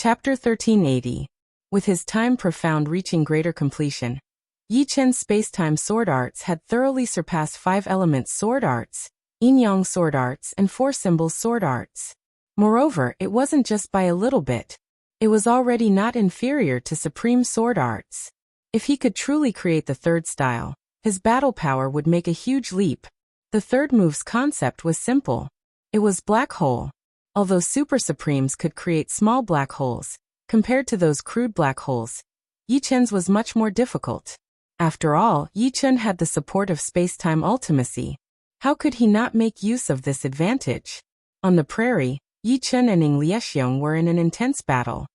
Chapter 1380. With his time profound reaching greater completion, Yi Chen's space-time sword arts had thoroughly surpassed 5-element sword arts, yin-yang sword arts, and 4-symbol sword arts. Moreover, it wasn't just by a little bit. It was already not inferior to supreme sword arts. If he could truly create the third style, his battle power would make a huge leap. The third move's concept was simple. It was black hole. Although super supremes could create small black holes, compared to those crude black holes, Yi Chen's was much more difficult. After all, Yi Chen had the support of space-time ultimacy. How could he not make use of this advantage? On the prairie, Yi Chen and Ing Liexiong were in an intense battle.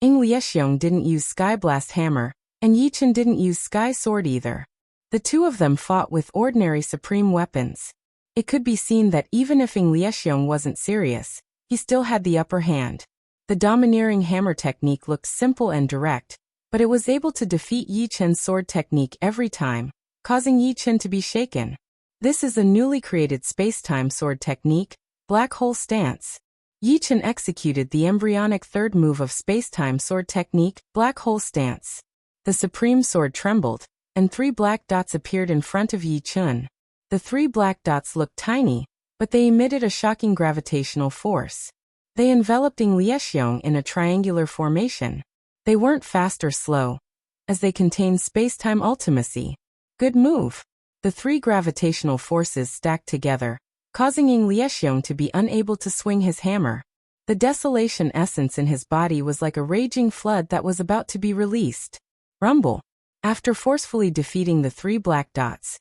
Ing Liexiong didn't use Sky Blast Hammer, and Yi Chen didn't use Sky Sword either. The two of them fought with ordinary supreme weapons. It could be seen that even if Ing Liexiong wasn't serious, he still had the upper hand. The domineering hammer technique looked simple and direct, but it was able to defeat Yi Chen's sword technique every time, causing Yi Chen to be shaken. This is a newly created space-time sword technique, Black Hole Stance. Yi Chen executed the embryonic third move of space-time sword technique, Black Hole Stance. The supreme sword trembled, and 3 black dots appeared in front of Yi Chen. The 3 black dots looked tiny, but they emitted a shocking gravitational force. They enveloped Ing Liexiong in a triangular formation. They weren't fast or slow, as they contained space-time ultimacy. Good move. The 3 gravitational forces stacked together, causing Ing Liexiong to be unable to swing his hammer. The desolation essence in his body was like a raging flood that was about to be released. Rumble. After forcefully defeating the 3 black dots,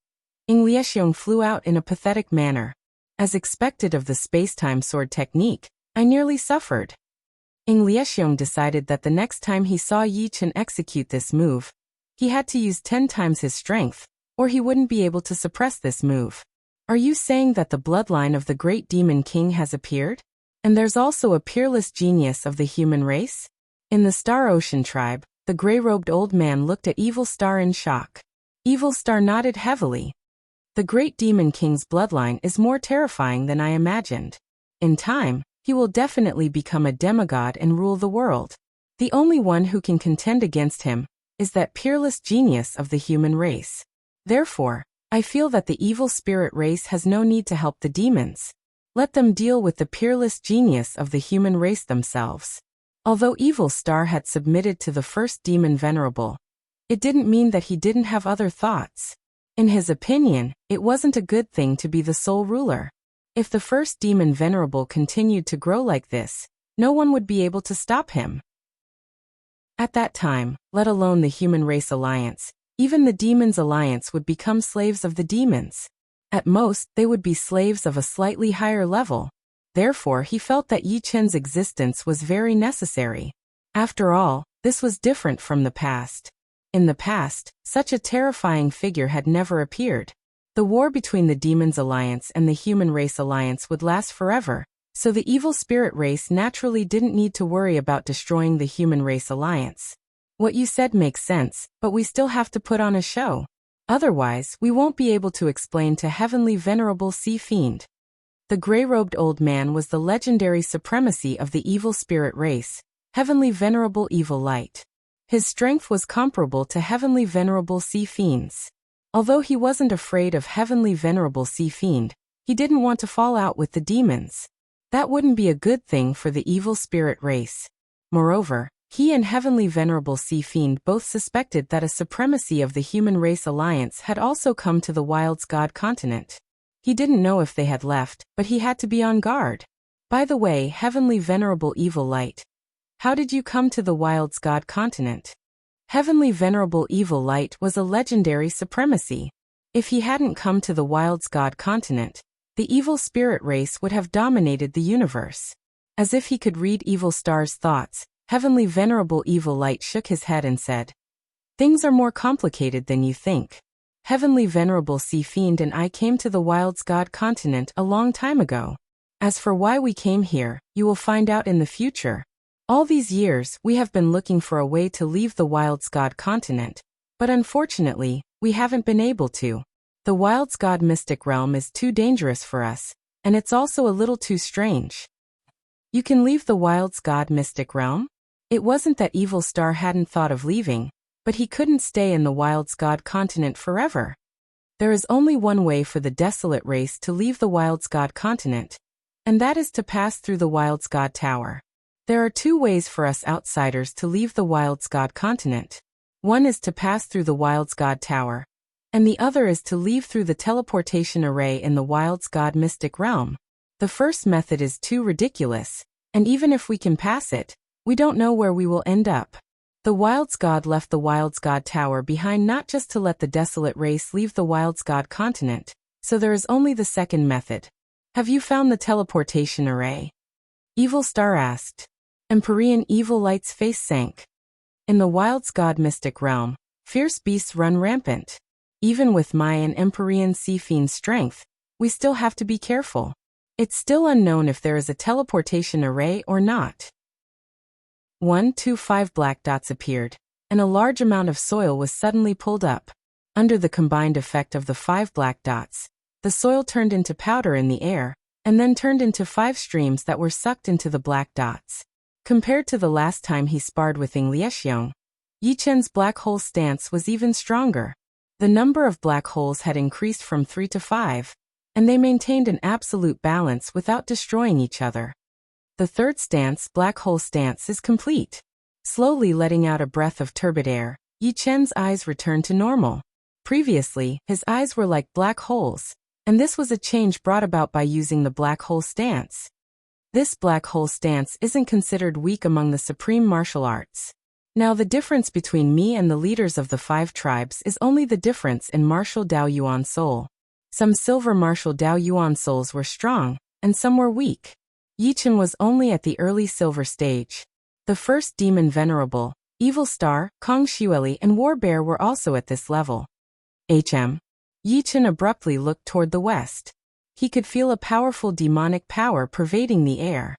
Ing Liexiong flew out in a pathetic manner. As expected of the space-time sword technique, I nearly suffered. Ing Liexiong decided that the next time he saw Yi Chen execute this move, he had to use 10 times his strength, or he wouldn't be able to suppress this move. Are you saying that the bloodline of the great demon king has appeared? And there's also a peerless genius of the human race? In the Star Ocean tribe, the gray-robed old man looked at Evil Star in shock. Evil Star nodded heavily. The great demon king's bloodline is more terrifying than I imagined. In time, he will definitely become a demigod and rule the world. The only one who can contend against him is that peerless genius of the human race. Therefore, I feel that the evil spirit race has no need to help the demons. Let them deal with the peerless genius of the human race themselves. Although Evil Star had submitted to the first demon venerable, it didn't mean that he didn't have other thoughts. In his opinion, it wasn't a good thing to be the sole ruler. If the first demon venerable continued to grow like this, no one would be able to stop him. At that time, let alone the Human Race Alliance, even the Demons Alliance would become slaves of the demons. At most, they would be slaves of a slightly higher level. Therefore, he felt that Yi Chen's existence was very necessary. After all, this was different from the past. In the past, such a terrifying figure had never appeared. The war between the Demons Alliance and the Human Race Alliance would last forever, so the evil spirit race naturally didn't need to worry about destroying the Human Race Alliance. What you said makes sense, but we still have to put on a show. Otherwise, we won't be able to explain to Heavenly Venerable Sea Fiend. The gray-robed old man was the legendary supremacy of the evil spirit race, Heavenly Venerable Evil Light. His strength was comparable to Heavenly Venerable Sea Fiend's. Although he wasn't afraid of Heavenly Venerable Sea Fiend, he didn't want to fall out with the demons. That wouldn't be a good thing for the evil spirit race. Moreover, he and Heavenly Venerable Sea Fiend both suspected that a supremacy of the Human Race Alliance had also come to the Wild's God continent. He didn't know if they had left, but he had to be on guard. By the way, Heavenly Venerable Evil Light, how did you come to the Wild's God continent? Heavenly Venerable Evil Light was a legendary supremacy. If he hadn't come to the Wild's God continent, the evil spirit race would have dominated the universe. As if he could read Evil Star's thoughts, Heavenly Venerable Evil Light shook his head and said, "Things are more complicated than you think. Heavenly Venerable Sea Fiend and I came to the Wild's God continent a long time ago. As for why we came here, you will find out in the future. All these years, we have been looking for a way to leave the Wild's God continent, but unfortunately, we haven't been able to. The Wild's God mystic realm is too dangerous for us, and it's also a little too strange." You can leave the Wild's God mystic realm? It wasn't that Evil Star hadn't thought of leaving, but he couldn't stay in the Wild's God continent forever. There is only one way for the desolate race to leave the Wild's God continent, and that is to pass through the Wild's God Tower. There are two ways for us outsiders to leave the Wild's God continent. One is to pass through the Wild's God Tower, and the other is to leave through the teleportation array in the Wild's God Mystic Realm. The first method is too ridiculous, and even if we can pass it, we don't know where we will end up. The Wild's God left the Wild's God Tower behind not just to let the desolate race leave the Wild's God continent, so there is only the second method. Have you found the teleportation array? Evil Star asked. Empyrean Evil Light's face sank. In the Wild's God Mystic Realm, fierce beasts run rampant. Even with my and Empyrean Sea Fiend's strength, we still have to be careful. It's still unknown if there is a teleportation array or not. 5 black dots appeared, and a large amount of soil was suddenly pulled up. Under the combined effect of the 5 black dots, the soil turned into powder in the air, and then turned into 5 streams that were sucked into the black dots. Compared to the last time he sparred with Ing Liexiong, Yi Chen's black hole stance was even stronger. The number of black holes had increased from 3 to 5, and they maintained an absolute balance without destroying each other. The third stance, black hole stance, is complete. Slowly letting out a breath of turbid air, Yi Chen's eyes returned to normal. Previously, his eyes were like black holes, and this was a change brought about by using the black hole stance. This black hole stance isn't considered weak among the supreme martial arts. Now the difference between me and the leaders of the 5 tribes is only the difference in martial Dao Yuan soul. Some silver martial Dao Yuan souls were strong, and some were weak. Yi Chen was only at the early silver stage. The first demon venerable, Evil Star, Kong Xueli and War Bear were also at this level. Yi Chen abruptly looked toward the west. He could feel a powerful demonic power pervading the air.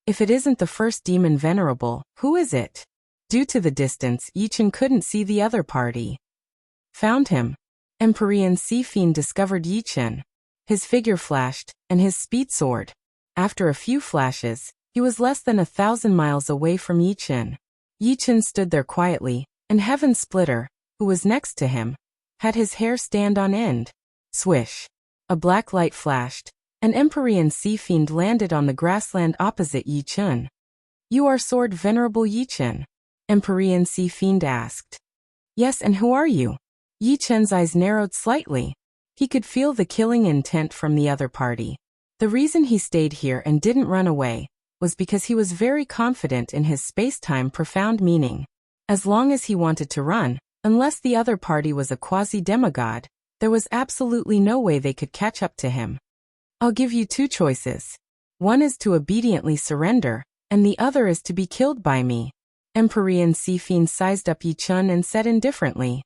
If it isn't the first demon venerable, who is it? Due to the distance, Yi Chen couldn't see the other party. Found him. Empyrean Sea Fiend discovered Yi Chen. His figure flashed, and his speed soared. After a few flashes, he was less than 1,000 miles away from Yi Chen. Yi Chen stood there quietly, and Heaven Splitter, who was next to him, had his hair stand on end. Swish. A black light flashed, and Empyrean Sea Fiend landed on the grassland opposite Yi Chen. You are Sword Venerable Yi Chen? Empyrean Sea Fiend asked. Yes, and who are you? Yi Chen's eyes narrowed slightly. He could feel the killing intent from the other party. The reason he stayed here and didn't run away was because he was very confident in his space-time profound meaning. As long as he wanted to run, unless the other party was a quasi-demigod, there was absolutely no way they could catch up to him. I'll give you 2 choices. One is to obediently surrender, and the other is to be killed by me. Empyrean Sea Fiend sized up Yi Chen and said indifferently.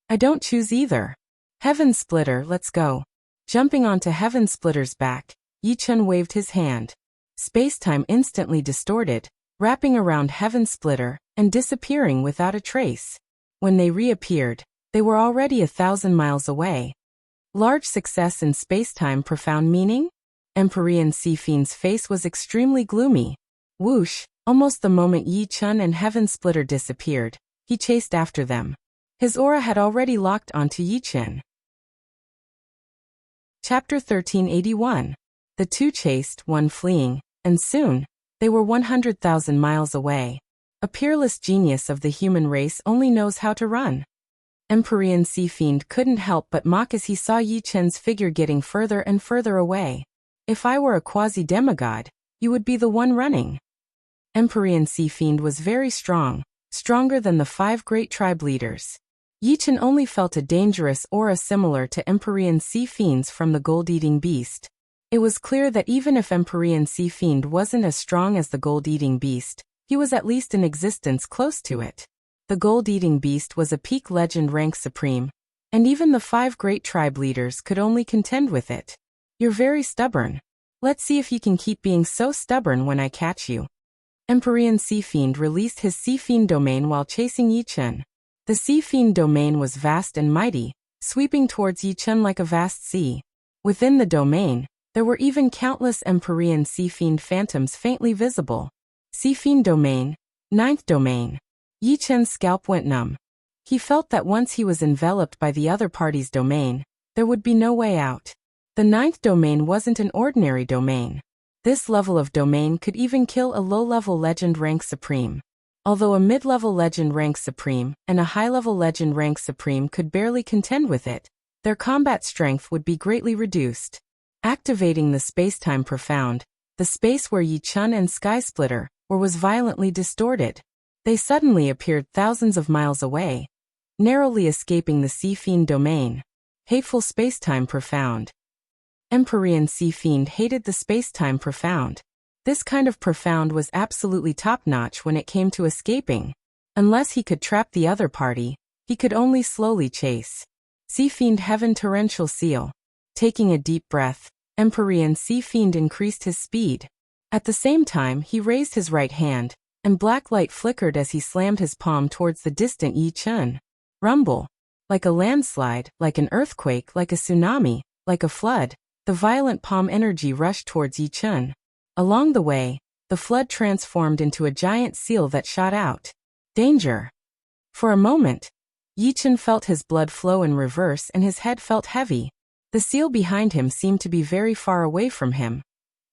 I don't choose either. Heaven Splitter, let's go. Jumping onto Heaven Splitter's back, Yi Chen waved his hand. Space-time instantly distorted, wrapping around Heaven Splitter, and disappearing without a trace. When they reappeared, they were already 1,000 miles away. Large success in space-time profound meaning? Empyrean Sea Fiend's face was extremely gloomy. Whoosh, almost the moment Yi Chen and Heaven Splitter disappeared, he chased after them. His aura had already locked onto Yi Chen. Chapter 1381. The two chased, one fleeing, and soon, they were 100,000 miles away. A peerless genius of the human race only knows how to run. Empyrean Sea Fiend couldn't help but mock as he saw Yi Chen's figure getting further and further away. If I were a quasi-demigod, you would be the one running. Empyrean Sea Fiend was very strong, stronger than the 5 great tribe leaders. Yi Chen only felt a dangerous aura similar to Empyrean Sea Fiend's from the gold-eating beast. It was clear that even if Empyrean Sea Fiend wasn't as strong as the gold-eating beast, he was at least in existence close to it. The gold-eating beast was a peak legend rank supreme, and even the 5 great tribe leaders could only contend with it. You're very stubborn. Let's see if you can keep being so stubborn when I catch you. Empyrean Sea Fiend released his Sea Fiend domain while chasing Yi Chen. The Sea Fiend domain was vast and mighty, sweeping towards Yi Chen like a vast sea. Within the domain, there were even countless Empyrean Sea Fiend phantoms faintly visible. Sea Fiend domain, Ninth domain. Yi Chen's scalp went numb. He felt that once he was enveloped by the other party's domain, there would be no way out. The ninth domain wasn't an ordinary domain. This level of domain could even kill a low-level legend rank supreme. Although a mid-level legend rank supreme and a high-level legend rank supreme could barely contend with it, their combat strength would be greatly reduced. Activating the space-time profound, the space where Yi Chen and Sky Splitter were was violently distorted. They suddenly appeared thousands of miles away, narrowly escaping the Sea Fiend domain. Hateful space-time profound. Empyrean Sea Fiend hated the space-time profound. This kind of profound was absolutely top-notch when it came to escaping. Unless he could trap the other party, he could only slowly chase. Sea Fiend Heaven Torrential Seal. Taking a deep breath, Empyrean Sea Fiend increased his speed. At the same time, he raised his right hand, and black light flickered as he slammed his palm towards the distant Yi Chen. Rumble. Like a landslide, like an earthquake, like a tsunami, like a flood, the violent palm energy rushed towards Yi Chen. Along the way, the flood transformed into a giant seal that shot out. Danger. For a moment, Yi Chen felt his blood flow in reverse and his head felt heavy. The seal behind him seemed to be very far away from him,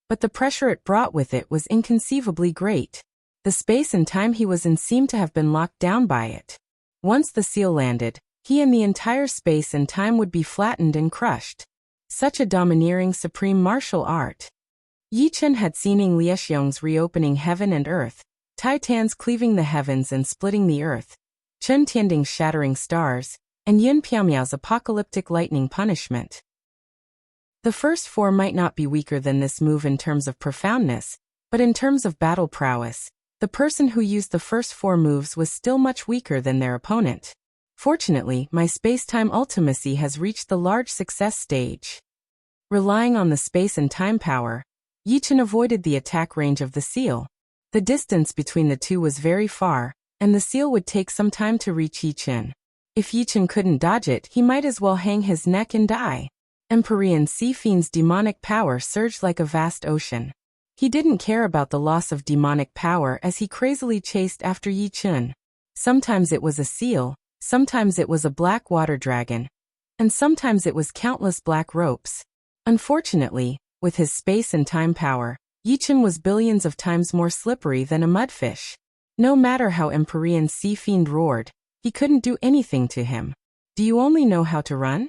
but the pressure it brought with it was inconceivably great. The space and time he was in seemed to have been locked down by it. Once the seal landed, he and the entire space and time would be flattened and crushed. Such a domineering supreme martial art. Yi Chen had seen Ing Liexiong's reopening heaven and earth, Titans cleaving the heavens and splitting the earth, Chen Tianding's shattering stars, and Yin Piaomiao's apocalyptic lightning punishment. The first four might not be weaker than this move in terms of profoundness, but in terms of battle prowess, the person who used the first four moves was still much weaker than their opponent. Fortunately, my space-time ultimacy has reached the large success stage. Relying on the space and time power, Yi Chen avoided the attack range of the seal. The distance between the two was very far, and the seal would take some time to reach Yi Chen. If Yi Chen couldn't dodge it, he might as well hang his neck and die. Empyrean Sea Fiend's demonic power surged like a vast ocean. He didn't care about the loss of demonic power as he crazily chased after Yi Chen. Sometimes it was a seal, sometimes it was a black water dragon, and sometimes it was countless black ropes. Unfortunately, with his space and time power, Yi Chen was billions of times more slippery than a mudfish. No matter how Empyrean Sea Fiend roared, he couldn't do anything to him. Do you only know how to run?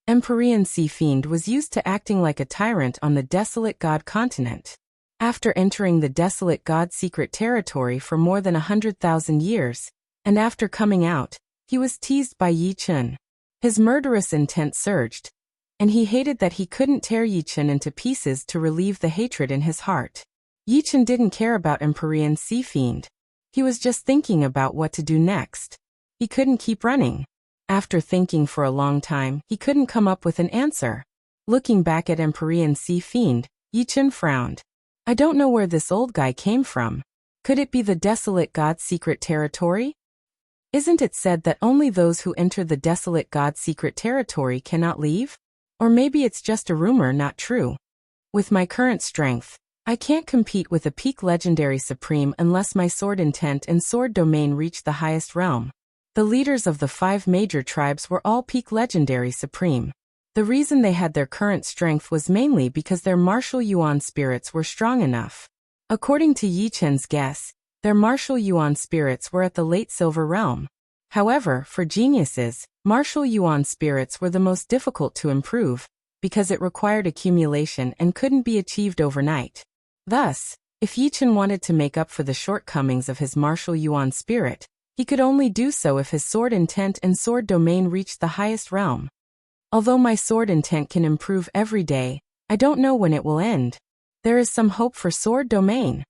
Empyrean Sea Fiend was used to acting like a tyrant on the Desolate God continent. After entering the Desolate God secret territory for more than 100,000 years, and after coming out, he was teased by Yi Chen. His murderous intent surged, and he hated that he couldn't tear Yi Chen into pieces to relieve the hatred in his heart. Yi Chen didn't care about Empyrean Sea Fiend. He was just thinking about what to do next. He couldn't keep running. After thinking for a long time, he couldn't come up with an answer. Looking back at Empyrean Sea Fiend, Yi Chen frowned. I don't know where this old guy came from. Could it be the Desolate God secret territory? Isn't it said that only those who enter the Desolate God secret territory cannot leave? Or maybe it's just a rumor, not true. With my current strength, I can't compete with a peak legendary supreme unless my sword intent and sword domain reach the highest realm. The leaders of the 5 major tribes were all peak legendary supreme. The reason they had their current strength was mainly because their martial yuan spirits were strong enough. According to Yi Chen's guess, their martial yuan spirits were at the late silver realm. However, for geniuses, martial yuan spirits were the most difficult to improve, because it required accumulation and couldn't be achieved overnight. Thus, if Yi Chen wanted to make up for the shortcomings of his martial yuan spirit, he could only do so if his sword intent and sword domain reached the highest realm. Although my sword intent can improve every day, I don't know when it will end. There is some hope for sword domain.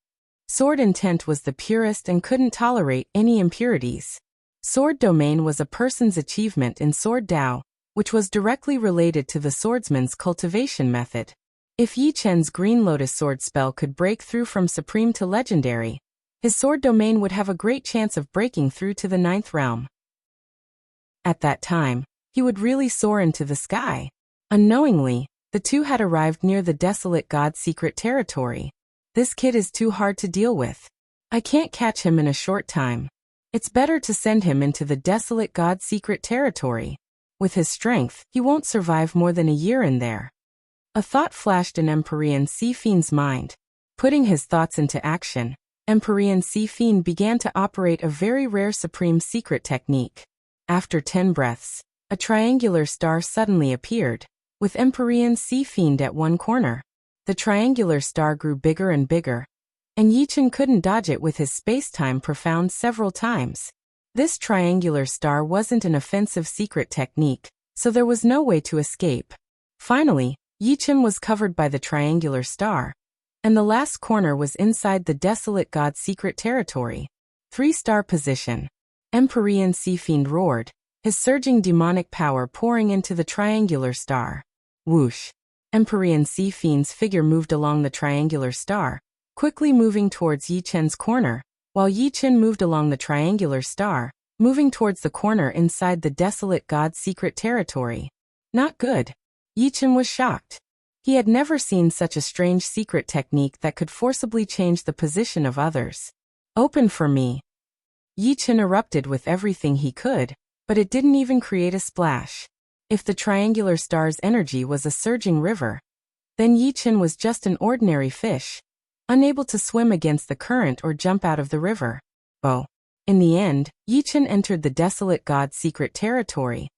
Sword intent was the purest and couldn't tolerate any impurities. Sword domain was a person's achievement in Sword Dao, which was directly related to the swordsman's cultivation method. If Yi Chen's Green Lotus sword spell could break through from supreme to legendary, his sword domain would have a great chance of breaking through to the 9th realm. At that time, he would really soar into the sky. Unknowingly, the two had arrived near the Desolate God secret territory. This kid is too hard to deal with. I can't catch him in a short time. It's better to send him into the desolate God-secret territory. With his strength, he won't survive more than a year in there. A thought flashed in Empyrean Sea Fiend's mind. Putting his thoughts into action, Empyrean Sea Fiend began to operate a very rare supreme secret technique. After 10 breaths, a triangular star suddenly appeared, with Empyrean Sea Fiend at one corner. The triangular star grew bigger and bigger, and Yichen couldn't dodge it with his space-time profound several times. This triangular star wasn't an offensive secret technique, so there was no way to escape. Finally, Yichen was covered by the triangular star, and the last corner was inside the desolate God secret territory. 3-star position. Empyrean Sea Fiend roared, his surging demonic power pouring into the triangular star. Whoosh! Empyrean Sea Fiend's figure moved along the triangular star, quickly moving towards Yichen's corner, while Yichen moved along the triangular star, moving towards the corner inside the desolate God secret territory. Not good. Yichen was shocked. He had never seen such a strange secret technique that could forcibly change the position of others. Open for me. Yichen erupted with everything he could, but it didn't even create a splash. If the triangular star's energy was a surging river, then Yichen was just an ordinary fish, unable to swim against the current or jump out of the river. In the end, Yichen entered the desolate God secret territory,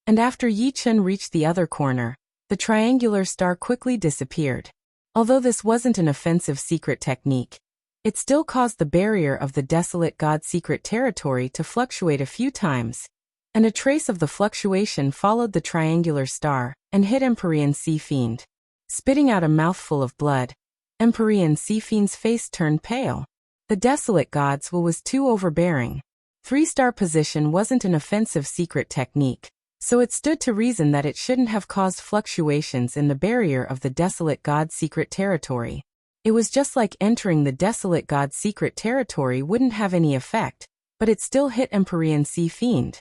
and after Yichen reached the other corner, the triangular star quickly disappeared. Although this wasn't an offensive secret technique, it still caused the barrier of the desolate God secret territory to fluctuate a few times, and a trace of the fluctuation followed the triangular star and hit Empyrean Sea Fiend. Spitting out a mouthful of blood, Empyrean Sea Fiend's face turned pale. The desolate God's will was too overbearing. 3-star position wasn't an offensive secret technique, so it stood to reason that it shouldn't have caused fluctuations in the barrier of the desolate God secret territory. It was just like entering the desolate God secret territory wouldn't have any effect, but it still hit Empyrean Sea Fiend.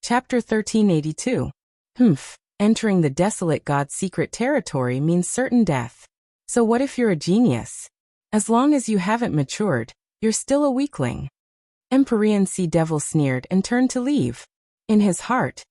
Chapter 1382. Entering the desolate God secret territory means certain death. So what if you're a genius? As long as you haven't matured, you're still a weakling. Empyrean Sea Devil sneered and turned to leave. In his heart,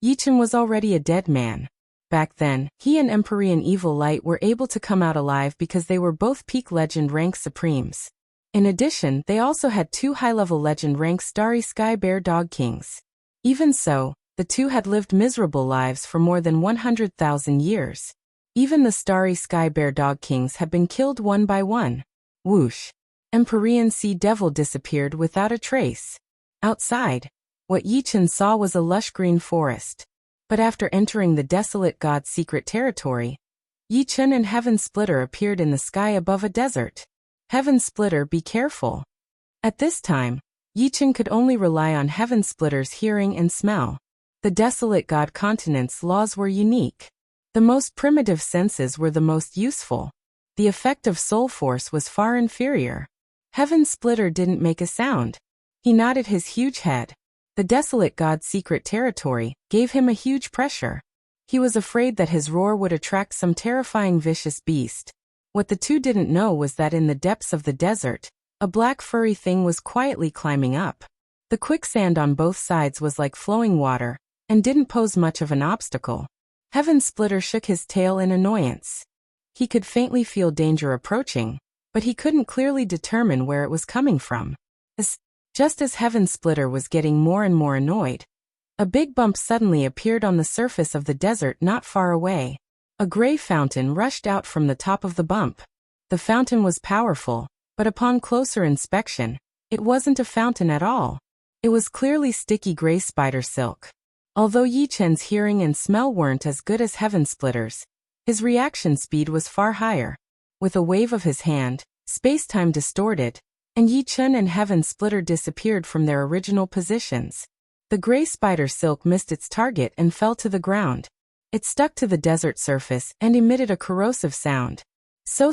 Yichen was already a dead man. Back then, he and Empyrean Evil Light were able to come out alive because they were both peak legend rank supremes. In addition, they also had 2 high-level legend rank Starry Sky Bear Dog Kings. Even so, the 2 had lived miserable lives for more than 100,000 years. Even the Starry Sky Bear Dog Kings had been killed one by one. Whoosh! Empyrean Sea Devil disappeared without a trace. Outside, what Yichen saw was a lush green forest. But after entering the desolate God secret territory, Yichen and Heaven Splitter appeared in the sky above a desert. Heaven Splitter, be careful. At this time, Yichen could only rely on Heaven Splitter's hearing and smell. The desolate God continent's laws were unique. The most primitive senses were the most useful. The effect of soul force was far inferior. Heaven Splitter didn't make a sound. He nodded his huge head. The desolate God secret territory gave him a huge pressure. He was afraid that his roar would attract some terrifying vicious beast. What the 2 didn't know was that in the depths of the desert, a black furry thing was quietly climbing up. The quicksand on both sides was like flowing water, and didn't pose much of an obstacle. Heaven Splitter shook his tail in annoyance. He could faintly feel danger approaching, but he couldn't clearly determine where it was coming from. Just as Heaven Splitter was getting more and more annoyed, a big bump suddenly appeared on the surface of the desert not far away. A gray fountain rushed out from the top of the bump. The fountain was powerful, but upon closer inspection, it wasn't a fountain at all. It was clearly sticky gray spider silk. Although Yichen's hearing and smell weren't as good as Heaven Splitter's, his reaction speed was far higher. With a wave of his hand, space-time distorted, and Yichen and Heaven Splitter disappeared from their original positions. The gray spider silk missed its target and fell to the ground. It stuck to the desert surface and emitted a corrosive sound. So.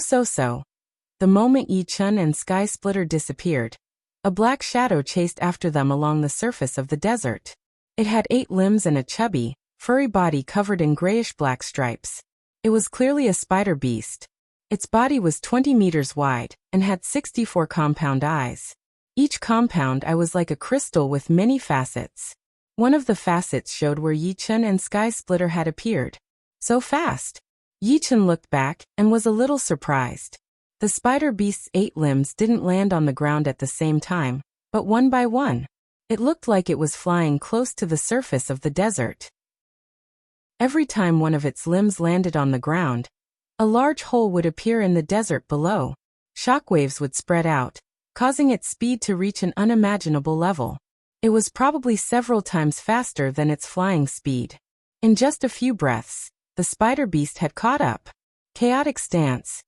The moment Yichen and Sky Splitter disappeared, a black shadow chased after them along the surface of the desert. It had 8 limbs and a chubby, furry body covered in grayish-black stripes. It was clearly a spider beast. Its body was 20 meters wide and had 64 compound eyes. Each compound eye was like a crystal with many facets. One of the facets showed where Yi-Chun and Sky Splitter had appeared. So fast! Yi-Chun looked back and was a little surprised. The spider beast's 8 limbs didn't land on the ground at the same time, but one by one. It looked like it was flying close to the surface of the desert. Every time one of its limbs landed on the ground, a large hole would appear in the desert below. Shockwaves would spread out, causing its speed to reach an unimaginable level. It was probably several times faster than its flying speed. In just a few breaths, the spider beast had caught up. Chaotic stance.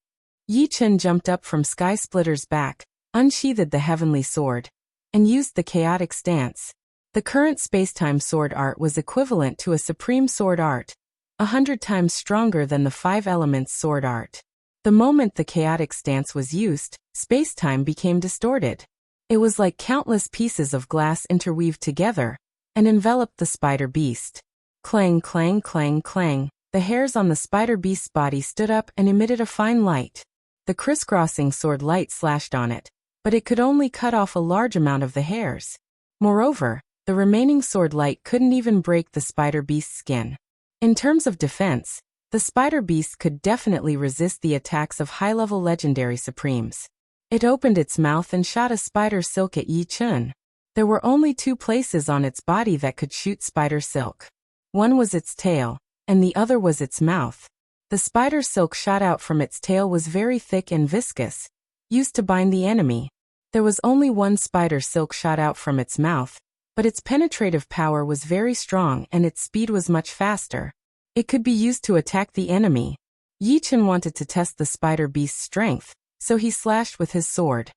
Yi-Chun jumped up from Sky Splitter's back, unsheathed the heavenly sword, and used the chaotic stance. The current spacetime sword art was equivalent to a supreme sword art, 100 times stronger than the 5 elements sword art. The moment the chaotic stance was used, spacetime became distorted. It was like countless pieces of glass interweaved together and enveloped the spider beast. Clang, clang, clang, clang. The hairs on the spider beast's body stood up and emitted a fine light. The crisscrossing sword light slashed on it, but it could only cut off a large amount of the hairs. Moreover, the remaining sword light couldn't even break the spider beast's skin. In terms of defense, the spider beast could definitely resist the attacks of high-level legendary supremes. It opened its mouth and shot a spider silk at Yi-Chun. There were only 2 places on its body that could shoot spider silk. One was its tail, and the other was its mouth. The spider silk shot out from its tail was very thick and viscous, used to bind the enemy. There was only one spider silk shot out from its mouth, but its penetrative power was very strong and its speed was much faster. It could be used to attack the enemy. Yi-Chun wanted to test the spider beast's strength, so he slashed with his sword.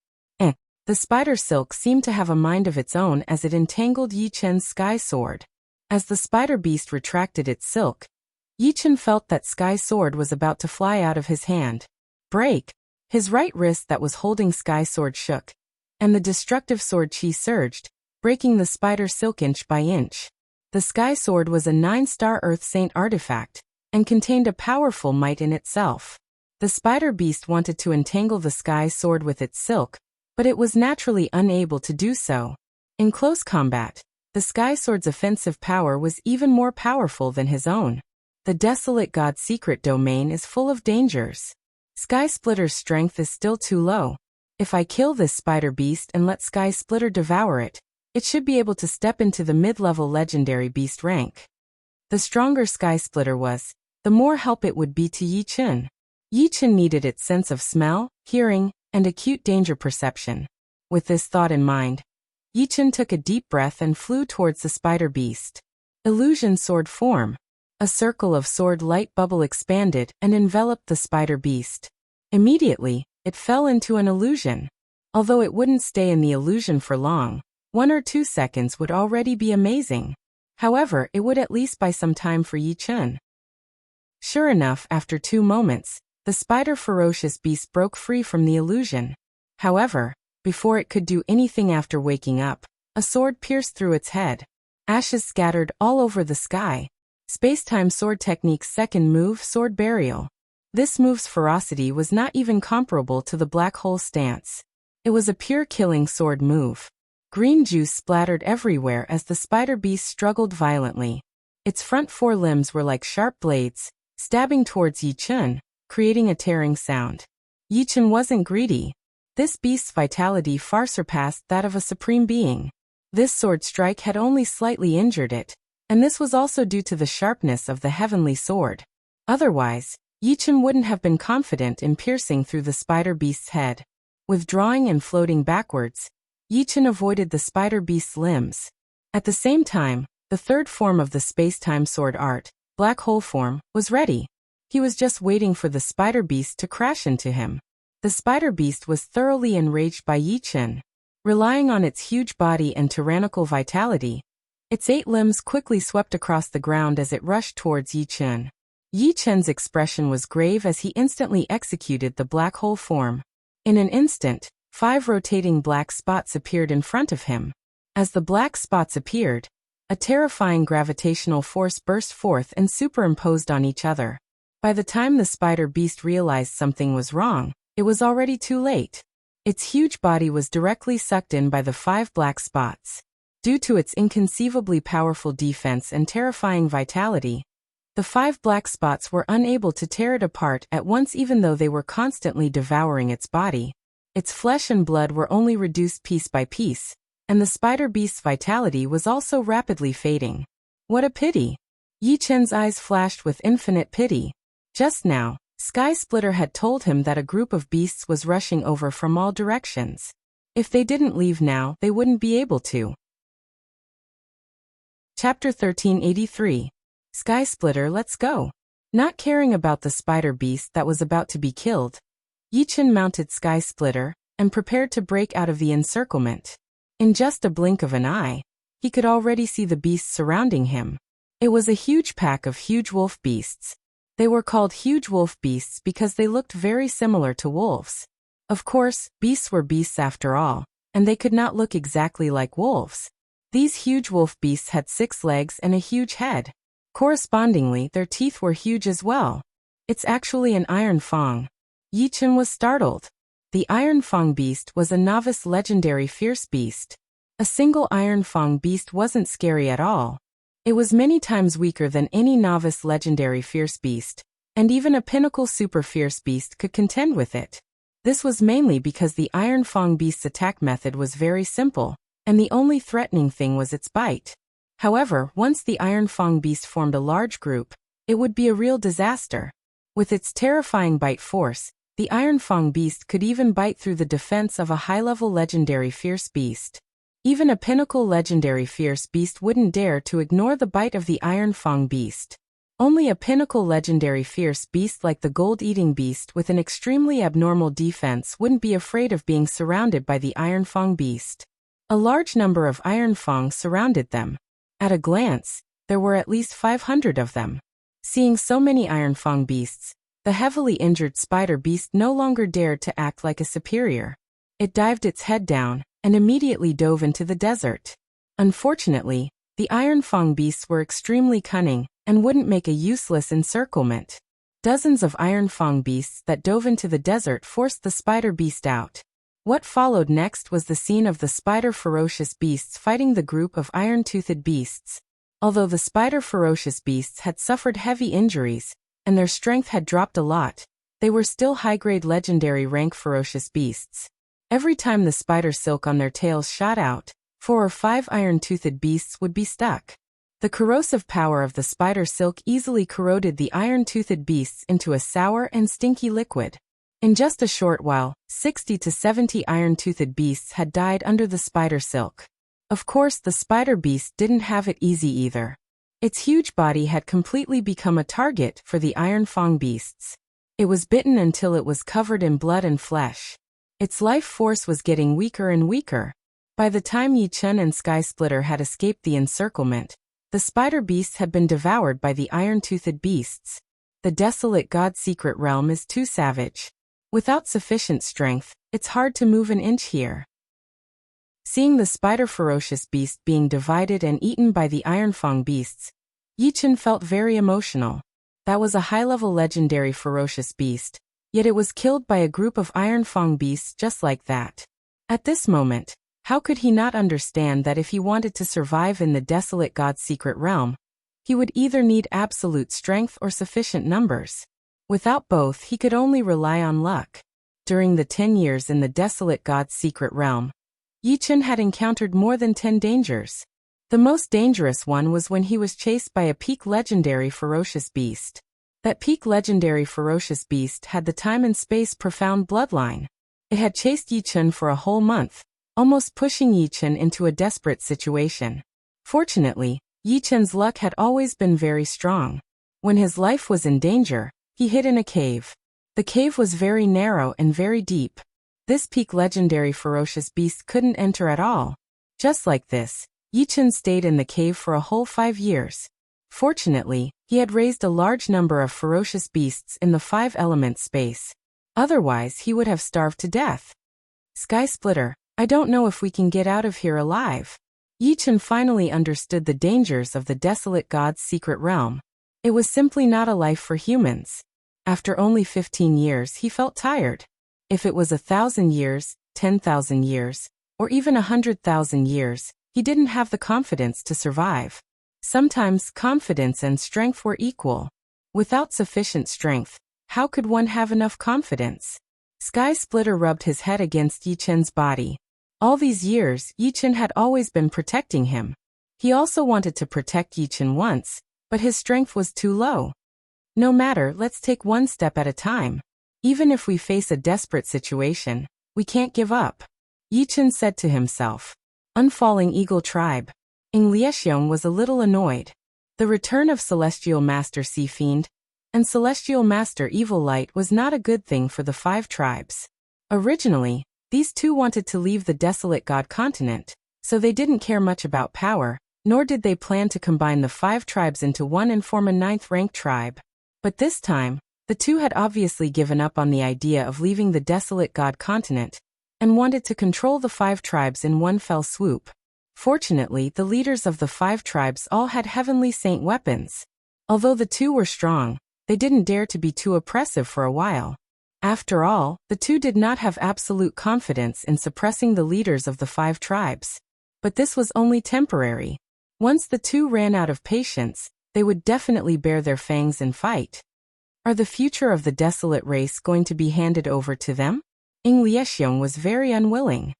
The spider silk seemed to have a mind of its own as it entangled Yi-Chun's sky sword. As the spider beast retracted its silk, Yi-Chun felt that Sky Sword was about to fly out of his hand. Break! His right wrist that was holding Sky Sword shook, and the destructive sword chi surged, breaking the spider silk inch by inch. The Sky Sword was a 9-star Earth Saint artifact, and contained a powerful might in itself. The spider beast wanted to entangle the Sky Sword with its silk, but it was naturally unable to do so. In close combat, the Sky Sword's offensive power was even more powerful than his own. The desolate god's secret domain is full of dangers. Sky Splitter's strength is still too low. If I kill this spider beast and let Sky Splitter devour it, it should be able to step into the mid-level legendary beast rank. The stronger Sky Splitter was, the more help it would be to Yi-Chun. Yi-Chun needed its sense of smell, hearing, and acute danger perception. With this thought in mind, Yi-Chun took a deep breath and flew towards the spider beast. Illusion sword form. A circle of sword light bubble expanded and enveloped the spider beast. Immediately, it fell into an illusion. Although it wouldn't stay in the illusion for long, 1 or 2 seconds would already be amazing. However, it would at least buy some time for Yi-Chun. Sure enough, after 2 moments, the spider ferocious beast broke free from the illusion. However, before it could do anything after waking up, a sword pierced through its head. Ashes scattered all over the sky. Spacetime Sword Technique's second move, Sword Burial. This move's ferocity was not even comparable to the Black Hole stance. It was a pure killing sword move. Green juice splattered everywhere as the spider beast struggled violently. Its front 4 limbs were like sharp blades, stabbing towards Yi-Chun, creating a tearing sound. Yi-Chun wasn't greedy. This beast's vitality far surpassed that of a supreme being. This sword strike had only slightly injured it, and this was also due to the sharpness of the heavenly sword. Otherwise, Yi-Chun wouldn't have been confident in piercing through the spider beast's head. Withdrawing and floating backwards, Yi-Chun avoided the spider beast's limbs. At the same time, the third form of the space-time sword art, Black Hole form, was ready. He was just waiting for the spider beast to crash into him. The spider beast was thoroughly enraged by Yi-Chun. Relying on its huge body and tyrannical vitality, its 8 limbs quickly swept across the ground as it rushed towards Yi-Chun. Yi-Chun's expression was grave as he instantly executed the Black Hole form. In an instant, 5 rotating black spots appeared in front of him. As the black spots appeared, a terrifying gravitational force burst forth and superimposed on each other. By the time the spider beast realized something was wrong, it was already too late. Its huge body was directly sucked in by the 5 black spots. Due to its inconceivably powerful defense and terrifying vitality, the 5 black spots were unable to tear it apart at once even though they were constantly devouring its body. Its flesh and blood were only reduced piece by piece, and the spider beast's vitality was also rapidly fading. What a pity! Yi Chen's eyes flashed with infinite pity. Just now, Sky Splitter had told him that a group of beasts was rushing over from all directions. If they didn't leave now, they wouldn't be able to. Chapter 1383. Sky Splitter, let's go. Not caring about the spider beast that was about to be killed, Yi Chen mounted Sky Splitter and prepared to break out of the encirclement. In just a blink of an eye, he could already see the beasts surrounding him. It was a huge pack of huge wolf beasts. They were called huge wolf beasts because they looked very similar to wolves. Of course, beasts were beasts after all, and they could not look exactly like wolves. These huge wolf beasts had 6 legs and a huge head. Correspondingly, their teeth were huge as well. It's actually an iron fang. Yi Chen was startled. The iron fang beast was a novice legendary fierce beast. A single iron fang beast wasn't scary at all. It was many times weaker than any novice legendary fierce beast, and even a pinnacle super fierce beast could contend with it. This was mainly because the iron fang beast's attack method was very simple, and the only threatening thing was its bite. However, once the iron fang beast formed a large group, it would be a real disaster. With its terrifying bite force, the iron fang beast could even bite through the defense of a high-level legendary fierce beast. Even a pinnacle legendary fierce beast wouldn't dare to ignore the bite of the iron fang beast. Only a pinnacle legendary fierce beast like the gold-eating beast with an extremely abnormal defense wouldn't be afraid of being surrounded by the iron fang beast. A large number of iron fangs surrounded them. At a glance, there were at least 500 of them. Seeing so many iron fang beasts, the heavily injured spider beast no longer dared to act like a superior. It dived its head down and immediately dove into the desert. Unfortunately, the iron fang beasts were extremely cunning and wouldn't make a useless encirclement. Dozens of iron fang beasts that dove into the desert forced the spider beast out. What followed next was the scene of the spider ferocious beasts fighting the group of iron-toothed beasts. Although the spider ferocious beasts had suffered heavy injuries, and their strength had dropped a lot, they were still high-grade legendary rank ferocious beasts. Every time the spider silk on their tails shot out, 4 or 5 iron-toothed beasts would be stuck. The corrosive power of the spider silk easily corroded the iron-toothed beasts into a sour and stinky liquid. In just a short while, 60 to 70 iron-toothed beasts had died under the spider silk. Of course, the spider beast didn't have it easy either. Its huge body had completely become a target for the iron fang beasts. It was bitten until it was covered in blood and flesh. Its life force was getting weaker and weaker. By the time Yi Chen and Sky Splitter had escaped the encirclement, the spider beasts had been devoured by the iron-toothed beasts. The desolate God-secret realm is too savage. Without sufficient strength, it's hard to move an inch here. Seeing the spider ferocious beast being divided and eaten by the iron fang beasts, Yi Chen felt very emotional. That was a high-level legendary ferocious beast, yet it was killed by a group of iron fang beasts just like that. At this moment, how could he not understand that if he wanted to survive in the desolate God-secret realm, he would either need absolute strength or sufficient numbers. Without both, he could only rely on luck. During the 10 years in the desolate God-secret realm, Yi Chen had encountered more than 10 dangers. The most dangerous one was when he was chased by a peak legendary ferocious beast. That peak legendary ferocious beast had the time and space profound bloodline. It had chased Yi Chen for a whole month, almost pushing Yi Chen into a desperate situation. Fortunately, Yi Chen's luck had always been very strong. When his life was in danger, he hid in a cave. The cave was very narrow and very deep. This peak legendary ferocious beast couldn't enter at all. Just like this, Yi Chen stayed in the cave for a whole 5 years. Fortunately, he had raised a large number of ferocious beasts in the 5-element space. Otherwise, he would have starved to death. Sky Splitter, I don't know if we can get out of here alive. Yi Chen finally understood the dangers of the desolate God's secret realm. It was simply not a life for humans. After only 15 years, he felt tired. If it was 1,000 years, 10,000 years, or even 100,000 years, he didn't have the confidence to survive. Sometimes confidence and strength were equal. Without sufficient strength, how could one have enough confidence? Sky Splitter rubbed his head against Yi Chen's body. All these years, Yi Chen had always been protecting him. He also wanted to protect Yi Chen once, but his strength was too low. No matter, let's take one step at a time. Even if we face a desperate situation, we can't give up. Yi Chen said to himself. Unfalling Eagle Tribe. Ing Liexiong was a little annoyed. The return of Celestial Master Sea Fiend and Celestial Master Evil Light was not a good thing for the 5 tribes. Originally, these two wanted to leave the desolate god continent, so they didn't care much about power, nor did they plan to combine the 5 tribes into one and form a 9th-ranked tribe. But this time, the two had obviously given up on the idea of leaving the desolate god continent and wanted to control the 5 tribes in one fell swoop. Fortunately, the leaders of the 5 tribes all had heavenly saint weapons. Although the two were strong, they didn't dare to be too oppressive for a while. After all, the two did not have absolute confidence in suppressing the leaders of the 5 tribes. But this was only temporary. Once the two ran out of patience, they would definitely bare their fangs and fight. Are the future of the desolate race going to be handed over to them? Ing Liexiong was very unwilling.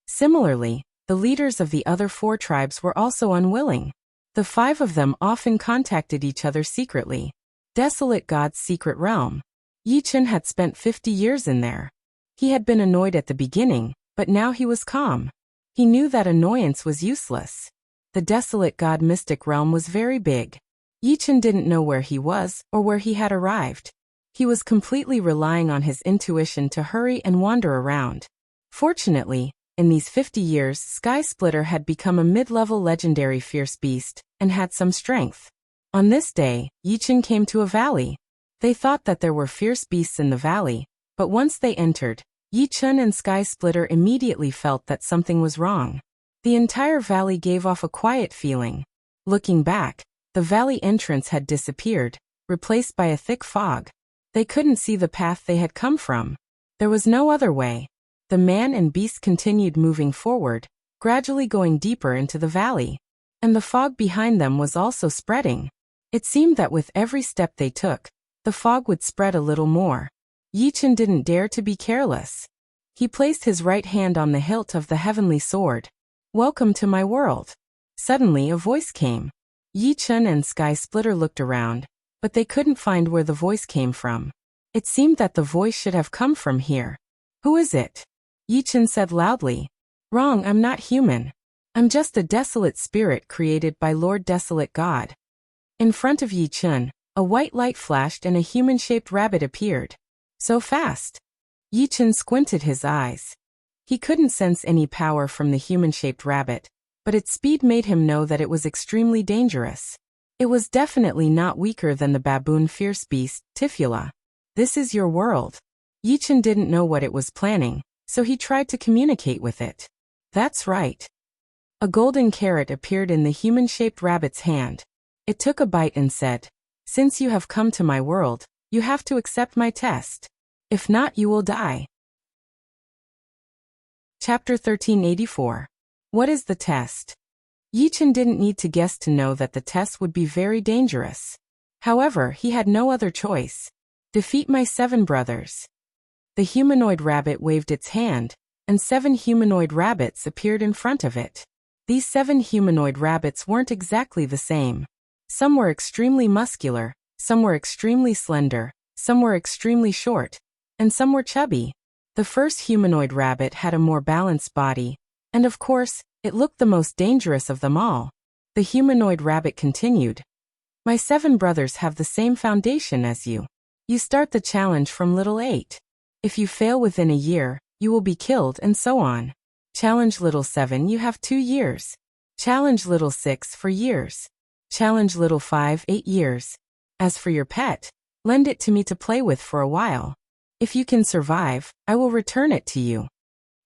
Similarly, the leaders of the other 4 tribes were also unwilling. The 5 of them often contacted each other secretly. Desolate God's secret realm. Yi Chen had spent 50 years in there. He had been annoyed at the beginning, but now he was calm. He knew that annoyance was useless. The desolate god mystic realm was very big. Yi Chen didn't know where he was or where he had arrived. He was completely relying on his intuition to hurry and wander around. Fortunately, in these 50 years, Sky Splitter had become a mid-level legendary fierce beast and had some strength. On this day, Yi Chen came to a valley. They thought that there were fierce beasts in the valley, but once they entered, Yi Chen and Sky Splitter immediately felt that something was wrong. The entire valley gave off a quiet feeling. Looking back, the valley entrance had disappeared, replaced by a thick fog. They couldn't see the path they had come from. There was no other way. The man and beast continued moving forward, gradually going deeper into the valley. And the fog behind them was also spreading. It seemed that with every step they took, the fog would spread a little more. Yi Chen didn't dare to be careless. He placed his right hand on the hilt of the heavenly sword. Welcome to my world. Suddenly a voice came. Yi Chen and Sky Splitter looked around, but they couldn't find where the voice came from. It seemed that the voice should have come from here. Who is it? Yi Chen said loudly. Wrong, I'm not human. I'm just a desolate spirit created by Lord Desolate God. In front of Yi Chen, a white light flashed and a human-shaped rabbit appeared. So fast. Yi Chen squinted his eyes. He couldn't sense any power from the human-shaped rabbit, but its speed made him know that it was extremely dangerous. It was definitely not weaker than the baboon fierce beast, Tifula. This is your world. Yi Chen didn't know what it was planning, so he tried to communicate with it. That's right. A golden carrot appeared in the human-shaped rabbit's hand. It took a bite and said, Since you have come to my world, you have to accept my test. If not, you will die. Chapter 1384. What is the test? Yi Chen didn't need to guess to know that the test would be very dangerous. However, he had no other choice. Defeat my 7 brothers. The humanoid rabbit waved its hand, and 7 humanoid rabbits appeared in front of it. These 7 humanoid rabbits weren't exactly the same. Some were extremely muscular, some were extremely slender, some were extremely short, and some were chubby. The first humanoid rabbit had a more balanced body, and of course, it looked the most dangerous of them all. The humanoid rabbit continued. My 7 brothers have the same foundation as you. You start the challenge from little 8. If you fail within a year, you will be killed and so on. Challenge little 7, you have 2 years. Challenge little 6 for years. Challenge little 5, 8 years. As for your pet, lend it to me to play with for a while. If you can survive, I will return it to you.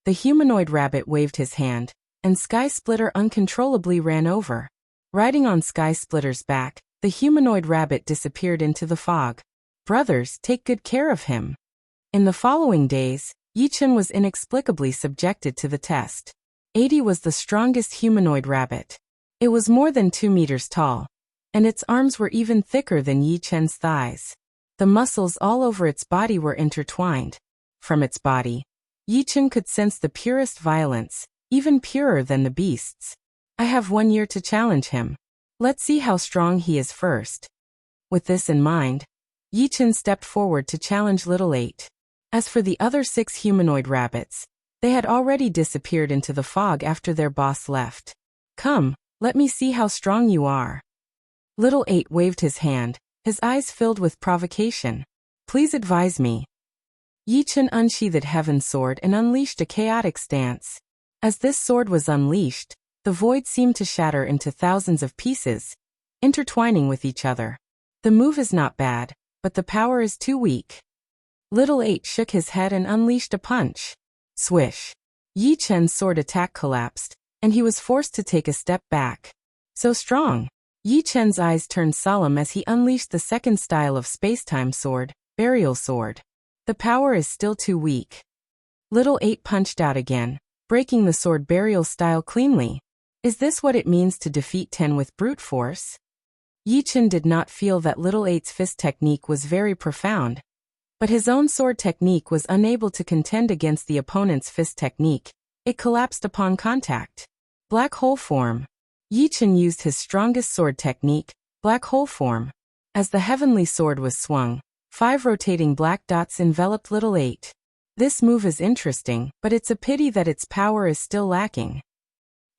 The humanoid rabbit waved his hand, and Sky Splitter uncontrollably ran over. Riding on Sky Splitter's back, the humanoid rabbit disappeared into the fog. Brothers, take good care of him. In the following days, Yichen was inexplicably subjected to the test. 80 was the strongest humanoid rabbit. It was more than 2 meters tall, and its arms were even thicker than Yichen's thighs. The muscles all over its body were intertwined. From its body, Yichen could sense the purest violence, even purer than the beasts. I have 1 year to challenge him. Let's see how strong he is first. With this in mind, Yichen stepped forward to challenge Little 8. As for the other 6 humanoid rabbits, they had already disappeared into the fog after their boss left. Come, let me see how strong you are. Little 8 waved his hand, his eyes filled with provocation. Please advise me. Yichen unsheathed Heaven's sword and unleashed a chaotic stance. As this sword was unleashed, the void seemed to shatter into thousands of pieces, intertwining with each other. The move is not bad, but the power is too weak. Little 8 shook his head and unleashed a punch. Swish. Yichen's sword attack collapsed, and he was forced to take a step back. So strong. Yichen's eyes turned solemn as he unleashed the second style of space-time sword, Burial Sword. The power is still too weak. Little 8 punched out again, breaking the sword burial style cleanly. Is this what it means to defeat 10 with brute force? Yichen did not feel that Little 8's fist technique was very profound, but his own sword technique was unable to contend against the opponent's fist technique. It collapsed upon contact. Black hole form. Yichen used his strongest sword technique, black hole form. As the heavenly sword was swung, 5 rotating black dots enveloped Little 8. This move is interesting, but it's a pity that its power is still lacking.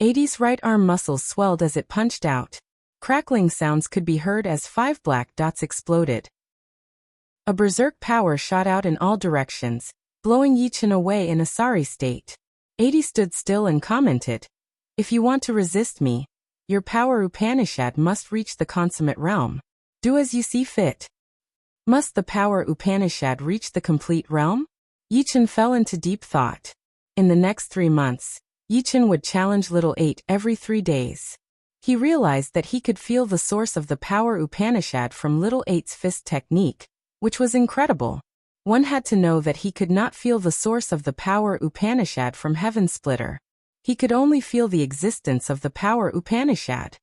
80's right arm muscles swelled as it punched out. Crackling sounds could be heard as 5 black dots exploded. A berserk power shot out in all directions, blowing Yichen away in a sorry state. 80 stood still and commented, "If you want to resist me, your power Upanishad must reach the consummate realm. Do as you see fit." Must the power Upanishad reach the complete realm? Yichen fell into deep thought. In the next 3 months, Yichen would challenge Little 8 every 3 days. He realized that he could feel the source of the power Upanishad from Little 8's fist technique, which was incredible. One had to know that he could not feel the source of the power Upanishad from Heaven Splitter. He could only feel the existence of the power Upanishad.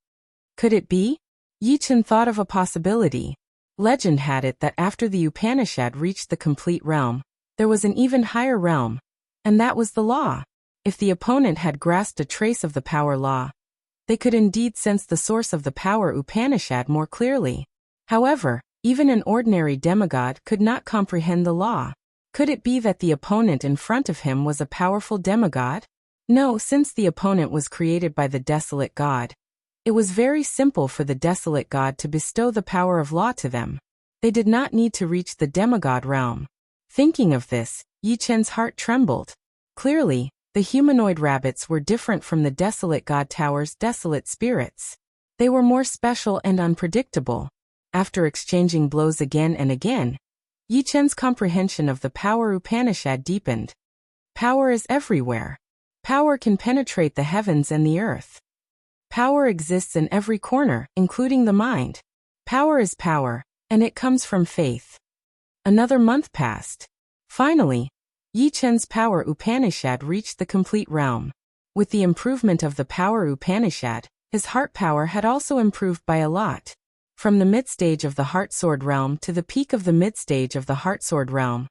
Could it be? Yichen thought of a possibility. Legend had it that after the Upanishad reached the complete realm, there was an even higher realm, and that was the law. If the opponent had grasped a trace of the power law, they could indeed sense the source of the power Upanishad more clearly. However, even an ordinary demigod could not comprehend the law. Could it be that the opponent in front of him was a powerful demigod? No, since the opponent was created by the desolate god, it was very simple for the desolate god to bestow the power of law to them. They did not need to reach the demigod realm. Thinking of this, Yichen's heart trembled. Clearly, the humanoid rabbits were different from the desolate god tower's desolate spirits. They were more special and unpredictable. After exchanging blows again and again, Yichen's comprehension of the power Upanishad deepened. Power is everywhere. Power can penetrate the heavens and the earth. Power exists in every corner, including the mind. Power is power, and it comes from faith. Another month passed. Finally, Yichen's power Upanishad reached the complete realm. With the improvement of the power Upanishad, his heart power had also improved by a lot. From the mid-stage of the heart sword realm to the peak of the mid-stage of the heart sword realm,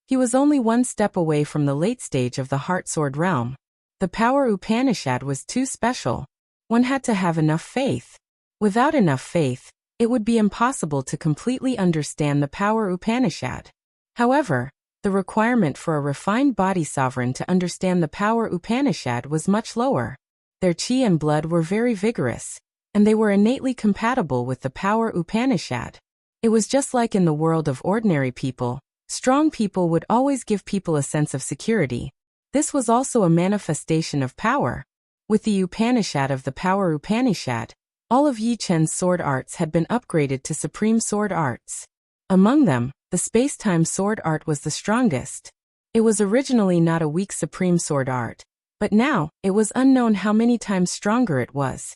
he was only 1 step away from the late stage of the heart sword realm. The power Upanishad was too special. One had to have enough faith. Without enough faith, it would be impossible to completely understand the power Upanishad. However, the requirement for a refined body sovereign to understand the power Upanishad was much lower. Their chi and blood were very vigorous, and they were innately compatible with the power Upanishad. It was just like in the world of ordinary people. Strong people would always give people a sense of security. This was also a manifestation of power. With the Upanishad of the power Upanishad, all of Yichen's sword arts had been upgraded to supreme sword arts. Among them, the space-time sword art was the strongest. It was originally not a weak supreme sword art, but now, it was unknown how many times stronger it was.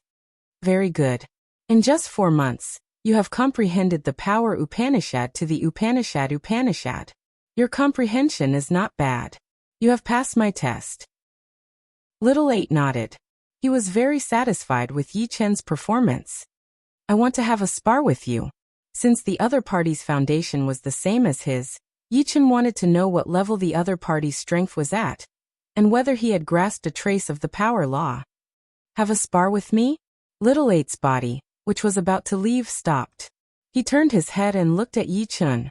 Very good. In just 4 months, You have comprehended the power Upanishad to the Upanishad. Your comprehension is not bad. You have passed my test. Little 8 nodded. He was very satisfied with Yi Chen's performance. I want to have a spar with you. Since the other party's foundation was the same as his, Yi Chen wanted to know what level the other party's strength was at, and whether he had grasped a trace of the power law. Have a spar with me? Little 8's body, which was about to leave, stopped. He turned his head and looked at Yi Chen.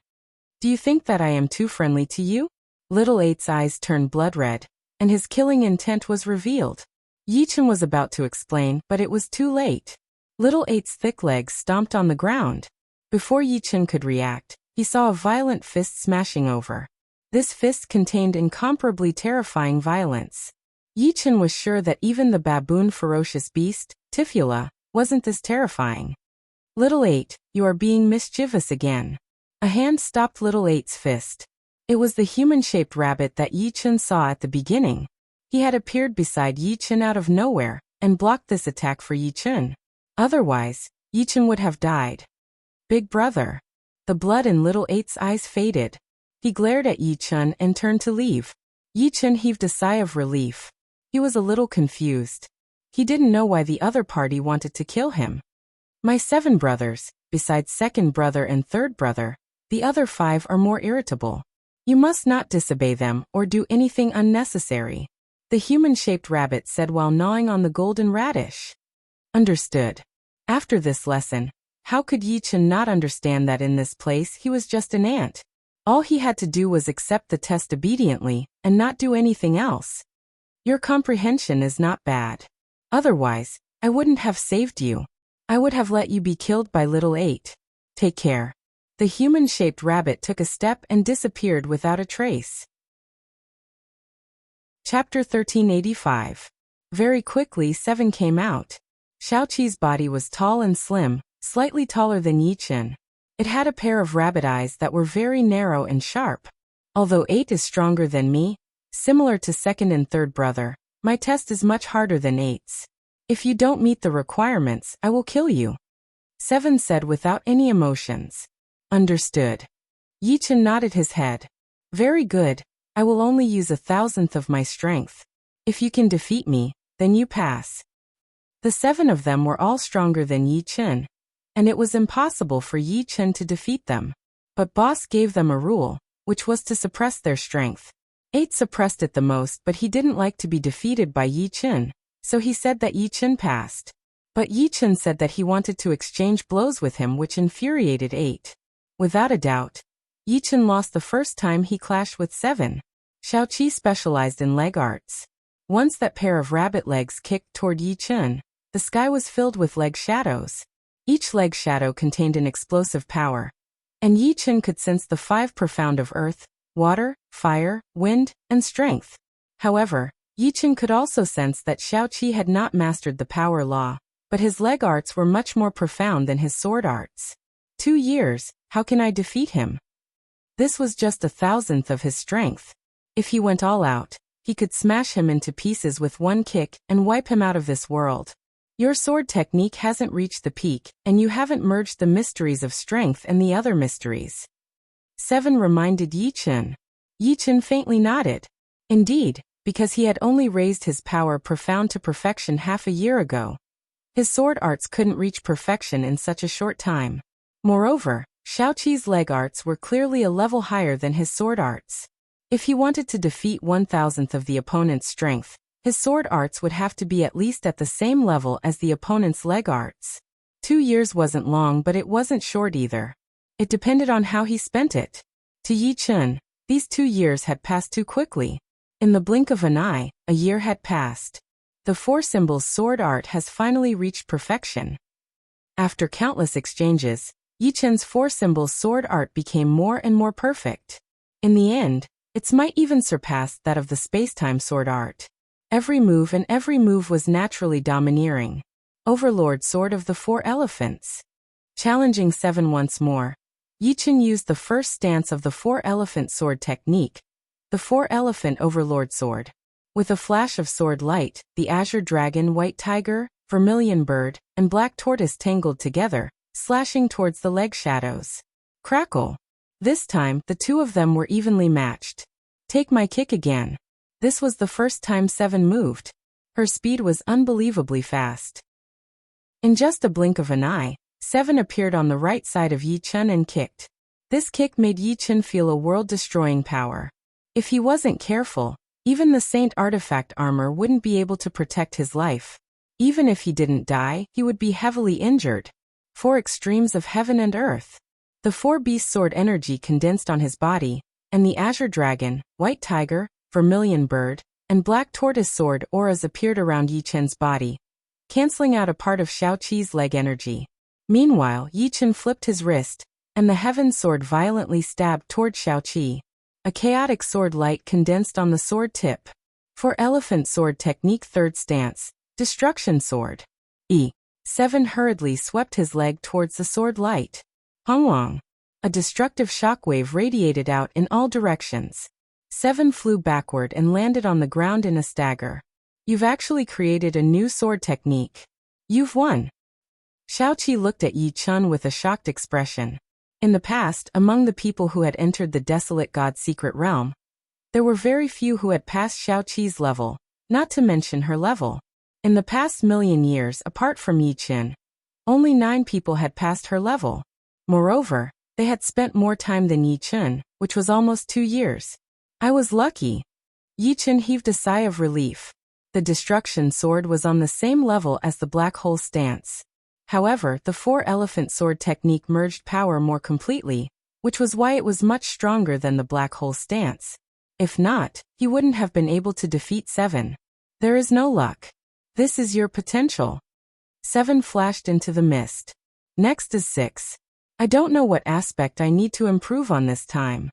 Do you think that I am too friendly to you? Little 8's eyes turned blood red, and his killing intent was revealed. Yi Chen was about to explain, but it was too late. Little 8's thick legs stomped on the ground. Before Yi Chen could react, he saw a violent fist smashing over. This fist contained incomparably terrifying violence. Yi Chen was sure that even the baboon ferocious beast, Tifula, wasn't this terrifying. Little 8, you are being mischievous again. A hand stopped Little 8's fist. It was the human-shaped rabbit that Yi Chen saw at the beginning. He had appeared beside Yi Chen out of nowhere, and blocked this attack for Yi Chen. Otherwise, Yi Chen would have died. Big brother. The blood in Little 8's eyes faded. He glared at Yi Chen and turned to leave. Yi Chen heaved a sigh of relief. He was a little confused. He didn't know why the other party wanted to kill him. My 7 brothers, besides second brother and third brother, the other 5 are more irritable. You must not disobey them or do anything unnecessary. The human-shaped rabbit said while gnawing on the golden radish. Understood. After this lesson, how could Yi Chen not understand that in this place he was just an ant? All he had to do was accept the test obediently and not do anything else. Your comprehension is not bad. Otherwise, I wouldn't have saved you. I would have let you be killed by Little 8. Take care. The human-shaped rabbit took a step and disappeared without a trace. Chapter 1385. Very quickly 7 came out. Xiaoqi's body was tall and slim, slightly taller than Yi Chen. It had a pair of rabbit eyes that were very narrow and sharp. Although 8 is stronger than me, similar to second and third brother, my test is much harder than 8's. If you don't meet the requirements, I will kill you. 7 said without any emotions. Understood. Yi Chen nodded his head. Very good, I will only use 1,000th of my strength. If you can defeat me, then you pass. The 7 of them were all stronger than Yi Chen, and it was impossible for Yi Chen to defeat them. But boss gave them a rule, which was to suppress their strength. 8 suppressed it the most, but he didn't like to be defeated by Yi Chen, so he said that Yi Chen passed. But Yi Chen said that he wanted to exchange blows with him, which infuriated 8. Without a doubt, Yi Chen lost the first time he clashed with 7. Xiaoqi specialized in leg arts. Once that pair of rabbit legs kicked toward Yi Chen, the sky was filled with leg shadows. Each leg shadow contained an explosive power, and Yi Chen could sense the 5 profound of earth, water, fire, wind, and strength. However, Yi Chen could also sense that Xiaoqi had not mastered the power law, but his leg arts were much more profound than his sword arts. 2 years, how can I defeat him? This was just 1,000th of his strength. If he went all out, he could smash him into pieces with one kick and wipe him out of this world. Your sword technique hasn't reached the peak, and you haven't merged the mysteries of strength and the other mysteries. 7 reminded Yi Chen. Yi Chen faintly nodded. Indeed, because he had only raised his power profound to perfection half a year ago. His sword arts couldn't reach perfection in such a short time. Moreover, Xiaoqi's leg arts were clearly a level higher than his sword arts. If he wanted to defeat 1,000th of the opponent's strength, his sword arts would have to be at least at the same level as the opponent's leg arts. 2 years wasn't long, but it wasn't short either. It depended on how he spent it. To Yi Chen, these 2 years had passed too quickly. In the blink of an eye, a year had passed. The 4 symbols sword art has finally reached perfection. After countless exchanges, Yi Chen's 4 symbols sword art became more and more perfect. In the end, its might even surpassed that of the space-time sword art. Every move was naturally domineering. Overlord Sword of the 4 Elephants. Challenging 7 once more, Yi Chen used the first stance of the 4-elephant sword technique, the 4-elephant overlord sword. With a flash of sword light, the azure dragon, white tiger, vermilion bird, and black tortoise tangled together, slashing towards the leg shadows. Crackle. This time, the two of them were evenly matched. Take my kick again. This was the first time Seven moved. Her speed was unbelievably fast. In just a blink of an eye, Seven appeared on the right side of Yi Chun and kicked. This kick made Yi Chun feel a world-destroying power. If he wasn't careful, even the Saint artifact armor wouldn't be able to protect his life. Even if he didn't die, he would be heavily injured. 4 extremes of heaven and earth. The 4-beast sword energy condensed on his body, and the azure dragon, white tiger, vermilion bird, and black tortoise sword auras appeared around Yi Chun's body, canceling out a part of Xiaoqi's leg energy. Meanwhile, Yi Chun flipped his wrist, and the heaven sword violently stabbed toward Xiaoqi. A chaotic sword light condensed on the sword tip. For elephant sword technique 3rd stance, destruction sword. Seven hurriedly swept his leg towards the sword light. Hongwang. A destructive shockwave radiated out in all directions. Seven flew backward and landed on the ground in a stagger. You've actually created a new sword technique. You've won. Xiaoqi looked at Yi Chun with a shocked expression. In the past, among the people who had entered the Desolate God's secret realm, there were very few who had passed Xiaoqi's level, not to mention her level. In the past million years, apart from Yi Chun, only 9 people had passed her level. Moreover, they had spent more time than Yi Chun, which was almost 2 years. I was lucky. Yi Chun heaved a sigh of relief. The destruction sword was on the same level as the black hole stance. However, the 4-elephant sword technique merged power more completely, which was why it was much stronger than the black hole stance. If not, he wouldn't have been able to defeat Seven. There is no luck. This is your potential. Seven flashed into the mist. Next is 6. I don't know what aspect I need to improve on this time.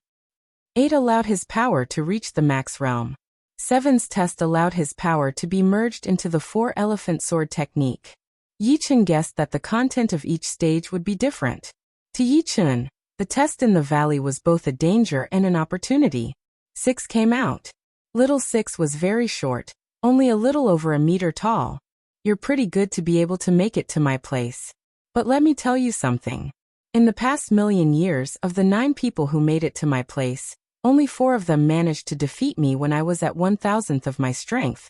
8 allowed his power to reach the max realm. 7's test allowed his power to be merged into the 4-elephant sword technique. Yi Chun guessed that the content of each stage would be different. To Yi Chun, the test in the valley was both a danger and an opportunity. 6 came out. Little 6 was very short, only a little over a meter tall. You're pretty good to be able to make it to my place. But let me tell you something. In the past million years, of the 9 people who made it to my place, only 4 of them managed to defeat me when I was at 1,000th of my strength.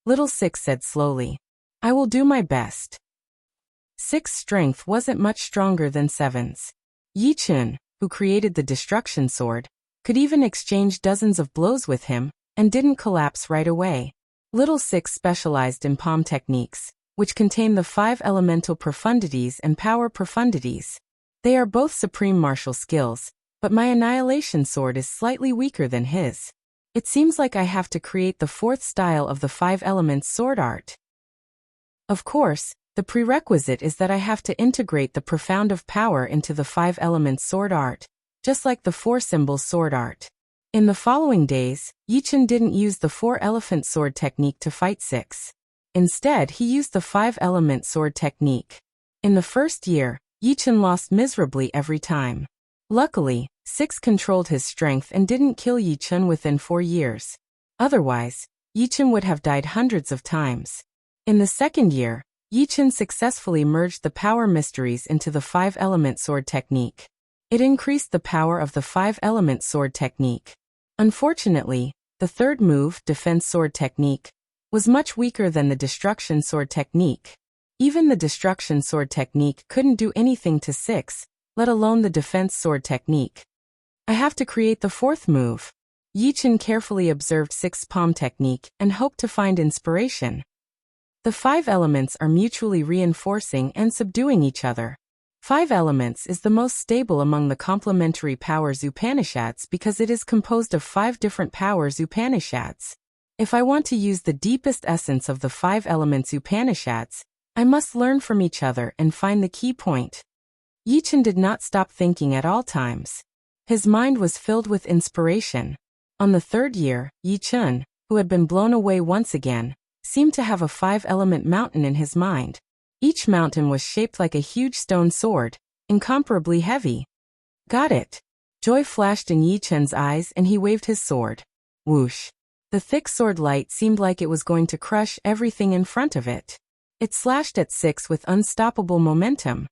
Little 6 said slowly. I will do my best. 6's strength wasn't much stronger than 7's. Yi Chun, who created the destruction sword, could even exchange dozens of blows with him, and didn't collapse right away. Little 6 specialized in palm techniques, which contain the 5 elemental profundities and power profundities. They are both supreme martial skills, but my annihilation sword is slightly weaker than his. It seems like I have to create the 4th style of the 5 elements sword art. Of course, the prerequisite is that I have to integrate the profound of power into the 5 elements sword art, just like the 4 symbols sword art. In the following days, Yi Chun didn't use the 4-elephant sword technique to fight 6. Instead, he used the 5-element sword technique. In the first year, Yi Chun lost miserably every time. Luckily, 6 controlled his strength and didn't kill Yi Chun within 4 years. Otherwise, Yi Chun would have died hundreds of times. In the second year, Yi Chun successfully merged the power mysteries into the 5-element sword technique. It increased the power of the 5-element sword technique. Unfortunately, the third move, defense sword technique, was much weaker than the destruction sword technique. Even the destruction sword technique couldn't do anything to 6, let alone the defense sword technique. I have to create the 4th move. Yi Chun carefully observed 6's palm technique and hoped to find inspiration. The 5 elements are mutually reinforcing and subduing each other. 5 elements is the most stable among the complementary powers Upanishads because it is composed of 5 different powers Upanishads. If I want to use the deepest essence of the 5 elements Upanishads, I must learn from each other and find the key point. Yi Chun did not stop thinking at all times. His mind was filled with inspiration. On the 3rd year, Yi Chun, who had been blown away once again, seemed to have a 5-element mountain in his mind. Each mountain was shaped like a huge stone sword, incomparably heavy. Got it. Joy flashed in Yi Chun's eyes and he waved his sword. Whoosh. The thick sword light seemed like it was going to crush everything in front of it. It slashed at 6 with unstoppable momentum.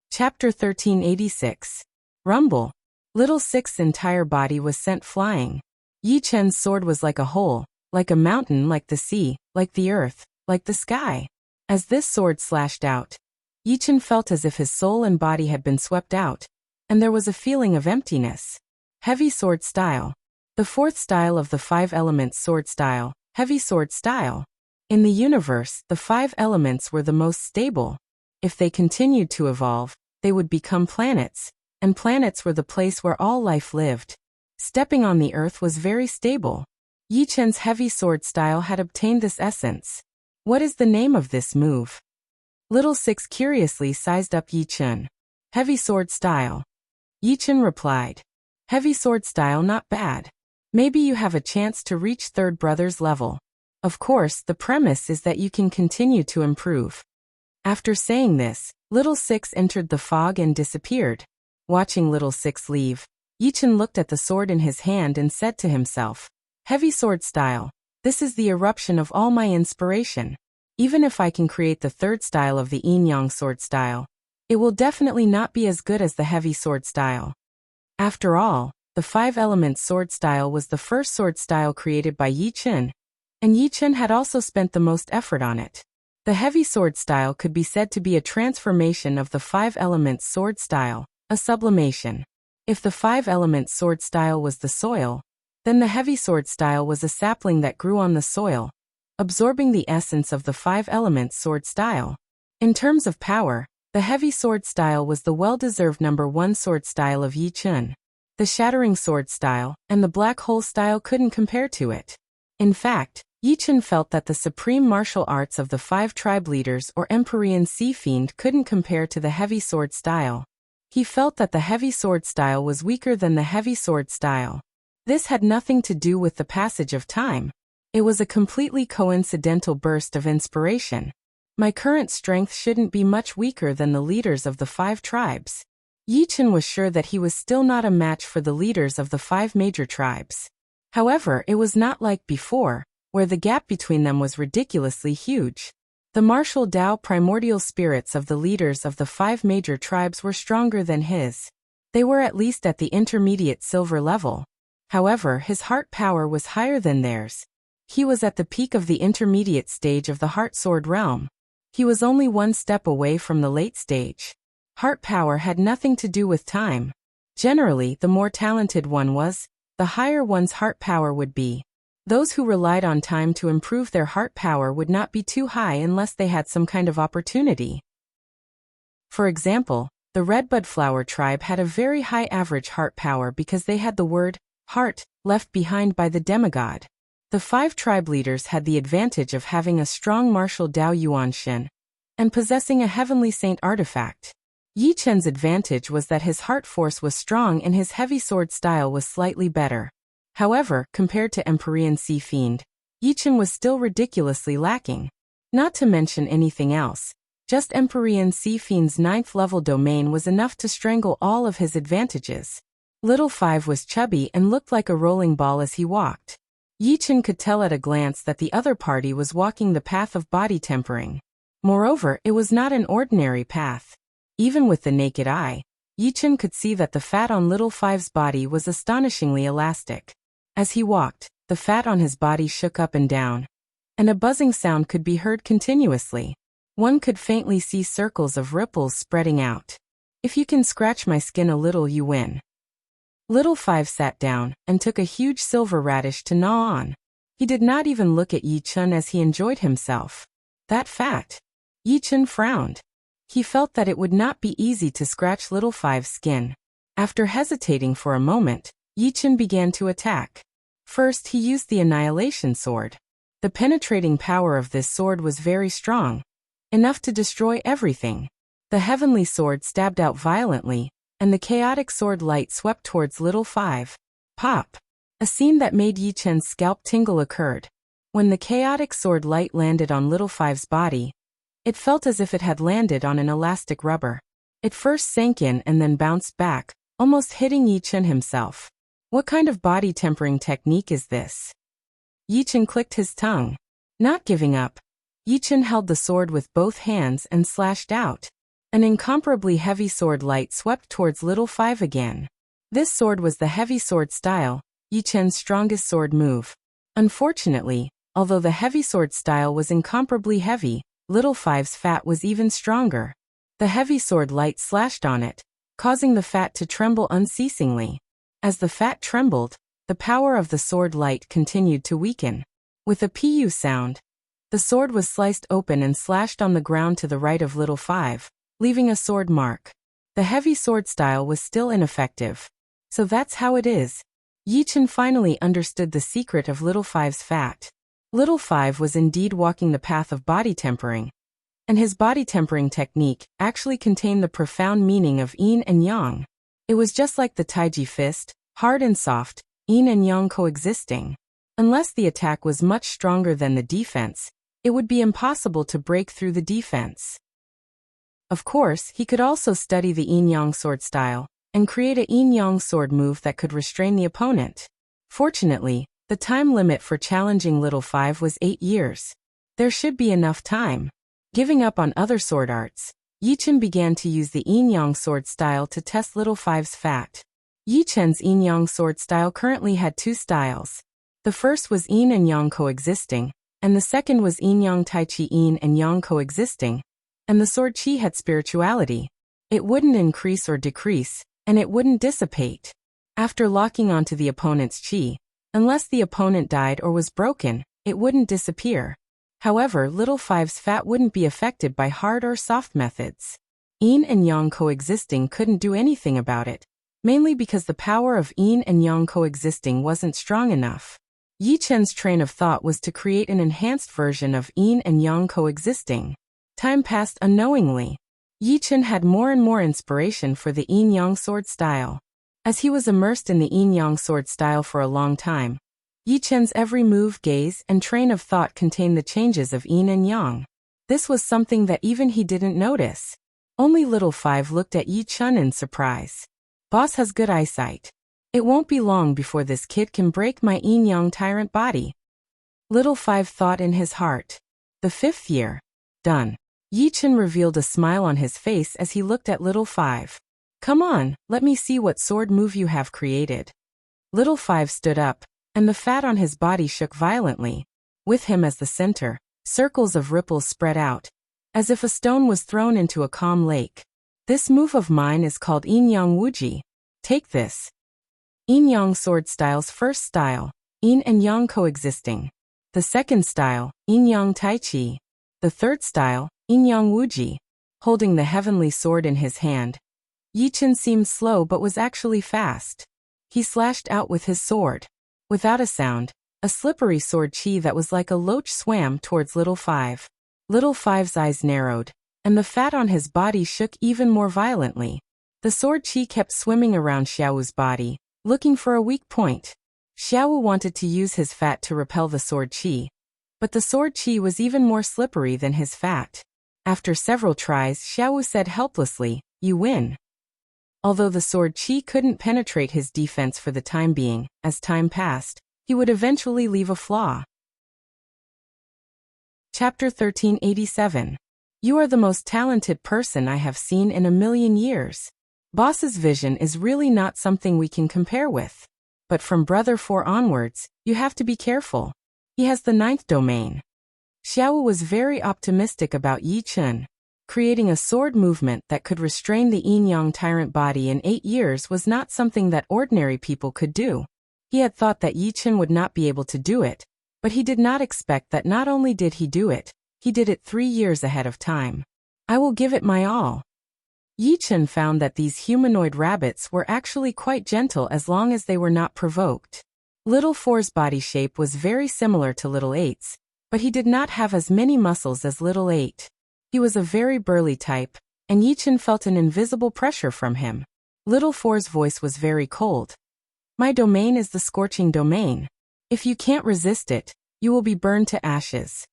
Chapter 1386. Rumble. Little Six's entire body was sent flying. Yi Chen's sword was like a hole, like a mountain, like the sea, like the earth, like the sky. As this sword slashed out, Yi Chen felt as if his soul and body had been swept out, and there was a feeling of emptiness. Heavy sword style. The fourth style of the 5 elements sword style, heavy sword style. In the universe, the 5 elements were the most stable. If they continued to evolve, they would become planets, and planets were the place where all life lived. Stepping on the earth was very stable. Yi Chen's heavy sword style had obtained this essence. What is the name of this move? Little Six curiously sized up Yi Chen. Heavy sword style. Yi Chen replied. Heavy sword style, not bad. Maybe you have a chance to reach third brother's level. Of course, the premise is that you can continue to improve. After saying this, Little Six entered the fog and disappeared. Watching Little Six leave, Yi Chen looked at the sword in his hand and said to himself, Heavy sword style, this is the eruption of all my inspiration. Even if I can create the third style of the yin-yang sword style, it will definitely not be as good as the heavy sword style. After all, the 5 elements sword style was the first sword style created by Yi Chen, and Yi Chen had also spent the most effort on it. The heavy sword style could be said to be a transformation of the 5 elements sword style, a sublimation. If the 5 elements sword style was the soil, then the heavy sword style was a sapling that grew on the soil, absorbing the essence of the 5 elements sword style. In terms of power, the heavy sword style was the well-deserved number 1 sword style of Yi Chen. The shattering sword style and the black hole style couldn't compare to it. In fact, Yi Chen felt that the supreme martial arts of the 5 tribe leaders or Empyrean Sea Fiend couldn't compare to the heavy sword style. He felt that the heavy sword style was weaker than the heavy sword style. This had nothing to do with the passage of time. It was a completely coincidental burst of inspiration. My current strength shouldn't be much weaker than the leaders of the 5 tribes. Yi Chen was sure that he was still not a match for the leaders of the 5 major tribes. However, it was not like before, where the gap between them was ridiculously huge. The martial Tao primordial spirits of the leaders of the 5 major tribes were stronger than his. They were at least at the intermediate silver level. However, his heart power was higher than theirs. He was at the peak of the intermediate stage of the heart sword realm. He was only 1 step away from the late stage. Heart power had nothing to do with time. Generally, the more talented one was, the higher one's heart power would be. Those who relied on time to improve their heart power would not be too high unless they had some kind of opportunity. For example, the Redbud Flower tribe had a very high average heart power because they had the word, heart, left behind by the demigod. The 5 tribe leaders had the advantage of having a strong martial Dao Yuanshin and possessing a heavenly saint artifact. Yi Chen's advantage was that his heart force was strong and his heavy sword style was slightly better. However, compared to Empyrean Sea Fiend, Yi Chen was still ridiculously lacking. Not to mention anything else, just Empyrean Sea Fiend's 9th level domain was enough to strangle all of his advantages. Little Five was chubby and looked like a rolling ball as he walked. Yi Chen could tell at a glance that the other party was walking the path of body tempering. Moreover, it was not an ordinary path. Even with the naked eye, Yi Chen could see that the fat on Little Five's body was astonishingly elastic. As he walked, the fat on his body shook up and down, and a buzzing sound could be heard continuously. One could faintly see circles of ripples spreading out. If you can scratch my skin a little, you win. Little Five sat down and took a huge silver radish to gnaw on. He did not even look at Yi Chen as he enjoyed himself. That fat. Yi Chen frowned. He felt that it would not be easy to scratch Little Five's skin. After hesitating for a moment, Yi Chen began to attack. First, he used the Annihilation Sword. The penetrating power of this sword was very strong, enough to destroy everything. The Heavenly Sword stabbed out violently, and the Chaotic Sword light swept towards Little Five. Pop! A scene that made Yi Chen's scalp tingle occurred. When the Chaotic Sword light landed on Little Five's body, it felt as if it had landed on an elastic rubber. It first sank in and then bounced back, almost hitting Yi Chen himself. What kind of body tempering technique is this? Yi Chen clicked his tongue. Not giving up, Yi Chen held the sword with both hands and slashed out. An incomparably heavy sword light swept towards little 5 again. This sword was the heavy sword style, Yi Chen's strongest sword move. Unfortunately, although the heavy sword style was incomparably heavy, little 5's fat was even stronger. The heavy sword light slashed on it, causing the fat to tremble unceasingly. As the fat trembled, the power of the sword light continued to weaken. With a pu sound, the sword was sliced open and slashed on the ground to the right of little 5, leaving a sword mark. The heavy sword style was still ineffective. So that's how it is. Yi Chen finally understood the secret of little 5's fat. Little 5 was indeed walking the path of body tempering, and his body tempering technique actually contained the profound meaning of yin and yang. It was just like the Taiji fist, hard and soft, yin and yang coexisting. Unless the attack was much stronger than the defense, it would be impossible to break through the defense. Of course, he could also study the yin-yang sword style and create a yin-yang sword move that could restrain the opponent. Fortunately, the time limit for challenging little 5 was 8 years. There should be enough time. Giving up on other sword arts, Yi Chen began to use the yin-yang sword style to test little 5's fat. Yi Chen's yin-yang sword style currently had 2 styles. The first was yin and yang coexisting, and the second was yin-yang tai chi yin and yang coexisting, and the sword chi had spirituality. It wouldn't increase or decrease, and it wouldn't dissipate. After locking onto the opponent's chi, unless the opponent died or was broken, it wouldn't disappear. However, little 5's fat wouldn't be affected by hard or soft methods. Yin and yang coexisting couldn't do anything about it, mainly because the power of yin and yang coexisting wasn't strong enough. Yi Chen's train of thought was to create an enhanced version of yin and yang coexisting. Time passed unknowingly. Yi Chen had more and more inspiration for the yin-yang sword style. As he was immersed in the yin-yang sword style for a long time, Yi Chen's every move, gaze, and train of thought contained the changes of yin and yang. This was something that even he didn't notice. Only little 5 looked at Yi Chen in surprise. Boss has good eyesight. It won't be long before this kid can break my yin-yang tyrant body. Little 5 thought in his heart. The 5th year. Done. Yi Chen revealed a smile on his face as he looked at little 5. Come on, let me see what sword move you have created. Little 5 stood up, and the fat on his body shook violently. With him as the center, circles of ripples spread out, as if a stone was thrown into a calm lake. This move of mine is called yin-yang wuji. Take this. Yin-yang sword style's first style, yin and yang coexisting. The second style, yin-yang tai chi. The third style, yin-yang wuji. Holding the heavenly sword in his hand, Yi Chen seemed slow but was actually fast. He slashed out with his sword. Without a sound, a slippery sword chi that was like a loach swam towards little 5. Little 5's eyes narrowed, and the fat on his body shook even more violently. The sword chi kept swimming around Xiaowu's body, looking for a weak point. Xiaowu wanted to use his fat to repel the sword chi, but the sword chi was even more slippery than his fat. After several tries, Xiaowu said helplessly, "You win." Although the sword chi couldn't penetrate his defense for the time being, as time passed, he would eventually leave a flaw. Chapter 1387. You are the most talented person I have seen in a million years. Boss's vision is really not something we can compare with. But from Brother 4 onwards, you have to be careful. He has the 9th domain. Xiaowu was very optimistic about Yi Chen. Creating a sword movement that could restrain the yin-yang tyrant body in 8 years was not something that ordinary people could do. He had thought that Yi Chen would not be able to do it, but he did not expect that not only did he do it, he did it 3 years ahead of time. I will give it my all. Yi Chen found that these humanoid rabbits were actually quite gentle as long as they were not provoked. Little 4's body shape was very similar to Little 8's, but he did not have as many muscles as Little 8. He was a very burly type, and Yi Chen felt an invisible pressure from him. Little 4's voice was very cold. My domain is the scorching domain. If you can't resist it, you will be burned to ashes.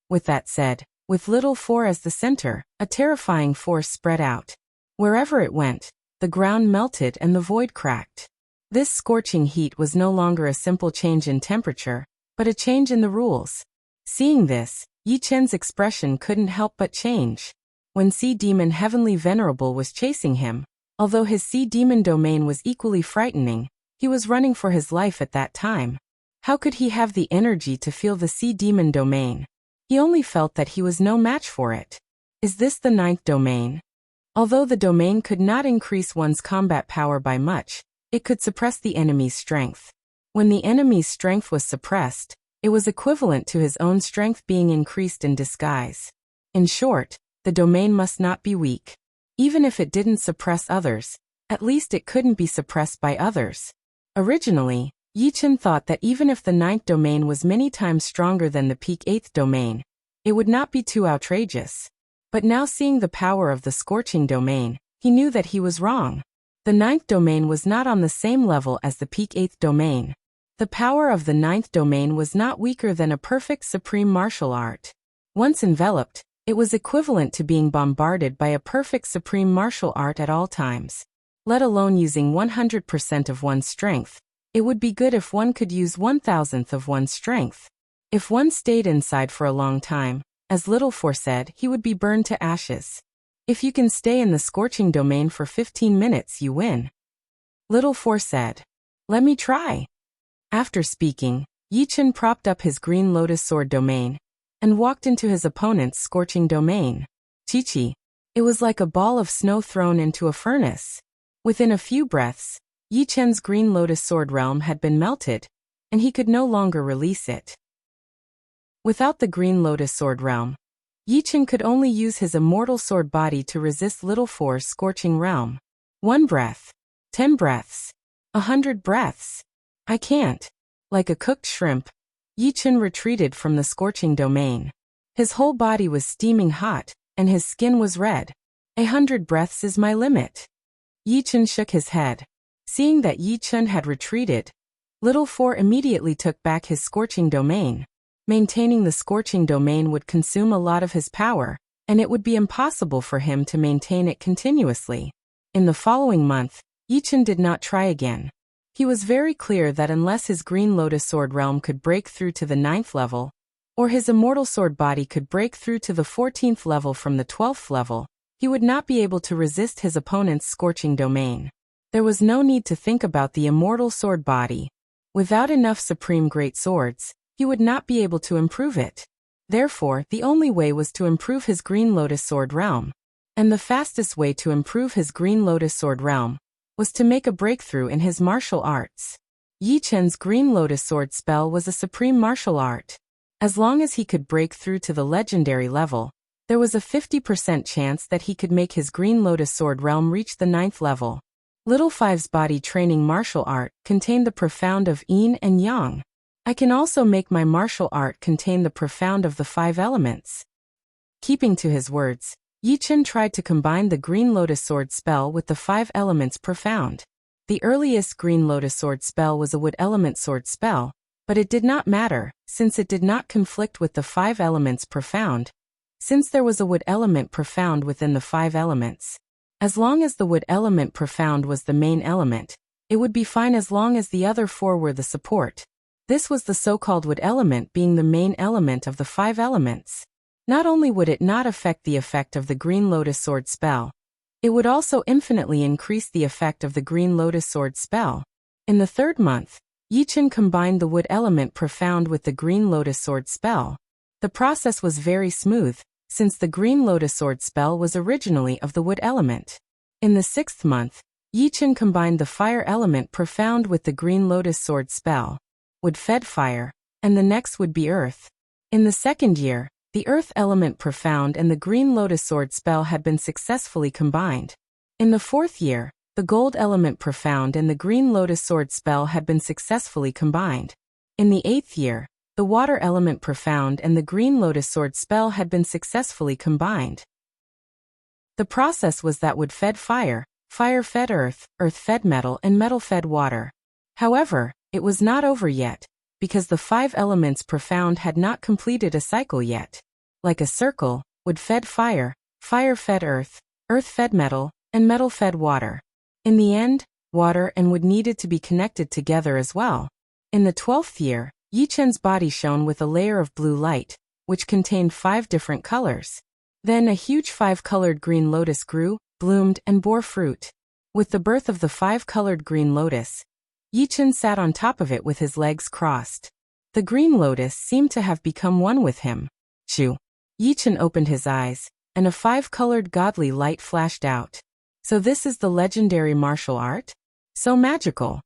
With that said, with Little 4 as the center, a terrifying force spread out. Wherever it went, the ground melted and the void cracked. This scorching heat was no longer a simple change in temperature, but a change in the rules. Seeing this, Yi Chen's expression couldn't help but change. when Sea Demon Heavenly Venerable was chasing him. Although his Sea Demon domain was equally frightening, he was running for his life at that time. How could he have the energy to feel the Sea Demon domain? He only felt that he was no match for it. Is this the 9th domain? Although the domain could not increase one's combat power by much, it could suppress the enemy's strength. When the enemy's strength was suppressed, it was equivalent to his own strength being increased in disguise. In short, the domain must not be weak. Even if it didn't suppress others, at least it couldn't be suppressed by others. Originally, Yichen thought that even if the 9th domain was many times stronger than the peak 8th domain, it would not be too outrageous. But now seeing the power of the scorching domain, he knew that he was wrong. The 9th domain was not on the same level as the peak 8th domain. The power of the 9th domain was not weaker than a perfect supreme martial art. Once enveloped, it was equivalent to being bombarded by a perfect supreme martial art at all times. Let alone using 100% of one's strength, it would be good if one could use 1,000th of one's strength. If one stayed inside for a long time, as Little Four said, he would be burned to ashes. If you can stay in the scorching domain for 15 minutes, you win. Little Four said. Let me try. After speaking, Yichen propped up his green lotus sword domain and walked into his opponent's scorching domain. Chi-chi. It was like a ball of snow thrown into a furnace. Within a few breaths, Yichen's green lotus sword realm had been melted, and he could no longer release it. Without the green lotus sword realm, Yichen could only use his immortal sword body to resist Little Four's scorching realm. 1 breath. 10 breaths. 100 breaths. I can't. Like a cooked shrimp, Yichen retreated from the scorching domain. His whole body was steaming hot, and his skin was red. 100 breaths is my limit. Yichen shook his head. Seeing that Yichen had retreated, Little Four immediately took back his scorching domain. Maintaining the scorching domain would consume a lot of his power, and it would be impossible for him to maintain it continuously. In the following month, Yichen did not try again. He was very clear that unless his green lotus sword realm could break through to the 9th level, or his immortal sword body could break through to the 14th level from the 12th level, he would not be able to resist his opponent's scorching domain. There was no need to think about the immortal sword body. Without enough supreme great swords, he would not be able to improve it. Therefore, the only way was to improve his green lotus sword realm. And the fastest way to improve his green lotus sword realm was to make a breakthrough in his martial arts. Yichen's green lotus sword spell was a supreme martial art. As long as he could break through to the legendary level, there was a 50% chance that he could make his green lotus sword realm reach the 9th level. Little Five's body training martial art contained the profound of yin and yang. I can also make my martial art contain the profound of the 5 elements. Keeping to his words, Yichen tried to combine the green lotus sword spell with the 5 elements profound. The earliest green lotus sword spell was a wood element sword spell, but it did not matter, since it did not conflict with the 5 elements profound, since there was a wood element profound within the 5 elements. As long as the wood element profound was the main element, it would be fine as long as the other 4 were the support. This was the so-called wood element being the main element of the 5 elements. Not only would it not affect the effect of the green lotus sword spell, it would also infinitely increase the effect of the green lotus sword spell. In the 3rd month, Yichen combined the wood element profound with the green lotus sword spell. The process was very smooth, since the green lotus sword spell was originally of the wood element. In the 6th month, Yichen combined the fire element profound with the green lotus sword spell. Wood fed fire, and the next would be earth. In the 2nd year, the earth element profound and the green lotus sword spell had been successfully combined. In the 4th year, the gold element profound and the green lotus sword spell had been successfully combined. In the 8th year, the water element profound and the green lotus sword spell had been successfully combined. The process was that wood fed fire, fire fed earth, earth fed metal, and metal fed water. However, it was not over yet, because the 5 elements profound had not completed a cycle yet. Like a circle, wood fed fire, fire fed earth, earth fed metal, and metal fed water. In the end, water and wood needed to be connected together as well. In the 12th year, Yichen's body shone with a layer of blue light, which contained 5 different colors. Then a huge 5-colored green lotus grew, bloomed, and bore fruit. With the birth of the 5-colored green lotus, Yichen sat on top of it with his legs crossed. The green lotus seemed to have become one with him. Shoo! Yichen opened his eyes, and a 5-colored godly light flashed out. So this is the legendary martial art? So magical.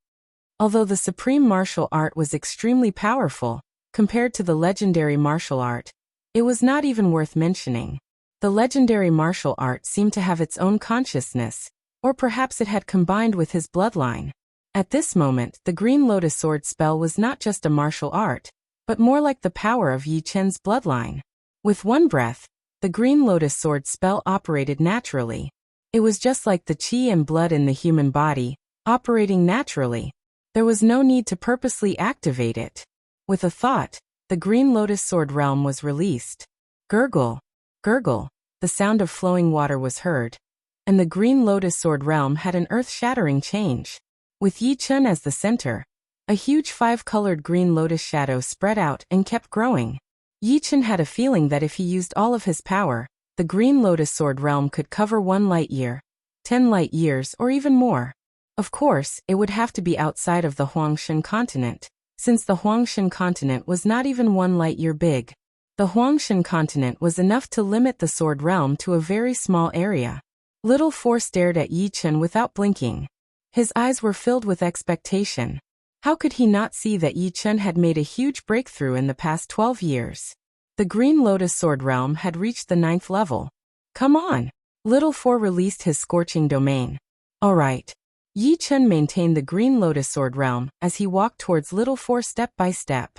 Although the supreme martial art was extremely powerful, compared to the legendary martial art, it was not even worth mentioning. The legendary martial art seemed to have its own consciousness, or perhaps it had combined with his bloodline. At this moment, the Green Lotus Sword spell was not just a martial art, but more like the power of Yi Chen's bloodline. With one breath, the Green Lotus Sword spell operated naturally. It was just like the qi and blood in the human body, operating naturally. There was no need to purposely activate it. With a thought, the Green Lotus Sword realm was released. Gurgle, gurgle, the sound of flowing water was heard, and the Green Lotus Sword realm had an earth-shattering change. With Yi Chen as the center, a huge 5-colored green lotus shadow spread out and kept growing. Yi Chen had a feeling that if he used all of his power, the Green Lotus Sword realm could cover 1 light year, 10 light years, or even more. Of course, it would have to be outside of the Huangshan continent, since the Huangshan continent was not even 1 light year big. The Huangshan continent was enough to limit the sword realm to a very small area. Little Four stared at Yi Chen without blinking. His eyes were filled with expectation. How could he not see that Yi Chen had made a huge breakthrough in the past 12 years? The Green Lotus Sword realm had reached the 9th level. Come on! Little Four released his scorching domain. All right. Yi Chen maintained the Green Lotus Sword realm as he walked towards Little Four step by step.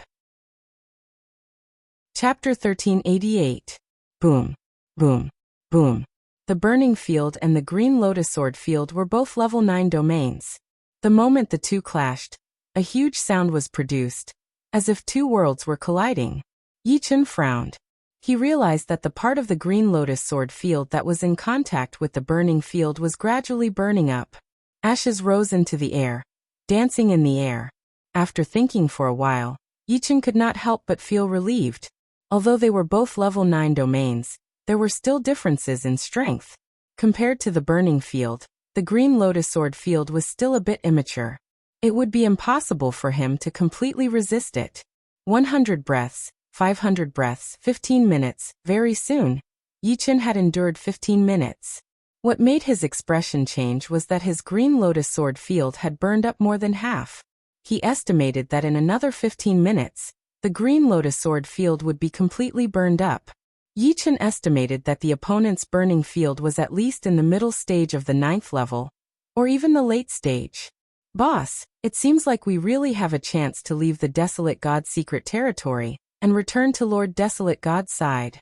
Chapter 1388. Boom. Boom. Boom. The Burning Field and the Green Lotus Sword field were both level 9 domains. The moment the two clashed, a huge sound was produced, as if two worlds were colliding. Yi Chen frowned. He realized that the part of the Green Lotus Sword field that was in contact with the burning field was gradually burning up. Ashes rose into the air, dancing in the air. After thinking for a while, Yi Chen could not help but feel relieved. Although they were both level 9 domains, there were still differences in strength. Compared to the burning field, the Green Lotus Sword field was still a bit immature. It would be impossible for him to completely resist it. 100 breaths, 500 breaths, 15 minutes, very soon. Yi Chen had endured 15 minutes. What made his expression change was that his Green Lotus Sword field had burned up more than half. He estimated that in another 15 minutes, the Green Lotus Sword field would be completely burned up. Yi Chen estimated that the opponent's burning field was at least in the middle stage of the 9th level, or even the late stage. Boss, it seems like we really have a chance to leave the Desolate God's secret territory and return to Lord Desolate God's side.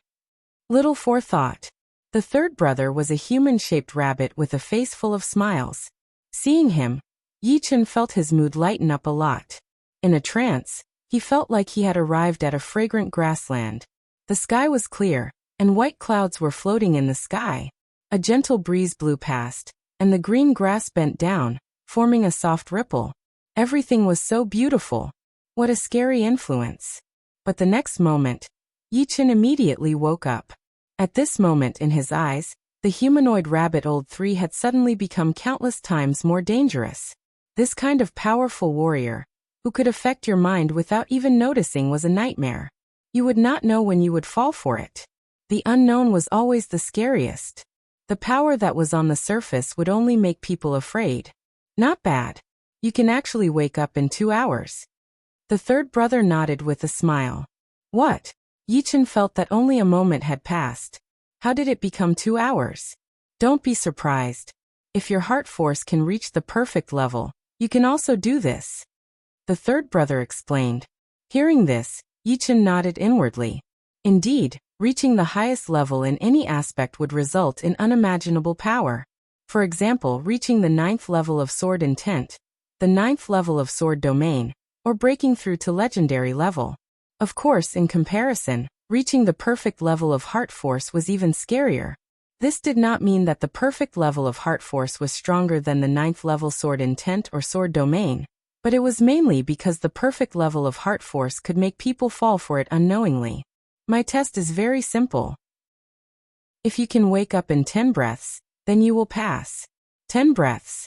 Little Four thought. The third brother was a human-shaped rabbit with a face full of smiles. Seeing him, Yi Chen felt his mood lighten up a lot. In a trance, he felt like he had arrived at a fragrant grassland. The sky was clear, and white clouds were floating in the sky. A gentle breeze blew past, and the green grass bent down, forming a soft ripple. Everything was so beautiful. What a scary influence. But the next moment, Yi Chen immediately woke up. At this moment in his eyes, the humanoid rabbit old 3 had suddenly become countless times more dangerous. This kind of powerful warrior, who could affect your mind without even noticing, was a nightmare. You would not know when you would fall for it. The unknown was always the scariest. The power that was on the surface would only make people afraid. Not bad. You can actually wake up in 2 hours. The third brother nodded with a smile. What? Yi Chen felt that only a moment had passed. How did it become 2 hours? Don't be surprised. If your heart force can reach the perfect level, you can also do this. The third brother explained. Hearing this, Yi Chen nodded inwardly. Indeed, reaching the highest level in any aspect would result in unimaginable power. For example, reaching the 9th level of sword intent, the 9th level of sword domain, or breaking through to legendary level. Of course, in comparison, reaching the perfect level of heart force was even scarier. This did not mean that the perfect level of heart force was stronger than the 9th level sword intent or sword domain, but it was mainly because the perfect level of heart force could make people fall for it unknowingly. My test is very simple. If you can wake up in 10 breaths, then you will pass. 10 breaths.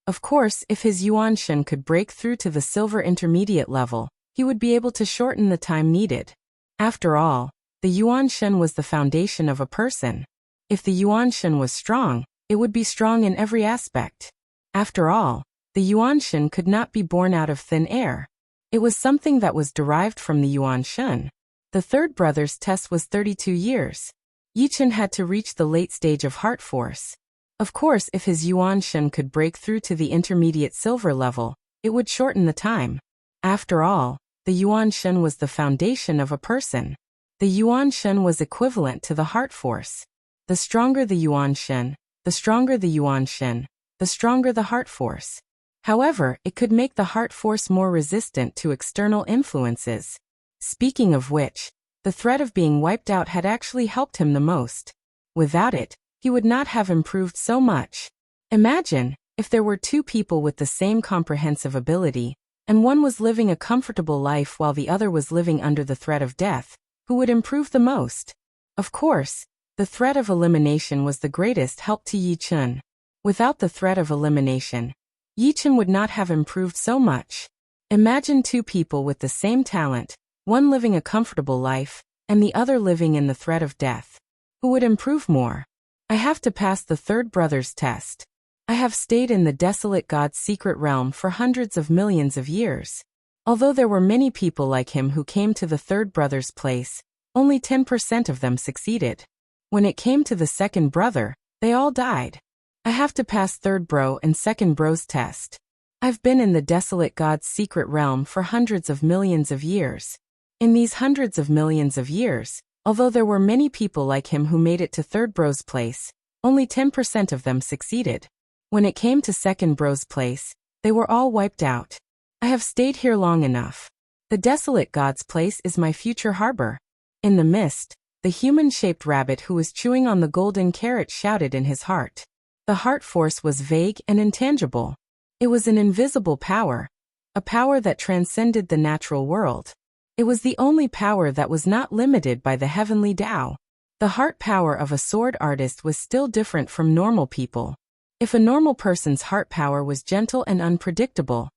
Of course, if his Yuan Shen could break through to the silver intermediate level, he would be able to shorten the time needed. After all, the Yuan Shen was the foundation of a person. If the Yuan Shen was strong, it would be strong in every aspect. After all, the Yuan Shen could not be born out of thin air. It was something that was derived from the Yuan Shen. The third brother's test was 32 years. Yichen had to reach the late stage of heart force. Of course, if his Yuan Shen could break through to the intermediate silver level, it would shorten the time. After all, the Yuan Shen was the foundation of a person. The Yuan Shen was equivalent to the heart force. The stronger the Yuan Shen, the stronger the Yuan Shen, the stronger the heart force. However, it could make the heart force more resistant to external influences. Speaking of which, the threat of being wiped out had actually helped him the most. Without it, he would not have improved so much. Imagine, if there were two people with the same comprehensive ability, and one was living a comfortable life while the other was living under the threat of death, who would improve the most? Of course, the threat of elimination was the greatest help to Yi Chen. Without the threat of elimination, Yi Chen would not have improved so much. Imagine two people with the same talent, one living a comfortable life, and the other living in the threat of death. Who would improve more? I have to pass the third brother's test. I have stayed in the desolate god's secret realm for hundreds of millions of years. Although there were many people like him who came to the third brother's place, only 10% of them succeeded. When it came to the second brother, they all died. I have to pass third bro and second bro's test. I've been in the desolate god's secret realm for hundreds of millions of years. In these hundreds of millions of years, although there were many people like him who made it to third bro's place, only 10% of them succeeded. When it came to second bro's place, they were all wiped out. I have stayed here long enough. The desolate god's place is my future harbor. In the mist, the human-shaped rabbit who was chewing on the golden carrot shouted in his heart. The heart force was vague and intangible. It was an invisible power, a power that transcended the natural world. It was the only power that was not limited by the heavenly Tao. The heart power of a sword artist was still different from normal people. If a normal person's heart power was gentle and unpredictable,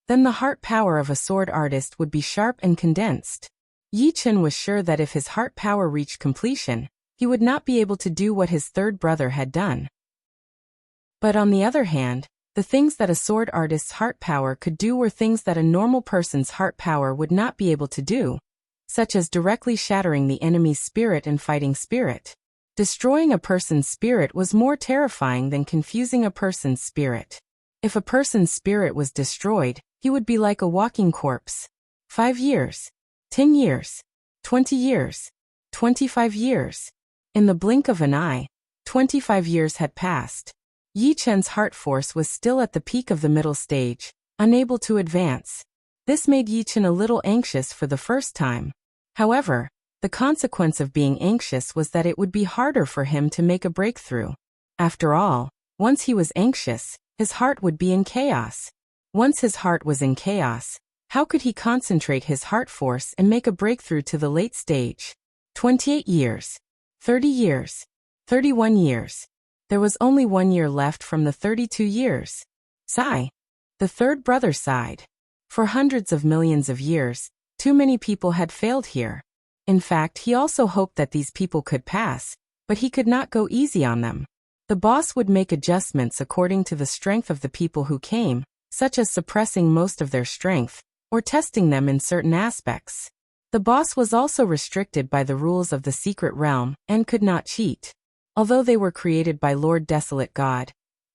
then the heart power of a sword artist would be sharp and condensed. Yi Chen was sure that if his heart power reached completion, he would not be able to do what his third brother had done. But on the other hand, the things that a sword artist's heart power could do were things that a normal person's heart power would not be able to do, such as directly shattering the enemy's spirit and fighting spirit. Destroying a person's spirit was more terrifying than confusing a person's spirit. If a person's spirit was destroyed, he would be like a walking corpse. 5 years, 10 years, 20 years, 25 years. In the blink of an eye, 25 years had passed. Yi Chen's heart force was still at the peak of the middle stage, unable to advance. This made Yi Chen a little anxious for the first time. However, the consequence of being anxious was that it would be harder for him to make a breakthrough. After all, once he was anxious, his heart would be in chaos. Once his heart was in chaos, how could he concentrate his heart force and make a breakthrough to the late stage? 28 years, 30 years, 31 years. There was only 1 year left from the 32 years. Sigh. The third brother sighed. For hundreds of millions of years, too many people had failed here. In fact, he also hoped that these people could pass, but he could not go easy on them. The boss would make adjustments according to the strength of the people who came, such as suppressing most of their strength, or testing them in certain aspects. The boss was also restricted by the rules of the secret realm, and could not cheat. Although they were created by Lord Desolate God,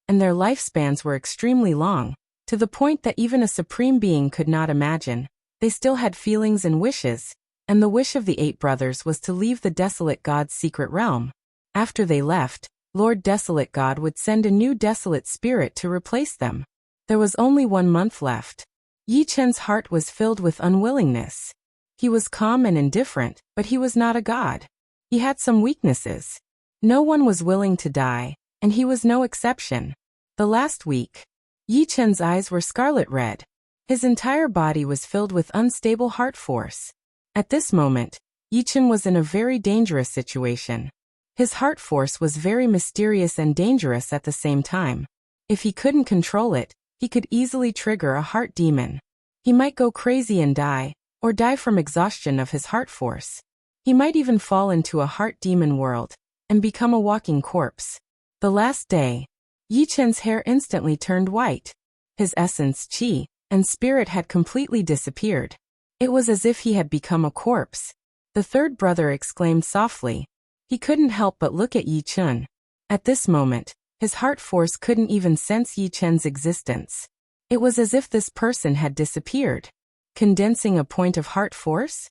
and their lifespans were extremely long, to the point that even a supreme being could not imagine, they still had feelings and wishes, and the wish of the 8 brothers was to leave the Desolate God's secret realm. After they left, Lord Desolate God would send a new desolate spirit to replace them. There was only 1 month left. Yi Chen's heart was filled with unwillingness. He was calm and indifferent, but he was not a god. He had some weaknesses. No one was willing to die, and he was no exception. The last week, Yi Chen's eyes were scarlet red. His entire body was filled with unstable heart force. At this moment, Yi Chen was in a very dangerous situation. His heart force was very mysterious and dangerous at the same time. If he couldn't control it, he could easily trigger a heart demon. He might go crazy and die, or die from exhaustion of his heart force. He might even fall into a heart demon world and become a walking corpse. The last day, Yi Chen's hair instantly turned white. His essence, qi, and spirit had completely disappeared. It was as if he had become a corpse. The third brother exclaimed softly. He couldn't help but look at Yi Chen. At this moment, his heart force couldn't even sense Yi Chen's existence. It was as if this person had disappeared. Condensing a point of heart force?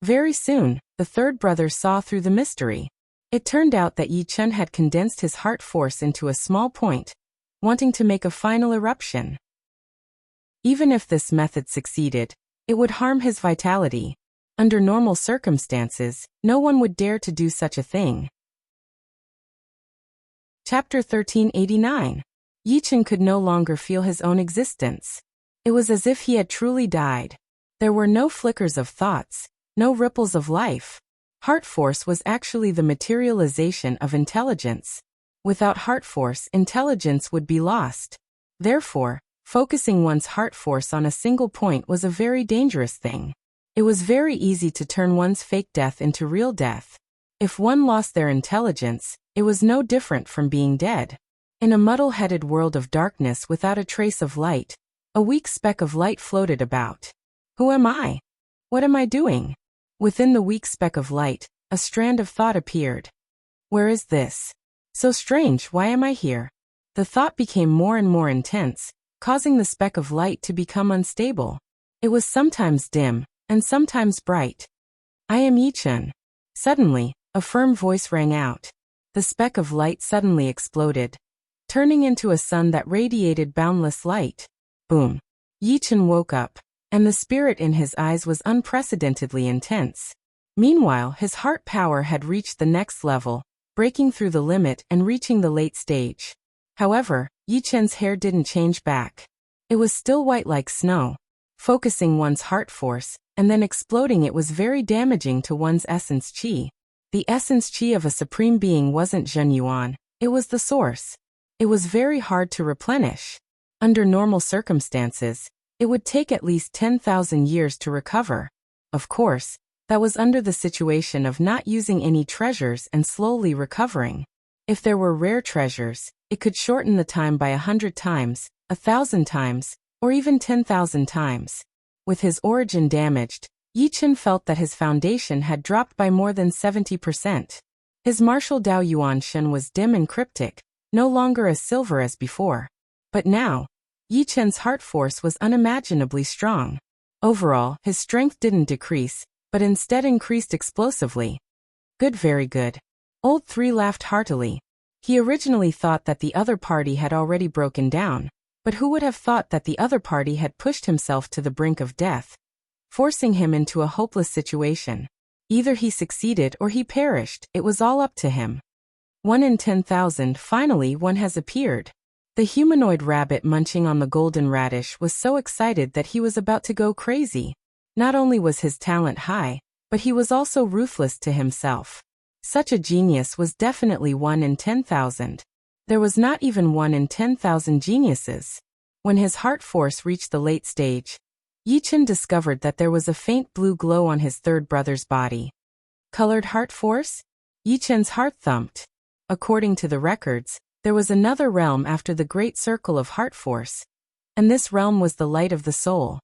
Very soon, the third brother saw through the mystery. It turned out that Yi Chen had condensed his heart force into a small point, wanting to make a final eruption. Even if this method succeeded, it would harm his vitality. Under normal circumstances, no one would dare to do such a thing. Chapter 1389. Yi Chen could no longer feel his own existence. It was as if he had truly died. There were no flickers of thoughts, no ripples of life. Heart force was actually the materialization of intelligence. Without heart force, intelligence would be lost. Therefore, focusing one's heart force on a single point was a very dangerous thing. It was very easy to turn one's fake death into real death. If one lost their intelligence, it was no different from being dead. In a muddle-headed world of darkness without a trace of light, a weak speck of light floated about. Who am I? What am I doing? Within the weak speck of light, a strand of thought appeared. Where is this? So strange, why am I here? The thought became more and more intense, causing the speck of light to become unstable. It was sometimes dim, and sometimes bright. I am Yi Chen. Suddenly, a firm voice rang out. The speck of light suddenly exploded, turning into a sun that radiated boundless light. Boom. Yi Chen woke up, and the spirit in his eyes was unprecedentedly intense. Meanwhile, his heart power had reached the next level, breaking through the limit and reaching the late stage. However, Yi Chen's hair didn't change back. It was still white like snow. Focusing one's heart force, and then exploding it was very damaging to one's essence qi. The essence qi of a supreme being wasn't Zhen Yuan, it was the source. It was very hard to replenish. Under normal circumstances, it would take at least 10,000 years to recover. Of course, that was under the situation of not using any treasures and slowly recovering. If there were rare treasures, it could shorten the time by 100 times, 1,000 times, or even 10,000 times. With his origin damaged, Yi Chen felt that his foundation had dropped by more than 70%. His martial Dao Yuan Shen was dim and cryptic, no longer as silver as before. But now, Yi Chen's heart force was unimaginably strong. Overall, his strength didn't decrease, but instead increased explosively. Good, very good. Old 3 laughed heartily. He originally thought that the other party had already broken down, but who would have thought that the other party had pushed himself to the brink of death, forcing him into a hopeless situation. Either he succeeded or he perished, it was all up to him. 1 in 10,000, finally one has appeared. The humanoid rabbit munching on the golden radish was so excited that he was about to go crazy. Not only was his talent high, but he was also ruthless to himself. Such a genius was definitely 1 in 10,000. There was not even 1 in 10,000 geniuses. When his heart force reached the late stage, Yi Chen discovered that there was a faint blue glow on his third brother's body. Colored heart force? Yi Chen's heart thumped. According to the records, there was another realm after the great circle of heart force, and this realm was the light of the soul.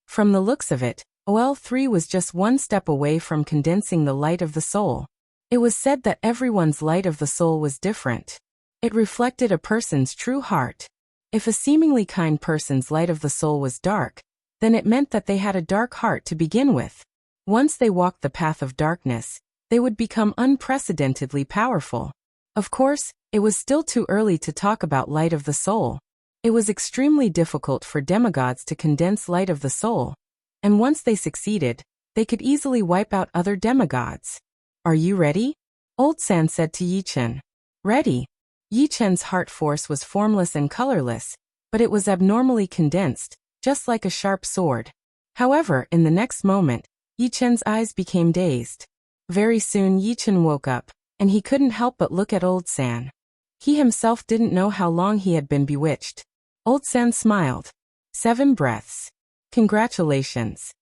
From the looks of it, OL3 was just one step away from condensing the light of the soul. It was said that everyone's light of the soul was different. It reflected a person's true heart. If a seemingly kind person's light of the soul was dark, then it meant that they had a dark heart to begin with. Once they walked the path of darkness, they would become unprecedentedly powerful. Of course, it was still too early to talk about light of the soul. It was extremely difficult for demigods to condense light of the soul, and once they succeeded, they could easily wipe out other demigods. Are you ready? Old San said to Yi Chen. Ready. Yi Chen's heart force was formless and colorless, but it was abnormally condensed, just like a sharp sword. However, in the next moment, Yi Chen's eyes became dazed. Very soon Yi Chen woke up, and he couldn't help but look at Old San. He himself didn't know how long he had been bewitched. Old San smiled. 7 breaths. Congratulations.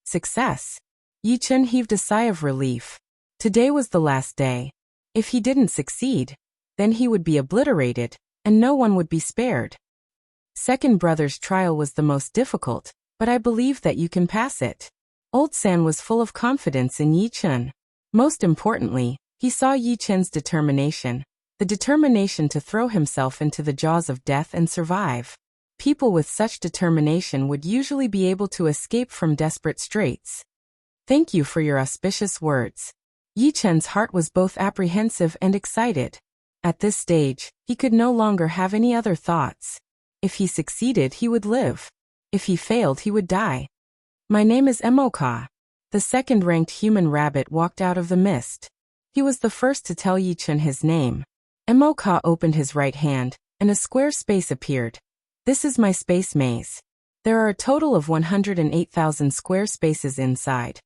Success. Yi-Chen heaved a sigh of relief. Today was the last day. If he didn't succeed, then he would be obliterated, and no one would be spared. Second brother's trial was the most difficult, but I believe that you can pass it. Old San was full of confidence in Yi-Chen. Most importantly, he saw Yi-Chen's determination, the determination to throw himself into the jaws of death and survive. People with such determination would usually be able to escape from desperate straits. Thank you for your auspicious words. Yi-Chen's heart was both apprehensive and excited. At this stage, he could no longer have any other thoughts. If he succeeded, he would live. If he failed, he would die. My name is Emoka. The second-ranked human rabbit walked out of the mist. He was the first to tell Yi-Chen his name. Emoka opened his right hand, and a square space appeared. This is my space maze. There are a total of 108,000 square spaces inside,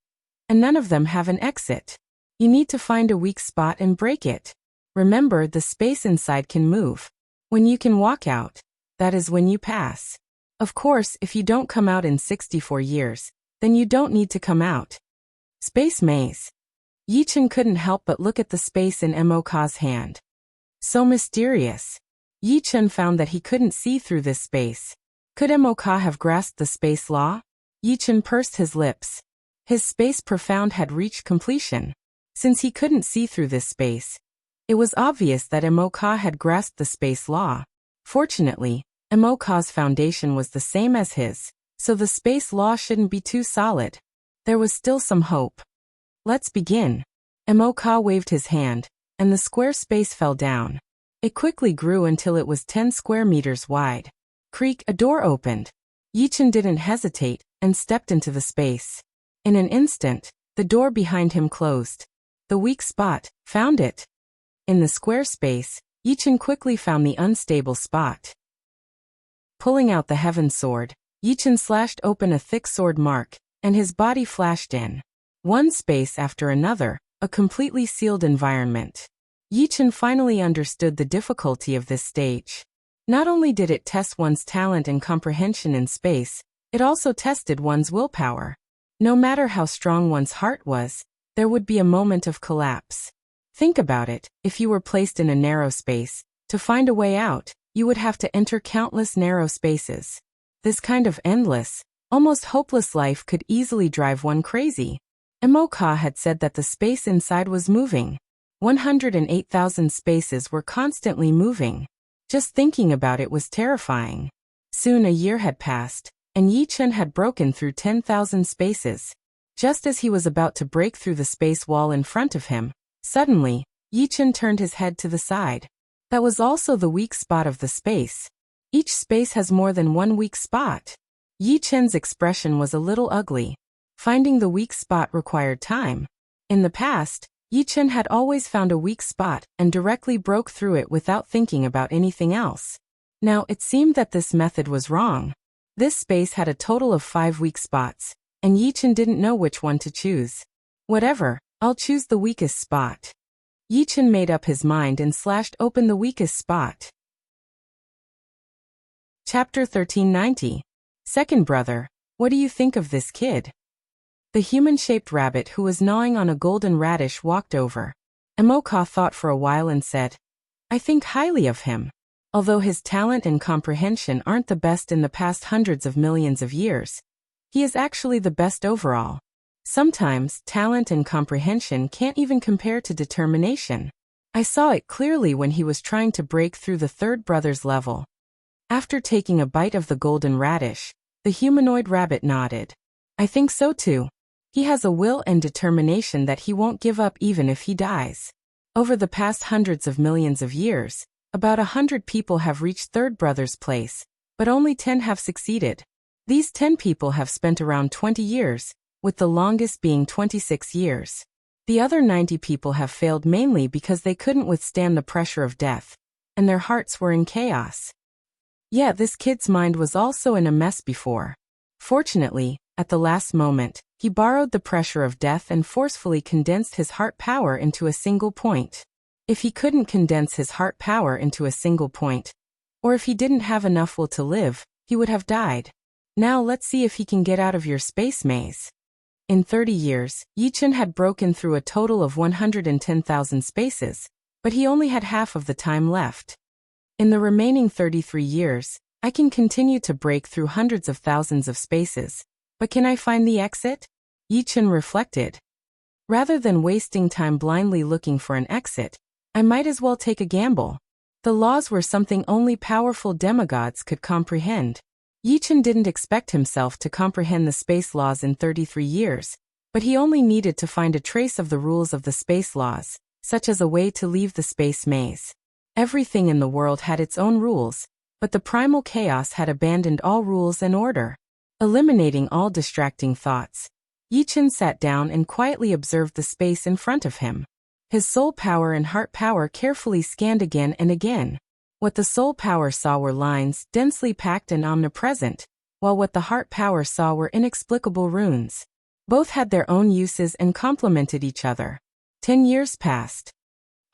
and none of them have an exit. You need to find a weak spot and break it. Remember, the space inside can move. When you can walk out, that is when you pass. Of course, if you don't come out in 64 years, then you don't need to come out. Space maze. Yi-Chen couldn't help but look at the space in Emoka's hand. So mysterious. Yi-Chen found that he couldn't see through this space. Could Emoka have grasped the space law? Yi-Chen pursed his lips. His space profound had reached completion. Since he couldn't see through this space, it was obvious that Emoka had grasped the space law. Fortunately, Emoka's foundation was the same as his, so the space law shouldn't be too solid. There was still some hope. Let's begin. Emoka waved his hand, and the square space fell down. It quickly grew until it was 10 square meters wide. Creak, a door opened. Yi-Chen didn't hesitate, and stepped into the space. In an instant, the door behind him closed. The weak spot, found it. In the square space, Yi-Chen quickly found the unstable spot. Pulling out the heaven sword, Yi-Chen slashed open a thick sword mark, and his body flashed in. One space after another, a completely sealed environment. Yi-Chen finally understood the difficulty of this stage. Not only did it test one's talent and comprehension in space, it also tested one's willpower. No matter how strong one's heart was, there would be a moment of collapse. Think about it, if you were placed in a narrow space, to find a way out, you would have to enter countless narrow spaces. This kind of endless, almost hopeless life could easily drive one crazy. Emoka had said that the space inside was moving. 108,000 spaces were constantly moving. Just thinking about it was terrifying. Soon a year had passed, and Yi-Chen had broken through 10,000 spaces. Just as he was about to break through the space wall in front of him, suddenly, Yi-Chen turned his head to the side. That was also the weak spot of the space. Each space has more than one weak spot. Yi-Chen's expression was a little ugly. Finding the weak spot required time. In the past, Yi-Chen had always found a weak spot and directly broke through it without thinking about anything else. Now it seemed that this method was wrong. This space had a total of 5 weak spots, and Yi-Chen didn't know which one to choose. Whatever, I'll choose the weakest spot. Yi-Chen made up his mind and slashed open the weakest spot. Chapter 1390. Second brother, what do you think of this kid? The human-shaped rabbit who was gnawing on a golden radish walked over. Emoka thought for a while and said, I think highly of him. Although his talent and comprehension aren't the best in the past hundreds of millions of years, he is actually the best overall. Sometimes, talent and comprehension can't even compare to determination. I saw it clearly when he was trying to break through the third brother's level. After taking a bite of the golden radish, the humanoid rabbit nodded. I think so too. He has a will and determination that he won't give up even if he dies. Over the past hundreds of millions of years, about 100 people have reached third brother's place, but only 10 have succeeded. These 10 people have spent around 20 years, with the longest being 26 years. The other 90 people have failed mainly because they couldn't withstand the pressure of death, and their hearts were in chaos. Yeah, this kid's mind was also in a mess before. Fortunately, at the last moment, he borrowed the pressure of death and forcefully condensed his heart power into a single point. If he couldn't condense his heart power into a single point, or if he didn't have enough will to live, he would have died. Now let's see if he can get out of your space maze. In 30 years, Yichen had broken through a total of 110,000 spaces, but he only had half of the time left. In the remaining 33 years, I can continue to break through hundreds of thousands of spaces, but can I find the exit? Yichen reflected. Rather than wasting time blindly looking for an exit, I might as well take a gamble. The laws were something only powerful demigods could comprehend. Yichen didn't expect himself to comprehend the space laws in 33 years, but he only needed to find a trace of the rules of the space laws, such as a way to leave the space maze. Everything in the world had its own rules, but the primal chaos had abandoned all rules and order. Eliminating all distracting thoughts, Yichen sat down and quietly observed the space in front of him. His soul power and heart power carefully scanned again and again. What the soul power saw were lines, densely packed and omnipresent, while what the heart power saw were inexplicable runes. Both had their own uses and complemented each other. 10 years passed.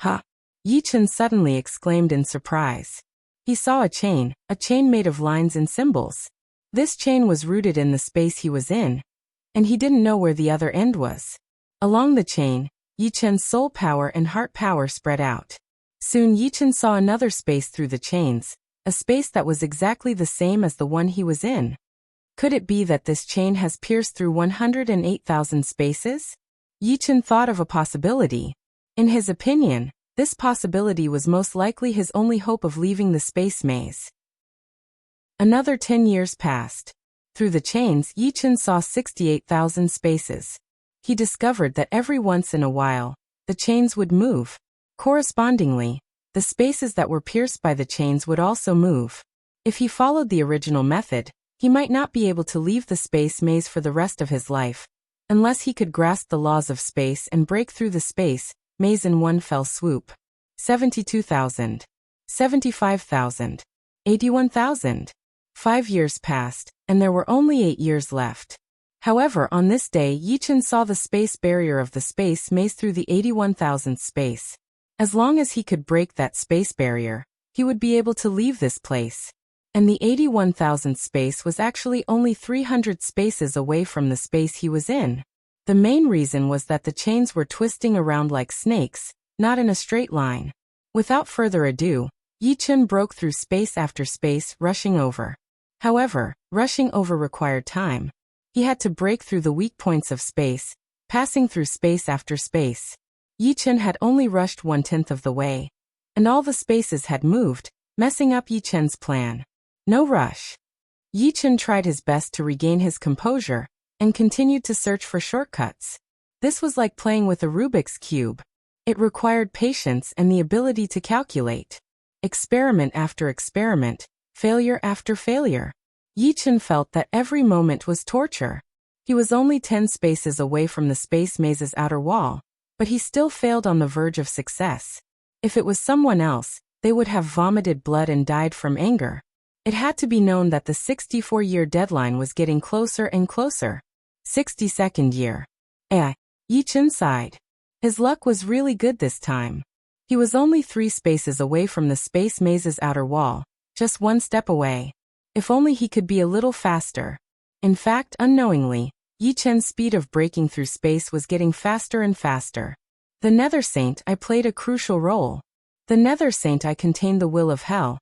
Ha! Yichen suddenly exclaimed in surprise. He saw a chain made of lines and symbols. This chain was rooted in the space he was in, and he didn't know where the other end was. Along the chain, Yichen's soul power and heart power spread out. Soon Yichen saw another space through the chains, a space that was exactly the same as the one he was in. Could it be that this chain has pierced through 108,000 spaces? Yichen thought of a possibility. In his opinion, this possibility was most likely his only hope of leaving the space maze. Another 10 years passed. Through the chains, Yichen saw 68,000 spaces. He discovered that every once in a while, the chains would move. Correspondingly, the spaces that were pierced by the chains would also move. If he followed the original method, he might not be able to leave the space maze for the rest of his life, unless he could grasp the laws of space and break through the space maze in one fell swoop. 72,000. 75,000. 81,000. 5 years passed, and there were only 8 years left. However, on this day, Yichen saw the space barrier of the space maze through the 81,000th space. As long as he could break that space barrier, he would be able to leave this place. And the 81,000th space was actually only 300 spaces away from the space he was in. The main reason was that the chains were twisting around like snakes, not in a straight line. Without further ado, Yichen broke through space after space, rushing over. However, rushing over required time. He had to break through the weak points of space, passing through space after space. Yichen had only rushed 1/10 of the way, and all the spaces had moved, messing up Yichen's plan. No rush. Yichen tried his best to regain his composure, and continued to search for shortcuts. This was like playing with a Rubik's Cube. It required patience and the ability to calculate. Experiment after experiment, failure after failure. Yichen felt that every moment was torture. He was only 10 spaces away from the space maze's outer wall, but he still failed on the verge of success. If it was someone else, they would have vomited blood and died from anger. It had to be known that the 64-year deadline was getting closer and closer. 62nd year. Yichen sighed. His luck was really good this time. He was only 3 spaces away from the space maze's outer wall, just 1 step away. If only he could be a little faster. In fact, unknowingly, Yichen's speed of breaking through space was getting faster and faster. The Nether Saint I played a crucial role. The Nether Saint I contained the will of hell,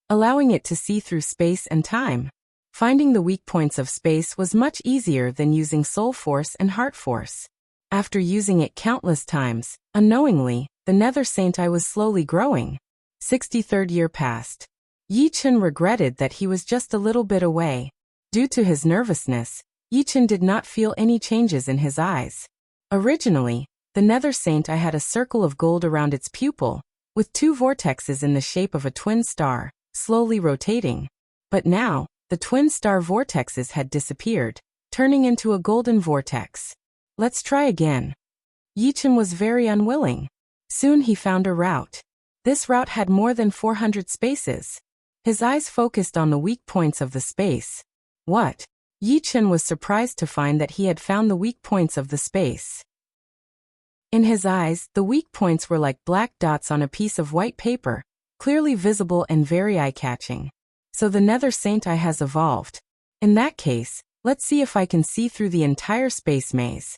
allowing it to see through space and time. Finding the weak points of space was much easier than using soul force and heart force. After using it countless times, unknowingly, the Nether Saint I was slowly growing. 63rd year passed. Yichen regretted that he was just a little bit away. Due to his nervousness, Yichen did not feel any changes in his eyes. Originally, the Nether Saint I had a circle of gold around its pupil, with 2 vortexes in the shape of a twin star, slowly rotating. But now, the twin star vortexes had disappeared, turning into a golden vortex. Let's try again. Yichen was very unwilling. Soon he found a route. This route had more than 400 spaces. His eyes focused on the weak points of the space. What? Yi Chen was surprised to find that he had found the weak points of the space. In his eyes, the weak points were like black dots on a piece of white paper, clearly visible and very eye-catching. So the Nether Saint Eye has evolved. In that case, let's see if I can see through the entire space maze.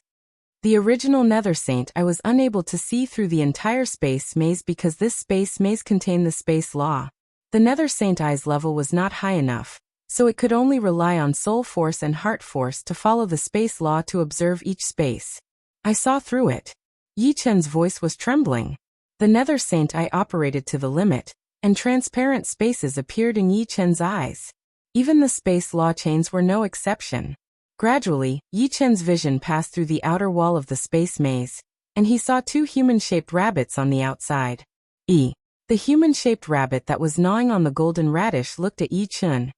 The original Nether Saint Eye was unable to see through the entire space maze because this space maze contained the space law. The Nether Saint Eye's level was not high enough, so it could only rely on soul force and heart force to follow the space law to observe each space. I saw through it. Yi Chen's voice was trembling. The Nether Saint Eye operated to the limit, and transparent spaces appeared in Yi Chen's eyes. Even the space law chains were no exception. Gradually, Yi Chen's vision passed through the outer wall of the space maze, and he saw two human-shaped rabbits on the outside. The human-shaped rabbit that was gnawing on the golden radish looked at Yi Chen,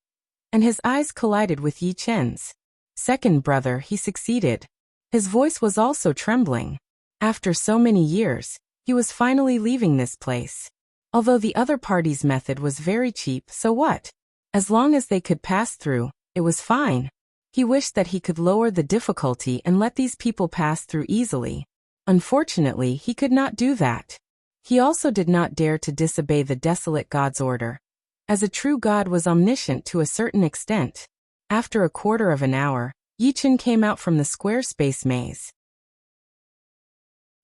and his eyes collided with Yi Chen's. Second brother, he succeeded. His voice was also trembling. After so many years, he was finally leaving this place. Although the other party's method was very cheap, so what? As long as they could pass through, it was fine. He wished that he could lower the difficulty and let these people pass through easily. Unfortunately, he could not do that. He also did not dare to disobey the desolate god's order, as a true god was omniscient to a certain extent. After a quarter of an hour, Yi Chen came out from the square space maze.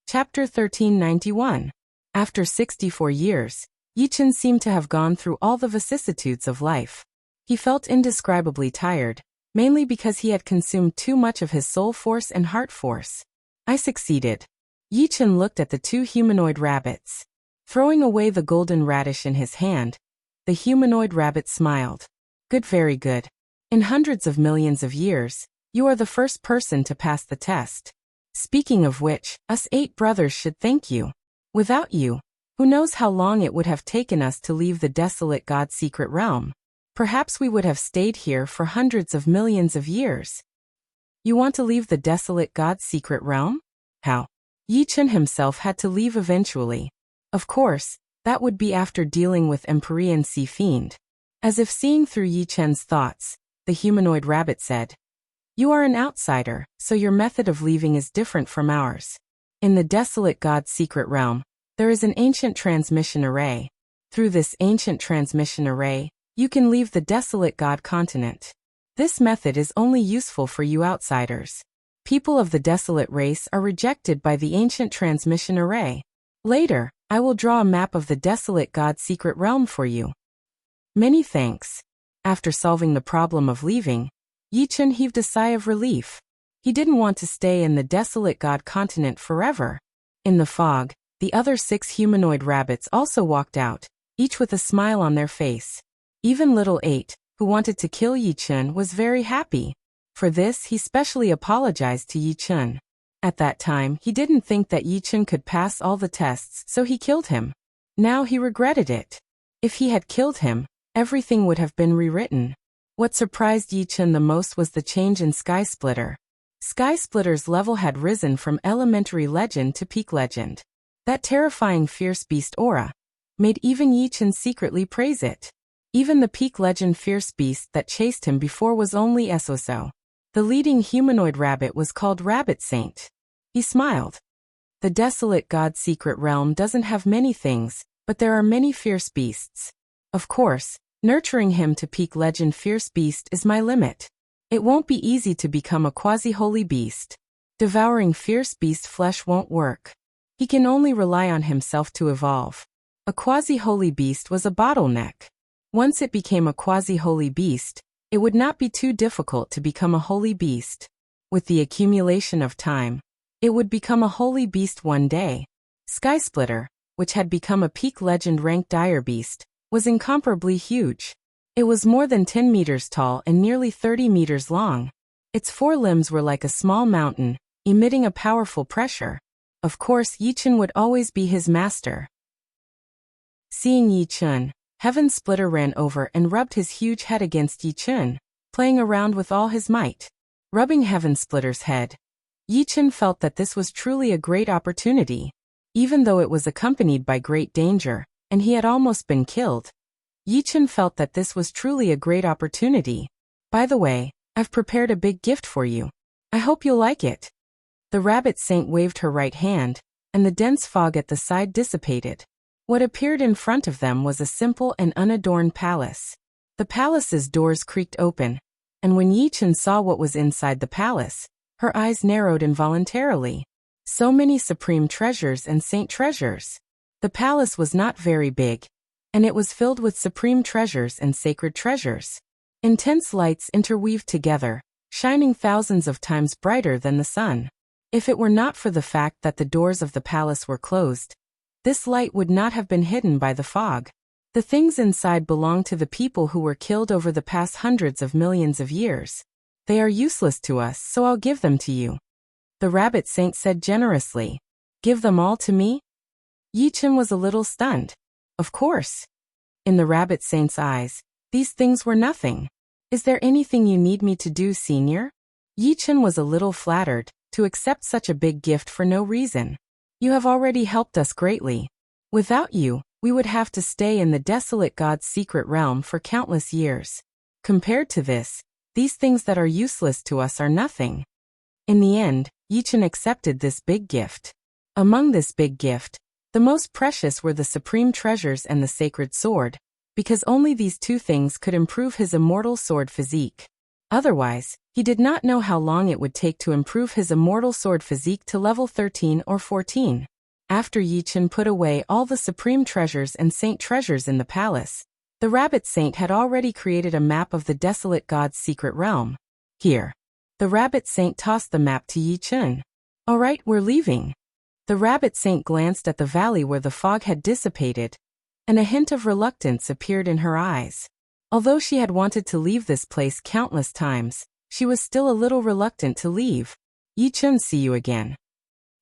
Chapter 1391. After 64 years, Yi Chen seemed to have gone through all the vicissitudes of life. He felt indescribably tired, mainly because he had consumed too much of his soul force and heart force. I succeeded. Yi Chen looked at the two humanoid rabbits. Throwing away the golden radish in his hand, the humanoid rabbit smiled. Good, very good. In hundreds of millions of years, you are the first person to pass the test. Speaking of which, us 8 brothers should thank you. Without you, who knows how long it would have taken us to leave the desolate god's secret realm. Perhaps we would have stayed here for hundreds of millions of years. You want to leave the desolate god's secret realm? How? Yi Chen himself had to leave eventually. Of course, that would be after dealing with Empyrean Sea Fiend. As if seeing through Yi Chen's thoughts, the humanoid rabbit said, "You are an outsider, so your method of leaving is different from ours. In the desolate god's secret realm, there is an ancient transmission array. Through this ancient transmission array, you can leave the desolate god continent. This method is only useful for you outsiders. People of the desolate race are rejected by the ancient transmission array. Later, I will draw a map of the desolate god's secret realm for you." Many thanks. After solving the problem of leaving, Yi Chen heaved a sigh of relief. He didn't want to stay in the desolate god continent forever. In the fog, the other 6 humanoid rabbits also walked out, each with a smile on their face. Even little 8, who wanted to kill Yi Chen, was very happy. For this, he specially apologized to Yi Chen. At that time, he didn't think that Yi Chen could pass all the tests, so he killed him. Now he regretted it. If he had killed him, everything would have been rewritten. What surprised Yi Chen the most was the change in Sky Splitter. Sky Splitter's level had risen from elementary legend to peak legend. That terrifying fierce beast aura made even Yi Chen secretly praise it. Even the peak legend fierce beast that chased him before was only so. The leading humanoid rabbit was called Rabbit Saint. He smiled. The desolate god's secret realm doesn't have many things, but there are many fierce beasts. Of course, nurturing him to peak legend fierce beast is my limit. It won't be easy to become a quasi-holy beast. Devouring fierce beast flesh won't work. He can only rely on himself to evolve. A quasi-holy beast was a bottleneck. Once it became a quasi-holy beast, it would not be too difficult to become a holy beast. With the accumulation of time, it would become a holy beast one day. Sky Splitter, which had become a peak legend ranked dire beast, was incomparably huge. It was more than 10 meters tall and nearly 30 meters long. Its 4 limbs were like a small mountain, emitting a powerful pressure. Of course, Yi Chen would always be his master. Seeing Yi Chen, Heaven Splitter ran over and rubbed his huge head against Yi Chen, playing around with all his might. Rubbing Heaven Splitter's head, Yi Chen felt that this was truly a great opportunity. Even though it was accompanied by great danger, and he had almost been killed, Yi Chen felt that this was truly a great opportunity. By the way, I've prepared a big gift for you. I hope you'll like it." The rabbit saint waved her right hand, and the dense fog at the side dissipated. What appeared in front of them was a simple and unadorned palace. The palace's doors creaked open, and when Yi Chen saw what was inside the palace, her eyes narrowed involuntarily. So many supreme treasures and saint treasures. The palace was not very big, and it was filled with supreme treasures and sacred treasures. Intense lights interweaved together, shining thousands of times brighter than the sun. If it were not for the fact that the doors of the palace were closed, this light would not have been hidden by the fog. The things inside belong to the people who were killed over the past hundreds of millions of years. They are useless to us, so I'll give them to you." The rabbit saint said generously. "Give them all to me?" Yi Chen was a little stunned. Of course. In the rabbit saint's eyes, these things were nothing. "Is there anything you need me to do, senior?" Yi Chen was a little flattered to accept such a big gift for no reason. "You have already helped us greatly. Without you, we would have to stay in the desolate God's secret realm for countless years. Compared to this, these things that are useless to us are nothing." In the end, Yi Chen accepted this big gift. Among this big gift, the most precious were the supreme treasures and the sacred sword, because only these two things could improve his immortal sword physique. Otherwise, he did not know how long it would take to improve his immortal sword physique to level 13 or 14. After Yi Chen put away all the supreme treasures and saint treasures in the palace, the rabbit saint had already created a map of the desolate God's secret realm. "Here." The rabbit saint tossed the map to Yi Chen. "All right, we're leaving." The rabbit saint glanced at the valley where the fog had dissipated, and a hint of reluctance appeared in her eyes. Although she had wanted to leave this place countless times, she was still a little reluctant to leave. "Yi Chen, see you again."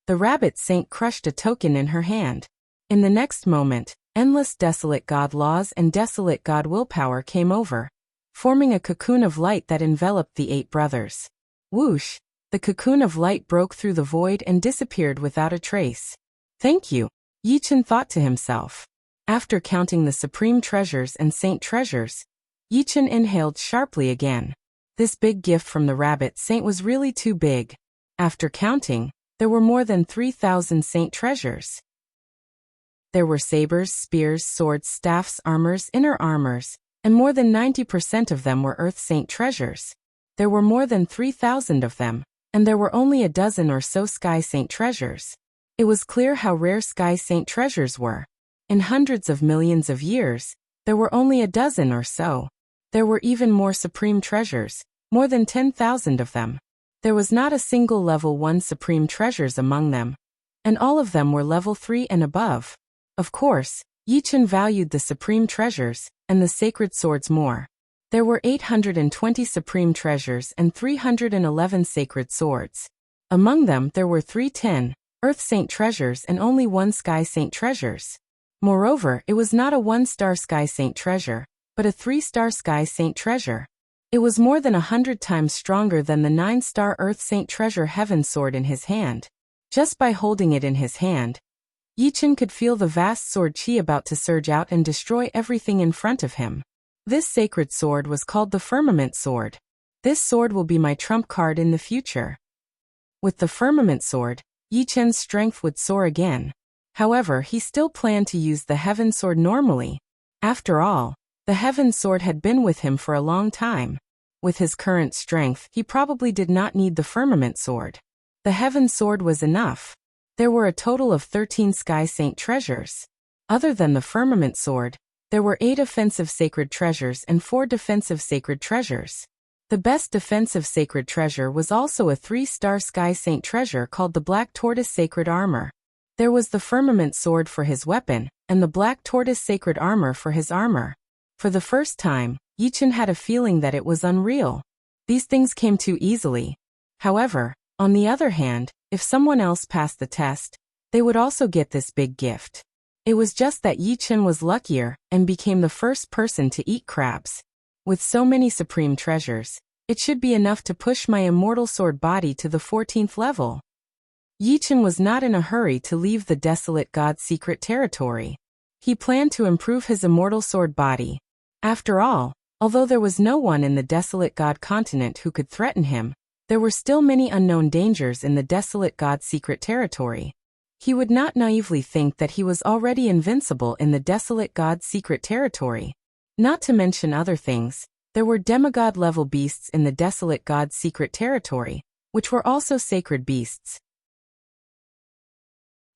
The rabbit saint crushed a token in her hand. In the next moment, endless desolate God laws and desolate God willpower came over, forming a cocoon of light that enveloped the 8 brothers. Whoosh! The cocoon of light broke through the void and disappeared without a trace. "Thank you," Yi Chen thought to himself. After counting the supreme treasures and saint treasures, Yi Chen inhaled sharply again. This big gift from the rabbit saint was really too big. After counting, there were more than 3,000 saint treasures. There were sabers, spears, swords, staffs, armors, inner armors, and more than 90% of them were earth saint treasures. There were more than 3,000 of them, and there were only a dozen or so sky saint treasures. It was clear how rare sky saint treasures were. In hundreds of millions of years, there were only a dozen or so. There were even more supreme treasures, more than 10,000 of them. There was not a single level 1 supreme treasures among them, and all of them were level 3 and above. Of course, Yi Chen valued the supreme treasures and the sacred swords more. There were 820 supreme treasures and 311 sacred swords. Among them there were 310 earth saint treasures and only 1 sky saint treasures. Moreover, it was not a 1-star sky saint treasure, but a 3-star sky saint treasure. It was more than 100 times stronger than the 9-star earth saint treasure heaven sword in his hand. Just by holding it in his hand, Yi Chen could feel the vast sword chi about to surge out and destroy everything in front of him. This sacred sword was called the Firmament Sword. This sword will be my trump card in the future. With the Firmament Sword, Yi Chen's strength would soar again. However, he still planned to use the Heaven Sword normally. After all, the Heaven Sword had been with him for a long time. With his current strength, he probably did not need the Firmament Sword. The Heaven Sword was enough. There were a total of 13 Sky Saint treasures. Other than the Firmament Sword, there were 8 offensive sacred treasures and 4 defensive sacred treasures. The best defensive sacred treasure was also a 3-star Sky Saint treasure called the Black Tortoise Sacred Armor. There was the Firmament Sword for his weapon, and the Black Tortoise Sacred Armor for his armor. For the first time, Yi Chen had a feeling that it was unreal. These things came too easily. However, on the other hand, if someone else passed the test, they would also get this big gift. It was just that Yi Chen was luckier and became the first person to eat crabs. With so many supreme treasures, it should be enough to push my immortal sword body to the 14th level. Yi Chen was not in a hurry to leave the desolate God's secret territory. He planned to improve his immortal sword body. After all, Although there was no one in the desolate God continent who could threaten him, there were still many unknown dangers in the desolate God's secret territory. He would not naively think that he was already invincible in the desolate God's secret territory. Not to mention other things, there were demigod-level beasts in the desolate God's secret territory, which were also sacred beasts.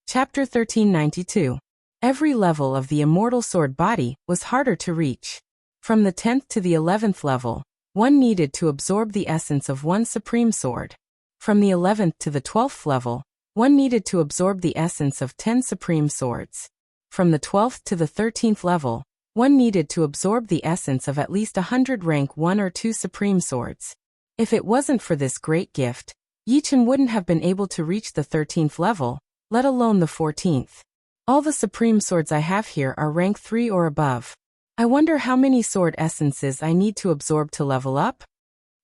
Chapter 1392. Every level of the immortal sword body was harder to reach. From the 10th to the 11th level, one needed to absorb the essence of one supreme sword. From the 11th to the 12th level, one needed to absorb the essence of 10 supreme swords. From the 12th to the 13th level, one needed to absorb the essence of at least 100 rank 1 or 2 supreme swords. If it wasn't for this great gift, Yichen wouldn't have been able to reach the 13th level, let alone the 14th. All the supreme swords I have here are rank 3 or above. I wonder how many sword essences I need to absorb to level up?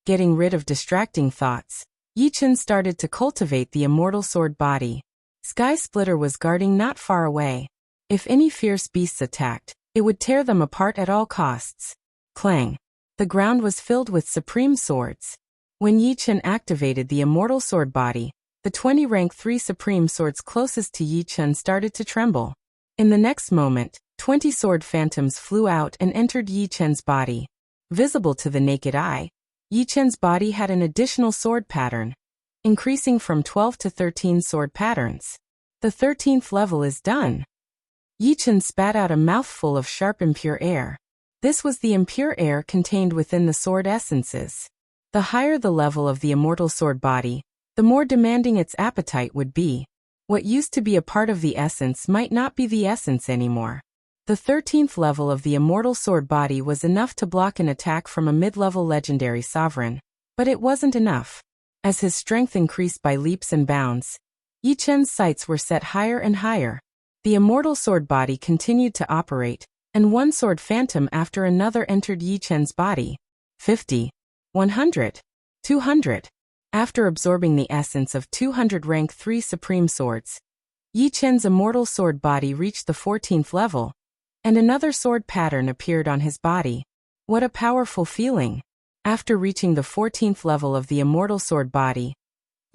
Getting rid of distracting thoughts, Yichen started to cultivate the immortal sword body. Sky Splitter was guarding not far away. If any fierce beasts attacked, it would tear them apart at all costs. Clang! The ground was filled with supreme swords. When Yichen activated the immortal sword body, the 20 rank 3 supreme swords closest to Yichen started to tremble. In the next moment, 20 sword phantoms flew out and entered Yichen's body. Visible to the naked eye, Yichen's body had an additional sword pattern, increasing from 12 to 13 sword patterns. The 13th level is done. Yichen spat out a mouthful of sharp impure air. This was the impure air contained within the sword essences. The higher the level of the immortal sword body, the more demanding its appetite would be. What used to be a part of the essence might not be the essence anymore. The 13th level of the immortal sword body was enough to block an attack from a mid-level legendary sovereign, but it wasn't enough. As his strength increased by leaps and bounds, Yichen's sights were set higher and higher. The immortal sword body continued to operate, and one sword phantom after another entered Yichen's body. 50, 100, 200. After absorbing the essence of 200 rank 3 supreme swords, Yichen's immortal sword body reached the 14th level, and another sword pattern appeared on his body. What a powerful feeling! After reaching the 14th level of the immortal sword body,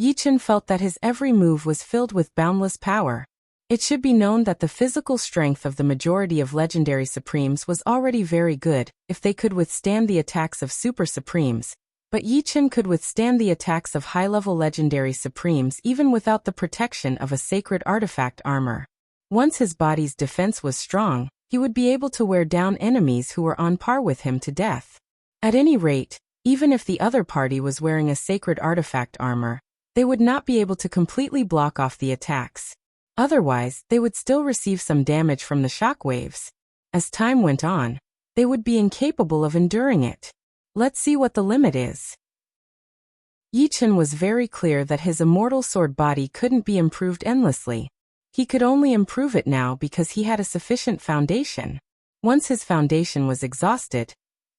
Yichen felt that his every move was filled with boundless power. It should be known that the physical strength of the majority of legendary supremes was already very good if they could withstand the attacks of super supremes, but Yichen could withstand the attacks of high-level legendary supremes even without the protection of a sacred artifact armor. Once his body's defense was strong, he would be able to wear down enemies who were on par with him to death. At any rate, even if the other party was wearing a sacred artifact armor, they would not be able to completely block off the attacks. Otherwise, they would still receive some damage from the shockwaves. As time went on, they would be incapable of enduring it. Let's see what the limit is. Yichen was very clear that his immortal sword body couldn't be improved endlessly. He could only improve it now because he had a sufficient foundation. Once his foundation was exhausted,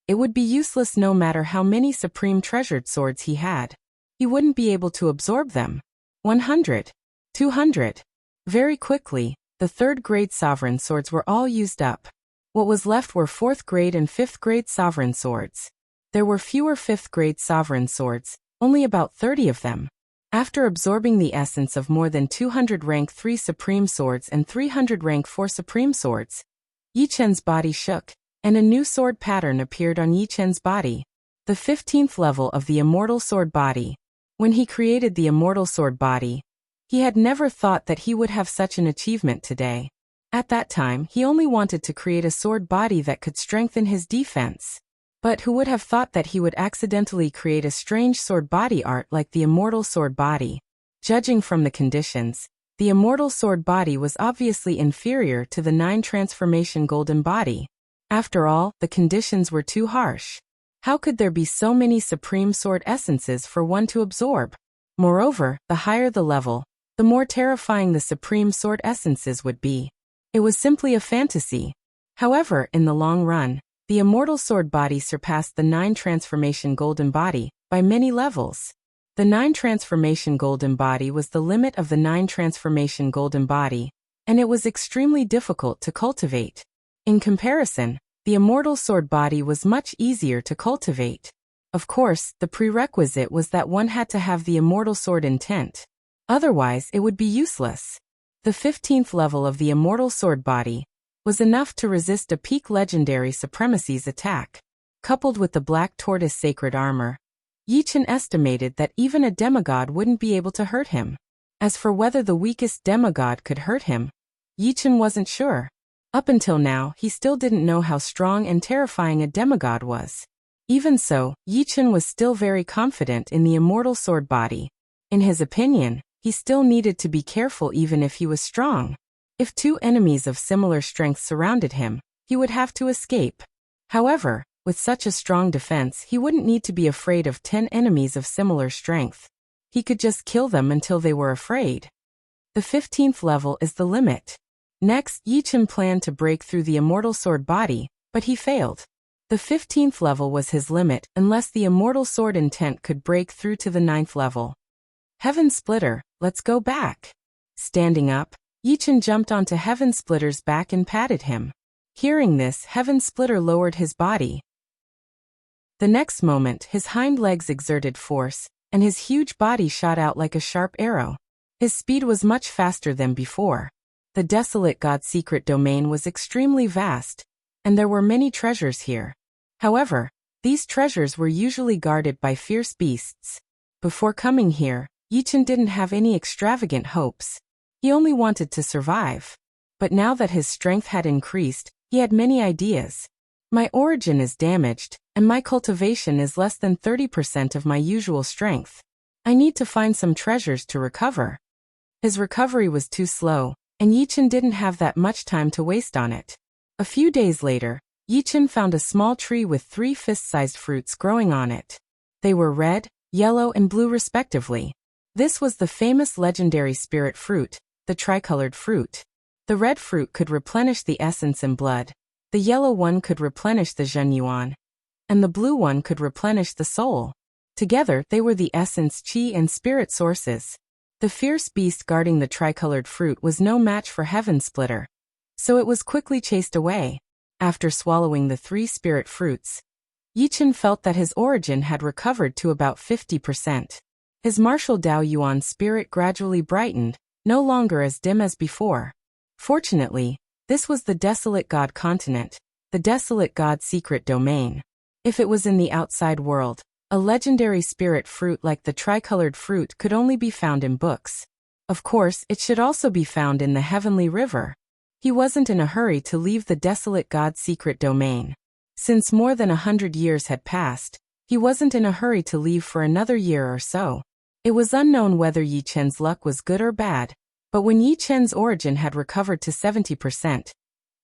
it would be useless no matter how many supreme treasured swords he had. He wouldn't be able to absorb them. 100. 200. Very quickly, the 3rd grade sovereign swords were all used up. What was left were 4th grade and 5th grade sovereign swords. There were fewer 5th grade sovereign swords, only about 30 of them. After absorbing the essence of more than 200 rank 3 supreme swords and 300 rank 4 supreme swords, Yichen's body shook, and a new sword pattern appeared on Yichen's body. The 15th level of the immortal sword body. When he created the immortal sword body, he had never thought that he would have such an achievement today. At that time, he only wanted to create a sword body that could strengthen his defense. But who would have thought that he would accidentally create a strange sword body art like the immortal sword body? Judging from the conditions, the immortal sword body was obviously inferior to the 9 transformation golden body. After all, the conditions were too harsh. How could there be so many supreme sword essences for one to absorb? Moreover, the higher the level, the more terrifying the supreme sword essences would be. It was simply a fantasy. However, in the long run, the immortal sword body surpassed the 9 transformation golden body by many levels. The 9 transformation golden body was the limit of the 9 transformation golden body, and it was extremely difficult to cultivate. In comparison, The immortal sword body was much easier to cultivate. Of course, the prerequisite was that one had to have the immortal sword intent. Otherwise, it would be useless. The 15th level of the immortal sword body was enough to resist a peak legendary supremacy's attack. Coupled with the black tortoise sacred armor, Yichen estimated that even a demigod wouldn't be able to hurt him. As for whether the weakest demigod could hurt him, Yichen wasn't sure. Up until now, he still didn't know how strong and terrifying a demigod was. Even so, Yichen was still very confident in the immortal sword body. In his opinion, he still needed to be careful even if he was strong. If two enemies of similar strength surrounded him, he would have to escape. However, with such a strong defense, he wouldn't need to be afraid of 10 enemies of similar strength. He could just kill them until they were afraid. The 15th level is the limit. Next, Yichen planned to break through the immortal sword body, but he failed. The 15th level was his limit unless the immortal sword intent could break through to the 9th level. Heaven Splitter, let's go back. Standing up, Yichen jumped onto Heaven Splitter's back and patted him. Hearing this, Heaven Splitter lowered his body. The next moment, his hind legs exerted force, and his huge body shot out like a sharp arrow. His speed was much faster than before. The desolate god secret domain was extremely vast, and there were many treasures here. However, these treasures were usually guarded by fierce beasts. Before coming here, Yichen didn't have any extravagant hopes. He only wanted to survive. But now that his strength had increased, he had many ideas. My origin is damaged, and my cultivation is less than 30% of my usual strength. I need to find some treasures to recover. His recovery was too slow, and Yichen didn't have that much time to waste on it. A few days later, Yichen found a small tree with 3 fist-sized fruits growing on it. They were red, yellow, and blue respectively. This was the famous legendary spirit fruit, the tricolored fruit. The red fruit could replenish the essence and blood, the yellow one could replenish the zhenyuan, and the blue one could replenish the soul. Together, they were the essence, chi, and spirit sources. The fierce beast guarding the tricolored fruit was no match for Heaven Splitter, so it was quickly chased away. After swallowing the 3 spirit fruits, Yichen felt that his origin had recovered to about 50%. His martial Dao Yuan spirit gradually brightened, no longer as dim as before. Fortunately, this was the desolate god continent, the desolate god secret domain. If it was in the outside world, a legendary spirit fruit like the tricolored fruit could only be found in books. Of course, it should also be found in the heavenly river. He wasn't in a hurry to leave the desolate god secret domain. Since more than 100 years had passed, he wasn't in a hurry to leave for another year or so. It was unknown whether Yichen's luck was good or bad, but when Yichen's origin had recovered to 70%,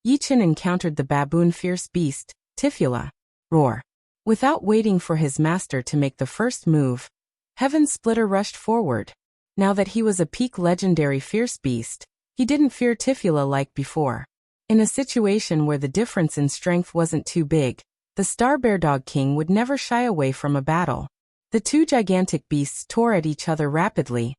Yichen encountered the baboon fierce beast, Tifula. Roar. Without waiting for his master to make the first move, Heaven Splitter rushed forward. Now that he was a peak legendary fierce beast, he didn't fear Tifula like before. In a situation where the difference in strength wasn't too big, the Star Bear Dog King would never shy away from a battle. The 2 gigantic beasts tore at each other rapidly,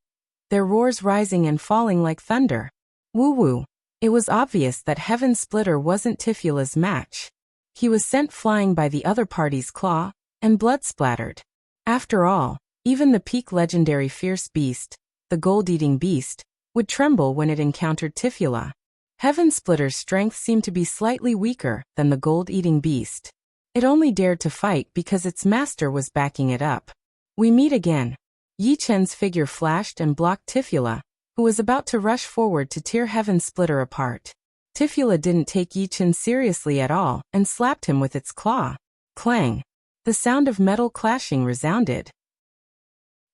their roars rising and falling like thunder. Woo-woo. It was obvious that Heaven Splitter wasn't Tifula's match. He was sent flying by the other party's claw, and blood splattered. After all, even the peak legendary fierce beast, the gold-eating beast, would tremble when it encountered Tifula. Heaven Splitter's strength seemed to be slightly weaker than the gold-eating beast. It only dared to fight because its master was backing it up. We meet again. Yichen's figure flashed and blocked Tifula, who was about to rush forward to tear Heaven Splitter apart. Tifula didn't take Yichen seriously at all and slapped him with its claw. Clang! The sound of metal clashing resounded.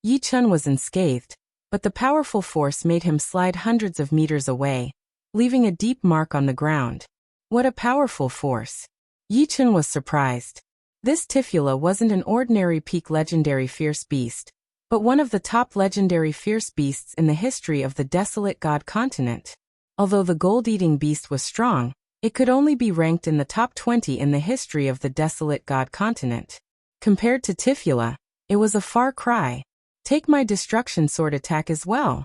Yichen was unscathed, but the powerful force made him slide hundreds of meters away, leaving a deep mark on the ground. What a powerful force! Yichen was surprised. This Tifula wasn't an ordinary peak legendary fierce beast, but one of the top legendary fierce beasts in the history of the desolate god continent. Although the gold-eating beast was strong, it could only be ranked in the top 20 in the history of the desolate god continent. Compared to Tifula, it was a far cry. Take my destruction sword attack as well.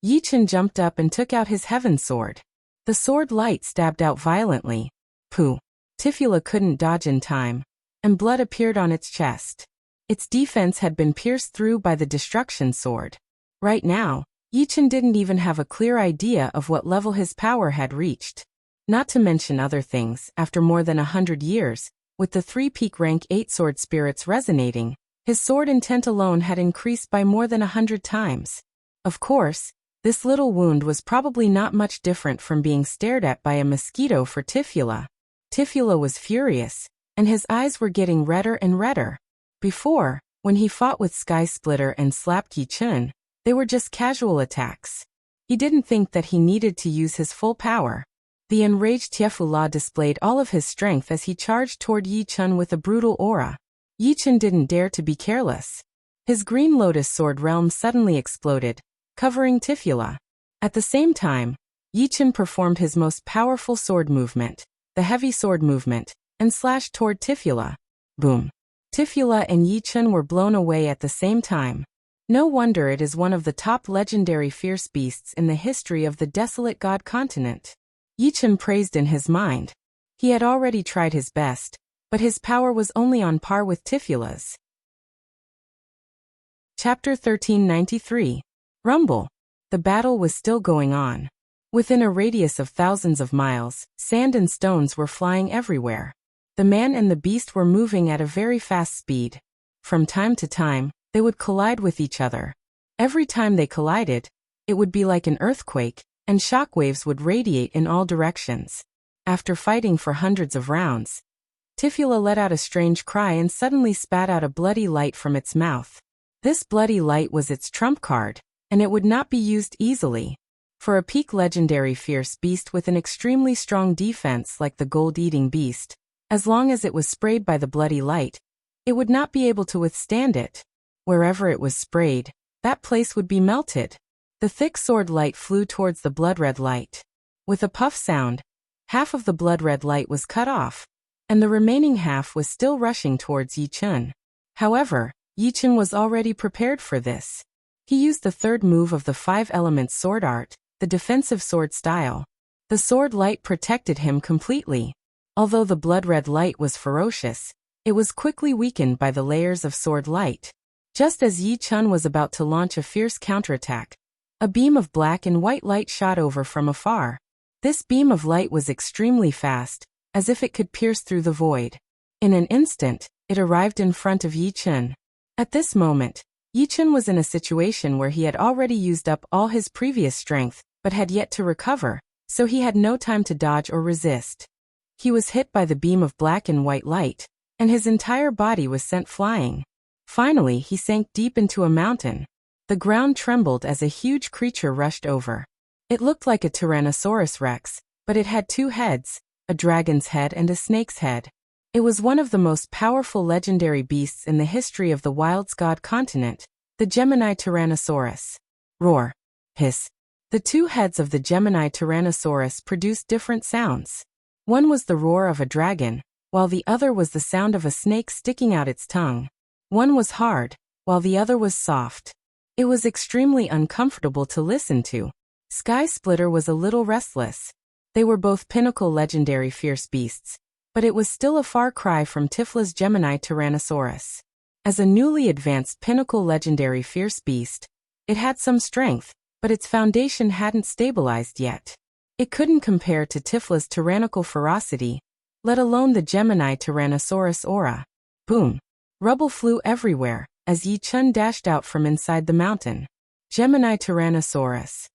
Yichen jumped up and took out his heaven sword. The sword light stabbed out violently. Pooh! Tifula couldn't dodge in time, and blood appeared on its chest. Its defense had been pierced through by the destruction sword. Right now, Yichen didn't even have a clear idea of what level his power had reached. Not to mention other things, after more than 100 years, with the 3 peak rank 8 sword spirits resonating, his sword intent alone had increased by more than 100 times. Of course, this little wound was probably not much different from being stared at by a mosquito for Tifula. Tifula was furious, and his eyes were getting redder and redder. Before, when he fought with Sky Splitter and slapped Yichen, they were just casual attacks. He didn't think that he needed to use his full power. The enraged Tifula displayed all of his strength as he charged toward Yichen with a brutal aura. Yichen didn't dare to be careless. His green lotus sword realm suddenly exploded, covering Tifula. At the same time, Yichen performed his most powerful sword movement, the heavy sword movement, and slashed toward Tifula. Boom. Tifula and Yichen were blown away at the same time. No wonder it is one of the top legendary fierce beasts in the history of the desolate god continent. Yichen praised in his mind. He had already tried his best, but his power was only on par with Tifula's. Chapter 1393. Rumble. The battle was still going on. Within a radius of thousands of miles, sand and stones were flying everywhere. The man and the beast were moving at a very fast speed. From time to time, they would collide with each other. Every time they collided, it would be like an earthquake, and shockwaves would radiate in all directions. After fighting for hundreds of rounds, Tifula let out a strange cry and suddenly spat out a bloody light from its mouth. This bloody light was its trump card, and it would not be used easily. For a peak legendary fierce beast with an extremely strong defense like the gold-eating beast, as long as it was sprayed by the bloody light, it would not be able to withstand it. Wherever it was sprayed, that place would be melted. The thick sword light flew towards the blood-red light. With a puff sound, half of the blood-red light was cut off, and the remaining half was still rushing towards Yichen. However, Yichen was already prepared for this. He used the third move of the 5 elements sword art, the defensive sword style. The sword light protected him completely. Although the blood-red light was ferocious, it was quickly weakened by the layers of sword light. Just as Yichen was about to launch a fierce counterattack, a beam of black and white light shot over from afar. This beam of light was extremely fast, as if it could pierce through the void. In an instant, it arrived in front of Yichen. At this moment, Yichen was in a situation where he had already used up all his previous strength, but had yet to recover, so he had no time to dodge or resist. He was hit by the beam of black and white light, and his entire body was sent flying. Finally, he sank deep into a mountain. The ground trembled as a huge creature rushed over. It looked like a Tyrannosaurus Rex, but it had 2 heads, a dragon's head and a snake's head. It was one of the most powerful legendary beasts in the history of the Wild's God continent, the Gemini Tyrannosaurus. Roar. Hiss. The 2 heads of the Gemini Tyrannosaurus produced different sounds. One was the roar of a dragon, while the other was the sound of a snake sticking out its tongue. One was hard, while the other was soft. It was extremely uncomfortable to listen to. Sky Splitter was a little restless. They were both pinnacle legendary fierce beasts, but it was still a far cry from Tifla's Gemini Tyrannosaurus. As a newly advanced pinnacle legendary fierce beast, it had some strength, but its foundation hadn't stabilized yet. It couldn't compare to Tifla's tyrannical ferocity, let alone the Gemini Tyrannosaurus aura. Boom! Rubble flew everywhere, as Yichen dashed out from inside the mountain. Gemini Tyrannosaurus.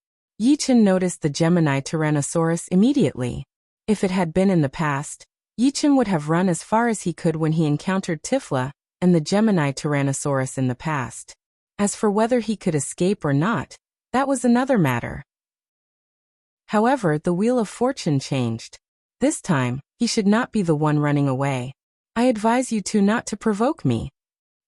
Yichen noticed the Gemini Tyrannosaurus immediately. If it had been in the past, Yichen would have run as far as he could when he encountered Tifla and the Gemini Tyrannosaurus in the past. As for whether he could escape or not, that was another matter. However, the wheel of fortune changed. This time, he should not be the one running away. I advise you two not to provoke me.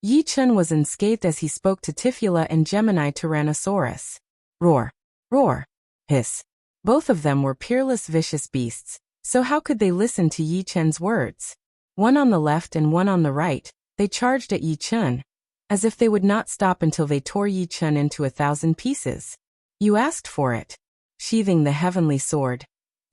Yichen was unscathed as he spoke to Tifula and Gemini Tyrannosaurus. Roar. Roar. Hiss. Both of them were peerless vicious beasts, so how could they listen to Yichen's words? One on the left and one on the right, they charged at Yichen, as if they would not stop until they tore Yichen into 1,000 pieces. You asked for it. Sheathing the heavenly sword,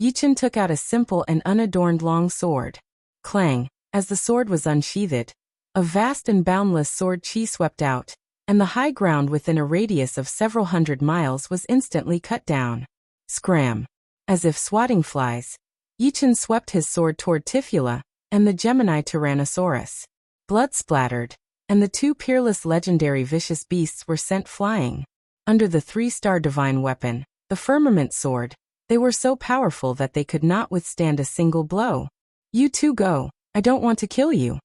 Yichen took out a simple and unadorned long sword. Clang, as the sword was unsheathed, a vast and boundless sword chi swept out, and the high ground within a radius of several hundred miles was instantly cut down. Scram. As if swatting flies, Yichen swept his sword toward Tifula and the Gemini Tyrannosaurus. Blood splattered, and the two peerless legendary vicious beasts were sent flying. Under the three-star divine weapon, the firmament sword, they were so powerful that they could not withstand a single blow. You two go, I don't want to kill you.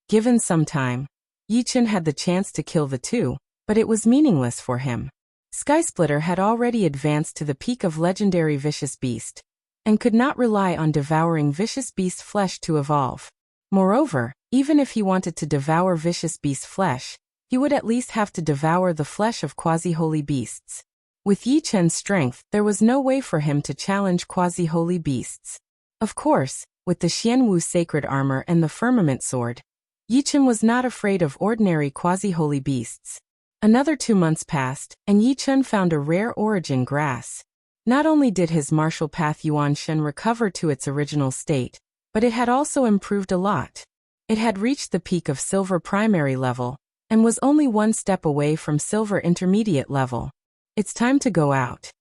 Given some time, Yichen had the chance to kill the two, but it was meaningless for him. Skysplitter had already advanced to the peak of legendary vicious beast, and could not rely on devouring vicious beast flesh to evolve. Moreover, even if he wanted to devour vicious beast flesh, he would at least have to devour the flesh of quasi-holy beasts. With Yi Chen's strength, there was no way for him to challenge quasi-holy beasts. Of course, with the Xianwu sacred armor and the firmament sword, Yi Chen was not afraid of ordinary quasi-holy beasts. Another 2 months passed, and Yi Chen found a rare origin grass. Not only did his martial path Yuan Shen recover to its original state, but it had also improved a lot. It had reached the peak of silver primary level, and was only 1 step away from silver intermediate level. It's time to go out.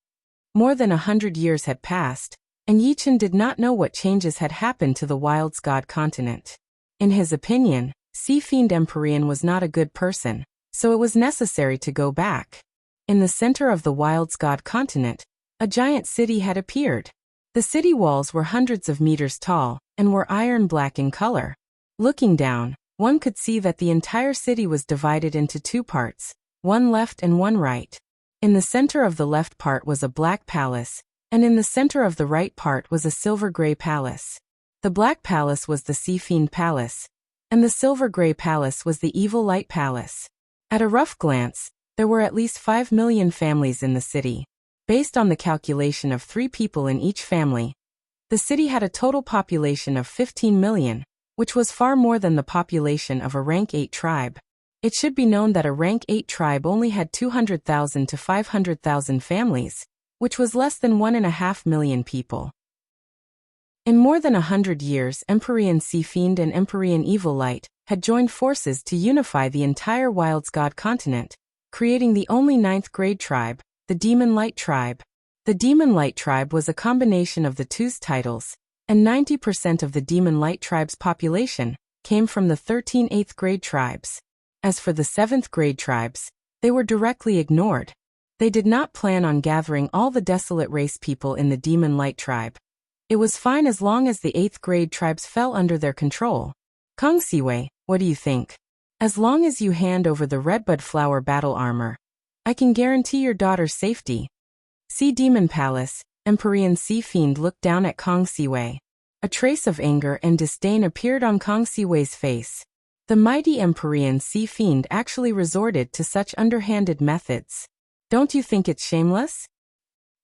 More than 100 years had passed, and Yi Chen did not know what changes had happened to the Wild's God continent. In his opinion, Sea Fiend Empyrean was not a good person, so it was necessary to go back. In the center of the Wild's God continent, a giant city had appeared. The city walls were hundreds of meters tall, and were iron black in color. Looking down, one could see that the entire city was divided into 2 parts, one left and one right. In the center of the left part was a black palace, and in the center of the right part was a silver-gray palace. The black palace was the Sea Fiend Palace, and the silver-gray palace was the Evil Light Palace. At a rough glance, there were at least 5 million families in the city. Based on the calculation of 3 people in each family, the city had a total population of 15 million, which was far more than the population of a rank 8 tribe. It should be known that a rank 8 tribe only had 200,000 to 500,000 families, which was less than 1.5 million people. In more than 100 years, Empyrean Sea Fiend and Empyrean Evil Light had joined forces to unify the entire Wild's God continent, creating the only 9th grade tribe, the Demon Light Tribe. The Demon Light Tribe was a combination of the two's titles, and 90% of the Demon Light Tribe's population came from the 13 8th grade tribes. As for the 7th grade tribes, they were directly ignored. They did not plan on gathering all the desolate race people in the Demon Light Tribe. It was fine as long as the 8th grade tribes fell under their control. Kong Siwei, what do you think? As long as you hand over the Redbud Flower battle armor, I can guarantee your daughter's safety. Sea Demon Palace, Empyrean Sea Fiend looked down at Kong Siwei. A trace of anger and disdain appeared on Kong Siwei's face. The mighty Empyrean Sea Fiend actually resorted to such underhanded methods. Don't you think it's shameless?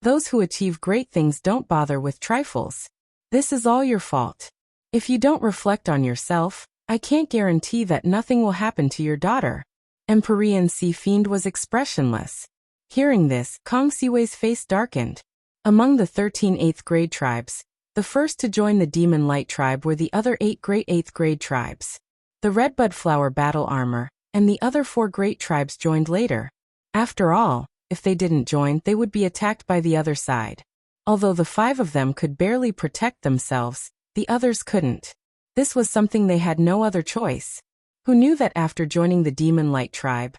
Those who achieve great things don't bother with trifles. This is all your fault. If you don't reflect on yourself, I can't guarantee that nothing will happen to your daughter. Empyrean Sea Fiend was expressionless. Hearing this, Kong Siwei's face darkened. Among the 13 8th grade tribes, the first to join the Demon Light Tribe were the other 8 great 8th grade tribes. The Redbud Flower battle armor, and the other 4 great tribes joined later. After all, if they didn't join, they would be attacked by the other side. Although the 5 of them could barely protect themselves, the others couldn't. This was something they had no other choice. Who knew that after joining the Demon Light Tribe,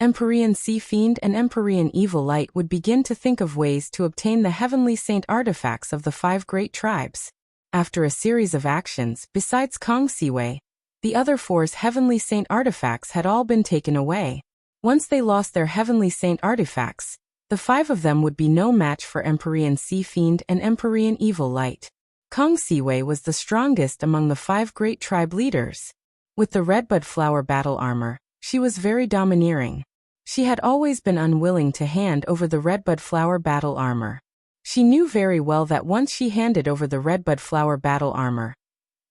Empyrean Sea Fiend and Empyrean Evil Light would begin to think of ways to obtain the Heavenly Saint artifacts of the 5 great tribes. After a series of actions, besides Kong Siwei, the other 4's Heavenly Saint artifacts had all been taken away. Once they lost their Heavenly Saint artifacts, the 5 of them would be no match for Empyrean Sea Fiend and Empyrean Evil Light. Kong Siwei was the strongest among the 5 great tribe leaders. With the Redbud Flower battle armor, she was very domineering. She had always been unwilling to hand over the Redbud Flower battle armor. She knew very well that once she handed over the Redbud Flower battle armor,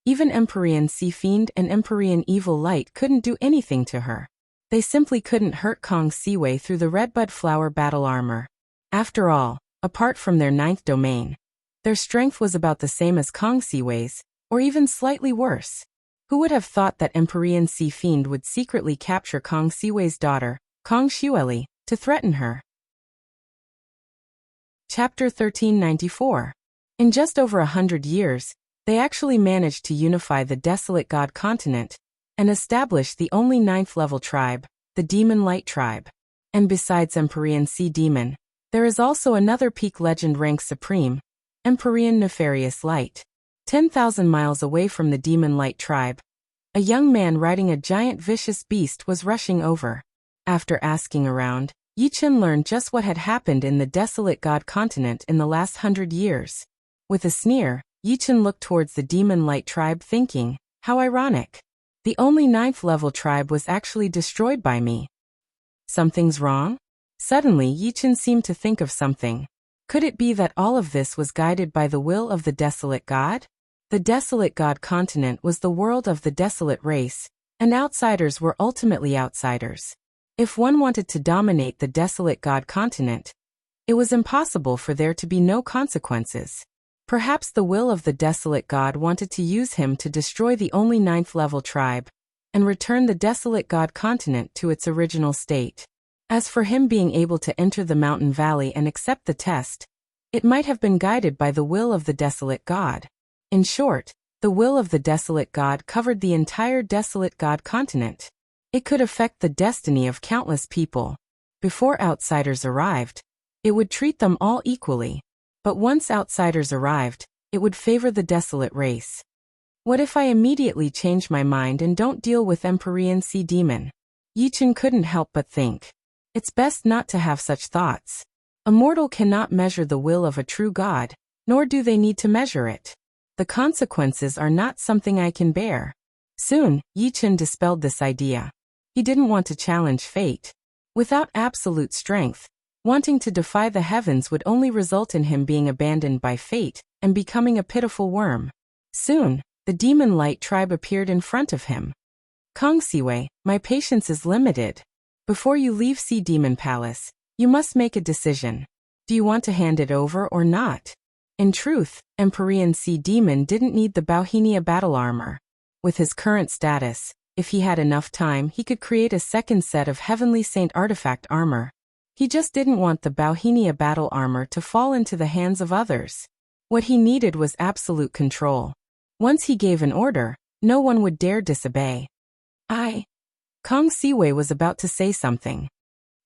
even Empyrean Sea Fiend and Empyrean Evil Light couldn't do anything to her. They simply couldn't hurt Kong Siwei through the Redbud Flower battle armor. After all, apart from their 9th domain, their strength was about the same as Kong Siwei's, Or even slightly worse. Who would have thought that Empyrean Sea Fiend would secretly capture Kong Siwei's daughter, Kong Xueli, to threaten her? Chapter 1394. In just over 100 years, they actually managed to unify the desolate god continent and establish the only 9th-level tribe, the Demon Light tribe. And besides Empyrean Sea Demon, there is also another peak legend ranked supreme, Empyrean Nefarious Light. 10,000 miles away from the Demon Light tribe, a young man riding a giant vicious beast was rushing over. After asking around, Yichen learned just what had happened in the desolate god continent in the last 100 years. With a sneer, Yichen looked towards the Demon Light tribe thinking, how ironic. The only 9th-level tribe was actually destroyed by me. Something's wrong? Suddenly Yichen seemed to think of something. Could it be that all of this was guided by the will of the desolate god? The desolate god continent was the world of the desolate race, and outsiders were ultimately outsiders. If one wanted to dominate the desolate god continent, it was impossible for there to be no consequences. Perhaps the will of the desolate god wanted to use him to destroy the only 9th-level tribe and return the desolate god continent to its original state. As for him being able to enter the mountain valley and accept the test, it might have been guided by the will of the desolate god. In short, the will of the desolate god covered the entire desolate god continent. It could affect the destiny of countless people. Before outsiders arrived, it would treat them all equally. But once outsiders arrived, it would favor the desolate race. What if I immediately change my mind and don't deal with Empyrean Sea Demon? Yichen couldn't help but think. It's best not to have such thoughts. A mortal cannot measure the will of a true god, nor do they need to measure it. The consequences are not something I can bear. Soon, Yichen dispelled this idea. He didn't want to challenge fate. Without absolute strength, wanting to defy the heavens would only result in him being abandoned by fate and becoming a pitiful worm. Soon, the Demon Light tribe appeared in front of him. Kong Siwei, my patience is limited. Before you leave Sea Demon Palace, you must make a decision. Do you want to hand it over or not? In truth, Empyrean Sea Demon didn't need the Bauhinia battle armor. With his current status, if he had enough time he could create a second set of Heavenly Saint artifact armor. He just didn't want the Bauhinia battle armor to fall into the hands of others. What he needed was absolute control. Once he gave an order, no one would dare disobey. Kong Siwei was about to say something.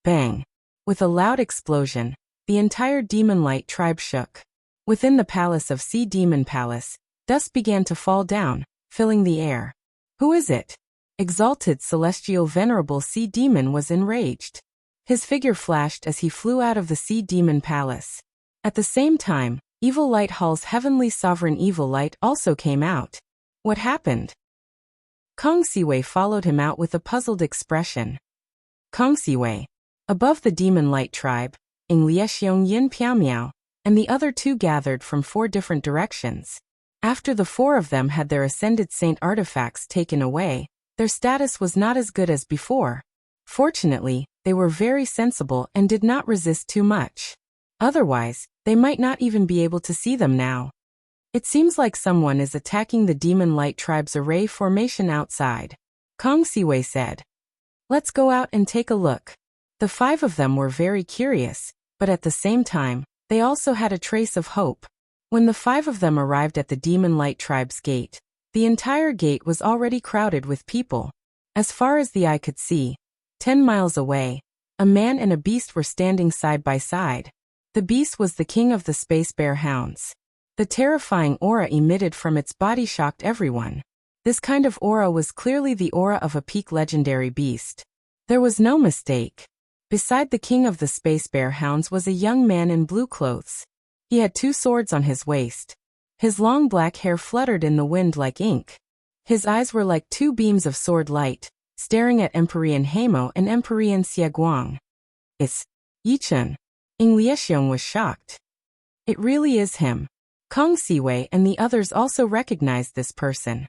Bang! With a loud explosion, the entire Demon Light tribe shook. Within the palace of Sea Demon Palace, dust began to fall down, filling the air. Who is it? Exalted Celestial Venerable Sea Demon was enraged. His figure flashed as he flew out of the Sea Demon Palace. At the same time, Evil Light Hall's Heavenly Sovereign Evil Light also came out. What happened? Kong Siwei followed him out with a puzzled expression. Kong Siwei. Above the Demon Light tribe, Ing Liexiong Yin Piao Miao, and the other two gathered from 4 different directions. After the 4 of them had their Ascended Saint artifacts taken away, their status was not as good as before. Fortunately, they were very sensible and did not resist too much. Otherwise, they might not even be able to see them now. It seems like someone is attacking the Demon Light tribe's array formation outside. Kong Siwei said. Let's go out and take a look. The 5 of them were very curious, but at the same time, they also had a trace of hope. When the 5 of them arrived at the Demon Light tribe's gate, the entire gate was already crowded with people. As far as the eye could see, 10 miles away, a man and a beast were standing side by side. The beast was the king of the Space Bear Hounds. The terrifying aura emitted from its body shocked everyone. This kind of aura was clearly the aura of a peak legendary beast. There was no mistake. Beside the king of the Space Bear Hounds was a young man in blue clothes. He had 2 swords on his waist. His long black hair fluttered in the wind like ink. His eyes were like 2 beams of sword light, staring at Empyrean Heimo and Empyrean Xieguang. It's Yichen. Ing Liexiong was shocked. It really is him. Kong Siwei and the others also recognized this person.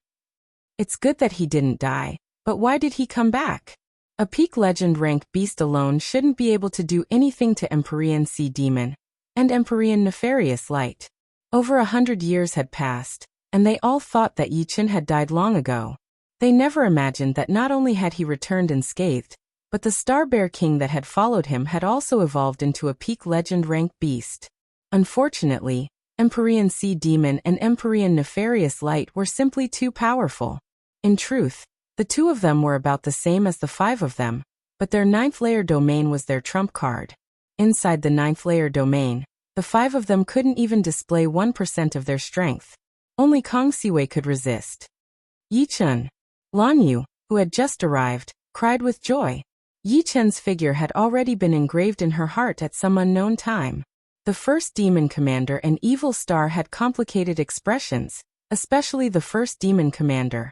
It's good that he didn't die, but why did he come back? A peak legend-ranked beast alone shouldn't be able to do anything to Empyrean Sea Demon and Empyrean Nefarious Light. Over 100 years had passed, and they all thought that Yi Chen had died long ago. They never imagined that not only had he returned unscathed, but the Star Bear King that had followed him had also evolved into a peak legend rank beast. Unfortunately, Empyrean Sea Demon and Empyrean Nefarious Light were simply too powerful. In truth, the two of them were about the same as the five of them, but their ninth layer domain was their trump card. Inside the ninth layer domain, the five of them couldn't even display 1% of their strength. Only Kong Siwei could resist. Yi Chen. Lan Yu, who had just arrived, cried with joy. Yi Chen's figure had already been engraved in her heart at some unknown time. The first demon commander and evil star had complicated expressions, especially the first demon commander.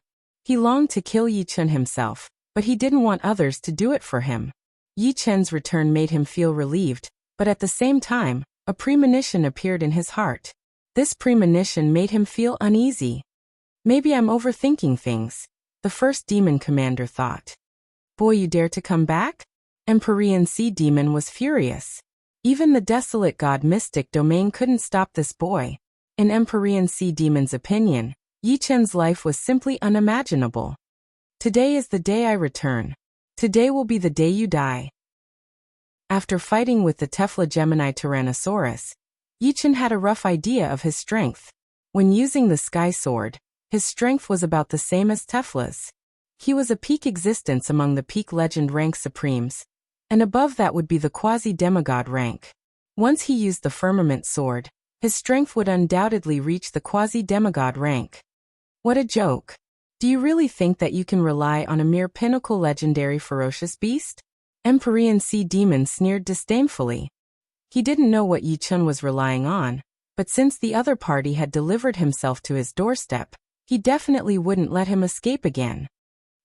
He longed to kill Yi Chen himself, but he didn't want others to do it for him. Yi Chen's return made him feel relieved, but at the same time, a premonition appeared in his heart. This premonition made him feel uneasy. Maybe I'm overthinking things, the first demon commander thought. Boy, you dare to come back? Empyrean Sea Demon was furious. Even the desolate god mystic domain couldn't stop this boy. In Empyrean Sea Demon's opinion, Yi Chen's life was simply unimaginable. Today is the day I return. Today will be the day you die. After fighting with the Tefla Gemini Tyrannosaurus, Yi Chen had a rough idea of his strength. When using the Sky Sword, his strength was about the same as Tefla's. He was a peak existence among the peak legend rank supremes, and above that would be the quasi-demigod rank. Once he used the Firmament Sword, his strength would undoubtedly reach the quasi-demigod rank. What a joke. Do you really think that you can rely on a mere pinnacle legendary ferocious beast? Empyrean Sea Demon sneered disdainfully. He didn't know what Yi Chen was relying on, but since the other party had delivered himself to his doorstep, he definitely wouldn't let him escape again.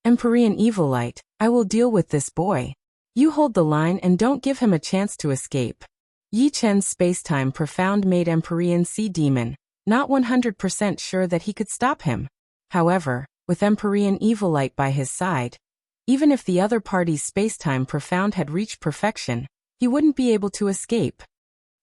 Empyrean Evil Light, I will deal with this boy. You hold the line and don't give him a chance to escape. Yi Chen's spacetime profound made Empyrean Sea Demon not 100% sure that he could stop him. However, with Empyrean Evil Light by his side, even if the other party's spacetime profound had reached perfection, he wouldn't be able to escape.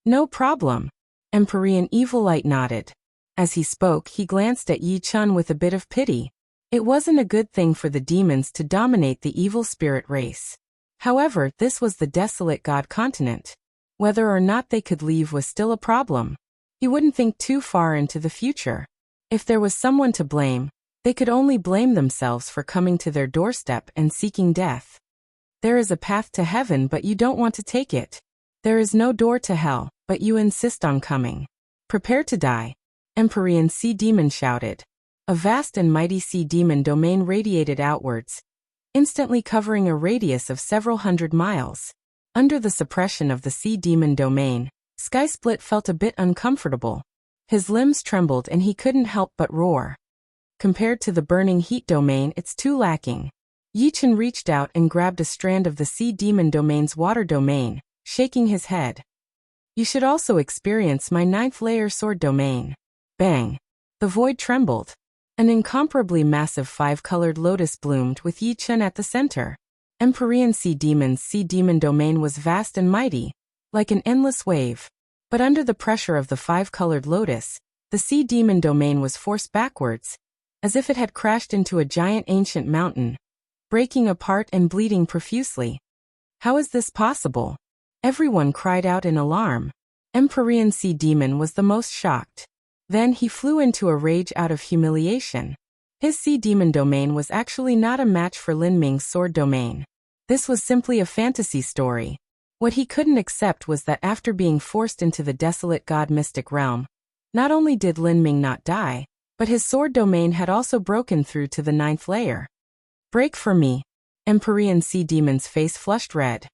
No problem. Empyrean Evil Light nodded. As he spoke, he glanced at Yi Chen with a bit of pity. It wasn't a good thing for the demons to dominate the evil spirit race. However, this was the desolate god continent. Whether or not they could leave was still a problem. He wouldn't think too far into the future. If there was someone to blame, they could only blame themselves for coming to their doorstep and seeking death. There is a path to heaven, but you don't want to take it. There is no door to hell, but you insist on coming. Prepare to die. Empyrean Sea Demon shouted. A vast and mighty sea demon domain radiated outwards, instantly covering a radius of several hundred miles. Under the suppression of the sea demon domain, Skysplit felt a bit uncomfortable. His limbs trembled and he couldn't help but roar. Compared to the burning heat domain, it's too lacking. Yi Chen reached out and grabbed a strand of the sea demon domain's water domain, shaking his head. You should also experience my ninth layer sword domain. Bang! The void trembled. An incomparably massive five-colored lotus bloomed with Yi Chen at the center. Empyrean Sea Demon's sea demon domain was vast and mighty, like an endless wave. But under the pressure of the five-colored lotus, the sea demon domain was forced backwards, as if it had crashed into a giant ancient mountain, breaking apart and bleeding profusely. How is this possible? Everyone cried out in alarm. Empyrean Sea Demon was the most shocked. Then he flew into a rage out of humiliation. His sea demon domain was actually not a match for Lin Ming's sword domain. This was simply a fantasy story. What he couldn't accept was that after being forced into the desolate god mystic realm, not only did Lin Ming not die, but his sword domain had also broken through to the ninth layer. Break for me. Empyrean Sea Demon's face flushed red.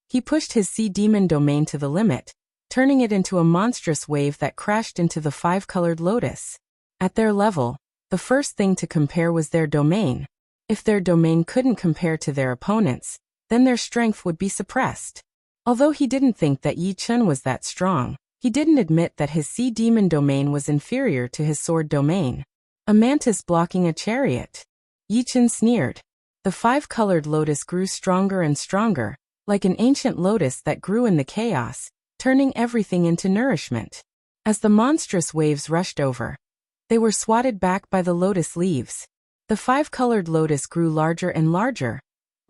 He pushed his sea demon domain to the limit, turning it into a monstrous wave that crashed into the five-colored lotus. At their level, the first thing to compare was their domain. If their domain couldn't compare to their opponents, then their strength would be suppressed. Although he didn't think that Yi Chen was that strong, he didn't admit that his sea demon domain was inferior to his sword domain. A mantis blocking a chariot. Yi Chen sneered. The five-colored lotus grew stronger and stronger, like an ancient lotus that grew in the chaos, turning everything into nourishment. As the monstrous waves rushed over, They were swatted back by the lotus leaves. The five-colored lotus grew larger and larger,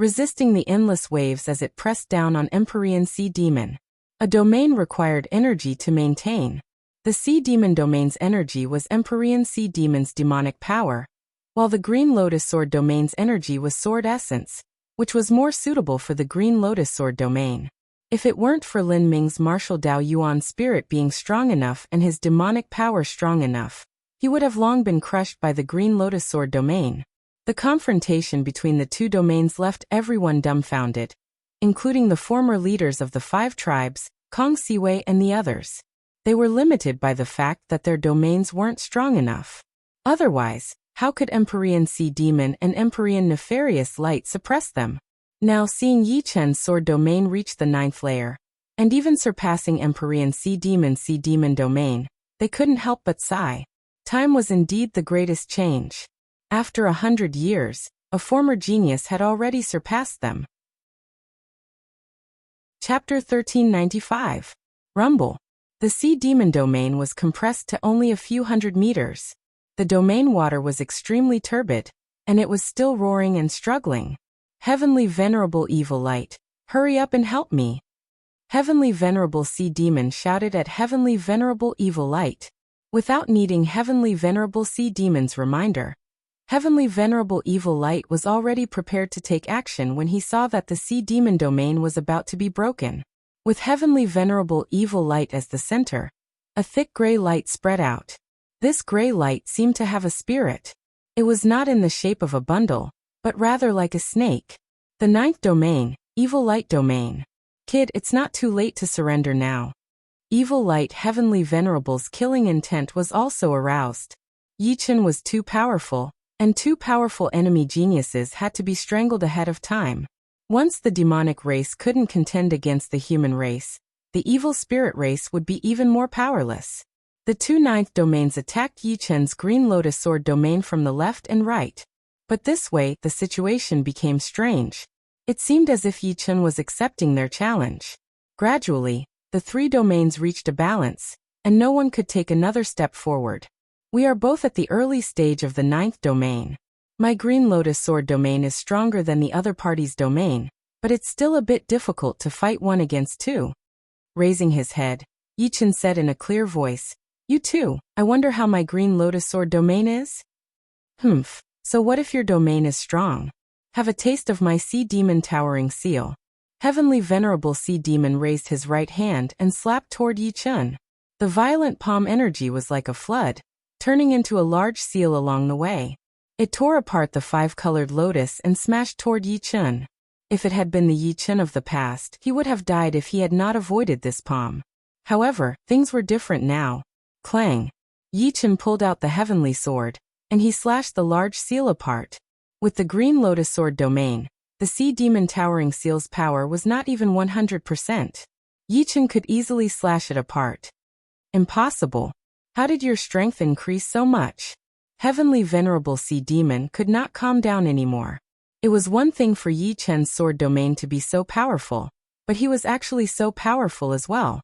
resisting the endless waves as it pressed down on Empyrean Sea Demon. A domain required energy to maintain. The Sea Demon domain's energy was Empyrean Sea Demon's demonic power, while the Green Lotus Sword domain's energy was Sword Essence, which was more suitable for the Green Lotus Sword domain. If it weren't for Lin Ming's martial Dao Yuan spirit being strong enough and his demonic power strong enough, he would have long been crushed by the Green Lotus Sword domain. The confrontation between the two domains left everyone dumbfounded, including the former leaders of the 5 tribes, Kong Siwei and the others. They were limited by the fact that their domains weren't strong enough. Otherwise, how could Empyrean Sea Demon and Empyrean Nefarious Light suppress them? Now seeing Yi Chen's sword domain reach the 9th layer, and even surpassing Empyrean Sea Demon domain, they couldn't help but sigh. Time was indeed the greatest change. After 100 years, a former genius had already surpassed them. Chapter 1395. Rumble. The Sea Demon domain was compressed to only a few hundred meters. The domain water was extremely turbid, and it was still roaring and struggling. Heavenly Venerable Evil Light, hurry up and help me. Heavenly Venerable Sea Demon shouted at Heavenly Venerable Evil Light. Without needing Heavenly Venerable Sea Demon's reminder, Heavenly Venerable Evil Light was already prepared to take action when he saw that the Sea Demon domain was about to be broken. With Heavenly Venerable Evil Light as the center, a thick gray light spread out. This gray light seemed to have a spirit. It was not in the shape of a bundle, but rather like a snake. The 9th domain, Evil Light domain. Kid, it's not too late to surrender now. Evil Light Heavenly Venerable's killing intent was also aroused. Yi Chen was too powerful, and 2 powerful enemy geniuses had to be strangled ahead of time. Once the demonic race couldn't contend against the human race, the evil spirit race would be even more powerless. The 2 9th domains attacked Yi Chen's Green Lotus Sword domain from the left and right. But this way, the situation became strange. It seemed as if Yi Chen was accepting their challenge. Gradually, the 3 domains reached a balance, and no one could take another step forward. We are both at the early stage of the 9th domain. My Green Lotus Sword domain is stronger than the other party's domain, but it's still a bit difficult to fight 1 against 2. Raising his head, Yi Chen said in a clear voice, "You too, I wonder how my Green Lotus Sword domain is?" "Humph, so what if your domain is strong? Have a taste of my Sea Demon Towering Seal." Heavenly Venerable Sea Demon raised his right hand and slapped toward Yi Chen. The violent palm energy was like a flood, turning into a large seal along the way. It tore apart the 5-colored lotus and smashed toward Yi Chen. If it had been the Yi Chen of the past, he would have died if he had not avoided this palm. However, things were different now. Clang! Yi Chen pulled out the heavenly sword, and he slashed the large seal apart. With the Green Lotus Sword domain, the Sea Demon Towering Seal's power was not even 100%. Yi Chen could easily slash it apart. Impossible. How did your strength increase so much? Heavenly Venerable Sea Demon could not calm down anymore. It was one thing for Yi Chen's sword domain to be so powerful, but he was actually so powerful as well.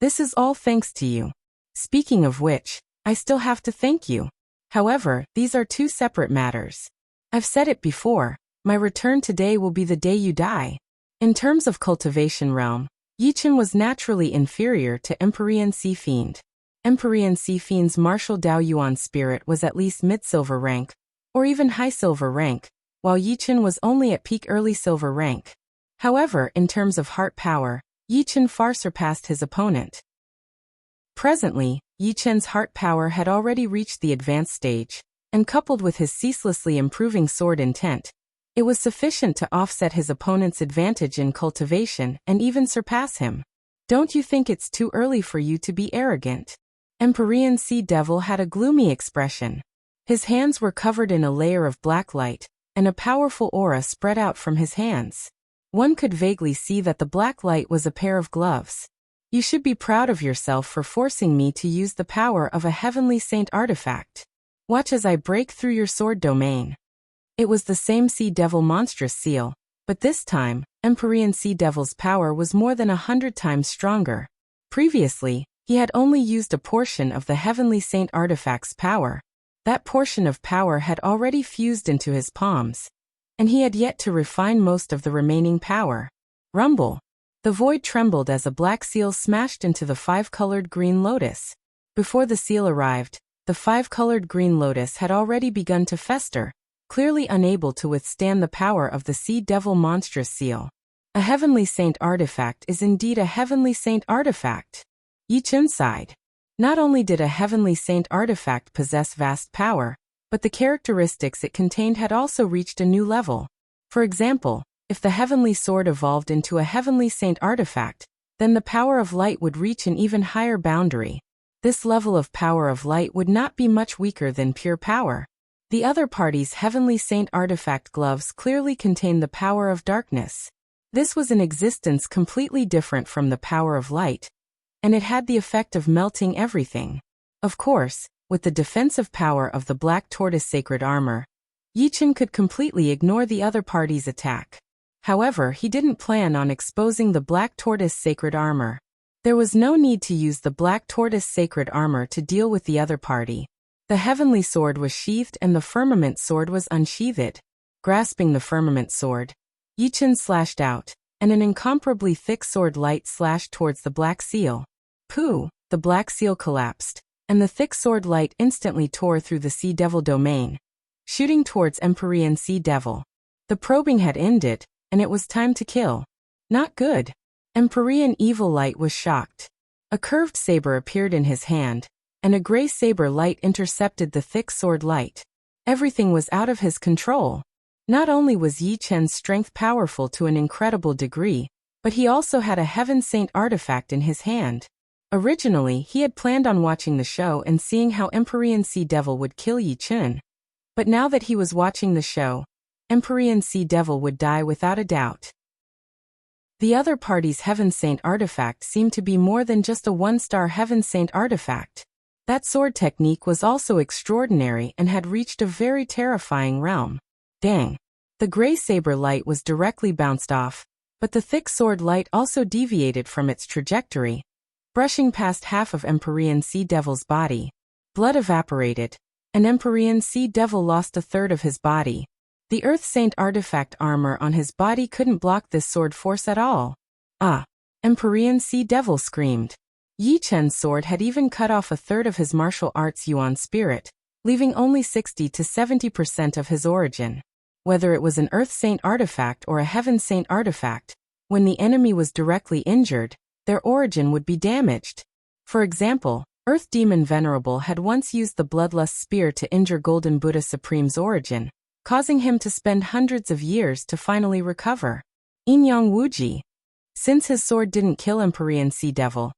This is all thanks to you. Speaking of which, I still have to thank you. However, these are 2 separate matters. I've said it before, my return today will be the day you die. In terms of cultivation realm, Yi Chen was naturally inferior to Empyrean Sea Fiend. Empyrean Sea Fiend's martial Dao Yuan spirit was at least mid-silver rank, or even high silver rank, while Yi Chen was only at peak early silver rank. However, in terms of heart power, Yi Chen far surpassed his opponent. Presently, Yi Chen's heart power had already reached the advanced stage, and coupled with his ceaselessly improving sword intent, it was sufficient to offset his opponent's advantage in cultivation and even surpass him. Don't you think it's too early for you to be arrogant? Empyrean Sea Devil had a gloomy expression. His hands were covered in a layer of black light, and a powerful aura spread out from his hands. One could vaguely see that the black light was a pair of gloves. You should be proud of yourself for forcing me to use the power of a heavenly saint artifact. Watch as I break through your sword domain. It was the same Sea Devil monstrous seal, but this time, Empyrean Sea Devil's power was more than 100 times stronger. Previously, he had only used a portion of the Heavenly Saint artifact's power, That portion of power had already fused into his palms, and he had yet to refine most of the remaining power. Rumble. The void trembled as a black seal smashed into the five-colored green lotus. Before the seal arrived, the five-colored green lotus had already begun to fester, clearly unable to withstand the power of the sea devil monstrous seal. A heavenly saint artifact is indeed a heavenly saint artifact. Yi Chen sighed. Not only did a heavenly saint artifact possess vast power, but the characteristics it contained had also reached a new level. For example, if the heavenly sword evolved into a heavenly saint artifact, then the power of light would reach an even higher boundary. This level of power of light would not be much weaker than pure power. The other party's heavenly saint artifact gloves clearly contained the power of darkness. This was an existence completely different from the power of light, and it had the effect of melting everything. Of course, with the defensive power of the black tortoise sacred armor, Yi Chen could completely ignore the other party's attack. However, he didn't plan on exposing the black tortoise sacred armor. There was no need to use the black tortoise sacred armor to deal with the other party. The heavenly sword was sheathed and the firmament sword was unsheathed. Grasping the firmament sword, Yi Chen slashed out, and an incomparably thick sword light slashed towards the black seal. Pooh! The black seal collapsed, and the thick sword light instantly tore through the sea devil domain, shooting towards Empyrean Sea Devil. The probing had ended, and it was time to kill. Not good. Empyrean Evil Light was shocked. A curved saber appeared in his hand, and a gray saber light intercepted the thick sword light. Everything was out of his control. Not only was Yi Chen's strength powerful to an incredible degree, but he also had a Heaven Saint artifact in his hand. Originally, he had planned on watching the show and seeing how Empyrean Sea Devil would kill Yi Chen. But now that he was watching the show, Empyrean Sea Devil would die without a doubt. The other party's Heaven Saint artifact seemed to be more than just a one-star Heaven Saint artifact. That sword technique was also extraordinary and had reached a very terrifying realm. Dang. The gray saber light was directly bounced off, but the thick sword light also deviated from its trajectory, brushing past half of Empyrean Sea Devil's body. Blood evaporated, and Empyrean Sea Devil lost a third of his body. The Earth Saint artifact armor on his body couldn't block this sword force at all. Ah! Empyrean Sea Devil screamed. Yi Chen's sword had even cut off a third of his martial arts yuan spirit, leaving only 60 to 70% of his origin. Whether it was an Earth Saint artifact or a Heaven Saint artifact, when the enemy was directly injured, their origin would be damaged. For example, Earth Demon Venerable had once used the Bloodlust Spear to injure Golden Buddha Supreme's origin, causing him to spend hundreds of years to finally recover. Yin-Yang Wuji. Since his sword didn't kill Empyrean Sea Devil,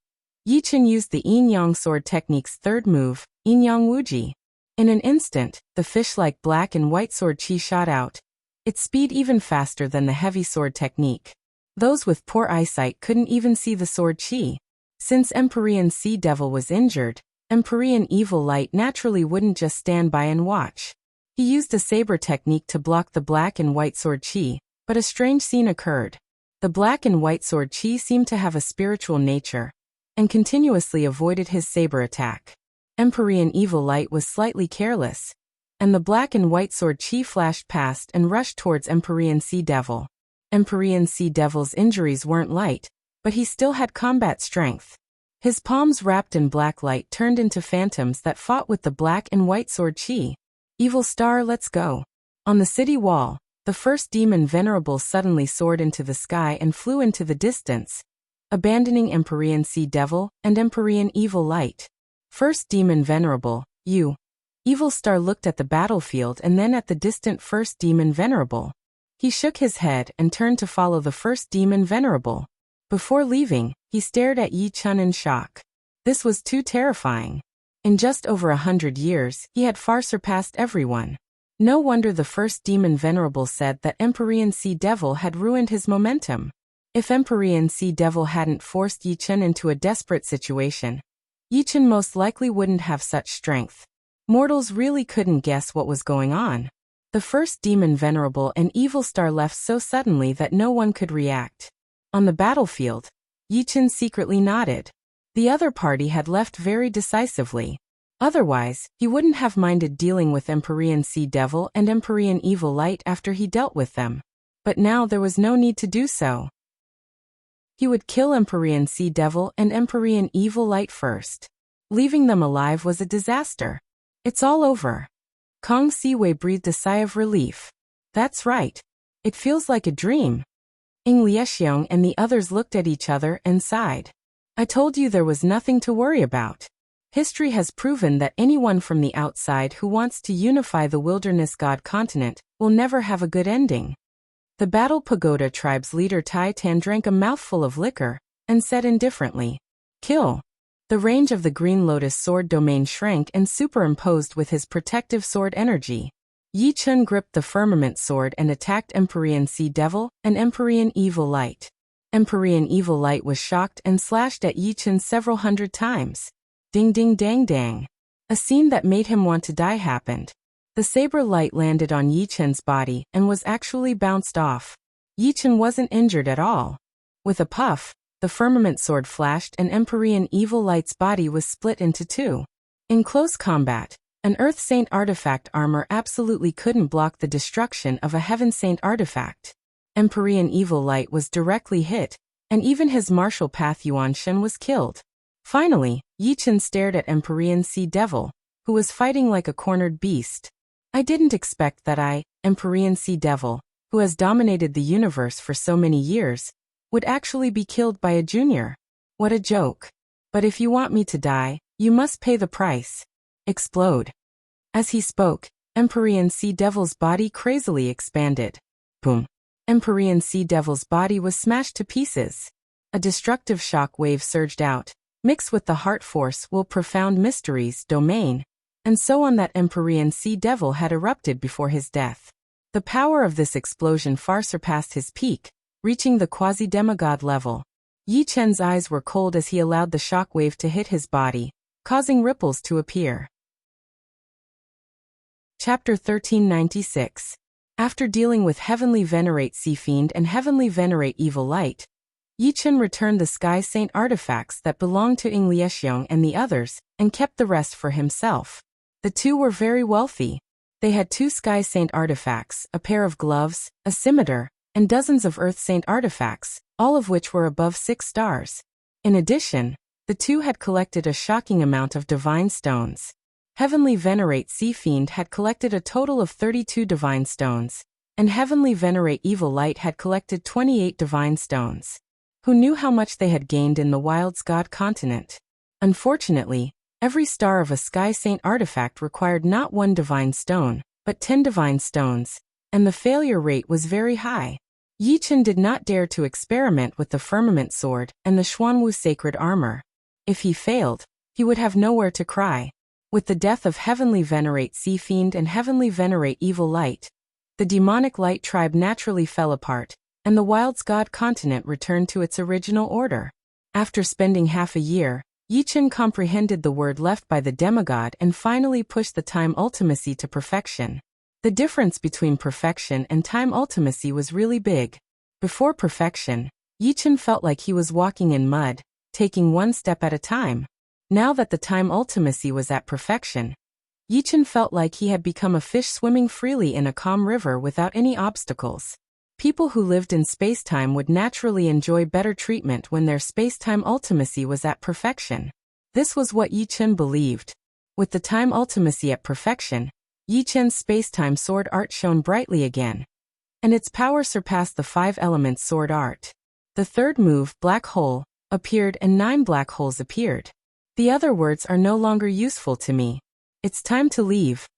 Yi Chen used the Yin-Yang sword technique's third move, Yin-Yang Wuji. In an instant, the fish-like black and white sword chi shot out, its speed even faster than the heavy sword technique. Those with poor eyesight couldn't even see the sword chi. Since Empyrean Sea Devil was injured, Empyrean Evil Light naturally wouldn't just stand by and watch. He used a saber technique to block the black and white sword chi, but a strange scene occurred. The black and white sword chi seemed to have a spiritual nature, and continuously avoided his saber attack. Empyrean Evil Light was slightly careless, and the black and white sword chi flashed past and rushed towards Empyrean Sea Devil. Empyrean Sea Devil's injuries weren't light, but he still had combat strength. His palms wrapped in black light turned into phantoms that fought with the black and white sword chi. Evil Star, let's go. On the city wall, the first demon Venerable suddenly soared into the sky and flew into the distance, abandoning Empyrean Sea Devil and Empyrean Evil Light. First Demon Venerable, you. Evil Star looked at the battlefield and then at the distant First Demon Venerable. He shook his head and turned to follow the First Demon Venerable. Before leaving, he stared at Yi Chen in shock. This was too terrifying. In just over 100 years, he had far surpassed everyone. No wonder the First Demon Venerable said that Empyrean Sea Devil had ruined his momentum. If Empyrean Sea Devil hadn't forced Yi Chen into a desperate situation, Yi Chen most likely wouldn't have such strength. Mortals really couldn't guess what was going on. The First Demon Venerable and Evil Star left so suddenly that no one could react. On the battlefield, Yi Chen secretly nodded. The other party had left very decisively. Otherwise, he wouldn't have minded dealing with Empyrean Sea Devil and Empyrean Evil Light after he dealt with them. But now there was no need to do so. He would kill Empyrean Sea Devil and Empyrean Evil Light first. Leaving them alive was a disaster. It's all over. Kong Siwei breathed a sigh of relief. That's right. It feels like a dream. Ing Liexiong and the others looked at each other and sighed. I told you there was nothing to worry about. History has proven that anyone from the outside who wants to unify the wilderness god continent will never have a good ending. The Battle Pagoda tribe's leader Tai Tan drank a mouthful of liquor and said indifferently, "Kill." The range of the Green Lotus sword domain shrank and superimposed with his protective sword energy. Yi Chun gripped the firmament sword and attacked Empyrean Sea Devil and Empyrean Evil Light. Empyrean Evil Light was shocked and slashed at Yi Chun several hundred times. Ding ding dang dang. A scene that made him want to die happened. The saber light landed on Yi Chun's body and was actually bounced off. Yi Chun wasn't injured at all. With a puff, the firmament sword flashed and Empyrean Evil Light's body was split into two. In close combat, an Earth Saint artifact armor absolutely couldn't block the destruction of a Heaven Saint artifact. Empyrean Evil Light was directly hit, and even his martial path Yuan Shen was killed. Finally, Yi Chun stared at Empyrean Sea Devil, who was fighting like a cornered beast. I didn't expect that Empyrean Sea Devil, who has dominated the universe for so many years, would actually be killed by a junior. What a joke. But if you want me to die, you must pay the price. Explode. As he spoke, Empyrean Sea Devil's body crazily expanded. Boom. Empyrean Sea Devil's body was smashed to pieces. A destructive shock wave surged out, mixed with the Heart Force will profound mysteries domain, and so on that Empyrean Sea Devil had erupted before his death. The power of this explosion far surpassed his peak, reaching the quasi-demigod level. Yi Chen's eyes were cold as he allowed the shock wave to hit his body, causing ripples to appear. Chapter 1396. After dealing with Heavenly Venerate Sea Fiend and Heavenly Venerate Evil Light, Yi Chen returned the Sky Saint artifacts that belonged to Ing Liexiong and the others, and kept the rest for himself. The two were very wealthy. They had 2 Sky Saint artifacts, a pair of gloves, a scimitar, and dozens of Earth Saint artifacts, all of which were above 6 stars. In addition, the two had collected a shocking amount of divine stones. Heavenly Venerate Sea Fiend had collected a total of 32 divine stones, and Heavenly Venerate Evil Light had collected 28 divine stones. Who knew how much they had gained in the Wild's God continent? Unfortunately, every star of a Sky Saint artifact required not 1 divine stone, but 10 divine stones, and the failure rate was very high. Yi Chen did not dare to experiment with the Firmament Sword and the Xuanwu Sacred Armor. If he failed, he would have nowhere to cry. With the death of Heavenly Venerate Sea Fiend and Heavenly Venerate Evil Light, the demonic light tribe naturally fell apart, and the Wild's God continent returned to its original order. After spending half a year, Yi Chen comprehended the word left by the demigod and finally pushed the time ultimacy to perfection. The difference between perfection and time ultimacy was really big. Before perfection, Yi Chen felt like he was walking in mud, taking one step at a time. Now that the time ultimacy was at perfection, Yi Chen felt like he had become a fish swimming freely in a calm river without any obstacles. People who lived in space-time would naturally enjoy better treatment when their space-time ultimacy was at perfection. This was what Yi Chen believed. With the time ultimacy at perfection, Yi Chen's space-time sword art shone brightly again, and its power surpassed the 5 elements sword art. The third move, Black Hole, appeared and 9 black holes appeared. The other words are no longer useful to me. It's time to leave.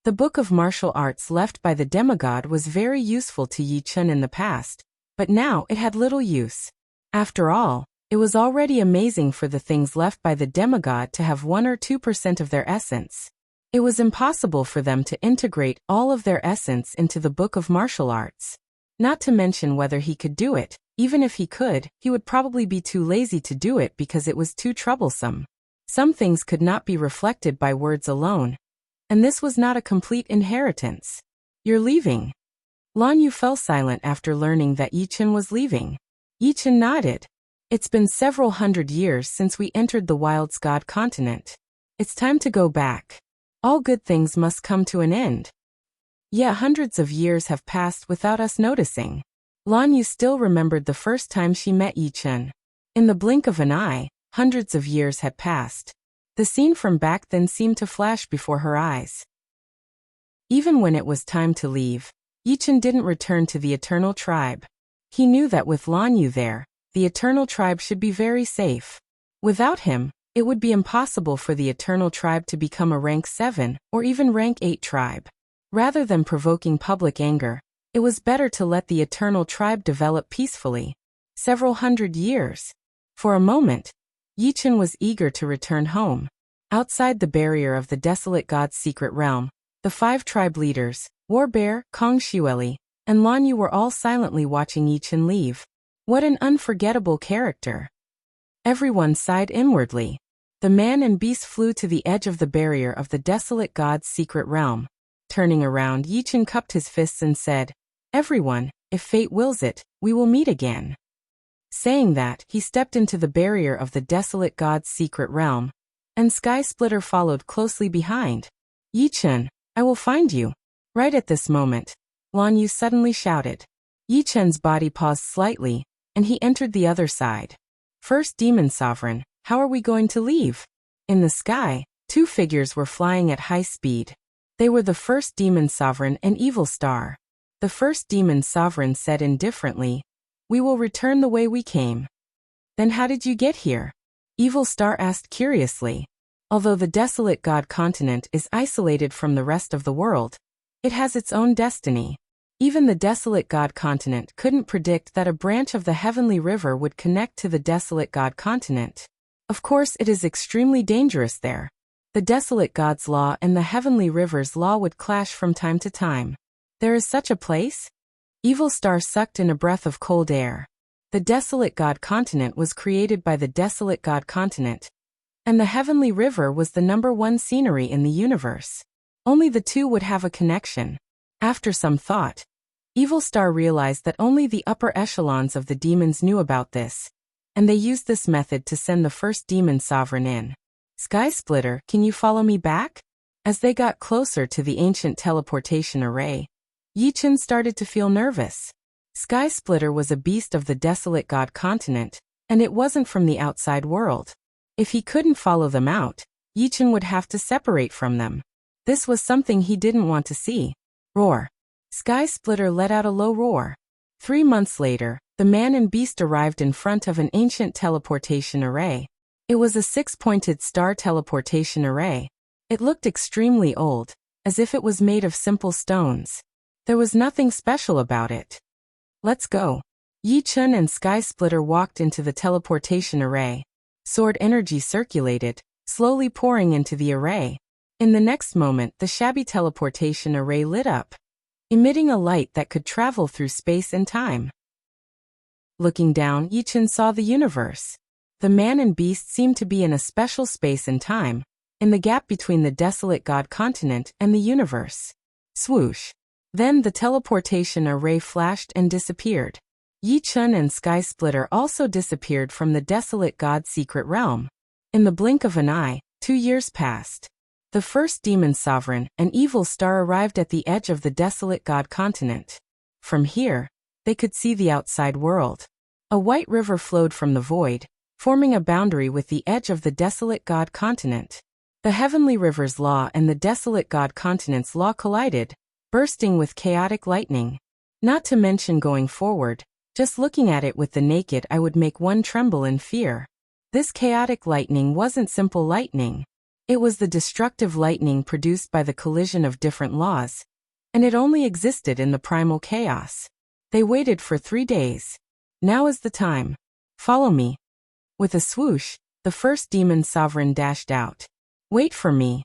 The book of martial arts left by the demigod was very useful to Yi Chen in the past, but now it had little use. After all, it was already amazing for the things left by the demigod to have 1 or 2% of their essence. It was impossible for them to integrate all of their essence into the book of martial arts. Not to mention whether he could do it. Even if he could, he would probably be too lazy to do it because it was too troublesome. Some things could not be reflected by words alone. And this was not a complete inheritance. You're leaving. Lan Yu fell silent after learning that Yi Chen was leaving. Yi Chen nodded. It's been several hundred years since we entered the Wild's God continent. It's time to go back. All good things must come to an end. Yet hundreds of years have passed without us noticing. Lan Yu still remembered the first time she met Yi Chen. In the blink of an eye, hundreds of years had passed. The scene from back then seemed to flash before her eyes. Even when it was time to leave, Yi Chen didn't return to the Eternal Tribe. He knew that with Lan Yu there, the Eternal Tribe should be very safe. Without him, it would be impossible for the Eternal Tribe to become a rank 7 or even rank 8 tribe. Rather than provoking public anger, it was better to let the Eternal Tribe develop peacefully. Several hundred years. For a moment, Yi Chen was eager to return home. Outside the barrier of the Desolate God's secret realm, the 5 tribe leaders, War Bear, Kong Xueli, and Lan Yu were all silently watching Yi Chen leave. What an unforgettable character. Everyone sighed inwardly. The man and beast flew to the edge of the barrier of the Desolate God's secret realm. Turning around, Yi Chen cupped his fists and said, "Everyone, if fate wills it, we will meet again." Saying that, he stepped into the barrier of the Desolate God's secret realm, and Sky Splitter followed closely behind. "Yi Chen, I will find you." Right at this moment, Lan Yu suddenly shouted. Yi Chen's body paused slightly, and he entered the other side. "First Demon Sovereign, how are we going to leave?" In the sky, 2 figures were flying at high speed. They were the First Demon Sovereign and Evil Star. The First Demon Sovereign said indifferently, "We will return the way we came." "Then how did you get here?" Evil Star asked curiously. Although the Desolate God continent is isolated from the rest of the world, it has its own destiny. Even the Desolate God continent couldn't predict that a branch of the Heavenly River would connect to the Desolate God continent. Of course, it is extremely dangerous there. The Desolate God's law and the Heavenly River's law would clash from time to time. There is such a place? Evil Star sucked in a breath of cold air. The Desolate God continent was created by the Desolate God continent, and the Heavenly River was the #1 scenery in the universe. Only the two would have a connection. After some thought, Evil Star realized that only the upper echelons of the demons knew about this, and they used this method to send the First Demon Sovereign in. "Sky Splitter, can you follow me back?" As they got closer to the ancient teleportation array, Yi Chen started to feel nervous. Sky Splitter was a beast of the Desolate God continent, and it wasn't from the outside world. If he couldn't follow them out, Yi Chen would have to separate from them. This was something he didn't want to see. Roar. Sky Splitter let out a low roar. 3 months later, the man and beast arrived in front of an ancient teleportation array. It was a 6-pointed star teleportation array. It looked extremely old, as if it was made of simple stones. There was nothing special about it. "Let's go." Yi Chen and Sky Splitter walked into the teleportation array. Sword energy circulated, slowly pouring into the array. In the next moment, the shabby teleportation array lit up, emitting a light that could travel through space and time. Looking down, Yi Chen saw the universe. The man and beast seemed to be in a special space and time, in the gap between the Desolate God continent and the universe. Swoosh. Then the teleportation array flashed and disappeared. Yi Chen and Sky Splitter also disappeared from the Desolate God's secret realm. In the blink of an eye, 2 years passed. The First Demon Sovereign and Evil Star arrived at the edge of the Desolate God continent. From here, they could see the outside world. A white river flowed from the void, forming a boundary with the edge of the Desolate God continent. The Heavenly River's law and the Desolate God continent's law collided, bursting with chaotic lightning. Not to mention going forward, just looking at it with the naked eye would make one tremble in fear. This chaotic lightning wasn't simple lightning. It was the destructive lightning produced by the collision of different laws, and it only existed in the primal chaos. They waited for 3 days. Now is the time. Follow me. With a swoosh, the First Demon Sovereign dashed out. Wait for me.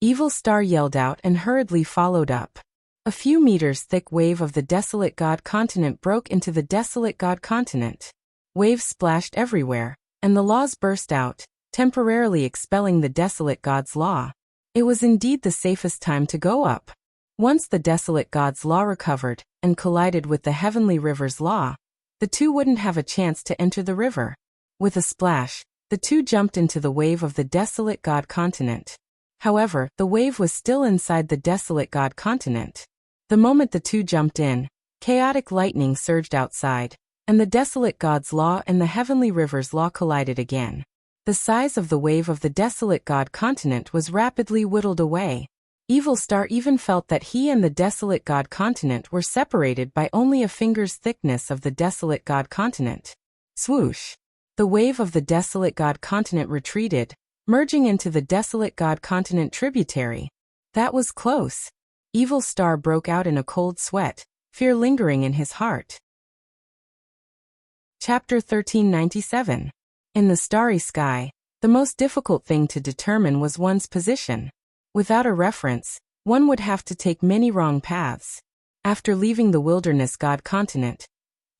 Evil Star yelled out and hurriedly followed up. A few meters thick wave of the Desolate God continent broke into the Desolate God continent. Waves splashed everywhere, and the laws burst out, temporarily expelling the Desolate God's law. It was indeed the safest time to go up. Once the Desolate God's law recovered and collided with the Heavenly River's law, the two wouldn't have a chance to enter the river. With a splash, The two jumped into the wave of the desolate god continent. However, the wave was still inside the desolate god continent. The moment the two jumped in, chaotic lightning surged outside, and the desolate god's law and the heavenly river's law collided again. The size of the wave of the desolate god continent was rapidly whittled away. Evil Star even felt that he and the desolate god continent were separated by only a finger's thickness of the desolate god continent. Swoosh! The wave of the desolate god continent retreated, merging into the desolate god continent tributary. That was close. Evil Star broke out in a cold sweat, fear lingering in his heart. Chapter 1397. In the starry sky, the most difficult thing to determine was one's position. Without a reference, one would have to take many wrong paths. After leaving the wilderness god continent,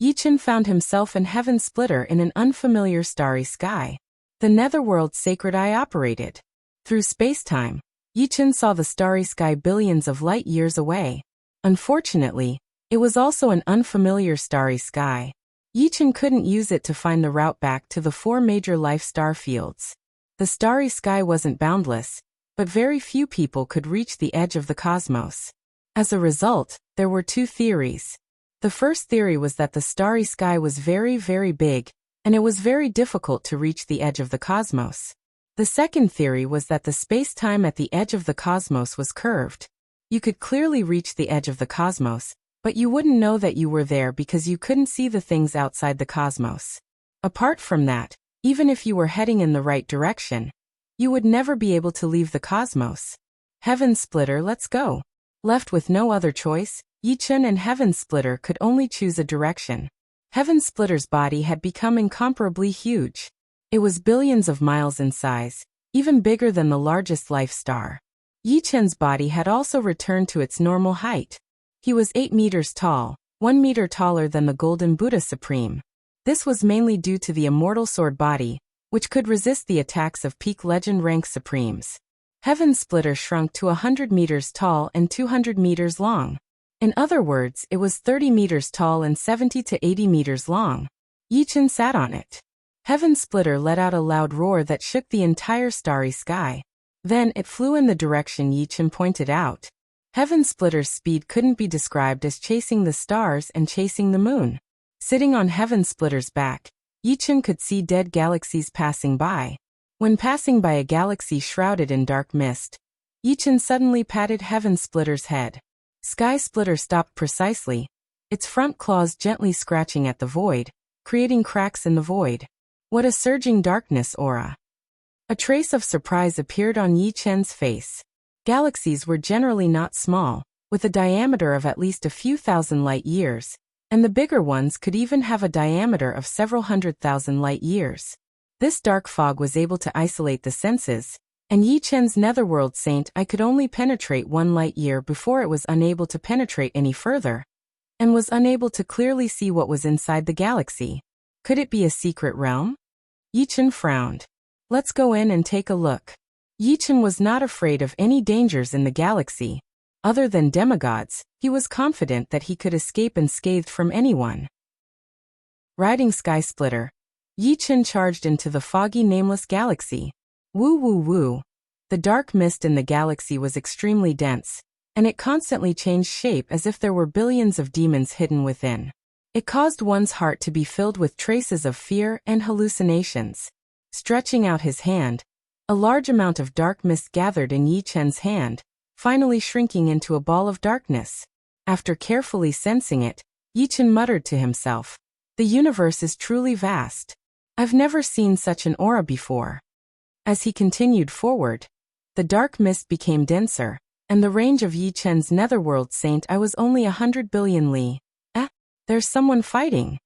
Yichen found himself in Heaven Splitter in an unfamiliar starry sky. The netherworld's sacred eye operated. Through space-time, Yichen saw the starry sky billions of light years away. Unfortunately, it was also an unfamiliar starry sky. Yichen couldn't use it to find the route back to the 4 major life star fields. The starry sky wasn't boundless, but very few people could reach the edge of the cosmos. As a result, there were 2 theories. The first theory was that the starry sky was very, very big, and it was very difficult to reach the edge of the cosmos. The second theory was that the space-time at the edge of the cosmos was curved. You could clearly reach the edge of the cosmos, but you wouldn't know that you were there because you couldn't see the things outside the cosmos. Apart from that, even if you were heading in the right direction, you would never be able to leave the cosmos. Heaven Splitter, let's go. Left with no other choice, Yichen and Heaven Splitter could only choose a direction. Heaven Splitter's body had become incomparably huge. It was billions of miles in size, even bigger than the largest life star. Yichen's body had also returned to its normal height. He was 8 meters tall, 1 meter taller than the Golden Buddha Supreme. This was mainly due to the immortal sword body, which could resist the attacks of peak legend rank Supremes. Heaven Splitter shrunk to 100 meters tall and 200 meters long. In other words, it was 30 meters tall and 70 to 80 meters long. Yichen sat on it. Heaven Splitter let out a loud roar that shook the entire starry sky. Then it flew in the direction Yichen pointed out. Heaven Splitter's speed couldn't be described as chasing the stars and chasing the moon. Sitting on Heaven Splitter's back, Yichen could see dead galaxies passing by. When passing by a galaxy shrouded in dark mist, Yichen suddenly patted Heaven Splitter's head. Sky Splitter stopped precisely, its front claws gently scratching at the void, creating cracks in the void. What a surging darkness aura! A trace of surprise appeared on Yichen's face. Galaxies were generally not small, with a diameter of at least a few thousand light years, and the bigger ones could even have a diameter of several 100,000 light years. This dark fog was able to isolate the senses, and Yichen's netherworld saint eye could only penetrate 1 light year before it was unable to penetrate any further, and was unable to clearly see what was inside the galaxy. Could it be a secret realm? Yichen frowned. Let's go in and take a look. Yichen was not afraid of any dangers in the galaxy. Other than demigods, he was confident that he could escape unscathed from anyone. Riding Sky Splitter, Yichen charged into the foggy nameless galaxy. Woo woo woo. The dark mist in the galaxy was extremely dense, and it constantly changed shape as if there were billions of demons hidden within. It caused one's heart to be filled with traces of fear and hallucinations. Stretching out his hand, a large amount of dark mist gathered in Yichen's hand, finally shrinking into a ball of darkness. After carefully sensing it, Yichen muttered to himself, "The universe is truly vast. I've never seen such an aura before." As he continued forward, the dark mist became denser, and the range of Yichen's netherworld saint eye was only 100 billion li. There's someone fighting.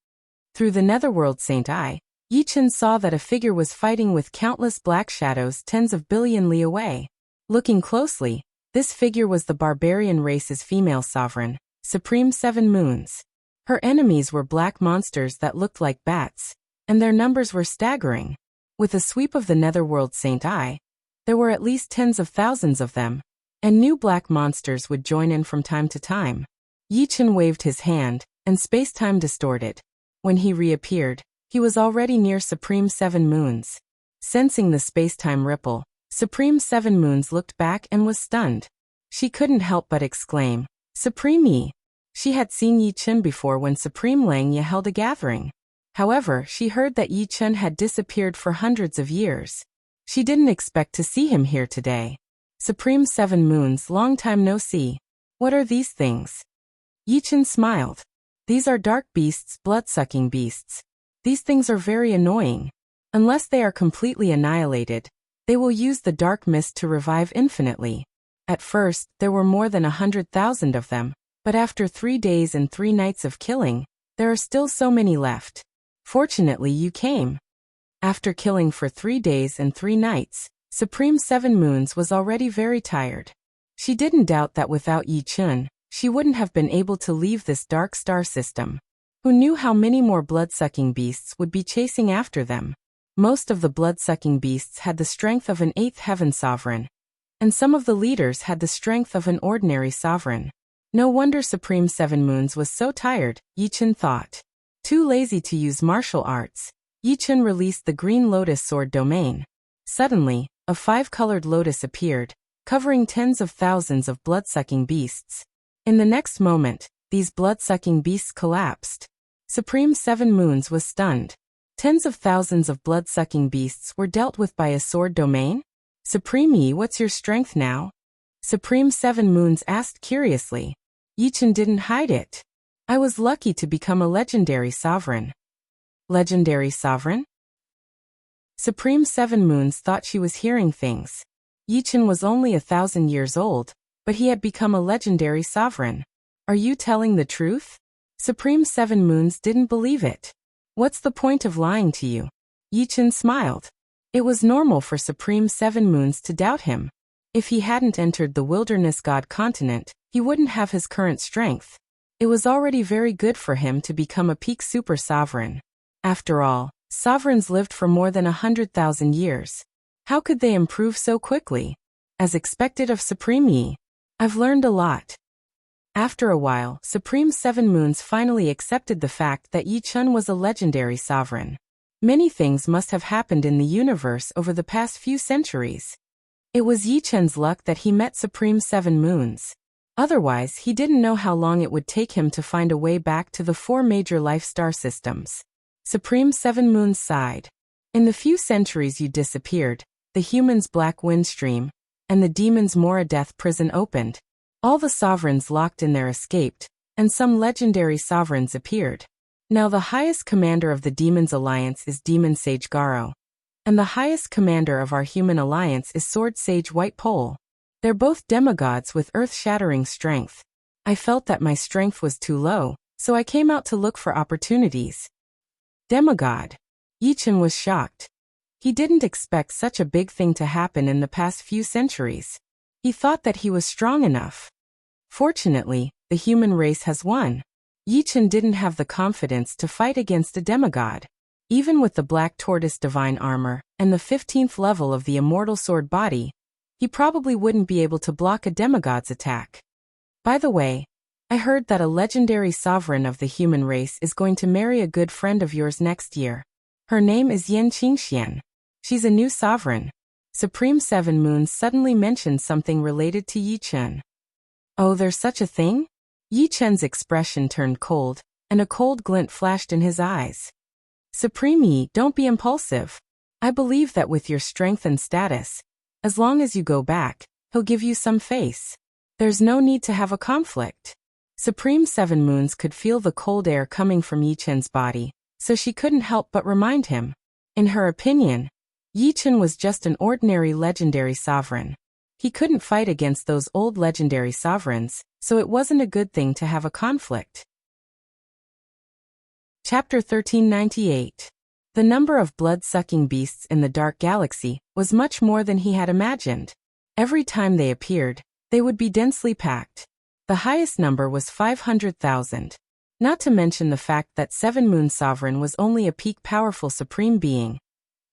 Through the netherworld saint eye, Yichen saw that a figure was fighting with countless black shadows tens of billion li away. Looking closely, this figure was the barbarian race's female sovereign, Supreme 7 Moons. Her enemies were black monsters that looked like bats, and their numbers were staggering. With a sweep of the netherworld saint eye, there were at least tens of thousands of them, and new black monsters would join in from time to time. Yichen waved his hand, and space-time distorted. When he reappeared, he was already near Supreme 7 Moons. Sensing the space-time ripple, Supreme Seven Moons looked back and was stunned. She couldn't help but exclaim, "Supreme Yi!" She had seen Yi Chen before when Supreme Lang Ye held a gathering. However, she heard that Yi Chen had disappeared for hundreds of years. She didn't expect to see him here today. "Supreme Seven Moons, long time no see. What are these things?" Yi Chen smiled. "These are dark beasts, blood-sucking beasts. These things are very annoying. Unless they are completely annihilated, they will use the dark mist to revive infinitely. At first, there were more than 100,000 of them, but after 3 days and 3 nights of killing, there are still so many left. Fortunately, you came." After killing for 3 days and 3 nights, Supreme Seven Moons was already very tired. She didn't doubt that without Yi Chen, she wouldn't have been able to leave this dark star system. Who knew how many more blood-sucking beasts would be chasing after them? Most of the blood-sucking beasts had the strength of an 8th heaven sovereign, and some of the leaders had the strength of an ordinary sovereign. No wonder Supreme Seven Moons was so tired, Yi Chen thought. Too lazy to use martial arts, Yi Chen released the green lotus sword domain. Suddenly, a 5-colored lotus appeared, covering tens of thousands of blood-sucking beasts. In the next moment, these blood-sucking beasts collapsed. Supreme Seven Moons was stunned. Tens of thousands of blood-sucking beasts were dealt with by a sword domain? "Supreme Yi, what's your strength now?" Supreme Seven Moons asked curiously. Yi Chen didn't hide it. "I was lucky to become a legendary sovereign." "Legendary sovereign?" Supreme Seven Moons thought she was hearing things. Yi Chen was only 1,000 years old, but he had become a legendary sovereign. "Are you telling the truth?" Supreme Seven Moons didn't believe it. "What's the point of lying to you?" Yi Chen smiled. It was normal for Supreme Seven Moons to doubt him. If he hadn't entered the Wilderness God continent, he wouldn't have his current strength. It was already very good for him to become a peak super sovereign. After all, sovereigns lived for more than 100,000 years. How could they improve so quickly? As expected of Supreme Yi, "I've learned a lot." After a while, Supreme Seven Moons finally accepted the fact that Yi Chen was a legendary sovereign. Many things must have happened in the universe over the past few centuries. It was Yi Chen's luck that he met Supreme Seven Moons. Otherwise, he didn't know how long it would take him to find a way back to the 4 major life star systems. Supreme Seven Moons sighed. "In the few centuries you disappeared, the humans' black wind stream, and the demons' Mora death prison opened. All the sovereigns locked in there escaped, and some legendary sovereigns appeared. Now the highest commander of the Demons Alliance is Demon Sage Garo. And the highest commander of our human alliance is Sword Sage White Pole. They're both demigods with earth-shattering strength. I felt that my strength was too low, so I came out to look for opportunities." Demigod. Yi Chen was shocked. He didn't expect such a big thing to happen in the past few centuries. He thought that he was strong enough. Fortunately, the human race has won. Yi Chen didn't have the confidence to fight against a demigod. Even with the Black Tortoise divine armor and the 15th level of the immortal sword body, he probably wouldn't be able to block a demigod's attack. "By the way, I heard that a legendary sovereign of the human race is going to marry a good friend of yours next year. Her name is Yan Qingxian. She's a new sovereign." Supreme Seven Moons suddenly mentioned something related to Yi Chen. "Oh, there's such a thing?" Yi Chen's expression turned cold, and a cold glint flashed in his eyes. "Supreme Yi, don't be impulsive. I believe that with your strength and status, as long as you go back, he'll give you some face. There's no need to have a conflict." Supreme Seven Moons could feel the cold air coming from Yi Chen's body, so she couldn't help but remind him. In her opinion, Yi Chen was just an ordinary legendary sovereign. He couldn't fight against those old legendary sovereigns, so it wasn't a good thing to have a conflict. Chapter 1398. The number of blood-sucking beasts in the Dark Galaxy was much more than he had imagined. Every time they appeared, they would be densely packed. The highest number was 500,000. Not to mention the fact that Seven Moon Sovereign was only a peak powerful supreme being.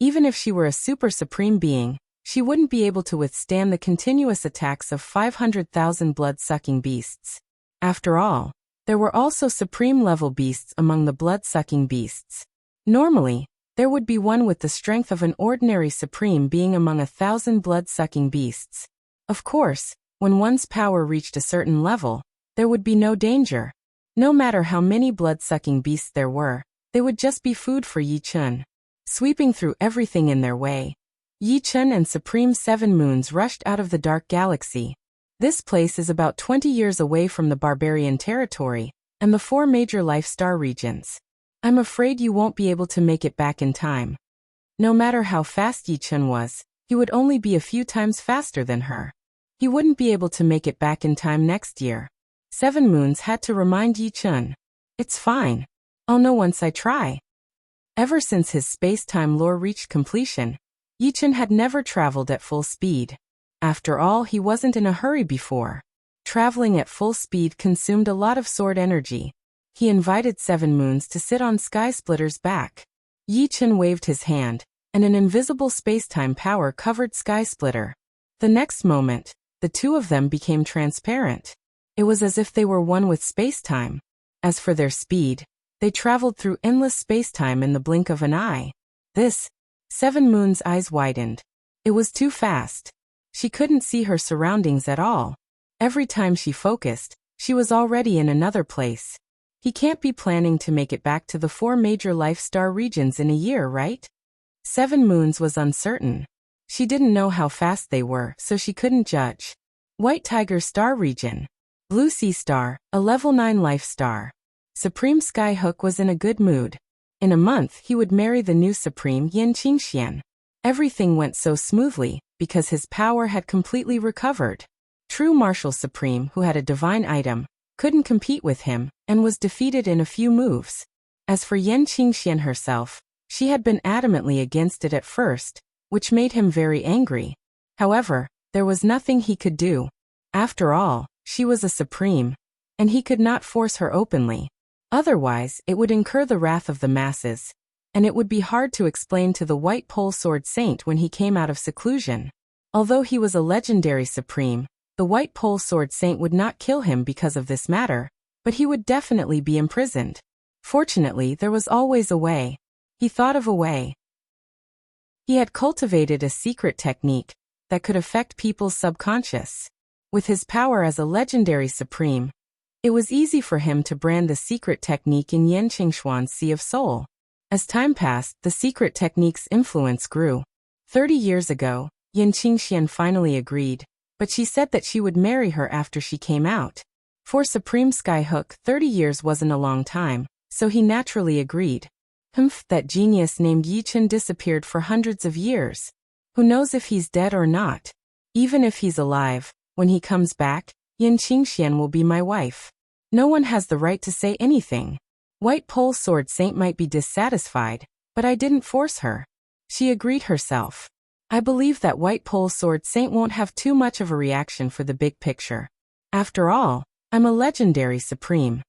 Even if she were a super supreme being, she wouldn't be able to withstand the continuous attacks of 500,000 blood-sucking beasts. After all, there were also supreme-level beasts among the blood-sucking beasts. Normally, There would be one with the strength of an ordinary supreme being among 1,000 blood-sucking beasts. Of course, when one's power reached a certain level, there would be no danger. No matter how many blood-sucking beasts there were, they would just be food for Yi Chun. Sweeping through everything in their way, Yi Chun and Supreme Seven Moons rushed out of the dark galaxy. This place is about 20 years away from the barbarian territory and the 4 major life star regions. I'm afraid you won't be able to make it back in time. No matter how fast Yi Chun was, he would only be a few times faster than her. He wouldn't be able to make it back in time next year. Seven Moons had to remind Yi Chun. It's fine. I'll know once I try. Ever since his space-time lore reached completion, Yi Chun had never traveled at full speed. After all, he wasn't in a hurry before. Traveling at full speed consumed a lot of sword energy. He invited Seven Moons to sit on Sky Splitter's back. Yi Chun waved his hand, and an invisible space-time power covered Sky Splitter. The next moment, the two of them became transparent. It was as if they were one with space-time. As for their speed, they traveled through endless space-time in the blink of an eye. Seven Moons' eyes widened. It was too fast. She couldn't see her surroundings at all. Every time she focused, she was already in another place. He can't be planning to make it back to the 4 major life star regions in a year, right? Seven Moons was uncertain. She didn't know how fast they were, so she couldn't judge. White Tiger Star Region. Blue Sea Star, a level 9 life star. Supreme Skyhook was in a good mood. In a month he would marry the new Supreme Yin Qingxian. Everything went so smoothly, because his power had completely recovered. True Martial Supreme, who had a divine item, couldn't compete with him, and was defeated in a few moves. As for Yin Qingxian herself, she had been adamantly against it at first, which made him very angry. However, there was nothing he could do. After all, she was a supreme, and he could not force her openly. Otherwise, it would incur the wrath of the masses, and it would be hard to explain to the White Pole Sword Saint when he came out of seclusion. Although he was a legendary supreme, the White Pole Sword Saint would not kill him because of this matter, but he would definitely be imprisoned. Fortunately, there was always a way. He thought of a way. He had cultivated a secret technique that could affect people's subconscious. With his power as a legendary supreme, it was easy for him to brand the secret technique in Yan Qingshuan's Sea of Soul. As time passed, the secret technique's influence grew. 30 years ago, Yin Qingxian finally agreed, but she said that she would marry her after she came out. For Supreme Skyhook, 30 years wasn't a long time, so he naturally agreed. That genius named Yi Chun disappeared for hundreds of years. Who knows if he's dead or not? Even if he's alive, when he comes back, Yin Qingxian will be my wife. No one has the right to say anything. White Pole Sword Saint might be dissatisfied, but I didn't force her. She agreed herself. I believe that White Pole Sword Saint won't have too much of a reaction for the big picture. After all, I'm a legendary supreme.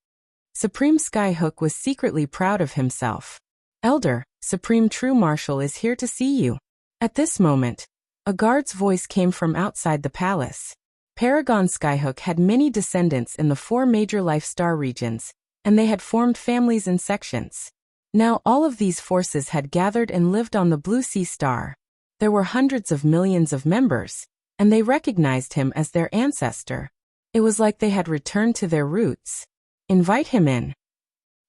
Supreme Skyhook was secretly proud of himself. Elder, Supreme True Marshal is here to see you. At this moment, a guard's voice came from outside the palace. Paragon Skyhook had many descendants in the 4 major life star regions, and they had formed families and sections. Now all of these forces had gathered and lived on the Blue Sea Star. There were hundreds of millions of members, and they recognized him as their ancestor. It was like they had returned to their roots. Invite him in.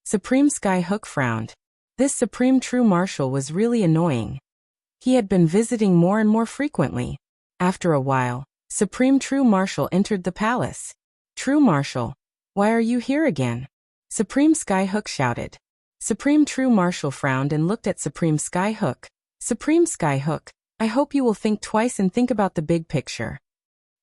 Supreme Skyhook frowned. This Supreme True Marshal was really annoying. He had been visiting more and more frequently. After a while, Supreme True Marshal entered the palace. True Marshal, why are you here again? Supreme Skyhook shouted. Supreme True Marshal frowned and looked at Supreme Skyhook. Supreme Skyhook, I hope you will think twice and think about the big picture.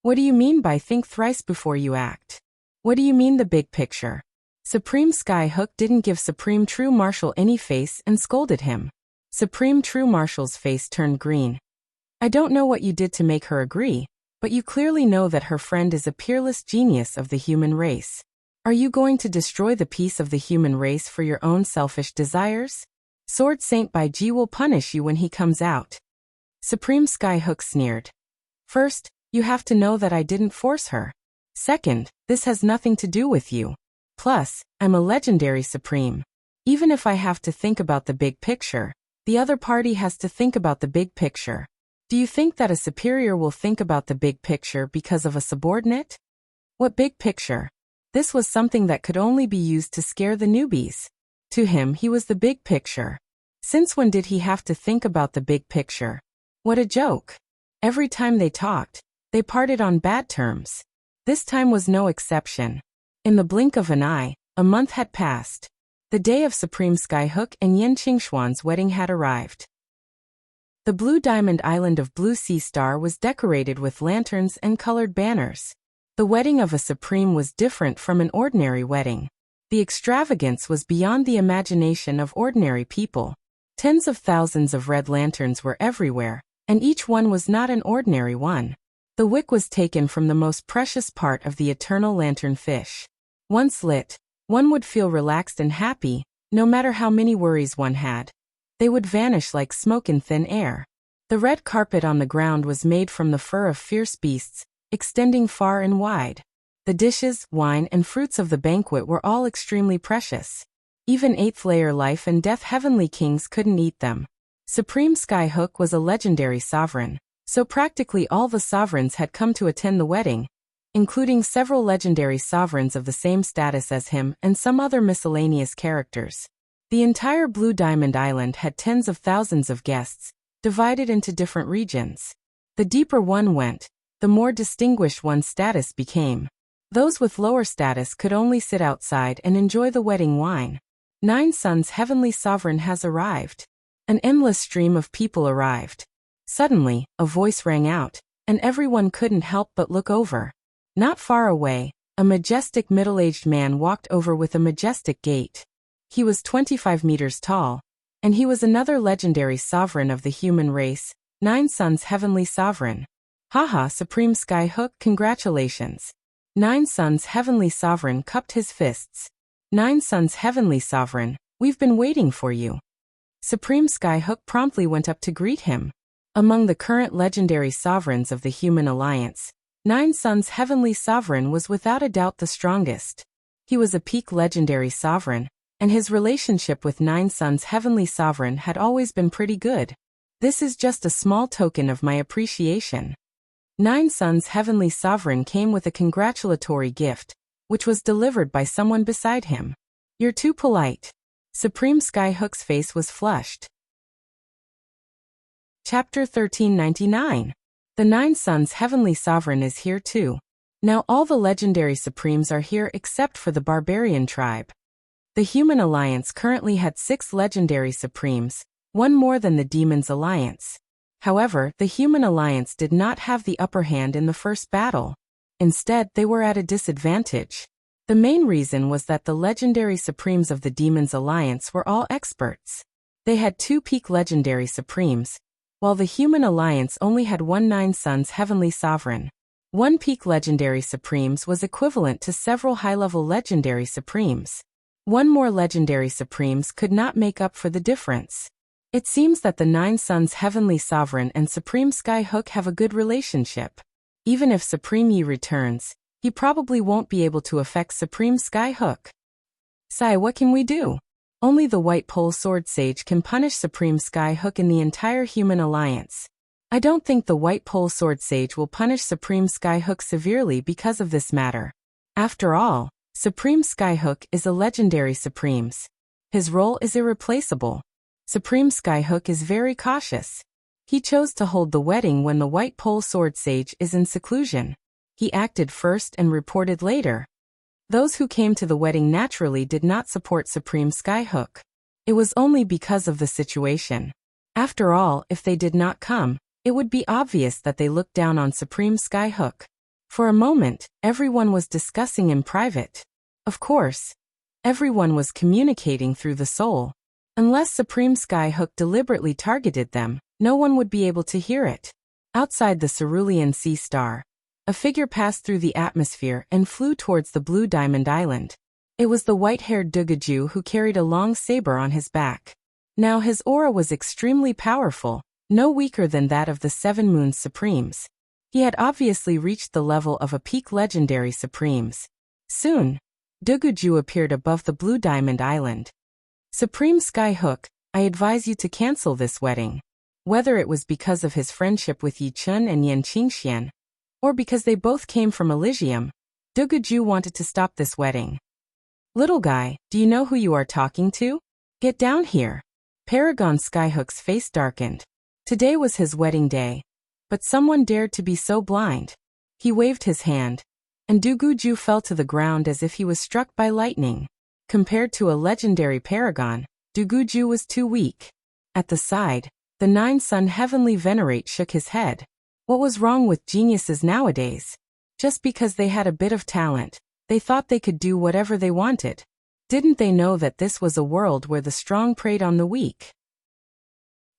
What do you mean by think thrice before you act? What do you mean the big picture? Supreme Skyhook didn't give Supreme True Marshal any face and scolded him. Supreme True Marshal's face turned green. I don't know what you did to make her agree, but you clearly know that her friend is a peerless genius of the human race. Are you going to destroy the peace of the human race for your own selfish desires? Sword Saint Bai Ji will punish you when he comes out. Supreme Skyhook sneered. First, you have to know that I didn't force her. Second, this has nothing to do with you. Plus, I'm a legendary supreme. Even if I have to think about the big picture, The other party has to think about the big picture. Do you think that a superior will think about the big picture because of a subordinate? What big picture? This was something that could only be used to scare the newbies. To him, he was the big picture. Since when did he have to think about the big picture? What a joke. Every time they talked, they parted on bad terms. This time was no exception. In the blink of an eye, a month had passed. The day of Supreme Skyhook and Yin Qingxuan's wedding had arrived. The Blue Diamond Island of Blue Sea Star was decorated with lanterns and colored banners. The wedding of a Supreme was different from an ordinary wedding. The extravagance was beyond the imagination of ordinary people. Tens of thousands of red lanterns were everywhere, and each one was not an ordinary one. The wick was taken from the most precious part of the eternal lantern fish. Once lit, one would feel relaxed and happy, no matter how many worries one had. They would vanish like smoke in thin air. The red carpet on the ground was made from the fur of fierce beasts, extending far and wide. The dishes, wine, and fruits of the banquet were all extremely precious. Even eighth-layer life and death heavenly kings couldn't eat them. Supreme Skyhook was a legendary sovereign, so practically all the sovereigns had come to attend the wedding, including several legendary sovereigns of the same status as him and some other miscellaneous characters. The entire Blue Diamond Island had tens of thousands of guests, divided into different regions. The deeper one went, the more distinguished one's status became. Those with lower status could only sit outside and enjoy the wedding wine. Nine Suns' heavenly sovereign has arrived. An endless stream of people arrived. Suddenly, a voice rang out, and everyone couldn't help but look over. Not far away, a majestic middle-aged man walked over with a majestic gait. He was 25 meters tall, and he was another legendary sovereign of the human race, Nine Suns' heavenly sovereign. Haha, Supreme Skyhook, congratulations. Nine Suns' heavenly sovereign cupped his fists. Nine Suns' heavenly sovereign, we've been waiting for you. Supreme Skyhook promptly went up to greet him. Among the current legendary sovereigns of the human alliance, Nine Suns' heavenly sovereign was without a doubt the strongest. He was a peak legendary sovereign, and his relationship with Nine Suns' heavenly sovereign had always been pretty good. This is just a small token of my appreciation. Nine Suns' heavenly sovereign came with a congratulatory gift, which was delivered by someone beside him. You're too polite. Supreme Skyhook's face was flushed. Chapter 1399. The Nine Suns' heavenly sovereign is here too. Now all the legendary supremes are here except for the barbarian tribe. The human alliance currently had 6 legendary supremes, one more than the demons alliance. However, the human alliance did not have the upper hand in the first battle. Instead, they were at a disadvantage. The main reason was that the legendary supremes of the demons alliance were all experts. They had 2 peak legendary supremes, while the human alliance only had 1 Nine Suns heavenly sovereign. 1 peak legendary supremes was equivalent to several high-level legendary supremes. 1 more legendary supremes could not make up for the difference. It seems that the Nine Suns heavenly sovereign and Supreme Skyhook have a good relationship. Even if Supreme Yi returns, he probably won't be able to affect Supreme Skyhook. Sai, what can we do? Only the White Pole Sword Sage can punish Supreme Skyhook in the entire human alliance. I don't think the White Pole Sword Sage will punish Supreme Skyhook severely because of this matter. After all, Supreme Skyhook is a legendary supremes. His role is irreplaceable. Supreme Skyhook is very cautious. He chose to hold the wedding when the White Pole Sword Sage is in seclusion. He acted first and reported later. Those who came to the wedding naturally did not support Supreme Skyhook. It was only because of the situation. After all, if they did not come, it would be obvious that they looked down on Supreme Skyhook. For a moment, everyone was discussing in private. Of course, everyone was communicating through the soul. Unless Supreme Skyhook deliberately targeted them, no one would be able to hear it. Outside the Cerulean Sea Star, a figure passed through the atmosphere and flew towards the Blue Diamond Island. It was the white-haired Dugaju who carried a long saber on his back. Now his aura was extremely powerful, no weaker than that of the 7 Moons Supremes. He had obviously reached the level of a peak legendary supremes. Soon, Dugaju appeared above the Blue Diamond Island. Supreme Skyhook, I advise you to cancel this wedding. Whether it was because of his friendship with Yi Chun and Yan Qingxian, or because they both came from Elysium, Duguju wanted to stop this wedding. Little guy, do you know who you are talking to? Get down here. Paragon Skyhook's face darkened. Today was his wedding day, but someone dared to be so blind. He waved his hand, and Duguju fell to the ground as if he was struck by lightning. Compared to a legendary paragon, Duguju was too weak. At the side, the nine-sun heavenly venerate shook his head. What was wrong with geniuses nowadays? Just because they had a bit of talent, they thought they could do whatever they wanted. Didn't they know that this was a world where the strong preyed on the weak?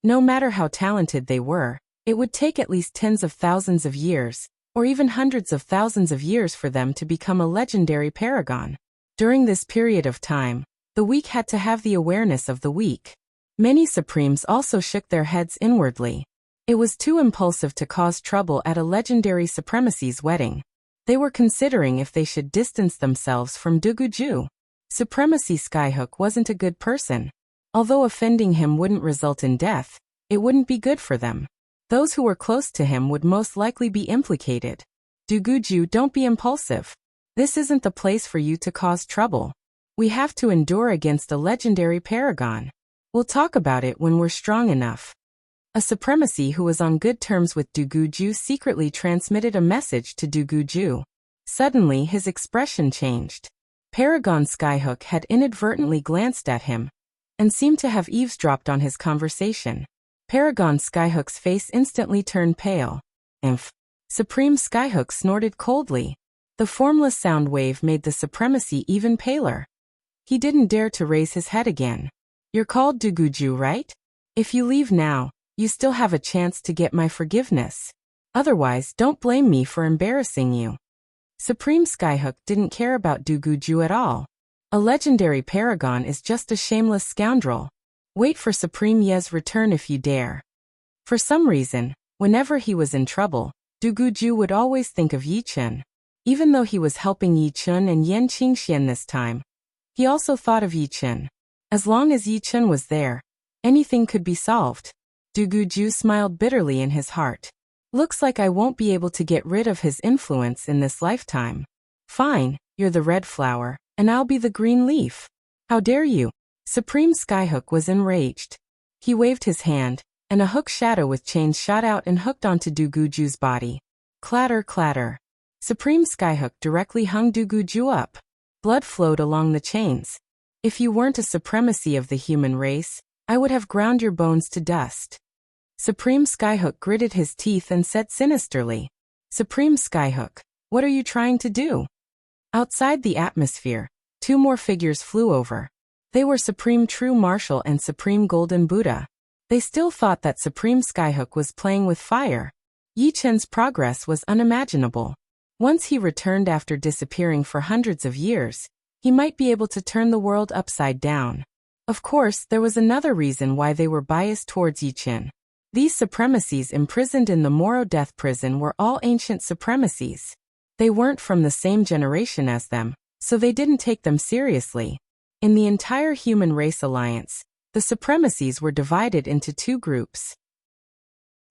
No matter how talented they were, it would take at least tens of thousands of years, or even hundreds of thousands of years for them to become a legendary paragon. During this period of time, the weak had to have the awareness of the weak. Many Supremes also shook their heads inwardly. It was too impulsive to cause trouble at a legendary supremacy's wedding. They were considering if they should distance themselves from Duguju. Supremacy Skyhook wasn't a good person. Although offending him wouldn't result in death, it wouldn't be good for them. Those who were close to him would most likely be implicated. Duguju, don't be impulsive. This isn't the place for you to cause trouble. We have to endure against a legendary paragon. We'll talk about it when we're strong enough. A supremacy who was on good terms with Duguju secretly transmitted a message to Duguju. Suddenly his expression changed. Paragon Skyhook had inadvertently glanced at him, and seemed to have eavesdropped on his conversation. Paragon Skyhook's face instantly turned pale. Imph. Supreme Skyhook snorted coldly. The formless sound wave made the supremacy even paler. He didn't dare to raise his head again. You're called Duguju, right? If you leave now, you still have a chance to get my forgiveness. Otherwise, don't blame me for embarrassing you. Supreme Skyhook didn't care about Duguju at all. A legendary paragon is just a shameless scoundrel. Wait for Supreme Ye's return if you dare. For some reason, whenever he was in trouble, Duguju would always think of Yi Chun. Even though he was helping Yi Chun and Yan Qingxian this time, he also thought of Yi Chun. As long as Yi Chun was there, anything could be solved. Duguju smiled bitterly in his heart. Looks like I won't be able to get rid of his influence in this lifetime. Fine, you're the red flower, and I'll be the green leaf. How dare you? Supreme Skyhook was enraged. He waved his hand, and a hook shadow with chains shot out and hooked onto Duguju's body. Clatter, clatter. Supreme Skyhook directly hung Duguju up. Blood flowed along the chains. If you weren't a supremacy of the human race, I would have ground your bones to dust. Supreme Skyhook gritted his teeth and said sinisterly, Supreme Skyhook, what are you trying to do? Outside the atmosphere, two more figures flew over. They were Supreme True Marshal and Supreme Golden Buddha. They still thought that Supreme Skyhook was playing with fire. Yi Chen's progress was unimaginable. Once he returned after disappearing for hundreds of years, he might be able to turn the world upside down. Of course, there was another reason why they were biased towards Yi Chen. These supremacies imprisoned in the Moro Death Prison were all ancient supremacies. They weren't from the same generation as them, so they didn't take them seriously. In the entire Human Race Alliance, the supremacies were divided into two groups.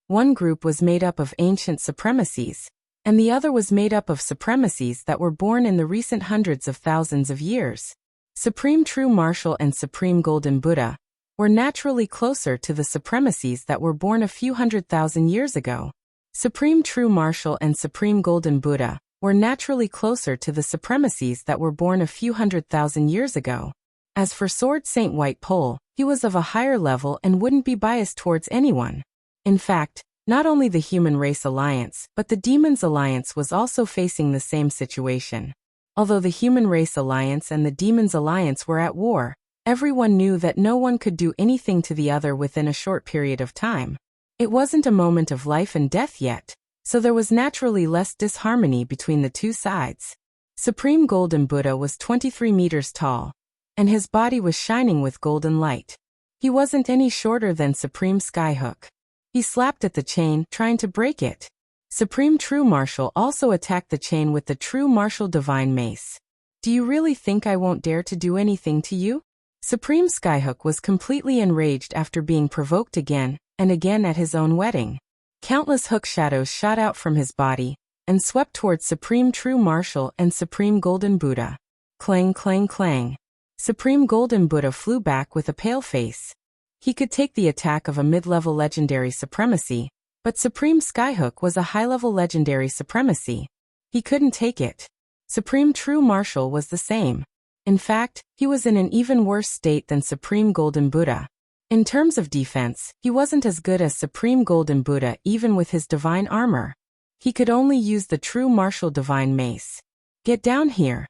One group was made up of ancient supremacies, and the other was made up of supremacies that were born in the recent hundreds of thousands of years. Supreme True Marshal and Supreme Golden Buddha were naturally closer to the supremacies that were born a few 100,000 years ago. Supreme True Marshal and Supreme Golden Buddha were naturally closer to the supremacies that were born a few 100,000 years ago. As for Sword Saint White Pole, he was of a higher level and wouldn't be biased towards anyone. In fact, not only the Human Race Alliance, but the Demons Alliance was also facing the same situation. Although the Human Race Alliance and the Demons Alliance were at war, everyone knew that no one could do anything to the other within a short period of time. It wasn't a moment of life and death yet, so there was naturally less disharmony between the two sides. Supreme Golden Buddha was 23 meters tall, and his body was shining with golden light. He wasn't any shorter than Supreme Skyhook. He slapped at the chain, trying to break it. Supreme True Marshal also attacked the chain with the True Marshal Divine Mace. Do you really think I won't dare to do anything to you? Supreme Skyhook was completely enraged after being provoked again and again at his own wedding. Countless hook shadows shot out from his body and swept towards Supreme True Marshal and Supreme Golden Buddha. Clang, clang, clang. Supreme Golden Buddha flew back with a pale face. He could take the attack of a mid-level legendary supremacy, but Supreme Skyhook was a high-level legendary supremacy. He couldn't take it. Supreme True Marshal was the same. In fact, he was in an even worse state than Supreme Golden Buddha. In terms of defense, he wasn't as good as Supreme Golden Buddha even with his divine armor. He could only use the True Marshal Divine Mace. Get down here.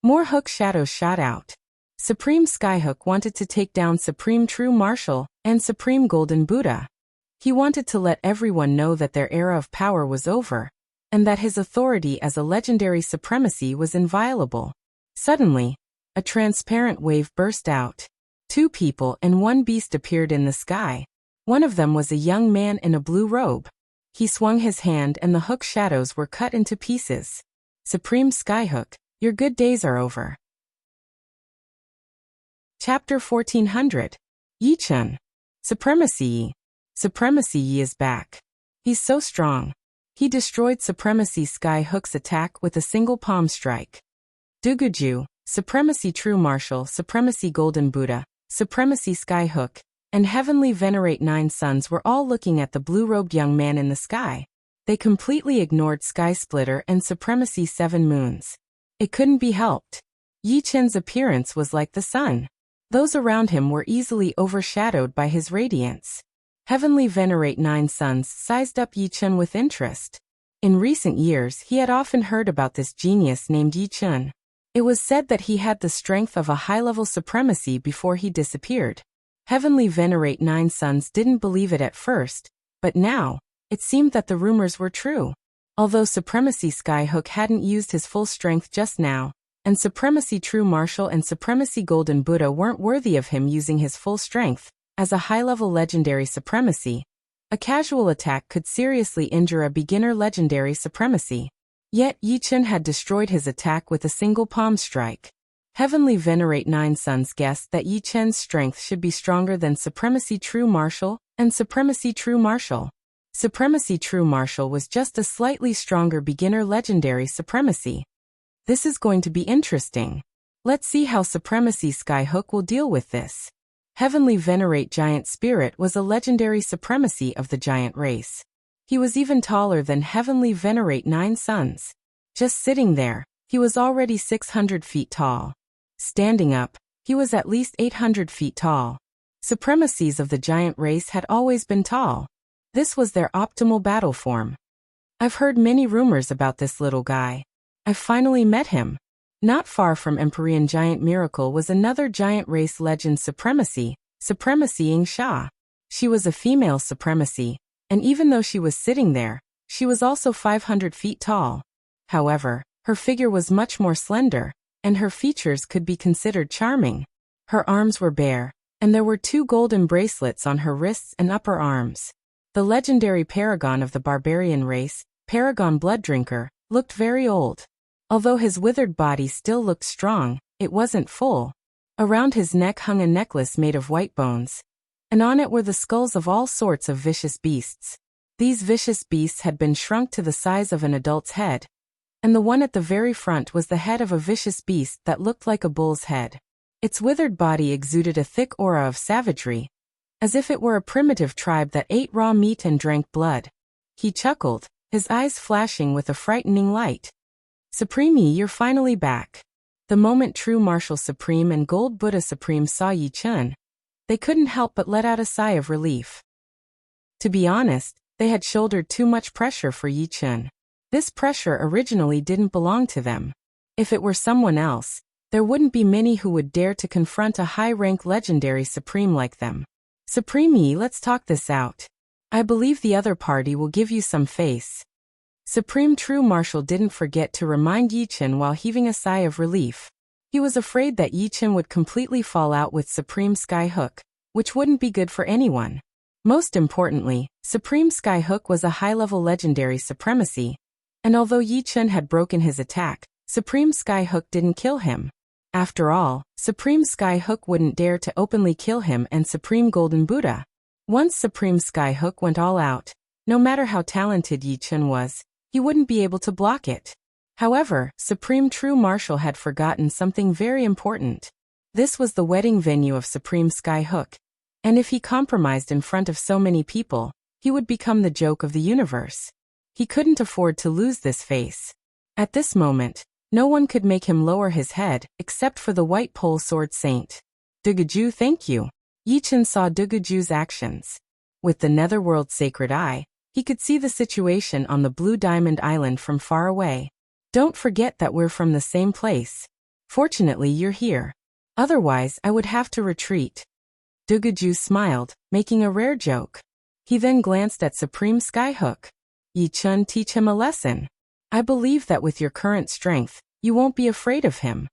More hook shadows shot out. Supreme Skyhook wanted to take down Supreme True Marshal and Supreme Golden Buddha. He wanted to let everyone know that their era of power was over, and that his authority as a legendary supremacy was inviolable. Suddenly, a transparent wave burst out. 2 people and 1 beast appeared in the sky. One of them was a young man in a blue robe. He swung his hand and the hook shadows were cut into pieces. Supreme Skyhook, your good days are over. Chapter 1400. Yi-chun. Supremacy Yi. Supremacy Yi is back. He's so strong. He destroyed Supremacy Skyhook's attack with a single palm strike. Duguju, Supremacy True Marshal, Supremacy Golden Buddha, Supremacy Skyhook, and Heavenly Venerate 9 Suns were all looking at the blue-robed young man in the sky. They completely ignored Sky Splitter and Supremacy 7 Moons. It couldn't be helped. Yi-chun's appearance was like the sun. Those around him were easily overshadowed by his radiance. Heavenly Venerate 9 Suns sized up Yi-chun with interest. In recent years, he had often heard about this genius named Yi-chun. It was said that he had the strength of a high-level supremacy before he disappeared. Heavenly Venerate 9 Suns didn't believe it at first, but now, it seemed that the rumors were true. Although Supremacy Skyhook hadn't used his full strength just now, and Supremacy True Marshal and Supremacy Golden Buddha weren't worthy of him using his full strength, as a high-level legendary supremacy, a casual attack could seriously injure a beginner legendary supremacy. Yet Yi-chun had destroyed his attack with a single palm strike. Heavenly Venerate 9 Suns guessed that Yi-chun's strength should be stronger than Supremacy True Marshal and Supremacy True Marshal. Supremacy True Marshal was just a slightly stronger beginner legendary supremacy. This is going to be interesting. Let's see how Supremacy Skyhook will deal with this. Heavenly Venerate Giant Spirit was a legendary supremacy of the giant race. He was even taller than Heavenly Venerate 9 Suns. Just sitting there, he was already 600 feet tall. Standing up, he was at least 800 feet tall. Supremacies of the giant race had always been tall. This was their optimal battle form. I've heard many rumors about this little guy. I finally met him. Not far from Empyrean Giant Miracle was another giant race legend supremacy, Supremacy Ying Sha. She was a female supremacy, and even though she was sitting there, she was also 500 feet tall. However, her figure was much more slender, and her features could be considered charming. Her arms were bare, and there were 2 golden bracelets on her wrists and upper arms. The legendary paragon of the barbarian race, Paragon Blooddrinker, looked very old. Although his withered body still looked strong, it wasn't full. Around his neck hung a necklace made of white bones, and on it were the skulls of all sorts of vicious beasts. These vicious beasts had been shrunk to the size of an adult's head, and the one at the very front was the head of a vicious beast that looked like a bull's head. Its withered body exuded a thick aura of savagery, as if it were a primitive tribe that ate raw meat and drank blood. He chuckled, his eyes flashing with a frightening light. Supreme Yi, you're finally back. The moment True Marshal Supreme and Gold Buddha Supreme saw Yi-chun, they couldn't help but let out a sigh of relief. To be honest, they had shouldered too much pressure for Yi-chun. This pressure originally didn't belong to them. If it were someone else, there wouldn't be many who would dare to confront a high-rank legendary Supreme like them. Supreme Yi, let's talk this out. I believe the other party will give you some face. Supreme True Marshal didn't forget to remind Yi-chun while heaving a sigh of relief. He was afraid that Yi-chun would completely fall out with Supreme Skyhook, which wouldn't be good for anyone. Most importantly, Supreme Skyhook was a high-level legendary supremacy, and although Yi-chun had broken his attack, Supreme Skyhook didn't kill him. After all, Supreme Skyhook wouldn't dare to openly kill him and Supreme Golden Buddha. Once Supreme Skyhook went all out, no matter how talented Yi Chen was, he wouldn't be able to block it. However, Supreme True Marshal had forgotten something very important. This was the wedding venue of Supreme Skyhook, and if he compromised in front of so many people, he would become the joke of the universe. He couldn't afford to lose this face. At this moment, no one could make him lower his head, except for the White Pole Sword Saint. Dugaju, thank you. Yi Chen saw Dugaju's actions. With the Netherworld Sacred Eye, he could see the situation on the Blue Diamond Island from far away. Don't forget that we're from the same place. Fortunately, you're here. Otherwise, I would have to retreat. Dugaju smiled, making a rare joke. He then glanced at Supreme Skyhook. Yi Chen, teach him a lesson. I believe that with your current strength, you won't be afraid of him.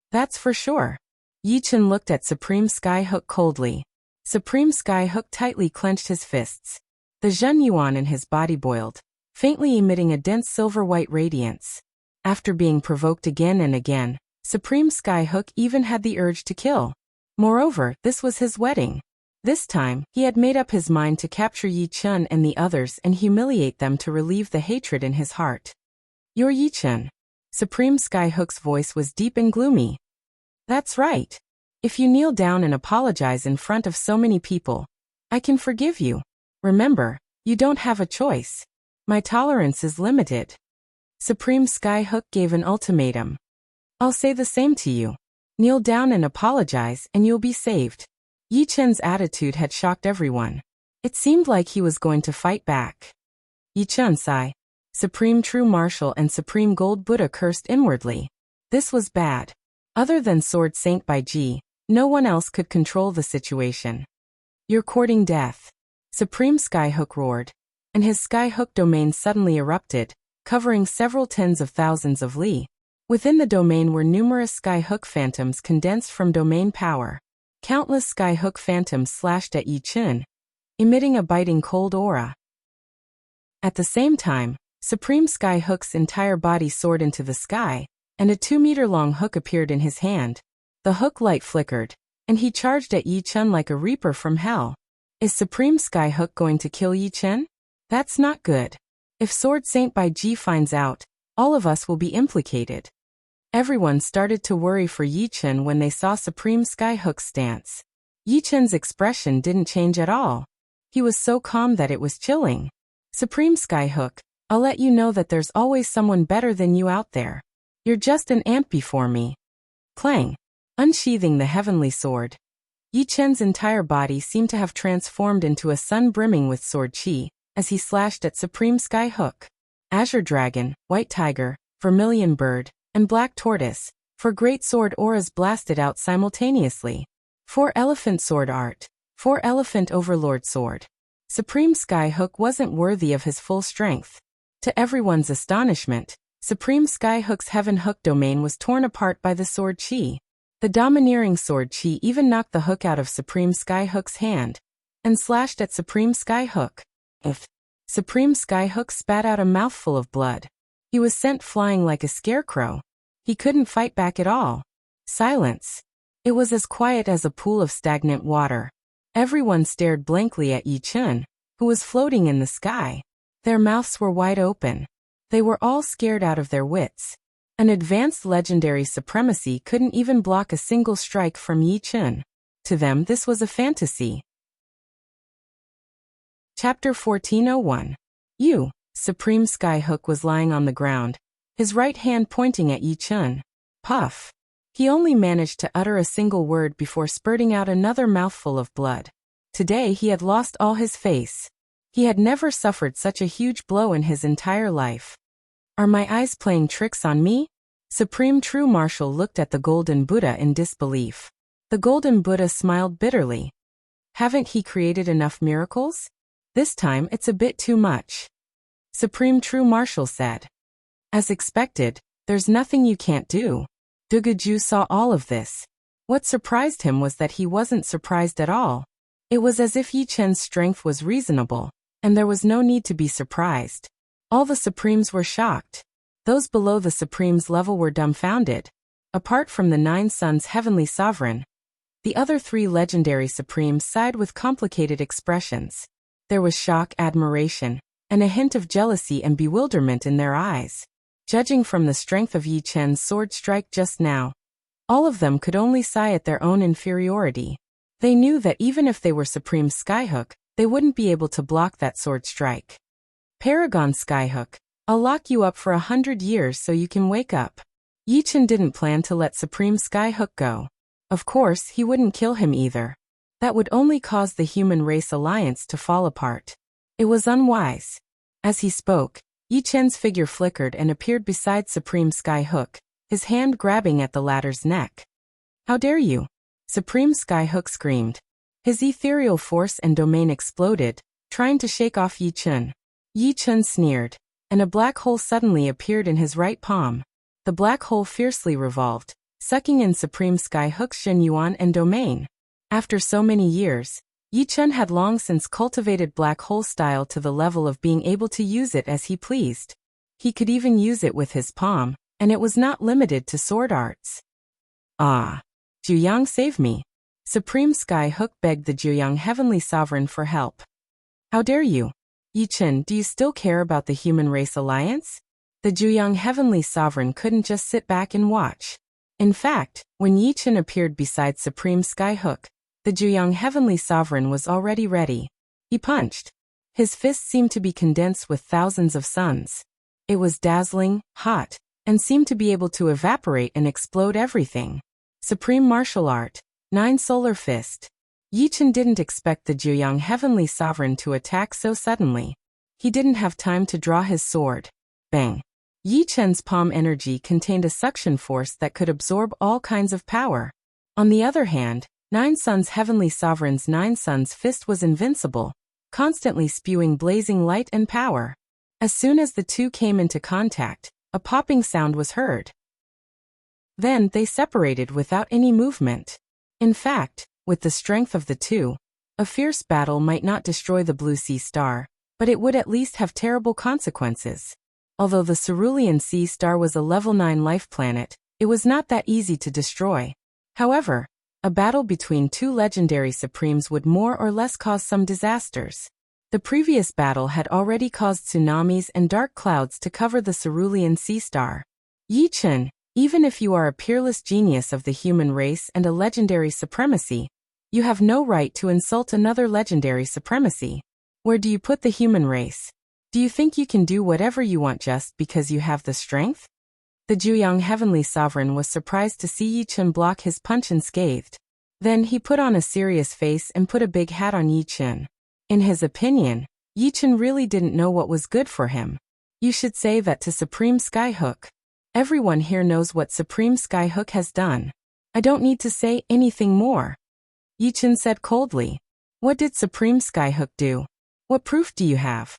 That's for sure. Yi Chen looked at Supreme Skyhook coldly. Supreme Skyhook tightly clenched his fists. The Zhen Yuan in his body boiled, faintly emitting a dense silver-white radiance. After being provoked again and again, Supreme Skyhook even had the urge to kill. Moreover, this was his wedding. This time, he had made up his mind to capture Yi Chen and the others and humiliate them to relieve the hatred in his heart. You're Yi Chen. Supreme Skyhook's voice was deep and gloomy. That's right. If you kneel down and apologize in front of so many people, I can forgive you. Remember, you don't have a choice. My tolerance is limited. Supreme Skyhook gave an ultimatum. I'll say the same to you. Kneel down and apologize and you'll be saved. Yi Chen's attitude had shocked everyone. It seemed like he was going to fight back. Yi Chen sighed. Supreme True Marshal and Supreme Gold Buddha cursed inwardly. This was bad. Other than Sword Saint Bai Ji, no one else could control the situation. You're courting death. Supreme Skyhook roared, and his Skyhook domain suddenly erupted, covering several tens of thousands of li. Within the domain were numerous Skyhook phantoms condensed from domain power. Countless Skyhook phantoms slashed at Yi Chen, emitting a biting cold aura. At the same time, Supreme Skyhook's entire body soared into the sky, and a 2-meter-long hook appeared in his hand. The hook light flickered, and he charged at Yi Chen like a reaper from hell. Is Supreme Skyhook going to kill Yi Chen? That's not good. If Sword Saint Bai Ji finds out, all of us will be implicated. Everyone started to worry for Yi Chen when they saw Supreme Skyhook's stance. Yi Chen's expression didn't change at all. He was so calm that it was chilling. Supreme Skyhook, I'll let you know that there's always someone better than you out there. You're just an ant before me. Clang. Unsheathing the heavenly sword. Yi Chen's entire body seemed to have transformed into a sun brimming with sword chi, as he slashed at Supreme Skyhook. Azure Dragon, White Tiger, Vermilion Bird, and Black Tortoise, 4 great sword auras blasted out simultaneously. 4 Elephant Sword Art, 4 Elephant Overlord Sword. Supreme Skyhook wasn't worthy of his full strength. To everyone's astonishment, Supreme Skyhook's Heaven Hook domain was torn apart by the sword chi. The domineering sword chi even knocked the hook out of Supreme Skyhook's hand, and slashed at Supreme Skyhook. Supreme Skyhook spat out a mouthful of blood. He was sent flying like a scarecrow. He couldn't fight back at all. Silence. It was as quiet as a pool of stagnant water. Everyone stared blankly at Yi Chen, who was floating in the sky. Their mouths were wide open. They were all scared out of their wits. An advanced legendary supremacy couldn't even block a single strike from Yi Chen. To them this was a fantasy. Chapter 1401. Supreme Skyhook was lying on the ground, his right hand pointing at Yi Chen. Puff. He only managed to utter a single word before spurting out another mouthful of blood. Today he had lost all his face. He had never suffered such a huge blow in his entire life. Are my eyes playing tricks on me? Supreme True Marshal looked at the Golden Buddha in disbelief. The Golden Buddha smiled bitterly. Haven't he created enough miracles? This time it's a bit too much. Supreme True Marshal said. As expected, there's nothing you can't do. Dugaju saw all of this. What surprised him was that he wasn't surprised at all. It was as if Yi Chen's strength was reasonable, and there was no need to be surprised. All the Supremes were shocked. Those below the Supremes level were dumbfounded. Apart from the 9 Suns' heavenly sovereign, the other 3 legendary supremes sighed with complicated expressions. There was shock, admiration, and a hint of jealousy and bewilderment in their eyes. Judging from the strength of Yi Chen's sword strike just now, all of them could only sigh at their own inferiority. They knew that even if they were Supreme Skyhook, they wouldn't be able to block that sword strike. Paragon Skyhook, I'll lock you up for 100 years so you can wake up. Yi Chen didn't plan to let Supreme Skyhook go. Of course, he wouldn't kill him either. That would only cause the human race alliance to fall apart. It was unwise. As he spoke, Yi Chen's figure flickered and appeared beside Supreme Skyhook, his hand grabbing at the latter's neck. How dare you? Supreme Skyhook screamed. His ethereal force and domain exploded, trying to shake off Yi Chen. Yi Chen sneered, and a black hole suddenly appeared in his right palm. The black hole fiercely revolved, sucking in Supreme Skyhook's Shen Yuan and domain. After so many years, Yi Chen had long since cultivated black hole style to the level of being able to use it as he pleased. He could even use it with his palm, and it was not limited to sword arts. Ah! Juyang, save me! Supreme Skyhook begged the Juyang Heavenly Sovereign for help. How dare you? Yi Chen, do you still care about the human race alliance? The Juyang Heavenly Sovereign couldn't just sit back and watch. In fact, when Yi Chen appeared beside Supreme Skyhook, the Juyang Heavenly Sovereign was already ready. He punched. His fist seemed to be condensed with thousands of suns. It was dazzling, hot, and seemed to be able to evaporate and explode everything. Supreme Martial Art, 9 Solar Fist. Yi Chen didn't expect the Juyang Heavenly Sovereign to attack so suddenly. He didn't have time to draw his sword. Bang! Yi Chen's palm energy contained a suction force that could absorb all kinds of power. On the other hand, 9 Suns' Heavenly Sovereign's 9 Suns' fist was invincible, constantly spewing blazing light and power. As soon as the two came into contact, a popping sound was heard. Then they separated without any movement. In fact, with the strength of the two, a fierce battle might not destroy the Blue Sea Star, but it would at least have terrible consequences. Although the Cerulean Sea Star was a level 9 life planet, it was not that easy to destroy. However, a battle between 2 legendary supremes would more or less cause some disasters. The previous battle had already caused tsunamis and dark clouds to cover the Cerulean Sea Star. Yi Chen, even if you are a peerless genius of the human race and a legendary supremacy, you have no right to insult another legendary supremacy. Where do you put the human race? Do you think you can do whatever you want just because you have the strength? The Juyang Heavenly Sovereign was surprised to see Yi Chen block his punch unscathed. Then he put on a serious face and put a big hat on Yi Chen. In his opinion, Yi Chen really didn't know what was good for him. You should say that to Supreme Skyhook. Everyone here knows what Supreme Skyhook has done. I don't need to say anything more. Yi Chen said coldly. What did Supreme Skyhook do? What proof do you have?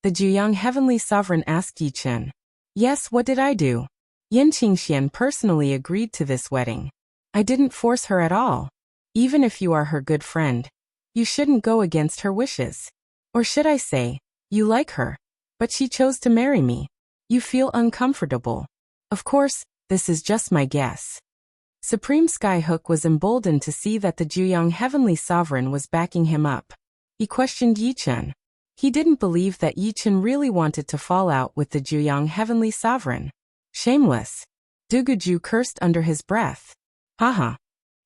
The Juyang Heavenly Sovereign asked Yi Chen. Yes, what did I do? Yin Qingxian personally agreed to this wedding. I didn't force her at all. Even if you are her good friend, you shouldn't go against her wishes. Or should I say, you like her, but she chose to marry me. You feel uncomfortable. Of course, this is just my guess. Supreme Skyhook was emboldened to see that the Juyang Heavenly Sovereign was backing him up. He questioned Yi Chen. He didn't believe that Yi Chen really wanted to fall out with the Juyang Heavenly Sovereign. Shameless. Duguju cursed under his breath. Haha.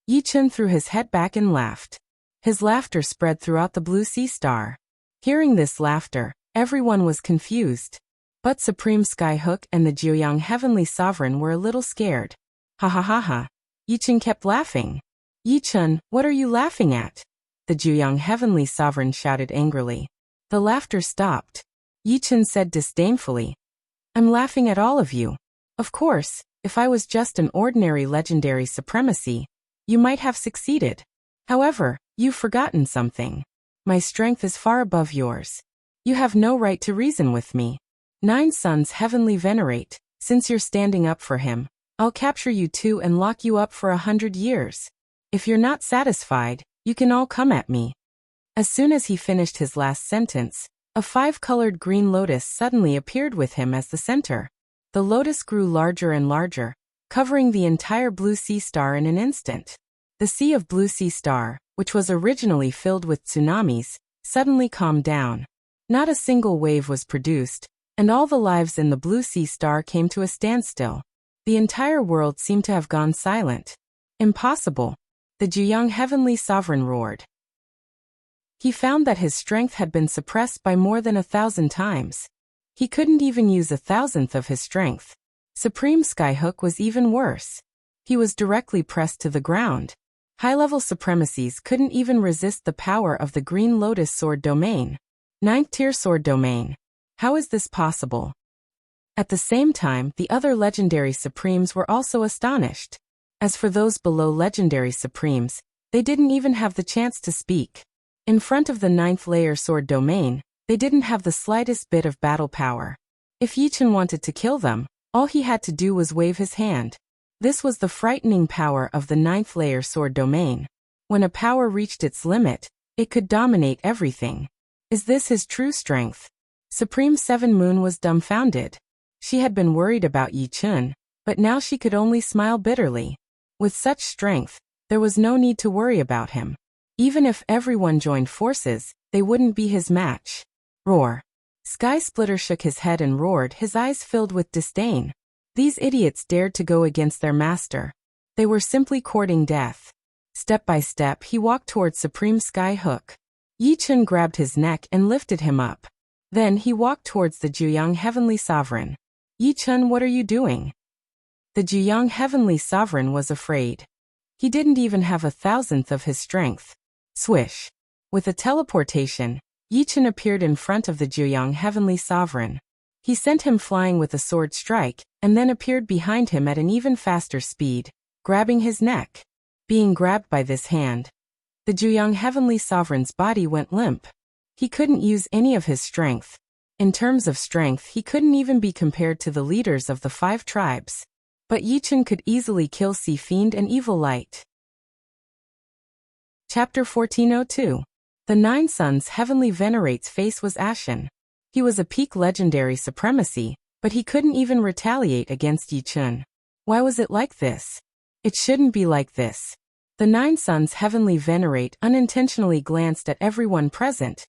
Yi Chen threw his head back and laughed. His laughter spread throughout the Blue Sea Star. Hearing this laughter, everyone was confused. But Supreme Skyhook and the Juyang Heavenly Sovereign were a little scared. Ha ha ha ha. Yi Chen kept laughing. Yi Chen, what are you laughing at? The Juyang Heavenly Sovereign shouted angrily. The laughter stopped. Yi Chen said disdainfully. I'm laughing at all of you. Of course, if I was just an ordinary legendary supremacy, you might have succeeded. However, you've forgotten something. My strength is far above yours. You have no right to reason with me. 9 Suns Heavenly Venerate, since you're standing up for him, I'll capture you too and lock you up for 100 years. If you're not satisfied, you can all come at me. As soon as he finished his last sentence, a 5-colored green lotus suddenly appeared with him as the center. The lotus grew larger and larger, covering the entire blue sea star in an instant. The sea of blue sea star, which was originally filled with tsunamis, suddenly calmed down. Not a single wave was produced, and all the lives in the blue sea star came to a standstill. The entire world seemed to have gone silent. Impossible! The Juyang Heavenly Sovereign roared. He found that his strength had been suppressed by more than 1,000 times. He couldn't even use 1,000th of his strength. Supreme Skyhook was even worse. He was directly pressed to the ground. High-level supremacies couldn't even resist the power of the Green Lotus Sword Domain. 9th Tier Sword Domain. How is this possible? At the same time, the other Legendary Supremes were also astonished. As for those below Legendary Supremes, they didn't even have the chance to speak. In front of the 9th layer Sword Domain, they didn't have the slightest bit of battle power. If Yichen wanted to kill them, all he had to do was wave his hand. This was the frightening power of the 9th layer Sword Domain. When a power reached its limit, it could dominate everything. Is this his true strength? Supreme Seven Moon was dumbfounded. She had been worried about Yichen, but now she could only smile bitterly. With such strength, there was no need to worry about him. Even if everyone joined forces, they wouldn't be his match. Roar. Sky Splitter shook his head and roared, his eyes filled with disdain. These idiots dared to go against their master. They were simply courting death. Step by step, he walked towards Supreme Sky Hook. Yichen grabbed his neck and lifted him up. Then he walked towards the Juyang Heavenly Sovereign. Yichen, what are you doing? The Juyang Heavenly Sovereign was afraid. He didn't even have 1,000th of his strength. Swish. With a teleportation, Yichen appeared in front of the Juyang Heavenly Sovereign. He sent him flying with a sword strike, and then appeared behind him at an even faster speed, grabbing his neck. Being grabbed by this hand, the Juyang Heavenly Sovereign's body went limp. He couldn't use any of his strength. In terms of strength, he couldn't even be compared to the leaders of the 5 tribes. But Yichen could easily kill Sea Fiend and Evil Light. Chapter 1402. The Nine Suns Heavenly Venerate's face was ashen. He was a peak legendary supremacy, but he couldn't even retaliate against Yichen. Why was it like this? It shouldn't be like this. The Nine Suns Heavenly Venerate unintentionally glanced at everyone present,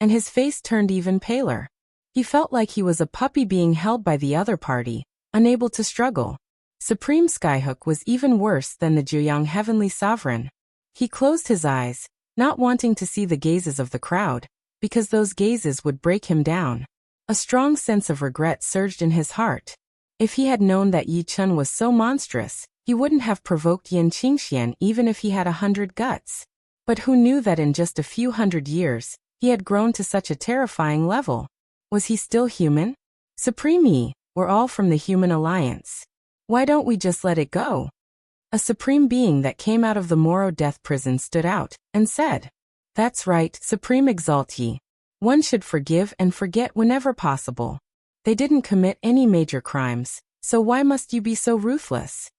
and his face turned even paler. He felt like he was a puppy being held by the other party, unable to struggle. Supreme Skyhook was even worse than the Juyang Heavenly Sovereign. He closed his eyes, not wanting to see the gazes of the crowd, because those gazes would break him down. A strong sense of regret surged in his heart. If he had known that Yichen was so monstrous, he wouldn't have provoked Yin Qingxian even if he had 100 guts. But who knew that in just a few hundred years, he had grown to such a terrifying level? Was he still human? Supreme Yi, we're all from the Human Alliance. Why don't we just let it go? A supreme being that came out of the Moro death prison stood out, and said, "That's right, Supreme Exalt Yi. One should forgive and forget whenever possible. They didn't commit any major crimes, so why must you be so ruthless?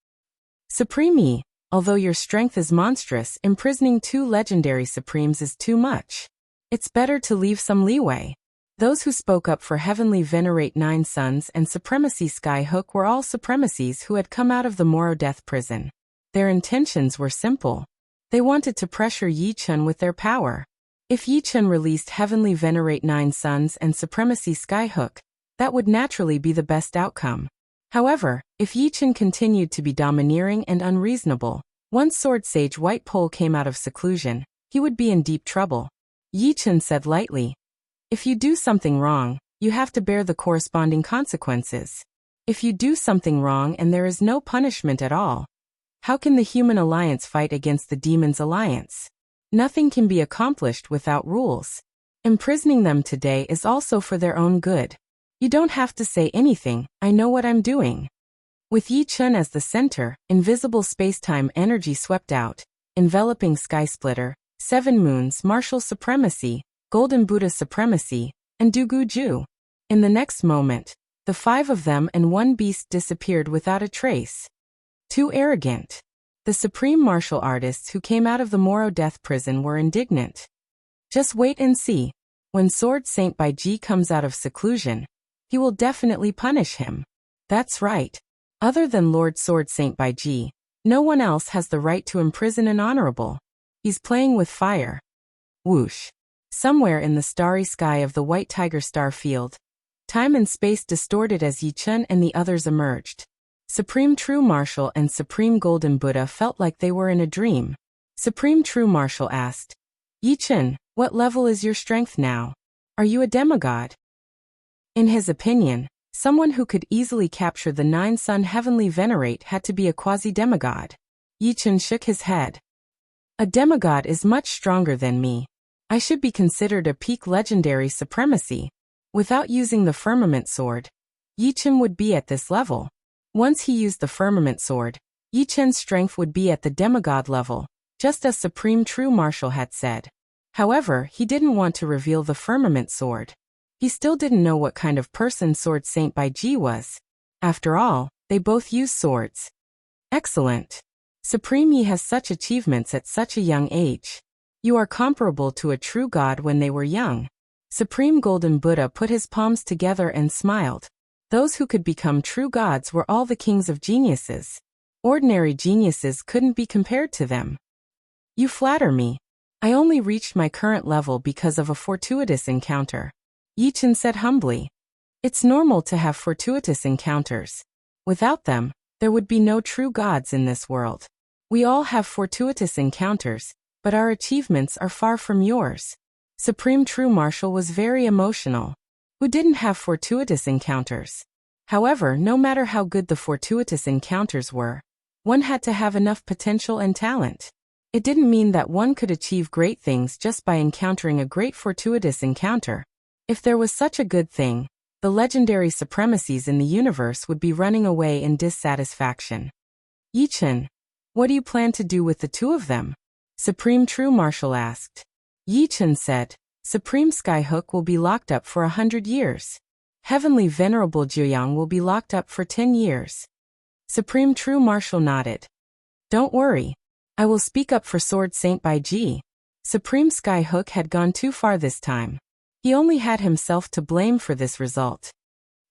Supreme Yi, although your strength is monstrous, imprisoning 2 legendary supremes is too much. It's better to leave some leeway." Those who spoke up for Heavenly Venerate Nine Suns and Supremacy Skyhook were all supremacies who had come out of the Moro death prison. Their intentions were simple. They wanted to pressure Yichen with their power. If Yichen released Heavenly Venerate Nine Suns and Supremacy Skyhook, that would naturally be the best outcome. However, if Yichen continued to be domineering and unreasonable, once Sword Sage White Pole came out of seclusion, he would be in deep trouble. Yichen said lightly, "If you do something wrong, you have to bear the corresponding consequences. If you do something wrong and there is no punishment at all, how can the Human Alliance fight against the Demon's Alliance? Nothing can be accomplished without rules. Imprisoning them today is also for their own good. You don't have to say anything, I know what I'm doing." With Yichen as the center, invisible space-time energy swept out, enveloping Sky Splitter, Seven Moons Martial Supremacy, Golden Buddha Supremacy, and Dugu Ju. In the next moment, the 5 of them and one beast disappeared without a trace. Too arrogant. The supreme martial artists who came out of the Moro death prison were indignant. Just wait and see. When Sword Saint Bai Ji comes out of seclusion, he will definitely punish him. That's right. Other than Lord Sword Saint Baiji, no one else has the right to imprison an honorable. He's playing with fire. Whoosh. Somewhere in the starry sky of the White Tiger star field, time and space distorted as Yi Chen and the others emerged. Supreme True Marshal and Supreme Golden Buddha felt like they were in a dream. Supreme True Marshal asked, Yi Chen, what level is your strength now? Are you a demigod? In his opinion, someone who could easily capture the 9-sun heavenly venerate had to be a quasi-demigod. Yi Chen shook his head. A demigod is much stronger than me. I should be considered a peak legendary supremacy. Without using the firmament sword, Yi Chen would be at this level. Once he used the firmament sword, Yi Chen's strength would be at the demigod level, just as Supreme True Marshal had said. However, he didn't want to reveal the firmament sword. He still didn't know what kind of person Sword Saint Baiji was. After all, they both use swords. Excellent. Supreme Yi has such achievements at such a young age. You are comparable to a true god when they were young. Supreme Golden Buddha put his palms together and smiled. Those who could become true gods were all the kings of geniuses. Ordinary geniuses couldn't be compared to them. You flatter me. I only reached my current level because of a fortuitous encounter. Yi Chen said humbly. It's normal to have fortuitous encounters. Without them, there would be no true gods in this world. We all have fortuitous encounters, but our achievements are far from yours. Supreme True Marshal was very emotional. Who didn't have fortuitous encounters? However, no matter how good the fortuitous encounters were, one had to have enough potential and talent. It didn't mean that one could achieve great things just by encountering a great fortuitous encounter. If there was such a good thing, the legendary supremacies in the universe would be running away in dissatisfaction. Yi Chen, what do you plan to do with the two of them? Supreme True Marshal asked. Yi Chen said, Supreme Skyhook will be locked up for 100 years. Heavenly Venerable Jiuyang will be locked up for 10 years. Supreme True Marshal nodded. Don't worry. I will speak up for Sword Saint Baiji. Supreme Skyhook had gone too far this time. He only had himself to blame for this result.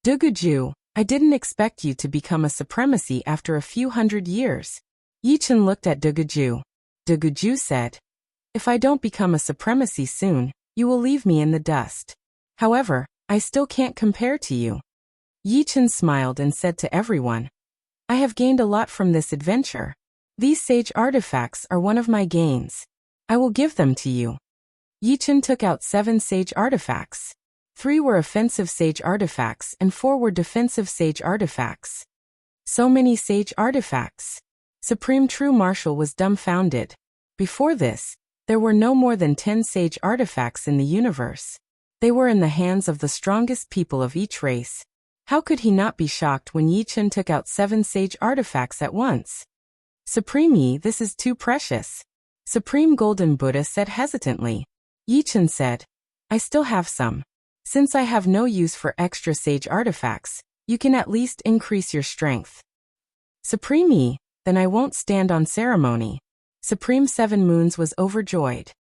Duguju, I didn't expect you to become a supremacy after a few hundred years. Yi Chen looked at Duguju. Duguju said, if I don't become a supremacy soon, you will leave me in the dust. However, I still can't compare to you. Yi Chen smiled and said to everyone, I have gained a lot from this adventure. These sage artifacts are one of my gains. I will give them to you. Yi Chen took out 7 sage artifacts. 3 were offensive sage artifacts and 4 were defensive sage artifacts. So many sage artifacts. Supreme True Marshal was dumbfounded. Before this, there were no more than 10 sage artifacts in the universe. They were in the hands of the strongest people of each race. How could he not be shocked when Yi Chen took out 7 sage artifacts at once? Supreme Yi, this is too precious. Supreme Golden Buddha said hesitantly. Yi Chen said, I still have some. Since I have no use for extra sage artifacts, you can at least increase your strength. Supreme Yi, then I won't stand on ceremony. Supreme Seven Moons was overjoyed.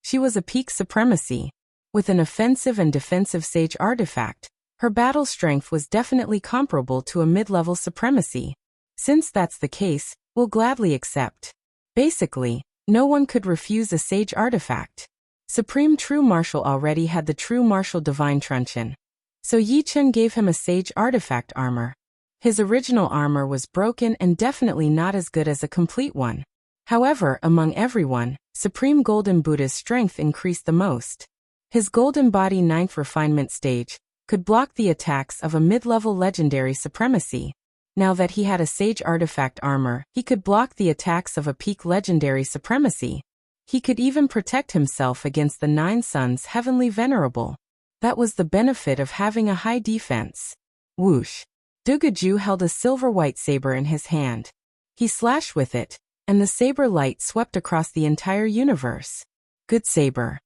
She was a peak supremacy. With an offensive and defensive sage artifact, her battle strength was definitely comparable to a mid-level supremacy. Since that's the case, we'll gladly accept. Basically, no one could refuse a sage artifact. Supreme True Marshal already had the True Marshal Divine Truncheon. So Yi Chen gave him a sage artifact armor. His original armor was broken and definitely not as good as a complete one. However, among everyone, Supreme Golden Buddha's strength increased the most. His Golden Body 9th Refinement Stage could block the attacks of a mid-level legendary supremacy. Now that he had a sage artifact armor, he could block the attacks of a peak legendary supremacy. He could even protect himself against the 9 Suns Heavenly Venerable. That was the benefit of having a high defense. Whoosh! Duguju held a silver-white saber in his hand. He slashed with it, and the saber light swept across the entire universe. Good saber.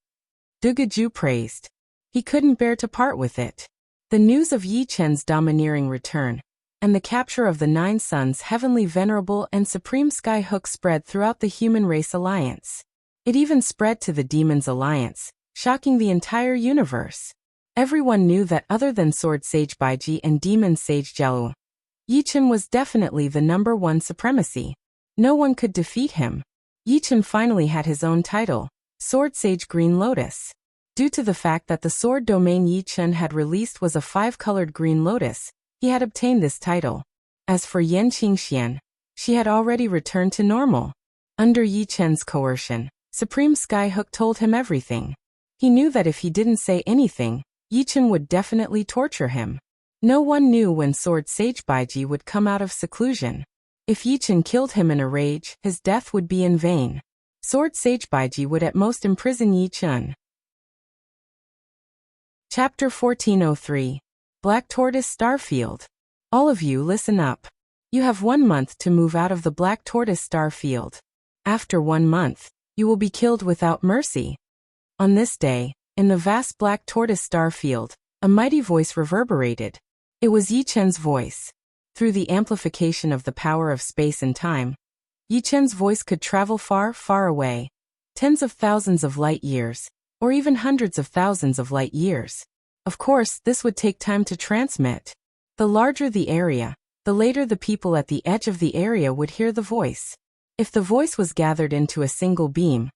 Duguju praised. He couldn't bear to part with it. The news of Yi Chen's domineering return, and the capture of the 9 Suns Heavenly Venerable and Supreme Skyhook spread throughout the Human Race Alliance. It even spread to the Demons Alliance, shocking the entire universe. Everyone knew that other than Sword Sage Baiji and Demon Sage Jialu, Yi Chen was definitely the number one supremacy. No one could defeat him. Yi Chen finally had his own title, Sword Sage Green Lotus. Due to the fact that the sword domain Yi Chen had released was a 5-colored green lotus, he had obtained this title. As for Yan Qingxian, she had already returned to normal. Under Yi Chen's coercion, Supreme Skyhook told him everything. He knew that if he didn't say anything, Yi Chen would definitely torture him. No one knew when Sword Sage Baiji would come out of seclusion. If Yi Chen killed him in a rage, his death would be in vain. Sword Sage Baiji would at most imprison Yi Chen. Chapter 1403. Black Tortoise Starfield. All of you listen up. You have 1 month to move out of the Black Tortoise Starfield. After 1 month, you will be killed without mercy. On this day, in the vast Black Tortoise Starfield, a mighty voice reverberated. It was Yi Chen's voice. Through the amplification of the power of space and time, Yi Chen's voice could travel far, far away, tens of thousands of light years, or even hundreds of thousands of light years. Of course, this would take time to transmit. The larger the area, the later the people at the edge of the area would hear the voice. If the voice was gathered into a single beam,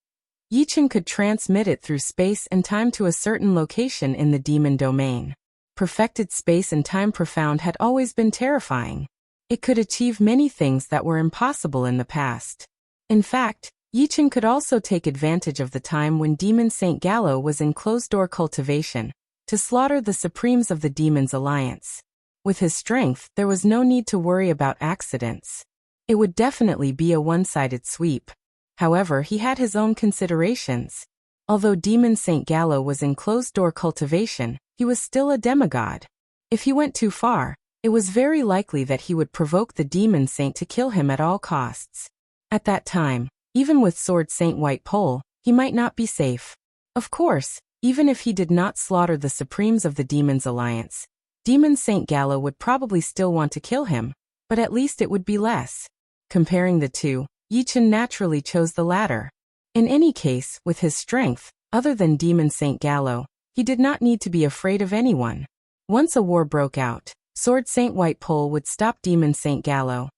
Yi Chen could transmit it through space and time to a certain location in the demon domain. Perfected space and time profound had always been terrifying. It could achieve many things that were impossible in the past. In fact, Yi Chen could also take advantage of the time when Demon Saint Gallo was in closed-door cultivation, to slaughter the supremes of the Demons Alliance. With his strength, there was no need to worry about accidents. It would definitely be a one-sided sweep. However, he had his own considerations. Although Demon Saint Gallo was in closed-door cultivation, he was still a demigod. If he went too far, it was very likely that he would provoke the Demon Saint to kill him at all costs. At that time, even with Sword Saint White Pole, he might not be safe. Of course, even if he did not slaughter the Supremes of the Demons Alliance, Demon Saint Gallo would probably still want to kill him, but at least it would be less. Comparing the two, Yi Chen naturally chose the latter. In any case, with his strength, other than Demon Saint Gallo, he did not need to be afraid of anyone. Once a war broke out, Sword Saint White Pole would stop Demon Saint Gallo,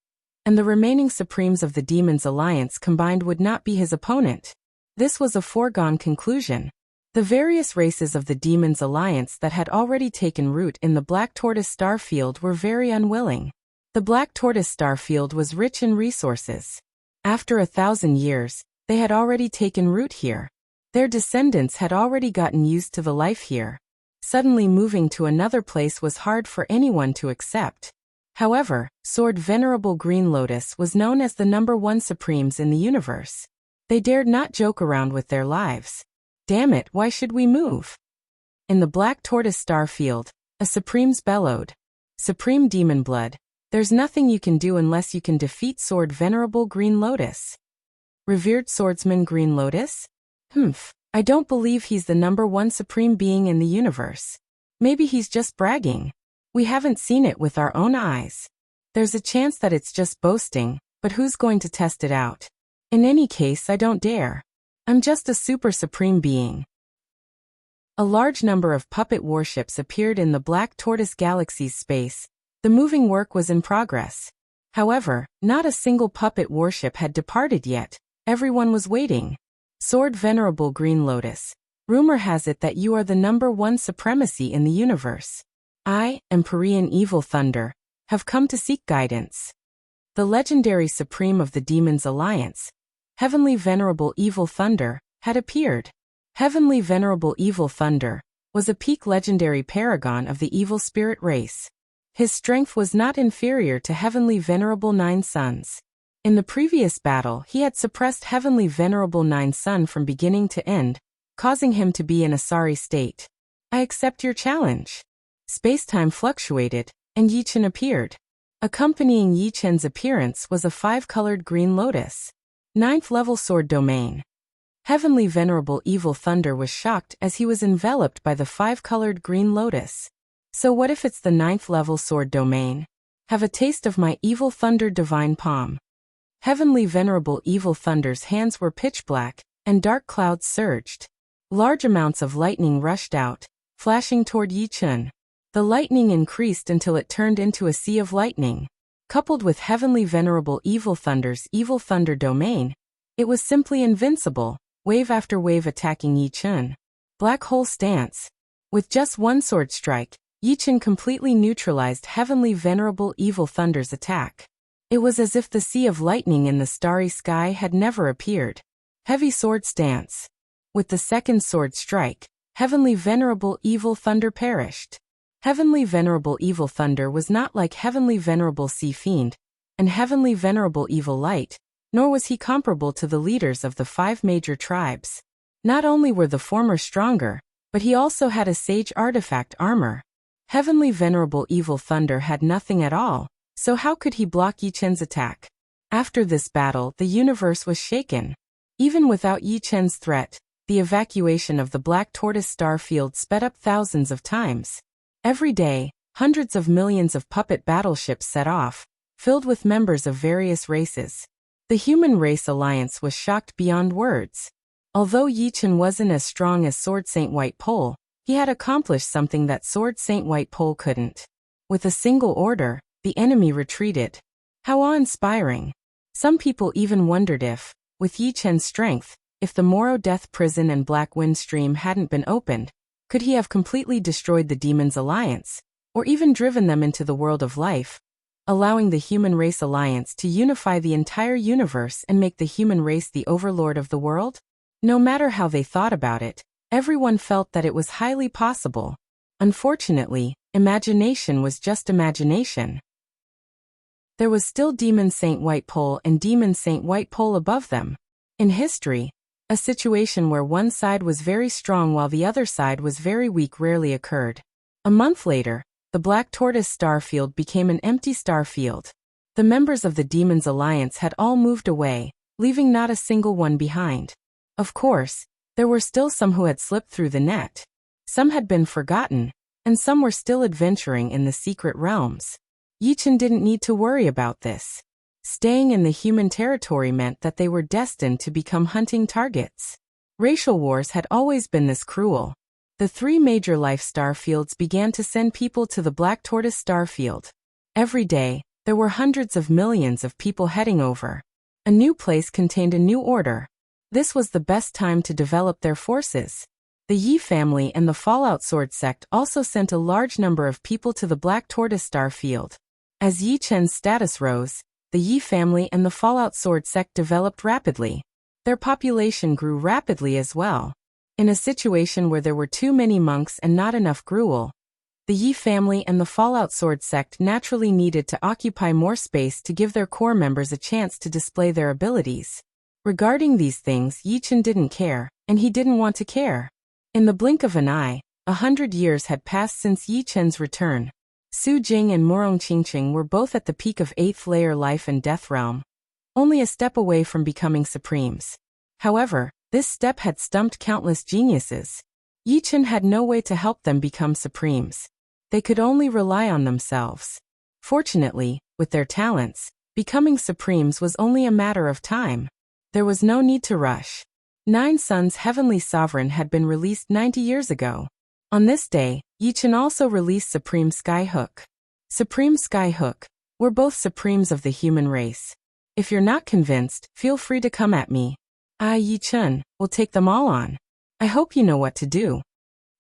and the remaining Supremes of the Demons Alliance combined would not be his opponent. This was a foregone conclusion. The various races of the Demons Alliance that had already taken root in the Black Tortoise Starfield were very unwilling. The Black Tortoise Starfield was rich in resources. After 1,000 years, they had already taken root here. Their descendants had already gotten used to the life here. Suddenly moving to another place was hard for anyone to accept. However, Sword Venerable Green Lotus was known as the #1 Supremes in the universe. They dared not joke around with their lives. Damn it, why should we move? In the Black Tortoise Starfield, a Supremes bellowed. Supreme Demon Blood, there's nothing you can do unless you can defeat Sword Venerable Green Lotus. Revered Swordsman Green Lotus? I don't believe he's the #1 Supreme being in the universe. Maybe he's just bragging. We haven't seen it with our own eyes. There's a chance that it's just boasting, but who's going to test it out? In any case, I don't dare. I'm just a super supreme being. A large number of puppet warships appeared in the Black Tortoise Galaxy's space. The moving work was in progress. However, not a single puppet warship had departed yet. Everyone was waiting. Sword Venerable Green Lotus, rumor has it that you are the #1 supremacy in the universe. I, Empyrean Evil Thunder, have come to seek guidance. The legendary Supreme of the Demons Alliance, Heavenly Venerable Evil Thunder, had appeared. Heavenly Venerable Evil Thunder was a peak legendary paragon of the evil spirit race. His strength was not inferior to Heavenly Venerable Nine Suns. In the previous battle, he had suppressed Heavenly Venerable Nine Sun from beginning to end, causing him to be in a sorry state. I accept your challenge. Space-time fluctuated, and Yi Chen appeared. Accompanying Yi Chen's appearance was a 5-colored green lotus. 9th level sword domain. Heavenly Venerable Evil Thunder was shocked as he was enveloped by the 5-colored green lotus. So what if it's the 9th level sword domain? Have a taste of my Evil Thunder Divine Palm. Heavenly Venerable Evil Thunder's hands were pitch black, and dark clouds surged. Large amounts of lightning rushed out, flashing toward Yi Chen. The lightning increased until it turned into a sea of lightning. Coupled with heavenly venerable evil thunder's evil thunder domain, it was simply invincible, wave after wave attacking Yi Chen. Black hole stance. With just one sword strike, Yi Chen completely neutralized heavenly venerable evil thunder's attack. It was as if the sea of lightning in the starry sky had never appeared. Heavy sword stance. With the second sword strike, heavenly venerable evil thunder perished. Heavenly venerable evil thunder was not like heavenly venerable sea fiend and heavenly venerable evil light, nor was he comparable to the leaders of the 5 major tribes. Not only were the former stronger, but he also had a sage artifact armor. Heavenly venerable evil thunder had nothing at all, so how could he block Yi Chen's attack? After this battle, the universe was shaken. Even without Yi Chen's threat, the evacuation of the Black Tortoise star field sped up thousands of times. Every day, hundreds of millions of puppet battleships set off, filled with members of various races. The human race alliance was shocked beyond words. Although Yi Chen wasn't as strong as Sword Saint White Pole, he had accomplished something that Sword Saint White Pole couldn't. With a single order, the enemy retreated. How awe-inspiring. Some people even wondered if, with Yi Chen's strength, if the Moro Death Prison and Black Wind Stream hadn't been opened, could he have completely destroyed the Demons Alliance, or even driven them into the world of life, allowing the Human Race Alliance to unify the entire universe and make the human race the overlord of the world? No matter how they thought about it, everyone felt that it was highly possible. Unfortunately, imagination was just imagination. There was still Demon Saint White Pole and Demon Saint White Pole above them. In history, a situation where one side was very strong while the other side was very weak rarely occurred. A month later, the Black Tortoise star field became an empty star field. The members of the Demons Alliance had all moved away, leaving not a single one behind. Of course, there were still some who had slipped through the net. Some had been forgotten, and some were still adventuring in the secret realms. Yi Chen didn't need to worry about this. Staying in the human territory meant that they were destined to become hunting targets. Racial wars had always been this cruel. The 3 major life star fields began to send people to the Black Tortoise star field. Every day, there were hundreds of millions of people heading over. A new place contained a new order. This was the best time to develop their forces. The Yi family and the Fallout Sword sect also sent a large number of people to the Black Tortoise star field. As Yi Chen's status rose, the Yi family and the Fallout Sword sect developed rapidly. Their population grew rapidly as well. In a situation where there were too many monks and not enough gruel, the Yi family and the Fallout Sword sect naturally needed to occupy more space to give their core members a chance to display their abilities. Regarding these things, Yi Chen didn't care, and he didn't want to care. In the blink of an eye, 100 years had passed since Yi Chen's return. Su Jing and Murong Qingqing were both at the peak of 8th layer life and death realm, only a step away from becoming supremes. However, this step had stumped countless geniuses. Yi Chen had no way to help them become supremes. They could only rely on themselves. Fortunately, with their talents, becoming supremes was only a matter of time. There was no need to rush. 9 Suns Heavenly Sovereign had been released 90 years ago. On this day, Yi Chen also released Supreme Skyhook. Supreme Skyhook, we're both supremes of the human race. If you're not convinced, feel free to come at me. I, Yi Chen, will take them all on. I hope you know what to do.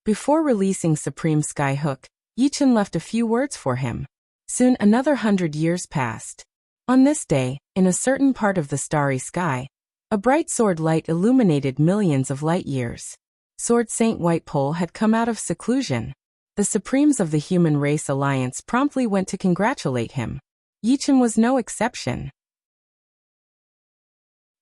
Before releasing Supreme Skyhook, Yi Chen left a few words for him. Soon another 100 years passed. On this day, in a certain part of the starry sky, a bright sword light illuminated millions of light years. Sword Saint White Pole had come out of seclusion. The Supremes of the Human Race Alliance promptly went to congratulate him. Yi Chen was no exception.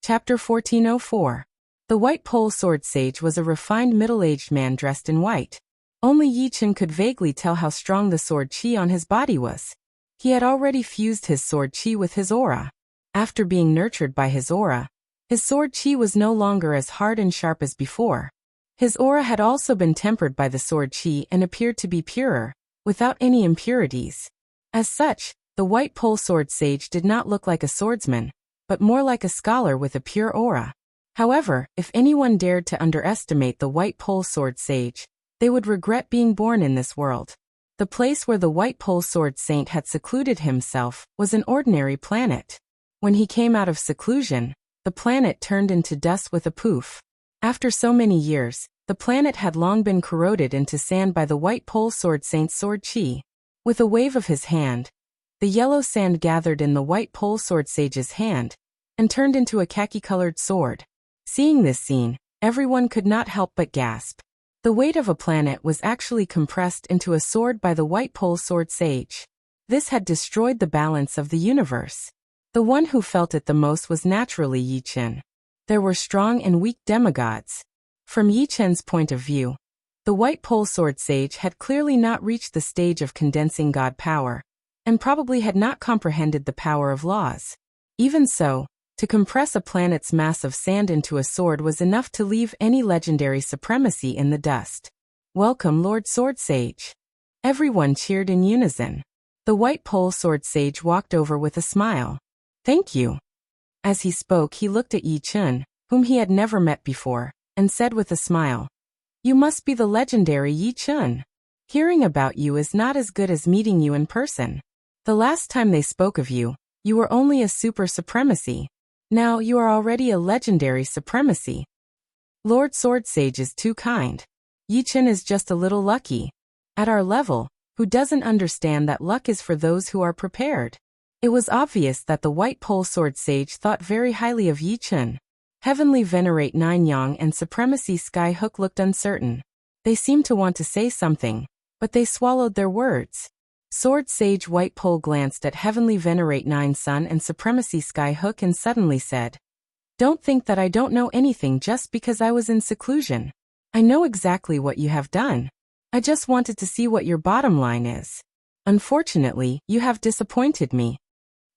Chapter 1404. The White Pole Sword Sage was a refined middle-aged man dressed in white. Only Yi Chen could vaguely tell how strong the sword chi on his body was. He had already fused his sword chi with his aura. After being nurtured by his aura, his sword chi was no longer as hard and sharp as before. His aura had also been tempered by the sword chi and appeared to be purer, without any impurities. As such, the White Pole Sword Sage did not look like a swordsman, but more like a scholar with a pure aura. However, if anyone dared to underestimate the White Pole Sword Sage, they would regret being born in this world. The place where the White Pole Sword Saint had secluded himself was an ordinary planet. When he came out of seclusion, the planet turned into dust with a poof. After so many years, the planet had long been corroded into sand by the White Pole Sword Saint's sword chi. With a wave of his hand, the yellow sand gathered in the White Pole Sword Sage's hand and turned into a khaki-colored sword. Seeing this scene, everyone could not help but gasp. The weight of a planet was actually compressed into a sword by the White Pole Sword Sage. This had destroyed the balance of the universe. The one who felt it the most was naturally Yi Chen. There were strong and weak demigods. From Yi Chen's point of view, the White Pole Sword Sage had clearly not reached the stage of condensing God power, and probably had not comprehended the power of laws. Even so, to compress a planet's mass of sand into a sword was enough to leave any legendary supremacy in the dust. "Welcome, Lord Sword Sage." Everyone cheered in unison. The White Pole Sword Sage walked over with a smile. "Thank you." As he spoke, he looked at Yi Chen, whom he had never met before, and said with a smile, "You must be the legendary Yi Chen. Hearing about you is not as good as meeting you in person. The last time they spoke of you, you were only a super supremacy. Now you are already a legendary supremacy. Lord Sword Sage is too kind. Yi Chen is just a little lucky. At our level, who doesn't understand that luck is for those who are prepared?" It was obvious that the White Pole Sword Sage thought very highly of Yi Chen. Heavenly Venerate Nine Yang and Supremacy Sky Hook looked uncertain. They seemed to want to say something, but they swallowed their words. Sword Sage White Pole glanced at Heavenly Venerate Nine Sun and Supremacy Sky Hook and suddenly said, "Don't think that I don't know anything just because I was in seclusion. I know exactly what you have done. I just wanted to see what your bottom line is. Unfortunately, you have disappointed me."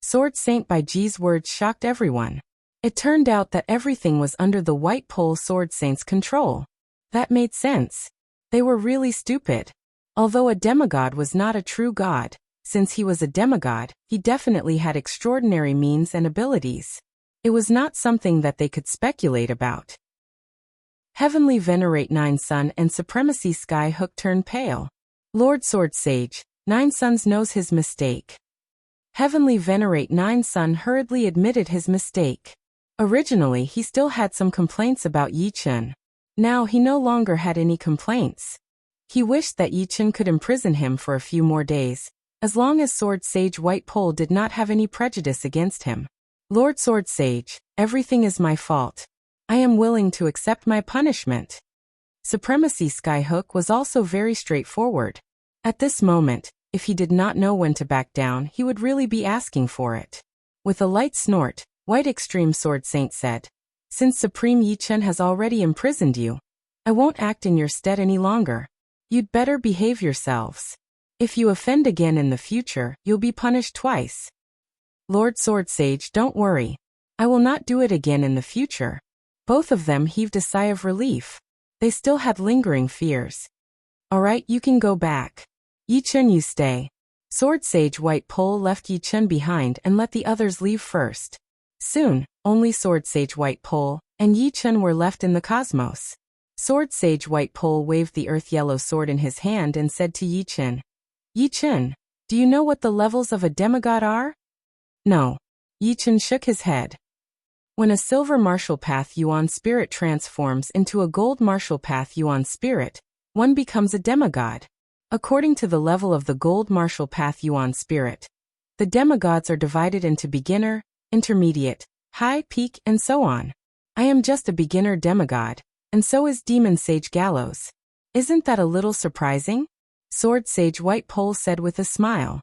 Sword Saint Bai Ji's words shocked everyone. It turned out that everything was under the White Pole Sword Saint's control. That made sense. They were really stupid. Although a demigod was not a true god, since he was a demigod, he definitely had extraordinary means and abilities. It was not something that they could speculate about. Heavenly Venerate Nine Sun and Supremacy Sky Hook turned pale. Lord Sword Sage, Nine Suns knows his mistake. Heavenly Venerate Nine Sun hurriedly admitted his mistake. Originally he still had some complaints about Yi Chen. Now he no longer had any complaints. He wished that Yi Chen could imprison him for a few more days, as long as Sword Sage White Pole did not have any prejudice against him. "Lord Sword Sage, everything is my fault. I am willing to accept my punishment." Supremacy Sky Hook was also very straightforward. At this moment, if he did not know when to back down, he would really be asking for it. With a light snort, White Extreme Sword Saint said, "Since Supreme Yi Chen has already imprisoned you, I won't act in your stead any longer. You'd better behave yourselves. If you offend again in the future, you'll be punished twice." "Lord Sword Sage, don't worry. I will not do it again in the future." Both of them heaved a sigh of relief. They still had lingering fears. "All right, you can go back. Yi Chen, you stay." Sword Sage White Pole left Yi Chen behind and let the others leave first. Soon, only Sword Sage White Pole and Yi Chen were left in the cosmos. Sword Sage White Pole waved the earth yellow sword in his hand and said to Yi Chen, "Yi Chen, do you know what the levels of a demigod are?" "No." Yi Chen shook his head. When a silver martial path Yuan spirit transforms into a gold martial path Yuan spirit, one becomes a demigod. According to the level of the gold martial path Yuan spirit, the demigods are divided into beginner, intermediate, high, peak, and so on. I am just a beginner demigod, and so is Demon Sage Gallows. Isn't that a little surprising?" Sword Sage White Pole said with a smile.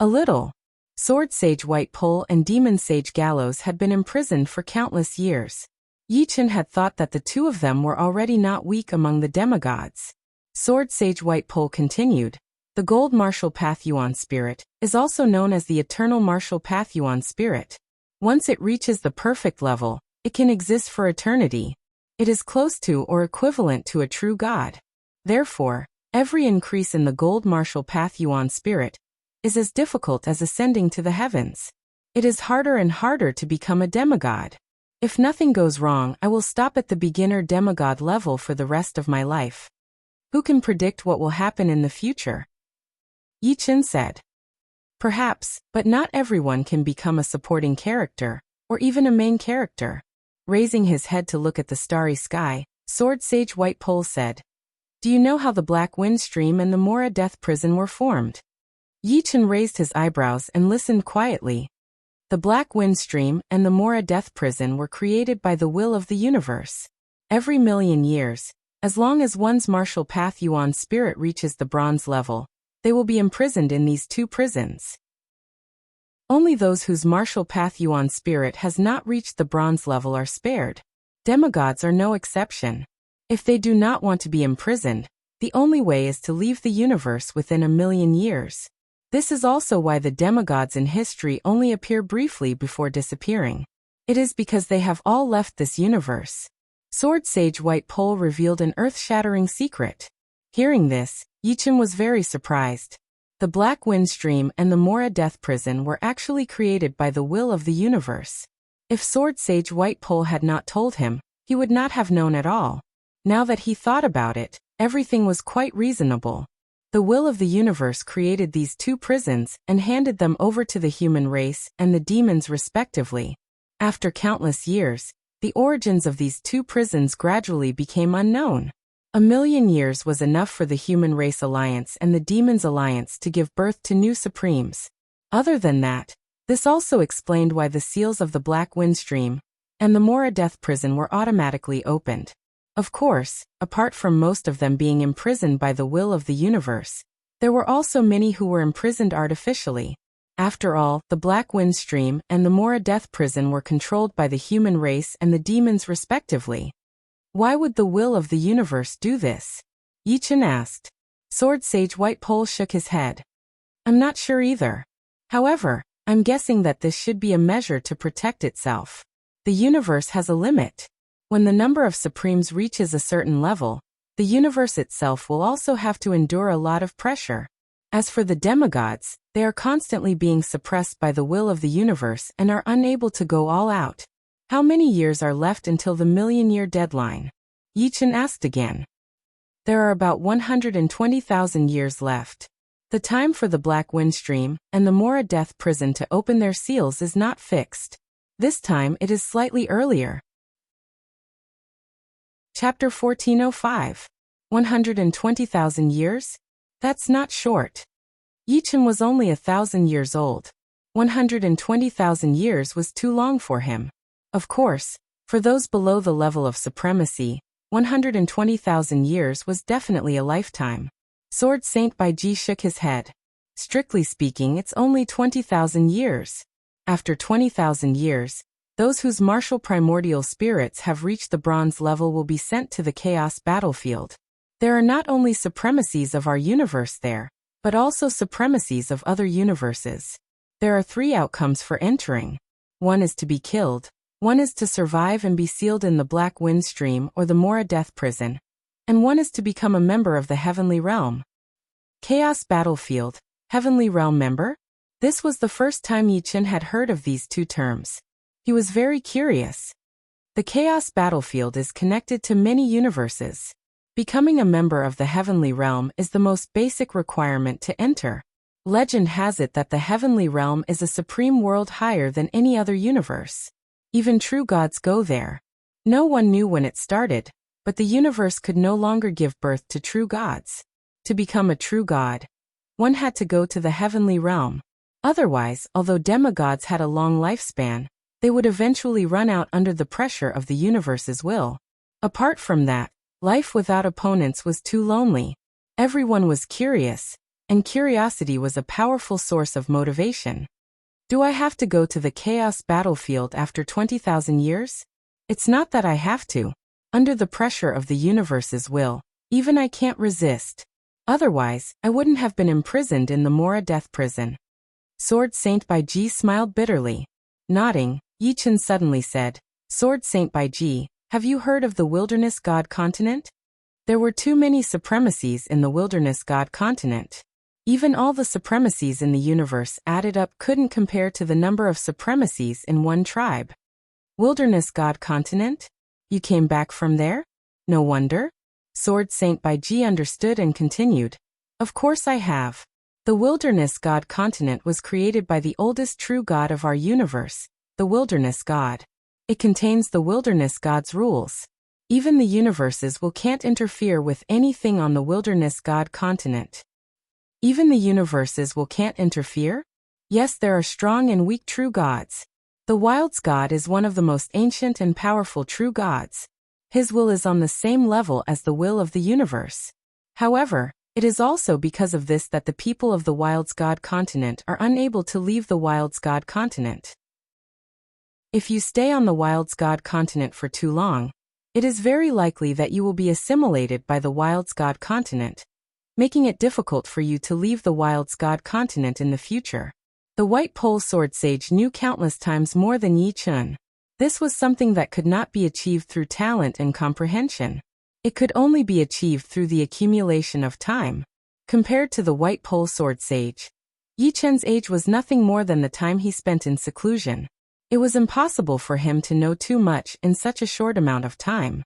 "A little." Sword Sage White Pole and Demon Sage Gallows had been imprisoned for countless years. Yi Chen had thought that the two of them were already not weak among the demigods. Sword Sage White Pole continued, "The Gold Martial Path Yuan Spirit is also known as the Eternal Martial Path Yuan Spirit. Once it reaches the perfect level, it can exist for eternity. It is close to or equivalent to a true god. Therefore, every increase in the Gold Martial Path Yuan Spirit is as difficult as ascending to the heavens. It is harder and harder to become a demigod. If nothing goes wrong, I will stop at the beginner demigod level for the rest of my life. Who can predict what will happen in the future?" Yi Chen said. Perhaps, but not everyone can become a supporting character, or even a main character. Raising his head to look at the starry sky, Sword Sage White Pole said, Do you know how the Black Wind Stream and the Mora Death Prison were formed? Yi Chen raised his eyebrows and listened quietly. The Black Wind Stream and the Mora Death Prison were created by the will of the universe. Every million years, as long as one's martial path Yuan spirit reaches the bronze level, they will be imprisoned in these two prisons. Only those whose martial path Yuan spirit has not reached the bronze level are spared. Demigods are no exception. If they do not want to be imprisoned, the only way is to leave the universe within a million years. This is also why the demigods in history only appear briefly before disappearing. It is because they have all left this universe. Sword Sage White Pole revealed an earth-shattering secret. Hearing this, Yi Chen was very surprised. The Black Wind Stream and the Mora Death Prison were actually created by the will of the universe. If Sword Sage White Pole had not told him, he would not have known at all. Now that he thought about it, everything was quite reasonable. The will of the universe created these two prisons and handed them over to the human race and the demons respectively. After countless years, the origins of these two prisons gradually became unknown. A million years was enough for the Human Race Alliance and the Demons Alliance to give birth to new Supremes. Other than that, this also explained why the seals of the Black Wind Stream and the Mora Death Prison were automatically opened. Of course, apart from most of them being imprisoned by the will of the universe, there were also many who were imprisoned artificially. After all, the Black Wind Stream and the Mora Death Prison were controlled by the human race and the demons respectively. Why would the will of the universe do this? Yi Chen asked. Sword Sage White Pole shook his head. I'm not sure either. However, I'm guessing that this should be a measure to protect itself. The universe has a limit. When the number of Supremes reaches a certain level, the universe itself will also have to endure a lot of pressure. As for the demigods, they are constantly being suppressed by the will of the universe and are unable to go all out. How many years are left until the million-year deadline? Yi Chen asked again. There are about 120,000 years left. The time for the Black Wind Stream and the Mora Death Prison to open their seals is not fixed. This time it is slightly earlier. Chapter 1405. 120,000 years? That's not short. Yi Chen was only 1,000 years old. 120,000 years was too long for him. Of course, for those below the level of supremacy, 120,000 years was definitely a lifetime. Sword Saint Bai Ji shook his head. Strictly speaking, it's only 20,000 years. After 20,000 years, those whose martial primordial spirits have reached the bronze level will be sent to the chaos battlefield. There are not only supremacies of our universe there, but also supremacies of other universes. There are 3 outcomes for entering. One is to be killed, one is to survive and be sealed in the Black Wind Stream or the Mora Death Prison, and one is to become a member of the Heavenly Realm. Chaos Battlefield, Heavenly Realm member? This was the first time Yi Chen had heard of these two terms. He was very curious. The Chaos Battlefield is connected to many universes. Becoming a member of the Heavenly Realm is the most basic requirement to enter. Legend has it that the Heavenly Realm is a supreme world higher than any other universe. Even true gods go there. No one knew when it started, but the universe could no longer give birth to true gods. To become a true god, one had to go to the Heavenly Realm. Otherwise, although demigods had a long lifespan, they would eventually run out under the pressure of the universe's will. Apart from that, life without opponents was too lonely. Everyone was curious, and curiosity was a powerful source of motivation. Do I have to go to the chaos battlefield after 20,000 years? It's not that I have to. Under the pressure of the universe's will, even I can't resist. Otherwise, I wouldn't have been imprisoned in the Mora Death Prison. Sword Saint Bai Ji smiled bitterly. Nodding, Yi Chen suddenly said, Sword Saint Bai Ji, have you heard of the Wilderness God Continent? There were too many supremacies in the Wilderness God Continent. Even all the supremacies in the universe added up couldn't compare to the number of supremacies in one tribe. Wilderness God Continent? You came back from there? No wonder. Sword Saint Bai Ji understood and continued. Of course I have. The Wilderness God continent was created by the oldest true God of our universe, the Wilderness God. It contains the Wilderness God's rules. Even the universes can't interfere with anything on the Wilderness God continent. Even the universes can't interfere? Yes, there are strong and weak true gods. The Wilds God is one of the most ancient and powerful true gods. His will is on the same level as the will of the universe. However, it is also because of this that the people of the Wilds God continent are unable to leave the Wilds God continent. If you stay on the Wilds God continent for too long, it is very likely that you will be assimilated by the Wilds God continent, making it difficult for you to leave the Wilds God continent in the future. The White Pole Sword Sage knew countless times more than Yi Chun. This was something that could not be achieved through talent and comprehension. It could only be achieved through the accumulation of time. Compared to the White Pole Sword Sage, Yi Chun's age was nothing more than the time he spent in seclusion. It was impossible for him to know too much in such a short amount of time.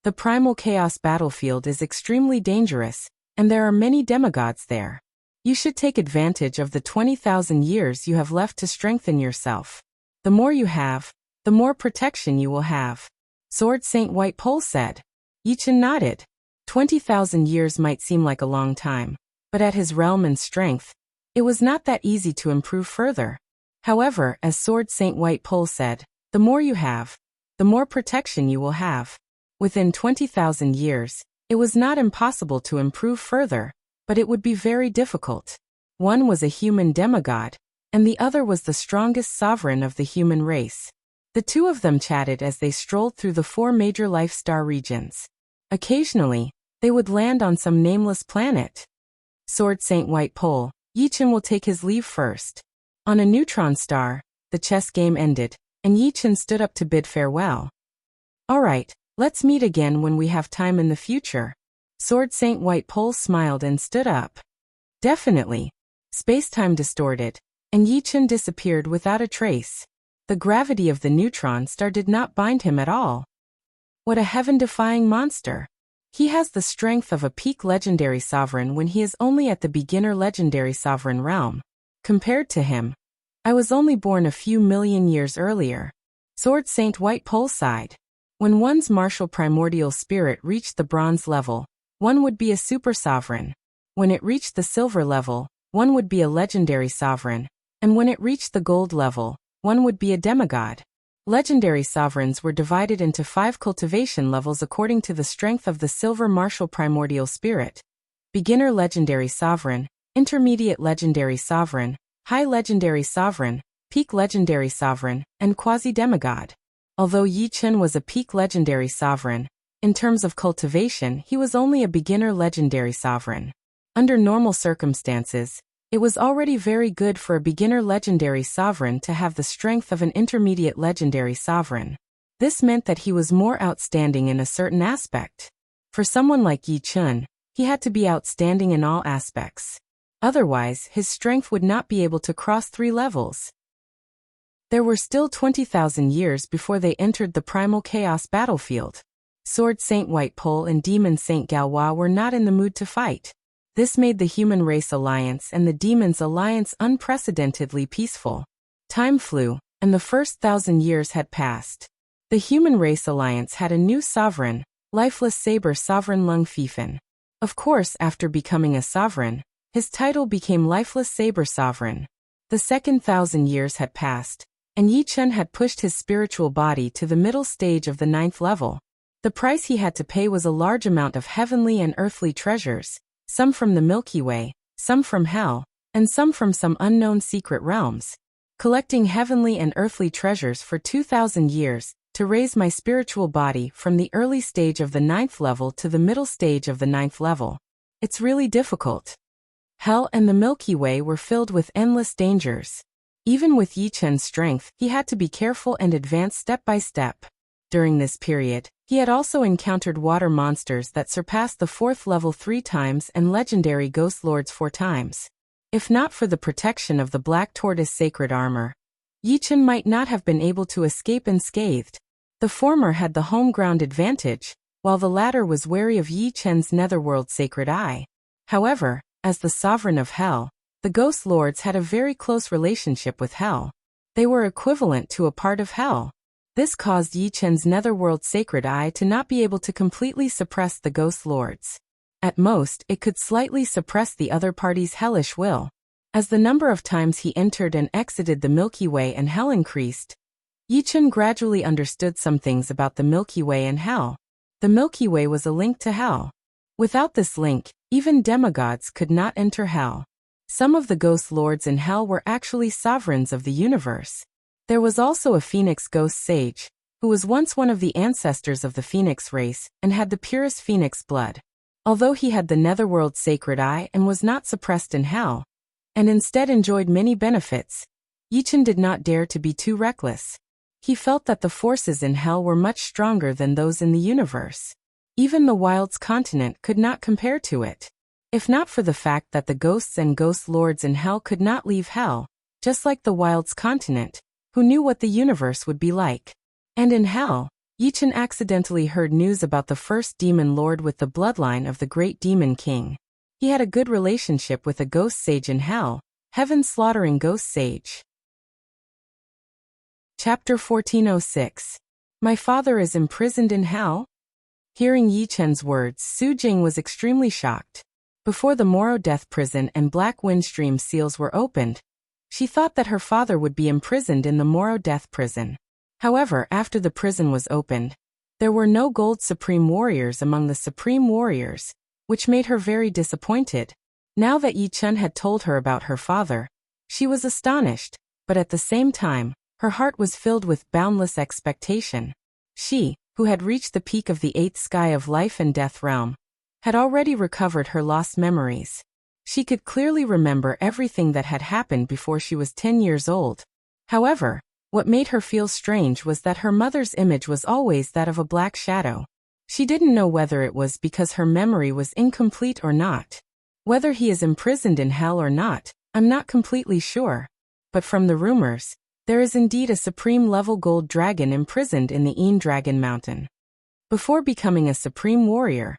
The Primal Chaos battlefield is extremely dangerous, and there are many demigods there. You should take advantage of the 20,000 years you have left to strengthen yourself. The more you have, the more protection you will have. Sword Saint White Pole said. Yi Chun nodded. 20,000 years might seem like a long time, but at his realm and strength, it was not that easy to improve further. However, as Sword Saint White Pole said, the more you have, the more protection you will have. Within 20,000 years, it was not impossible to improve further, but it would be very difficult. One was a human demigod, and the other was the strongest sovereign of the human race. The two of them chatted as they strolled through the 4 major life star regions. Occasionally, they would land on some nameless planet. Sword Saint White Pole, Yi Chun will take his leave first. On a neutron star, the chess game ended, and Yi Chun stood up to bid farewell. All right, let's meet again when we have time in the future. Sword Saint White Pole smiled and stood up. Definitely. Space-time distorted, and Yi Chun disappeared without a trace. The gravity of the neutron star did not bind him at all. What a heaven-defying monster. He has the strength of a peak legendary sovereign when he is only at the beginner legendary sovereign realm. Compared to him, I was only born a few million years earlier. Sword Saint White Pole sighed. When one's martial primordial spirit reached the bronze level, one would be a super sovereign. When it reached the silver level, one would be a legendary sovereign, and when it reached the gold level, one would be a demigod. Legendary sovereigns were divided into 5 cultivation levels according to the strength of the silver martial primordial spirit. Beginner legendary sovereign, intermediate legendary sovereign, high legendary sovereign, peak legendary sovereign, and quasi-demigod. Although Yi Chun was a peak legendary sovereign, in terms of cultivation he was only a beginner legendary sovereign. Under normal circumstances, it was already very good for a beginner legendary sovereign to have the strength of an intermediate legendary sovereign. This meant that he was more outstanding in a certain aspect. For someone like Yi Chun, he had to be outstanding in all aspects. Otherwise, his strength would not be able to cross 3 levels. There were still 20,000 years before they entered the Primal Chaos battlefield. Sword Saint White Pole and Demon Saint Galois were not in the mood to fight. This made the Human Race Alliance and the Demons Alliance unprecedentedly peaceful. Time flew, and the first 1,000 years had passed. The Human Race Alliance had a new sovereign, Lifeless Saber Sovereign Lung Fifan. Of course, after becoming a sovereign, his title became Lifeless Saber Sovereign. The second 1,000 years had passed, and Yi Chun had pushed his spiritual body to the middle stage of the 9th level. The price he had to pay was a large amount of heavenly and earthly treasures, some from the Milky Way, some from hell, and some from some unknown secret realms. Collecting heavenly and earthly treasures for 2,000 years, to raise my spiritual body from the early stage of the 9th level to the middle stage of the 9th level. It's really difficult. Hell and the Milky Way were filled with endless dangers. Even with Yi Chun's strength, he had to be careful and advance step by step. During this period, he had also encountered water monsters that surpassed the 4th level 3 times and legendary ghost lords 4 times. If not for the protection of the Black Tortoise sacred armor, Yi Chun might not have been able to escape unscathed. The former had the home ground advantage, while the latter was wary of Yi Chun's netherworld sacred eye. However, as the sovereign of hell, The ghost lords had a very close relationship with hell. They were equivalent to a part of hell. This caused Yi Chen's netherworld sacred eye to not be able to completely suppress the ghost lords. At most, it could slightly suppress the other party's hellish will. As the number of times he entered and exited the Milky Way and hell increased, Yi Chen gradually understood some things about the Milky Way and hell. The Milky Way was a link to hell. Without this link, even demigods could not enter hell. Some of the ghost lords in hell were actually sovereigns of the universe. There was also a phoenix ghost sage, who was once one of the ancestors of the phoenix race and had the purest phoenix blood. Although he had the netherworld sacred eye and was not suppressed in hell, and instead enjoyed many benefits, Yi Chen did not dare to be too reckless. He felt that the forces in hell were much stronger than those in the universe. Even the Wilds continent could not compare to it. If not for the fact that the ghosts and ghost lords in hell could not leave hell, just like the Wilds continent, who knew what the universe would be like. And in hell, Yi Chen accidentally heard news about the first demon lord with the bloodline of the great demon king. He had a good relationship with a ghost sage in hell, heaven-slaughtering ghost sage. Chapter 1406. My father is imprisoned in hell? Hearing Yi Chen's words, Su Jing was extremely shocked. Before the Moro Death Prison and Black Windstream seals were opened, she thought that her father would be imprisoned in the Moro Death Prison. However, after the prison was opened, there were no gold Supreme Warriors among the Supreme Warriors, which made her very disappointed. Now that Yi Chen had told her about her father, she was astonished, but at the same time, her heart was filled with boundless expectation. She, who had reached the peak of the eighth sky of life and death realm, had already recovered her lost memories. She could clearly remember everything that had happened before she was 10 years old. However, what made her feel strange was that her mother's image was always that of a black shadow. She didn't know whether it was because her memory was incomplete or not. Whether he is imprisoned in hell or not, I'm not completely sure. But from the rumors, there is indeed a supreme-level gold dragon imprisoned in the Dragon Mountain. Before becoming a supreme warrior,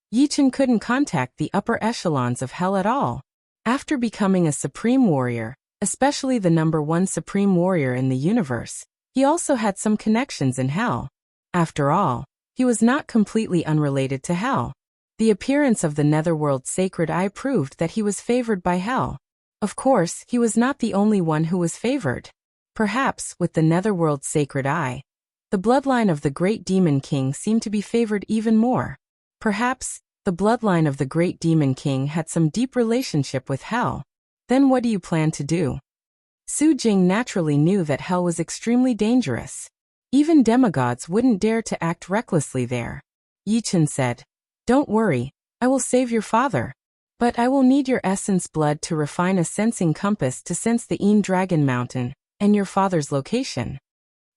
Yi Chen couldn't contact the upper echelons of hell at all. After becoming a supreme warrior, especially the number one supreme warrior in the universe, he also had some connections in hell. After all, he was not completely unrelated to hell. The appearance of the netherworld sacred eye proved that he was favored by hell. Of course, he was not the only one who was favored. Perhaps, with the netherworld sacred eye, the bloodline of the great demon king seemed to be favored even more. Perhaps, the bloodline of the great demon king had some deep relationship with hell. Then what do you plan to do? Su Jing naturally knew that hell was extremely dangerous. Even demigods wouldn't dare to act recklessly there. Yi Chen said, "Don't worry, I will save your father. But I will need your essence blood to refine a sensing compass to sense the Dragon Mountain and your father's location."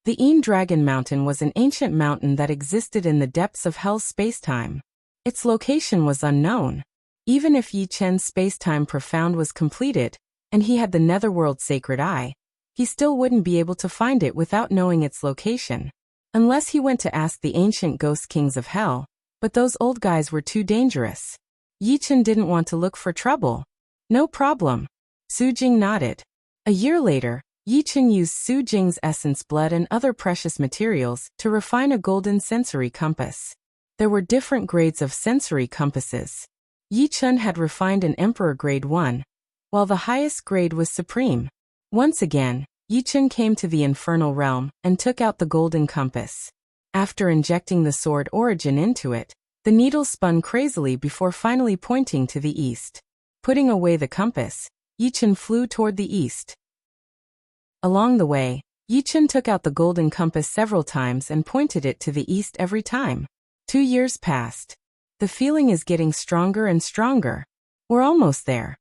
The Dragon Mountain was an ancient mountain that existed in the depths of hell's spacetime. Its location was unknown. Even if Yi Chen's spacetime profound was completed, and he had the netherworld sacred eye, he still wouldn't be able to find it without knowing its location. Unless he went to ask the ancient ghost kings of hell, but those old guys were too dangerous. Yi Chen didn't want to look for trouble. No problem. Su Jing nodded. A year later, Yi Chen used Su Jing's essence blood and other precious materials to refine a golden sensory compass. There were different grades of sensory compasses. Yi Chen had refined an Emperor Grade 1, while the highest grade was Supreme. Once again, Yi Chen came to the infernal realm and took out the golden compass. After injecting the sword origin into it, the needle spun crazily before finally pointing to the east. Putting away the compass, Yi Chen flew toward the east. Along the way, Yi Chen took out the golden compass several times and pointed it to the east every time. 2 years passed. The feeling is getting stronger and stronger. We're almost there.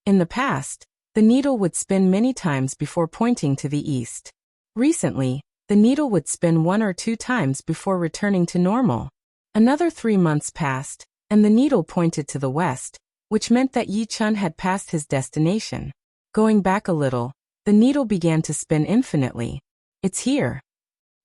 In the past, the needle would spin many times before pointing to the east. Recently, the needle would spin 1 or 2 times before returning to normal. Another 3 months passed, and the needle pointed to the west, which meant that Yi Chen had passed his destination. Going back a little, the needle began to spin infinitely. It's here.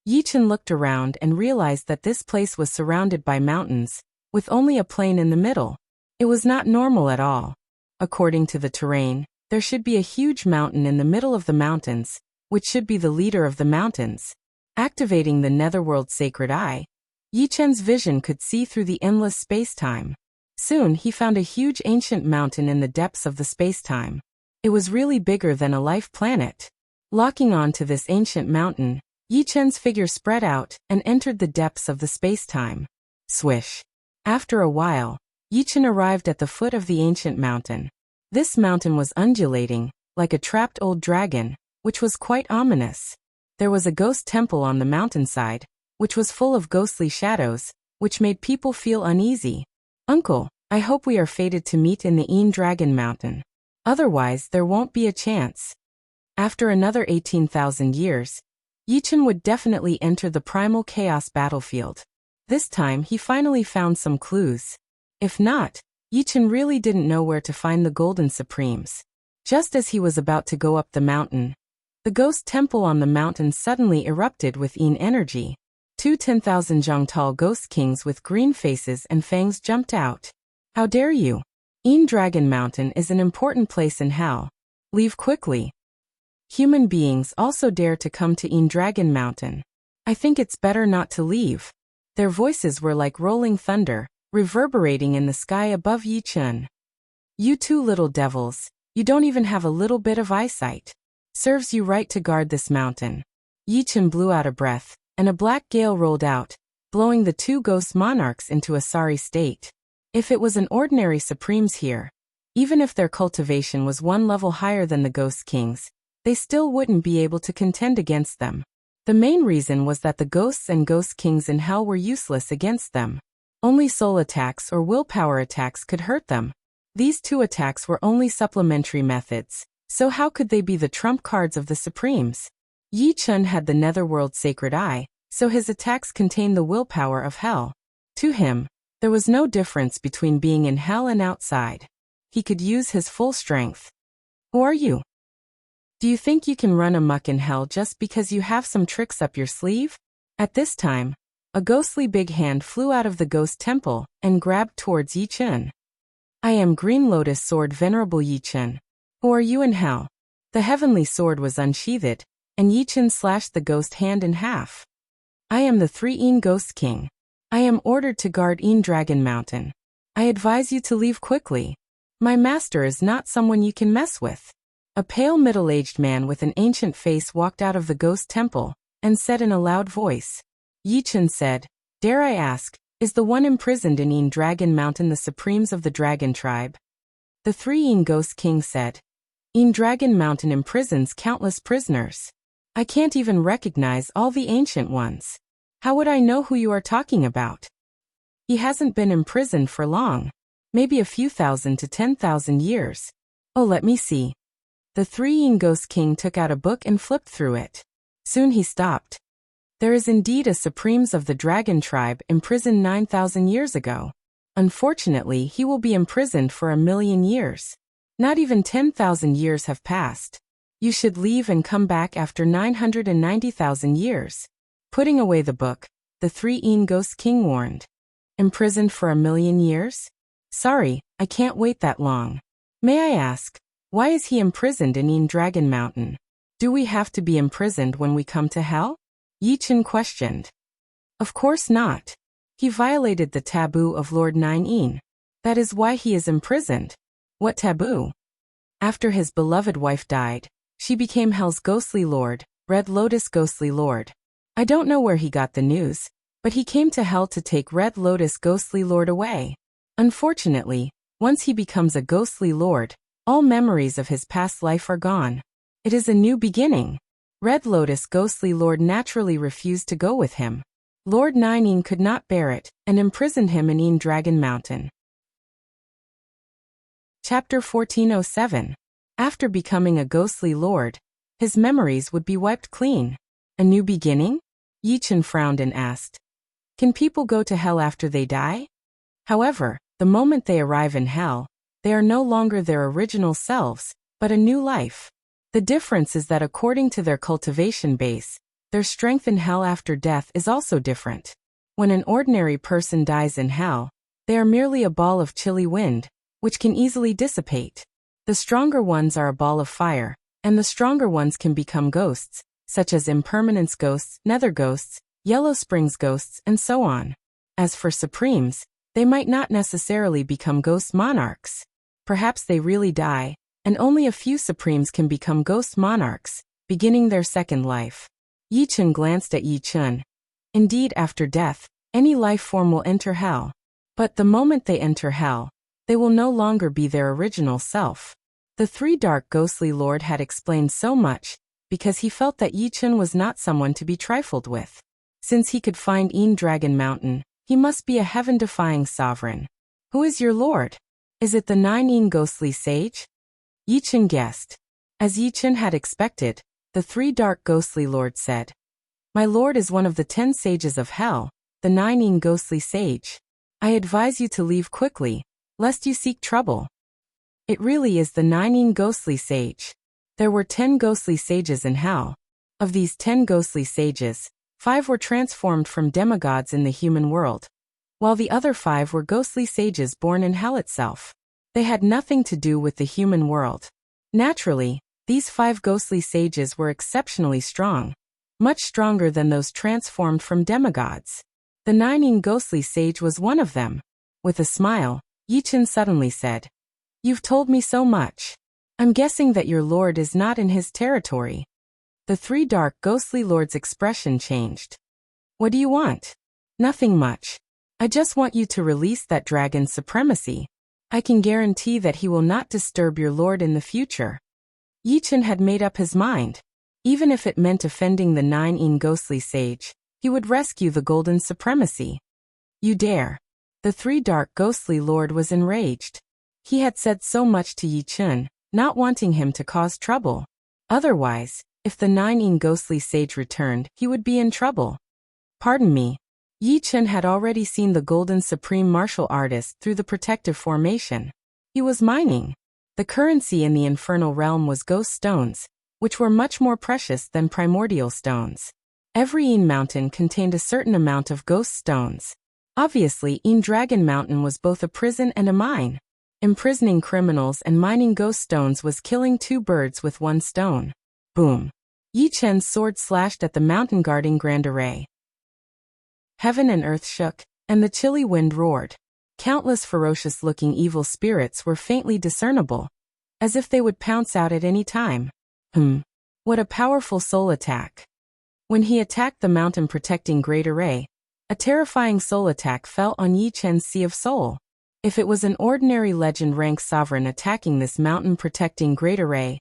Yi Chen looked around and realized that this place was surrounded by mountains, with only a plain in the middle. It was not normal at all. According to the terrain, There should be a huge mountain in the middle of the mountains, which should be the leader of the mountains. Activating the netherworld's sacred eye, Yi Chen's vision could see through the endless space-time. Soon he found a huge ancient mountain in the depths of the space-time. It was really bigger than a life planet. Locking on to this ancient mountain, Yi Chen's figure spread out and entered the depths of the space-time. Swish. After a while, Yi Chen arrived at the foot of the ancient mountain. This mountain was undulating, like a trapped old dragon, which was quite ominous. There was a ghost temple on the mountainside, which was full of ghostly shadows, which made people feel uneasy. Uncle, I hope we are fated to meet in the Dragon Mountain. Otherwise, there won't be a chance. After another 18,000 years, Yi Chen would definitely enter the primal chaos battlefield. This time he finally found some clues. If not, Yi Chen really didn't know where to find the Golden Supremes. Just as he was about to go up the mountain, the ghost temple on the mountain suddenly erupted with energy. Two 10,000 tall ghost kings with green faces and fangs jumped out. How dare you? Dragon Mountain is an important place in hell. Leave quickly. Human beings also dare to come to Dragon Mountain. I think it's better not to leave. Their voices were like rolling thunder, reverberating in the sky above Yi Chen. You two little devils, you don't even have a little bit of eyesight. Serves you right to guard this mountain. Yi Chen blew out a breath, and a black gale rolled out, blowing the two ghost monarchs into a sorry state. If it was an ordinary Supremes here, even if their cultivation was one level higher than the Ghost Kings, they still wouldn't be able to contend against them. The main reason was that the ghosts and Ghost Kings in hell were useless against them. Only soul attacks or willpower attacks could hurt them. These two attacks were only supplementary methods, so how could they be the trump cards of the Supremes? Yi Chen had the netherworld's sacred eye, so his attacks contained the willpower of hell. To him, there was no difference between being in hell and outside. He could use his full strength. Who are you? Do you think you can run amok in hell just because you have some tricks up your sleeve? At this time, a ghostly big hand flew out of the ghost temple and grabbed towards Yi Chen. I am Green Lotus Sword Venerable Yi Chen. Who are you in hell? The heavenly sword was unsheathed, and Yi Chen slashed the ghost hand in half. I am the Three Ghost King. I am ordered to guard Dragon Mountain. I advise you to leave quickly. My master is not someone you can mess with. A pale middle-aged man with an ancient face walked out of the ghost temple and said in a loud voice. Yi Chen said, Dare I ask, is the one imprisoned in Dragon Mountain the Supremes of the Dragon Tribe? The Three Ghost King said, Dragon Mountain imprisons countless prisoners. I can't even recognize all the ancient ones. How would I know who you are talking about? He hasn't been imprisoned for long. Maybe a few thousand to 10,000 years. Oh, let me see. The Three Ghost King took out a book and flipped through it. Soon he stopped. There is indeed a Supremes of the Dragon Tribe imprisoned 9,000 years ago. Unfortunately, he will be imprisoned for 1,000,000 years. Not even 10,000 years have passed. You should leave and come back after 990,000 years. Putting away the book, the Three Ghost King warned. Imprisoned for 1,000,000 years? Sorry, I can't wait that long. May I ask, why is he imprisoned in Dragon Mountain? Do we have to be imprisoned when we come to hell? Yi Chen questioned. Of course not. He violated the taboo of Lord Nine. That is why he is imprisoned. What taboo? After his beloved wife died, she became hell's ghostly lord, Red Lotus Ghostly Lord. I don't know where he got the news, but he came to hell to take Red Lotus Ghostly Lord away. Unfortunately, once he becomes a ghostly lord, all memories of his past life are gone. It is a new beginning. Red Lotus Ghostly Lord naturally refused to go with him. Lord Nine could not bear it and imprisoned him in Dragon Mountain. Chapter 1407. After becoming a ghostly lord, his memories would be wiped clean. A new beginning? Yi Chen frowned and asked. Can people go to hell after they die? However, the moment they arrive in hell, they are no longer their original selves, but a new life. The difference is that according to their cultivation base, their strength in hell after death is also different. When an ordinary person dies in hell, they are merely a ball of chilly wind, which can easily dissipate. The stronger ones are a ball of fire, and the stronger ones can become ghosts, such as impermanence ghosts, nether ghosts, yellow springs ghosts, and so on. As for supremes, they might not necessarily become ghost monarchs. Perhaps they really die, and only a few supremes can become ghost monarchs, beginning their second life. Yi Chen glanced at Yi Chen. Indeed, after death, any life form will enter hell. But the moment they enter hell, they will no longer be their original self. The three dark ghostly lord had explained so much, because he felt that Yi Chen was not someone to be trifled with. Since he could find Dragon Mountain, he must be a heaven-defying sovereign. Who is your lord? Is it the 9 ghostly sage? Yi Chen guessed. As Yi Chen had expected, the three dark ghostly lords said, My lord is one of the 10 sages of hell, the 9 ghostly sage. I advise you to leave quickly, lest you seek trouble. It really is the 9 ghostly sage. There were 10 ghostly sages in hell. Of these 10 ghostly sages, 5 were transformed from demigods in the human world, while the other 5 were ghostly sages born in hell itself. They had nothing to do with the human world. Naturally, these 5 ghostly sages were exceptionally strong, much stronger than those transformed from demigods. The 9 ghostly sage was one of them. With a smile, Yi Chen suddenly said, You've told me so much. I'm guessing that your lord is not in his territory. The three dark ghostly lords' expression changed. What do you want? Nothing much. I just want you to release that dragon's supremacy. I can guarantee that he will not disturb your lord in the future. Yi Chen had made up his mind. Even if it meant offending the 9 ghostly sage, he would rescue the golden supremacy. You dare. The three dark ghostly lord was enraged. He had said so much to Yi Chen, not wanting him to cause trouble. Otherwise, if the 9 ghostly sage returned, he would be in trouble. Pardon me. Yi Chen had already seen the golden supreme martial artist through the protective formation. He was mining. The currency in the infernal realm was ghost stones, which were much more precious than primordial stones. Every mountain contained a certain amount of ghost stones. Obviously, Dragon Mountain was both a prison and a mine. Imprisoning criminals and mining ghost stones was killing 2 birds with 1 stone. Boom. Yi Chen's sword slashed at the mountain guarding Grand Array. Heaven and earth shook, and the chilly wind roared. Countless ferocious-looking evil spirits were faintly discernible, as if they would pounce out at any time. What a powerful soul attack. When he attacked the mountain-protecting Great Array, a terrifying soul attack fell on Yi Chen's Sea of Soul. If it was an ordinary legend-rank sovereign attacking this mountain-protecting Great Array,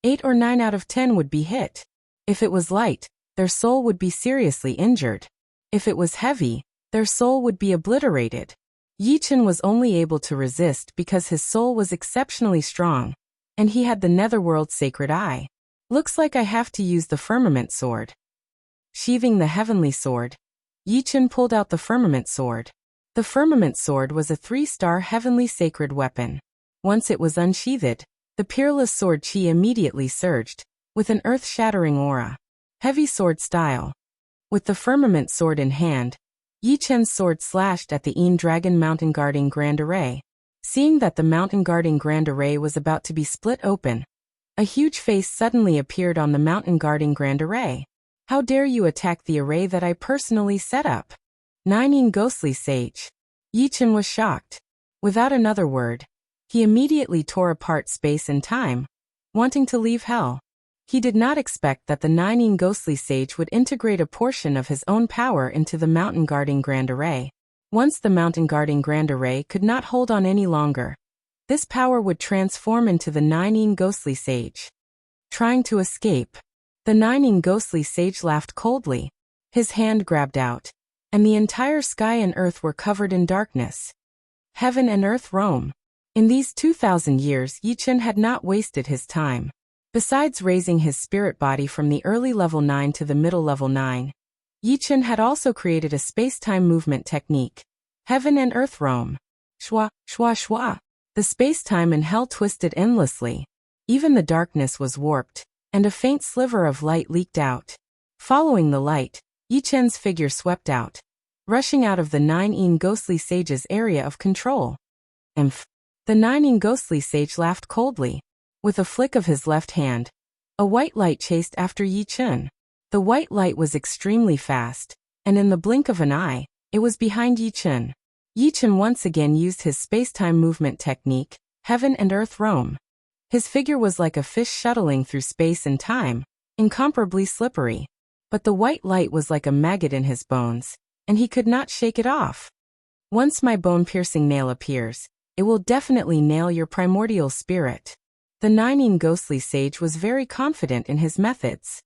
8 or 9 out of 10 would be hit. If it was light, their soul would be seriously injured. If it was heavy, their soul would be obliterated. Yi Chen was only able to resist because his soul was exceptionally strong, and he had the Netherworld Sacred Eye. Looks like I have to use the Firmament Sword. Sheathing the Heavenly Sword, Yi Chen pulled out the Firmament Sword. The Firmament Sword was a 3-star heavenly sacred weapon. Once it was unsheathed, the peerless sword chi immediately surged, with an earth-shattering aura. Heavy sword style. With the Firmament Sword in hand, Yi Chen's sword slashed at the Dragon Mountain guarding Grand Array. Seeing that the mountain guarding Grand Array was about to be split open, a huge face suddenly appeared on the mountain guarding Grand Array. How dare you attack the array that I personally set up? 9 ghostly sage. Yi Chen was shocked. Without another word, he immediately tore apart space and time, wanting to leave hell. He did not expect that the 9 ghostly sage would integrate a portion of his own power into the mountain guarding Grand Array. Once the mountain guarding Grand Array could not hold on any longer, this power would transform into the 9 ghostly sage. Trying to escape, the 9 ghostly sage laughed coldly. His hand grabbed out, and the entire sky and earth were covered in darkness. Heaven and earth roam. In these 2,000 years, Yi Chen had not wasted his time. Besides raising his spirit body from the early level 9 to the middle level 9, Yi Chen had also created a space-time movement technique. Heaven and earth roam. Shwa, shwa, shwa. The space-time in hell twisted endlessly. Even the darkness was warped, and a faint sliver of light leaked out. Following the light, Yi Chen's figure swept out, rushing out of the 9 ghostly sage's area of control. The nining ghostly sage laughed coldly. With a flick of his left hand, a white light chased after Yi Chen. The white light was extremely fast, and in the blink of an eye, it was behind Yi Chen. Yi Chen once again used his space-time movement technique, heaven and earth roam. His figure was like a fish shuttling through space and time, incomparably slippery. But the white light was like a maggot in his bones, and he could not shake it off. Once my bone-piercing nail appears, it will definitely nail your primordial spirit. The nining ghostly sage was very confident in his methods.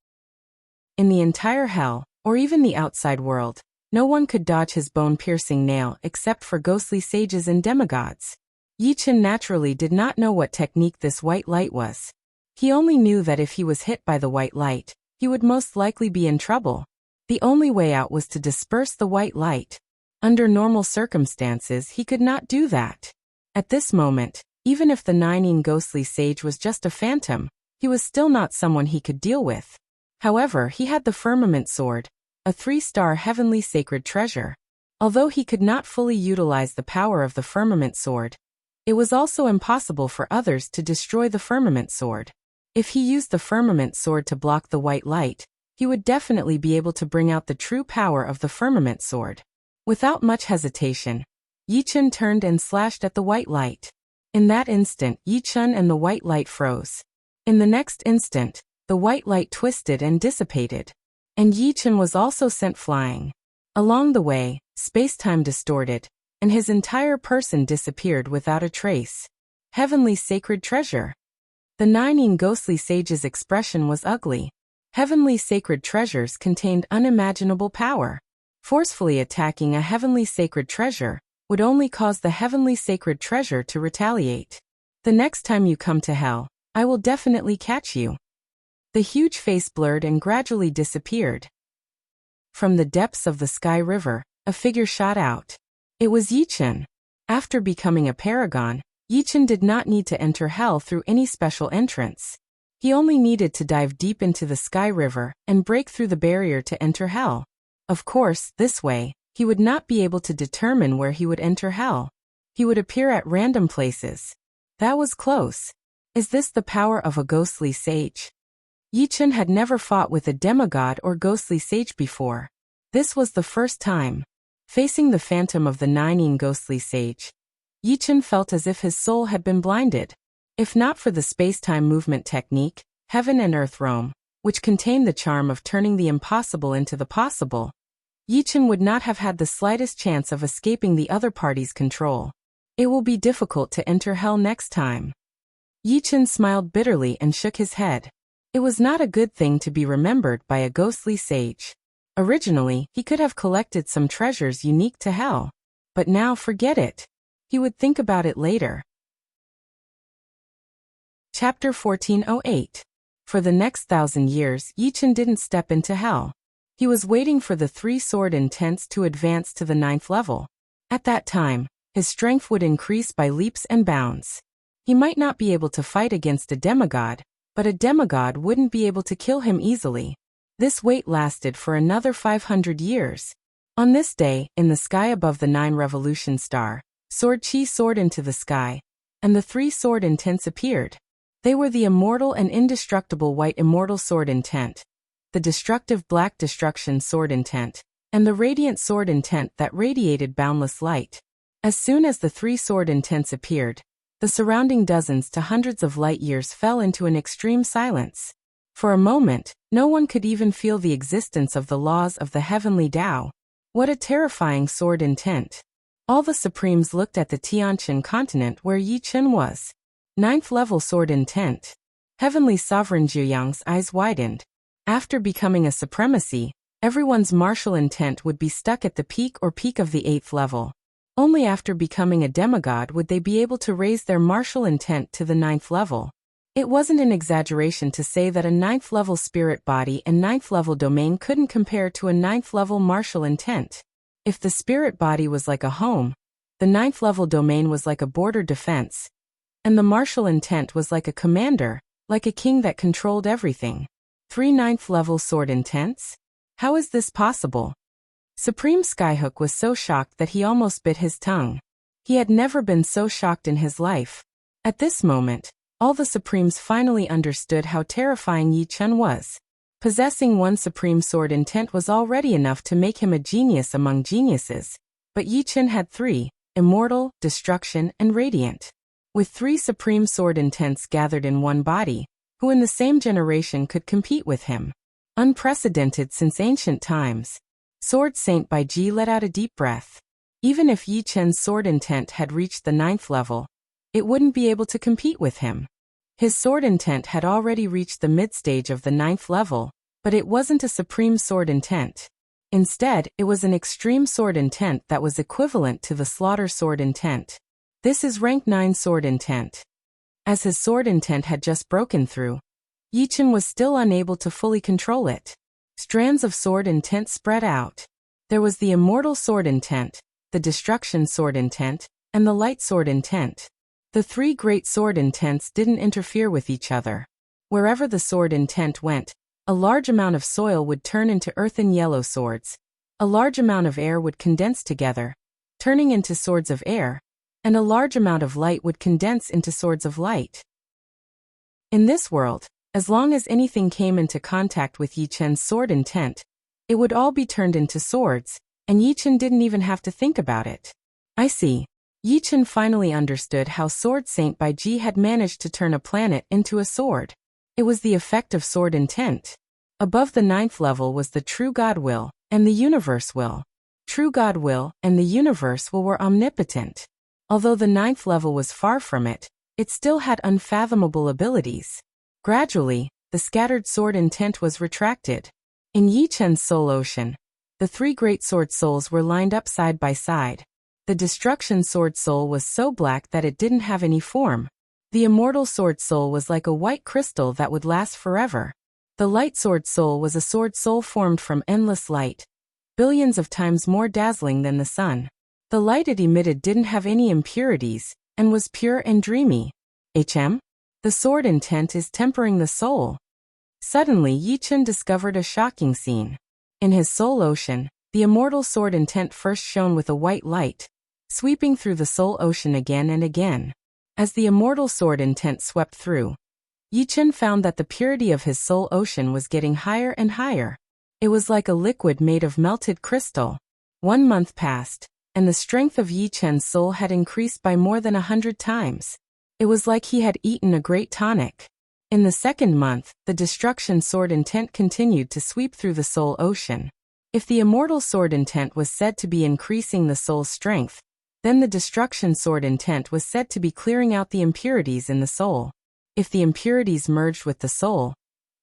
In the entire hell, or even the outside world, no one could dodge his bone-piercing nail except for ghostly sages and demigods. Yi Chen naturally did not know what technique this white light was. He only knew that if he was hit by the white light, he would most likely be in trouble. The only way out was to disperse the white light. Under normal circumstances, he could not do that. At this moment, even if the nining ghostly sage was just a phantom, he was still not someone he could deal with. However, he had the firmament sword, a 3-star heavenly sacred treasure. Although he could not fully utilize the power of the firmament sword, it was also impossible for others to destroy the firmament sword. If he used the firmament sword to block the white light, he would definitely be able to bring out the true power of the firmament sword. Without much hesitation, Yi Chen turned and slashed at the white light. In that instant, Yi Chen and the white light froze. In the next instant, the white light twisted and dissipated. And Yi Chen was also sent flying. Along the way, space-time distorted, and his entire person disappeared without a trace. Heavenly sacred treasure. The nining ghostly sage's expression was ugly. Heavenly sacred treasures contained unimaginable power. Forcefully attacking a heavenly sacred treasure would only cause the heavenly sacred treasure to retaliate. The next time you come to hell, I will definitely catch you. The huge face blurred and gradually disappeared. From the depths of the sky river, a figure shot out. It was Yi Chen. After becoming a paragon, Yi Chen did not need to enter hell through any special entrance. He only needed to dive deep into the sky river and break through the barrier to enter hell. Of course, this way, he would not be able to determine where he would enter hell. He would appear at random places. That was close. Is this the power of a ghostly sage? Yi Chen had never fought with a demigod or ghostly sage before. This was the first time. Facing the phantom of the nining ghostly sage, Yi Chen felt as if his soul had been blinded. If not for the space-time movement technique, heaven and earth roam, which contained the charm of turning the impossible into the possible, Yi Chen would not have had the slightest chance of escaping the other party's control. It will be difficult to enter hell next time. Yi Chen smiled bitterly and shook his head. It was not a good thing to be remembered by a ghostly sage. Originally, he could have collected some treasures unique to hell. But now forget it. He would think about it later. Chapter 1408. For the next 1,000 years, Yi Chen didn't step into hell. He was waiting for the 3-sword intents to advance to the 9th level. At that time, his strength would increase by leaps and bounds. He might not be able to fight against a demigod, but a demigod wouldn't be able to kill him easily. This wait lasted for another 500 years. On this day, in the sky above the 9 revolution star, Sword Chi soared into the sky, and the 3-sword intents appeared. They were the immortal and indestructible white immortal sword intent, the destructive black destruction sword intent, and the radiant sword intent that radiated boundless light. As soon as the 3-sword intents appeared, the surrounding dozens to hundreds of light years fell into an extreme silence. For a moment, no one could even feel the existence of the laws of the heavenly Tao. What a terrifying sword intent. All the Supremes looked at the Tianqian continent where Yi Chen was. 9th level sword intent. Heavenly Sovereign Zhuyang's eyes widened. After becoming a supremacy, everyone's martial intent would be stuck at the peak or peak of the 8th level. Only after becoming a demigod would they be able to raise their martial intent to the 9th level. It wasn't an exaggeration to say that a 9th level spirit body and 9th level domain couldn't compare to a 9th level martial intent. If the spirit body was like a home, the 9th level domain was like a border defense, and the martial intent was like a commander, like a king that controlled everything. 3 9th level sword intents? How is this possible? Supreme Skyhook was so shocked that he almost bit his tongue. He had never been so shocked in his life. At this moment, all the Supremes finally understood how terrifying Yi Chen was. Possessing one supreme sword intent was already enough to make him a genius among geniuses, but Yi Chen had three: immortal, destruction, and radiant. With three supreme sword intents gathered in one body, who in the same generation could compete with him? Unprecedented since ancient times. Sword Saint Bai Ji let out a deep breath. Even if Yi Chen's sword intent had reached the 9th level, it wouldn't be able to compete with him. His sword intent had already reached the mid-stage of the 9th level, but it wasn't a supreme sword intent. Instead, it was an extreme sword intent that was equivalent to the slaughter sword intent. This is rank 9 sword intent. As his sword intent had just broken through, Yi Chen was still unable to fully control it. Strands of sword intent spread out. There was the immortal sword intent, the destruction sword intent, and the light sword intent. The three great sword intents didn't interfere with each other. Wherever the sword intent went, a large amount of soil would turn into earthen yellow swords. A large amount of air would condense together, turning into swords of air, and a large amount of light would condense into swords of light. In this world, as long as anything came into contact with Yi Chen's sword intent, it would all be turned into swords, and Yi Chen didn't even have to think about it. I see. Yi Chen finally understood how Sword Saint Bai Ji had managed to turn a planet into a sword. It was the effect of sword intent. Above the 9th level was the true God will, and the universe will. True God will and the universe will were omnipotent. Although the 9th level was far from it, it still had unfathomable abilities. Gradually, the scattered sword intent was retracted. In Yi Chen's soul ocean, the three great sword souls were lined up side by side. The destruction sword soul was so black that it didn't have any form. The immortal sword soul was like a white crystal that would last forever. The light sword soul was a sword soul formed from endless light, billions of times more dazzling than the sun. The light it emitted didn't have any impurities, and was pure and dreamy. The sword intent is tempering the soul. Suddenly Yi Chen discovered a shocking scene. In his soul ocean, the immortal sword intent first shone with a white light, sweeping through the soul ocean again and again. As the immortal sword intent swept through, Yi Chen found that the purity of his soul ocean was getting higher and higher. It was like a liquid made of melted crystal. 1 month passed, and the strength of Yi Chen's soul had increased by more than 100 times. It was like he had eaten a great tonic. In the 2nd month, the destruction sword intent continued to sweep through the soul ocean. If the immortal sword intent was said to be increasing the soul's strength, then the destruction sword intent was said to be clearing out the impurities in the soul. If the impurities merged with the soul,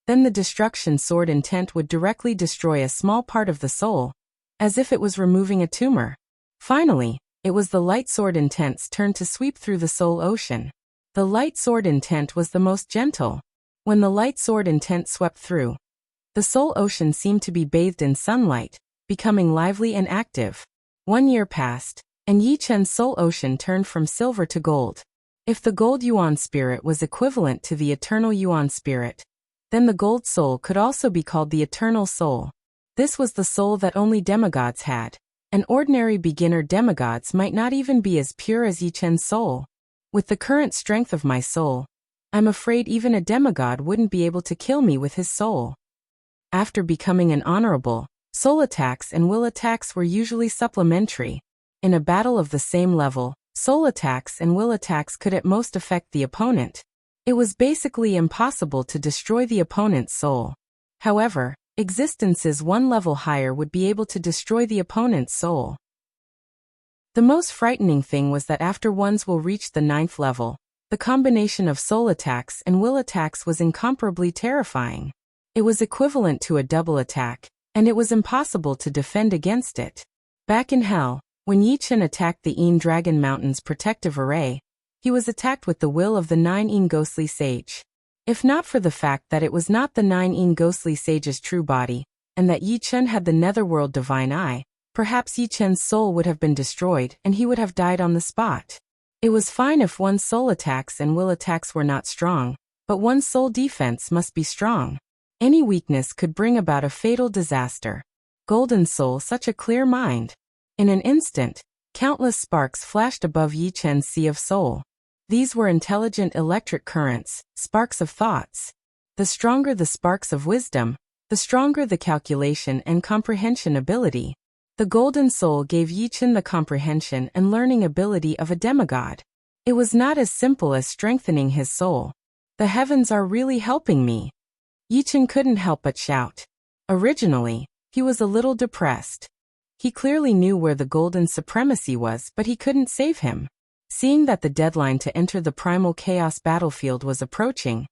then the destruction sword intent would directly destroy a small part of the soul, as if it was removing a tumor. Finally, it was the light sword intent's turn to sweep through the soul ocean. The light sword intent was the most gentle. When the light sword intent swept through, the soul ocean seemed to be bathed in sunlight, becoming lively and active. 1 year passed, and Yi Chen's soul ocean turned from silver to gold. If the gold Yuan spirit was equivalent to the eternal Yuan spirit, then the gold soul could also be called the eternal soul. This was the soul that only demigods had. An ordinary beginner demigods might not even be as pure as Yi Chen's soul. With the current strength of my soul, I'm afraid even a demigod wouldn't be able to kill me with his soul. After becoming an honorable, soul attacks and will attacks were usually supplementary. In a battle of the same level, soul attacks and will attacks could at most affect the opponent. It was basically impossible to destroy the opponent's soul. However, existences 1 level higher would be able to destroy the opponent's soul. The most frightening thing was that after one's will reached the 9th level, the combination of soul attacks and will attacks was incomparably terrifying. It was equivalent to a double attack, and it was impossible to defend against it. Back in hell, when Yi Chen attacked the Een Dragon Mountain's protective array, he was attacked with the will of the 9 Een Ghostly Sage. If not for the fact that it was not the 9 Een Ghostly Sage's true body, and that Yi Chen had the Netherworld Divine Eye, perhaps Yi Chen's soul would have been destroyed and he would have died on the spot. It was fine if one's soul attacks and will attacks were not strong, but one's soul defense must be strong. Any weakness could bring about a fatal disaster. Golden soul, such a clear mind. In an instant, Countless sparks flashed above Yi Chen's sea of soul. These were intelligent electric currents, sparks of thoughts. The stronger the sparks of wisdom, the stronger the calculation and comprehension ability. The golden soul gave Yi Chen the comprehension and learning ability of a demigod. It was not as simple as strengthening his soul. The heavens are really helping me. Yi Chen couldn't help but shout. Originally, he was a little depressed. He clearly knew where the golden supremacy was, but he couldn't save him. Seeing that the deadline to enter the primal chaos battlefield was approaching,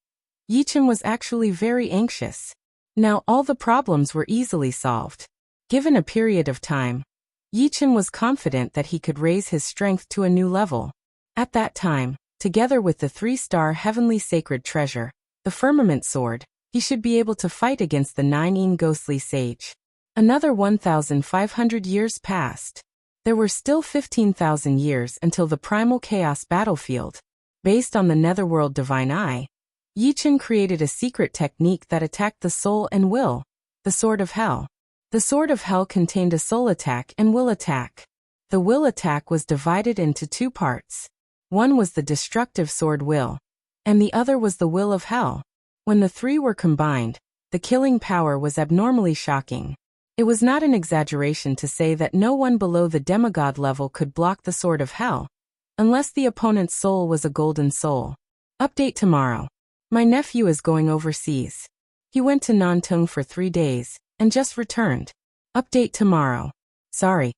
Yi Chen was actually very anxious. Now all the problems were easily solved. Given a period of time, Yi Chen was confident that he could raise his strength to a new level. At that time, together with the 3-star heavenly sacred treasure, the firmament sword, he should be able to fight against the 9 ghostly sage. Another 1,500 years passed. There were still 15,000 years until the primal chaos battlefield. Based on the netherworld divine eye, Yi Chen created a secret technique that attacked the soul and will, the sword of hell. The sword of hell contained a soul attack and will attack. The will attack was divided into 2 parts. One was the destructive sword will, and the other was the will of hell. When the 3 were combined, the killing power was abnormally shocking. It was not an exaggeration to say that no one below the demigod level could block the sword of hell, unless the opponent's soul was a golden soul. Update tomorrow. My nephew is going overseas. He went to Nantung for 3 days, and just returned. Update tomorrow. Sorry.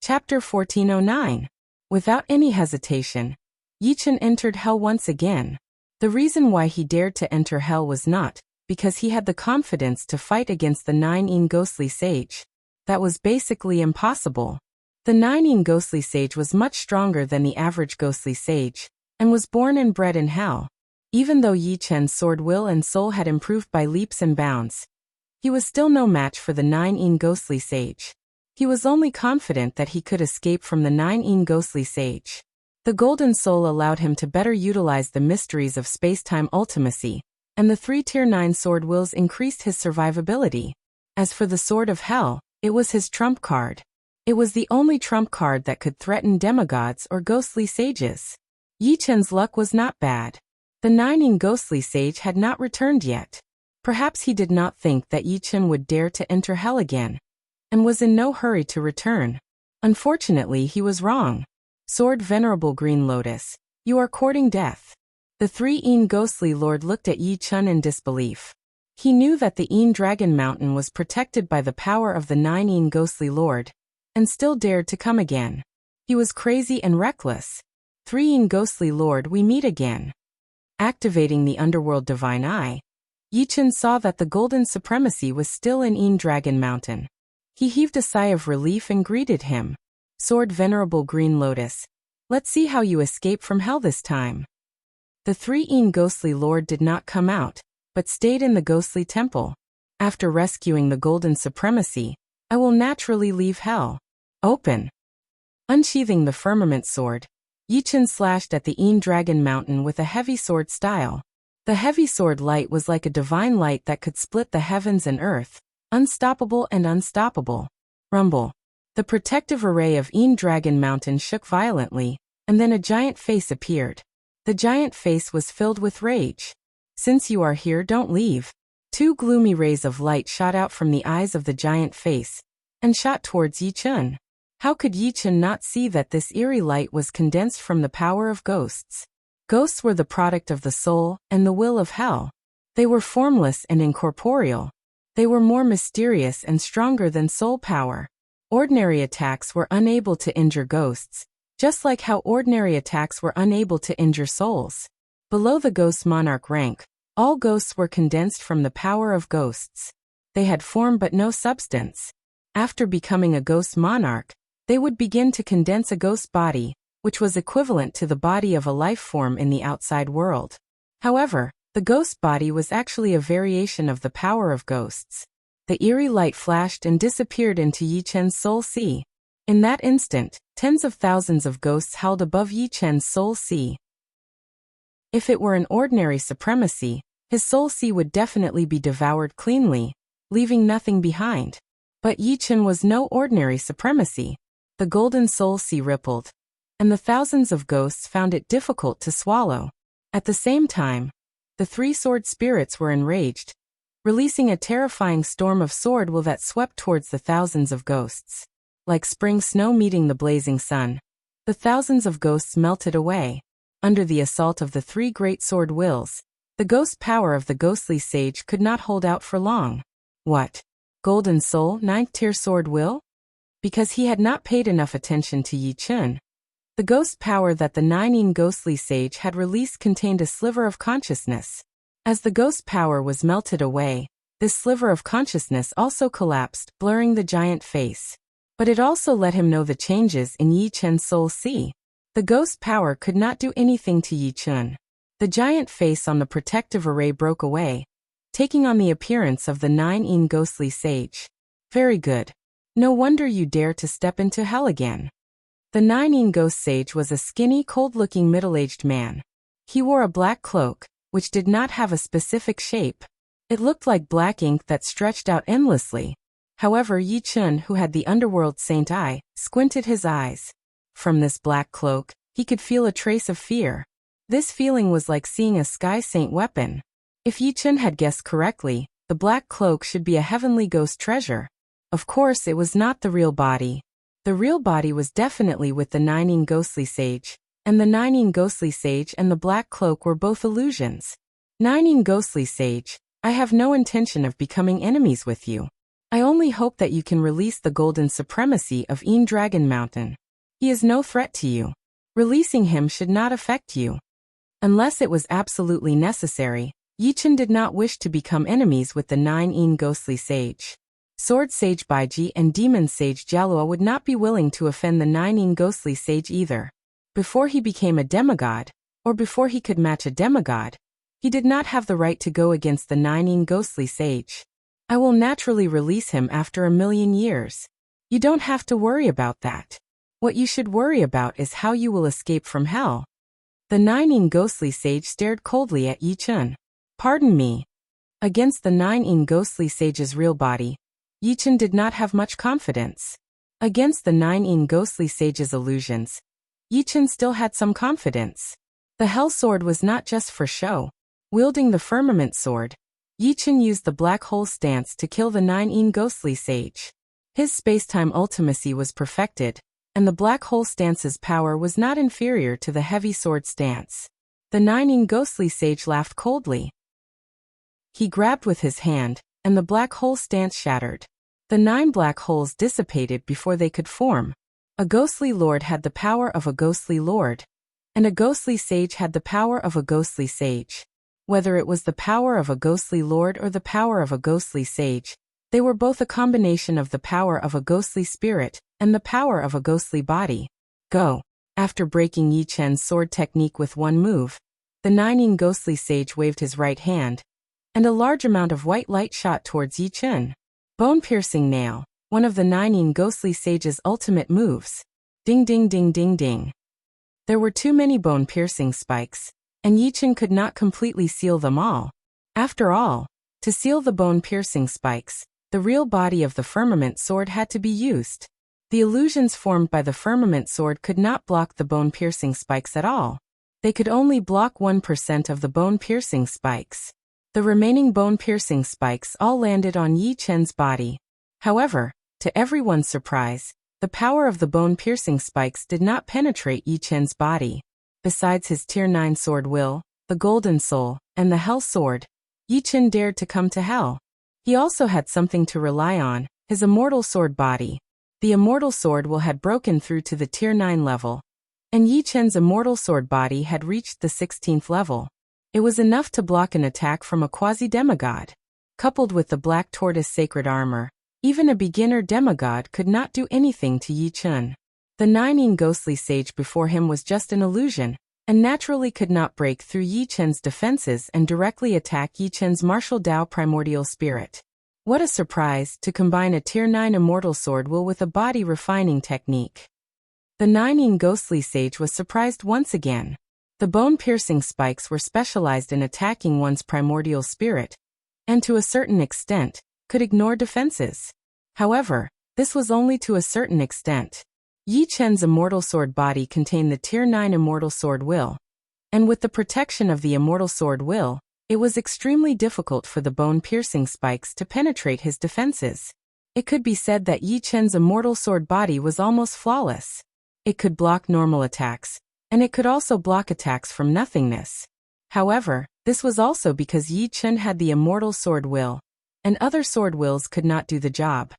Chapter 1409. Without any hesitation, Yi Chen entered hell once again. The reason why he dared to enter hell was not because he had the confidence to fight against the 9 ghostly sage. That was basically impossible. The 9 ghostly sage was much stronger than the average ghostly sage, and was born and bred in hell. Even though Yi Chen's sword will and soul had improved by leaps and bounds, he was still no match for the 9 ghostly sage. He was only confident that he could escape from the 9 ghostly sage. The golden soul allowed him to better utilize the mysteries of space-time ultimacy, and the 3 tier 9 sword wills increased his survivability. As for the sword of hell, it was his trump card. It was the only trump card that could threaten demigods or ghostly sages. Yi Chen's luck was not bad. The 9 ghostly sage had not returned yet. Perhaps he did not think that Yi Chen would dare to enter hell again, and was in no hurry to return. Unfortunately, he was wrong. Sword Venerable Green Lotus, you are courting death. The 3 ghostly lord looked at Yi Chen in disbelief. He knew that the Dragon Mountain was protected by the power of the 9 ghostly lord, and still dared to come again. He was crazy and reckless. 3 ghostly lord, we meet again. Activating the underworld divine eye, Yi Chen saw that the golden supremacy was still in Dragon Mountain. He heaved a sigh of relief and greeted him. Sword Venerable Green Lotus, let's see how you escape from hell this time. The 3 ghostly lord did not come out, but stayed in the ghostly temple. After rescuing the golden supremacy, I will naturally leave hell. Open. Unsheathing the firmament sword, Yi Chen slashed at the Dragon Mountain with a heavy sword style. The heavy sword light was like a divine light that could split the heavens and earth, unstoppable and unstoppable. Rumble. The protective array of Dragon Mountain shook violently, and then a giant face appeared. The giant face was filled with rage. Since you are here, don't leave. 2 gloomy rays of light shot out from the eyes of the giant face, and shot towards Yi Chen. How could Yi Chen not see that this eerie light was condensed from the power of ghosts? Ghosts were the product of the soul and the will of hell. They were formless and incorporeal. They were more mysterious and stronger than soul power. Ordinary attacks were unable to injure ghosts, just like how ordinary attacks were unable to injure souls. Below the ghost monarch rank, all ghosts were condensed from the power of ghosts. They had form but no substance. After becoming a ghost monarch, they would begin to condense a ghost body, which was equivalent to the body of a life form in the outside world. However, the ghost body was actually a variation of the power of ghosts. The eerie light flashed and disappeared into Yi Chen's soul sea. In that instant, tens of thousands of ghosts held above Yi Chen's soul sea. If it were an ordinary supremacy, his soul sea would definitely be devoured cleanly, leaving nothing behind. But Yi Chen was no ordinary supremacy. The golden soul sea rippled, and the thousands of ghosts found it difficult to swallow. At the same time, the three sword spirits were enraged, releasing a terrifying storm of sword will that swept towards the thousands of ghosts. Like spring snow meeting the blazing sun, the thousands of ghosts melted away. Under the assault of the three great sword wills, the ghost power of the ghostly sage could not hold out for long. What? Golden Soul, 9th tier sword will? Because he had not paid enough attention to Yi Chun. The ghost power that the 9th ghostly sage had released contained a sliver of consciousness. As the ghost power was melted away, this sliver of consciousness also collapsed, blurring the giant face. But it also let him know the changes in Yi Chun's soul sea. The ghost power could not do anything to Yi Chun. The giant face on the protective array broke away, taking on the appearance of the 9th ghostly sage. Very good. No wonder you dare to step into hell again. The 9th ghost sage was a skinny, cold-looking middle-aged man. He wore a black cloak, which did not have a specific shape. It looked like black ink that stretched out endlessly. However, Yi Chun, who had the underworld saint eye, squinted his eyes. From this black cloak, he could feel a trace of fear. This feeling was like seeing a sky saint weapon. If Yi Chun had guessed correctly, the black cloak should be a heavenly ghost treasure. Of course, it was not the real body. The real body was definitely with the 9th ghostly sage, and the 9th ghostly sage and the black cloak were both illusions. 9th ghostly sage, I have no intention of becoming enemies with you. I only hope that you can release the golden supremacy of Dragon Mountain. He is no threat to you. Releasing him should not affect you. Unless it was absolutely necessary, Yi Chun did not wish to become enemies with the 9th ghostly sage. Sword Sage Baiji and Demon Sage Jalua would not be willing to offend the 9th ghostly sage either. Before he became a demigod, or before he could match a demigod, he did not have the right to go against the 9th ghostly sage. I will naturally release him after 1,000,000 years. You don't have to worry about that. What you should worry about is how you will escape from hell. The 9th ghostly sage stared coldly at Yi Chun. Pardon me. Against the 9th ghostly sage's real body, Yi Chun did not have much confidence. Against the 9th ghostly sage's illusions, Yi Chun still had some confidence. The Hell Sword was not just for show. Wielding the Firmament Sword, Yi Chun used the Black Hole stance to kill the 9th ghostly sage. His space-time ultimacy was perfected, and the Black Hole stance's power was not inferior to the Heavy Sword stance. The 9th ghostly sage laughed coldly. He grabbed with his hand, and the Black Hole stance shattered. The 9 black holes dissipated before they could form. A ghostly lord had the power of a ghostly lord, and a ghostly sage had the power of a ghostly sage. Whether it was the power of a ghostly lord or the power of a ghostly sage, they were both a combination of the power of a ghostly spirit and the power of a ghostly body. Go. After breaking Yi Chun's sword technique with one move, the 9th ghostly sage waved his right hand, and a large amount of white light shot towards Yi Chun. Bone-piercing nail, one of the 9th ghostly sage's ultimate moves. Ding ding ding ding ding. There were too many bone-piercing spikes, and Yi Chun could not completely seal them all. After all, to seal the bone-piercing spikes, the real body of the Firmament Sword had to be used. The illusions formed by the Firmament Sword could not block the bone-piercing spikes at all. They could only block 1% of the bone-piercing spikes. The remaining bone-piercing spikes all landed on Yi Chun's body. However, to everyone's surprise, the power of the bone-piercing spikes did not penetrate Yi Chun's body. Besides his Tier 9 sword will, the Golden Soul, and the Hell Sword, Yi Chun dared to come to hell. He also had something to rely on, his Immortal Sword body. The Immortal Sword will had broken through to the Tier 9 level, and Yi Chun's Immortal Sword body had reached the 16th level. It was enough to block an attack from a quasi-demigod. Coupled with the Black Tortoise sacred armor, even a beginner demigod could not do anything to Yi Chun. The 9th ghostly sage before him was just an illusion, and naturally could not break through Yi Chun's defenses and directly attack Yi Chun's martial Tao primordial spirit. What a surprise to combine a Tier 9 Immortal Sword will with a body refining technique. The 9th ghostly sage was surprised once again. The bone-piercing spikes were specialized in attacking one's primordial spirit, and to a certain extent, could ignore defenses. However, this was only to a certain extent. Yi Chen's immortal sword body contained the Tier 9 immortal sword will, and with the protection of the immortal sword will, it was extremely difficult for the bone-piercing spikes to penetrate his defenses. It could be said that Yi Chen's immortal sword body was almost flawless. It could block normal attacks, and it could also block attacks from nothingness. However, this was also because Yi Chen had the immortal sword will, and other sword wills could not do the job.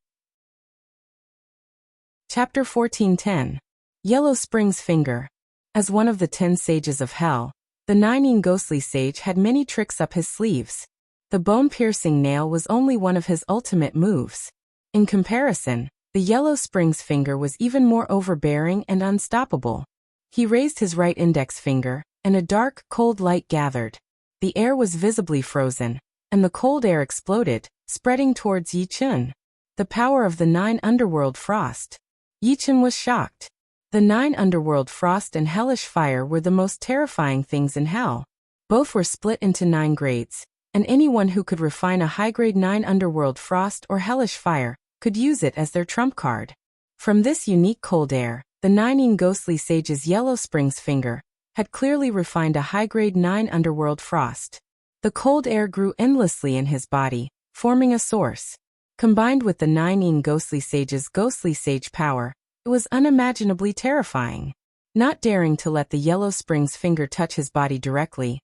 Chapter 14:10. Yellow Spring's Finger. As one of the 10 sages of hell, the Nining ghostly sage had many tricks up his sleeves. The bone-piercing nail was only one of his ultimate moves. In comparison, the Yellow Spring's Finger was even more overbearing and unstoppable. He raised his right index finger, and a dark, cold light gathered. The air was visibly frozen, and the cold air exploded, spreading towards Yi Chen. The power of the 9 underworld frost. Yi Chen was shocked. The 9 underworld frost and hellish fire were the most terrifying things in hell. Both were split into 9 grades, and anyone who could refine a high-grade 9 underworld frost or hellish fire could use it as their trump card. From this unique cold air, the Nining ghostly sage's Yellow Spring's Finger had clearly refined a high-grade 9 underworld frost. The cold air grew endlessly in his body, forming a source. Combined with the Nining ghostly sage's ghostly sage power, it was unimaginably terrifying. Not daring to let the Yellow Spring's Finger touch his body directly,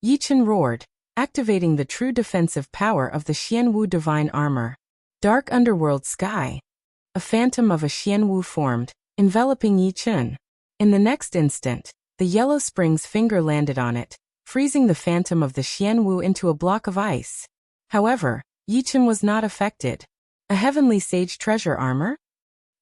Yi Chen roared, activating the true defensive power of the Xianwu divine armor. Dark underworld sky. A phantom of a Xianwu formed, enveloping Yi Chen. In the next instant, the Yellow Spring's Finger landed on it, freezing the phantom of the Xianwu into a block of ice. However, Yi Chen was not affected. A heavenly sage treasure armor?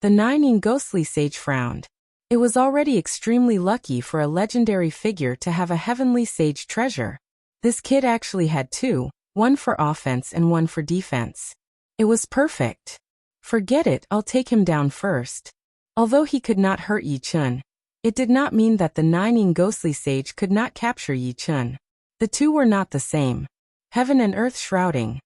The Nining ghostly sage frowned. It was already extremely lucky for a legendary figure to have a heavenly sage treasure. This kid actually had 2, one for offense and one for defense. It was perfect. Forget it, I'll take him down first. Although he could not hurt Yi Chen, it did not mean that the Nining ghostly sage could not capture Yi Chen. The two were not the same. Heaven and earth shrouding.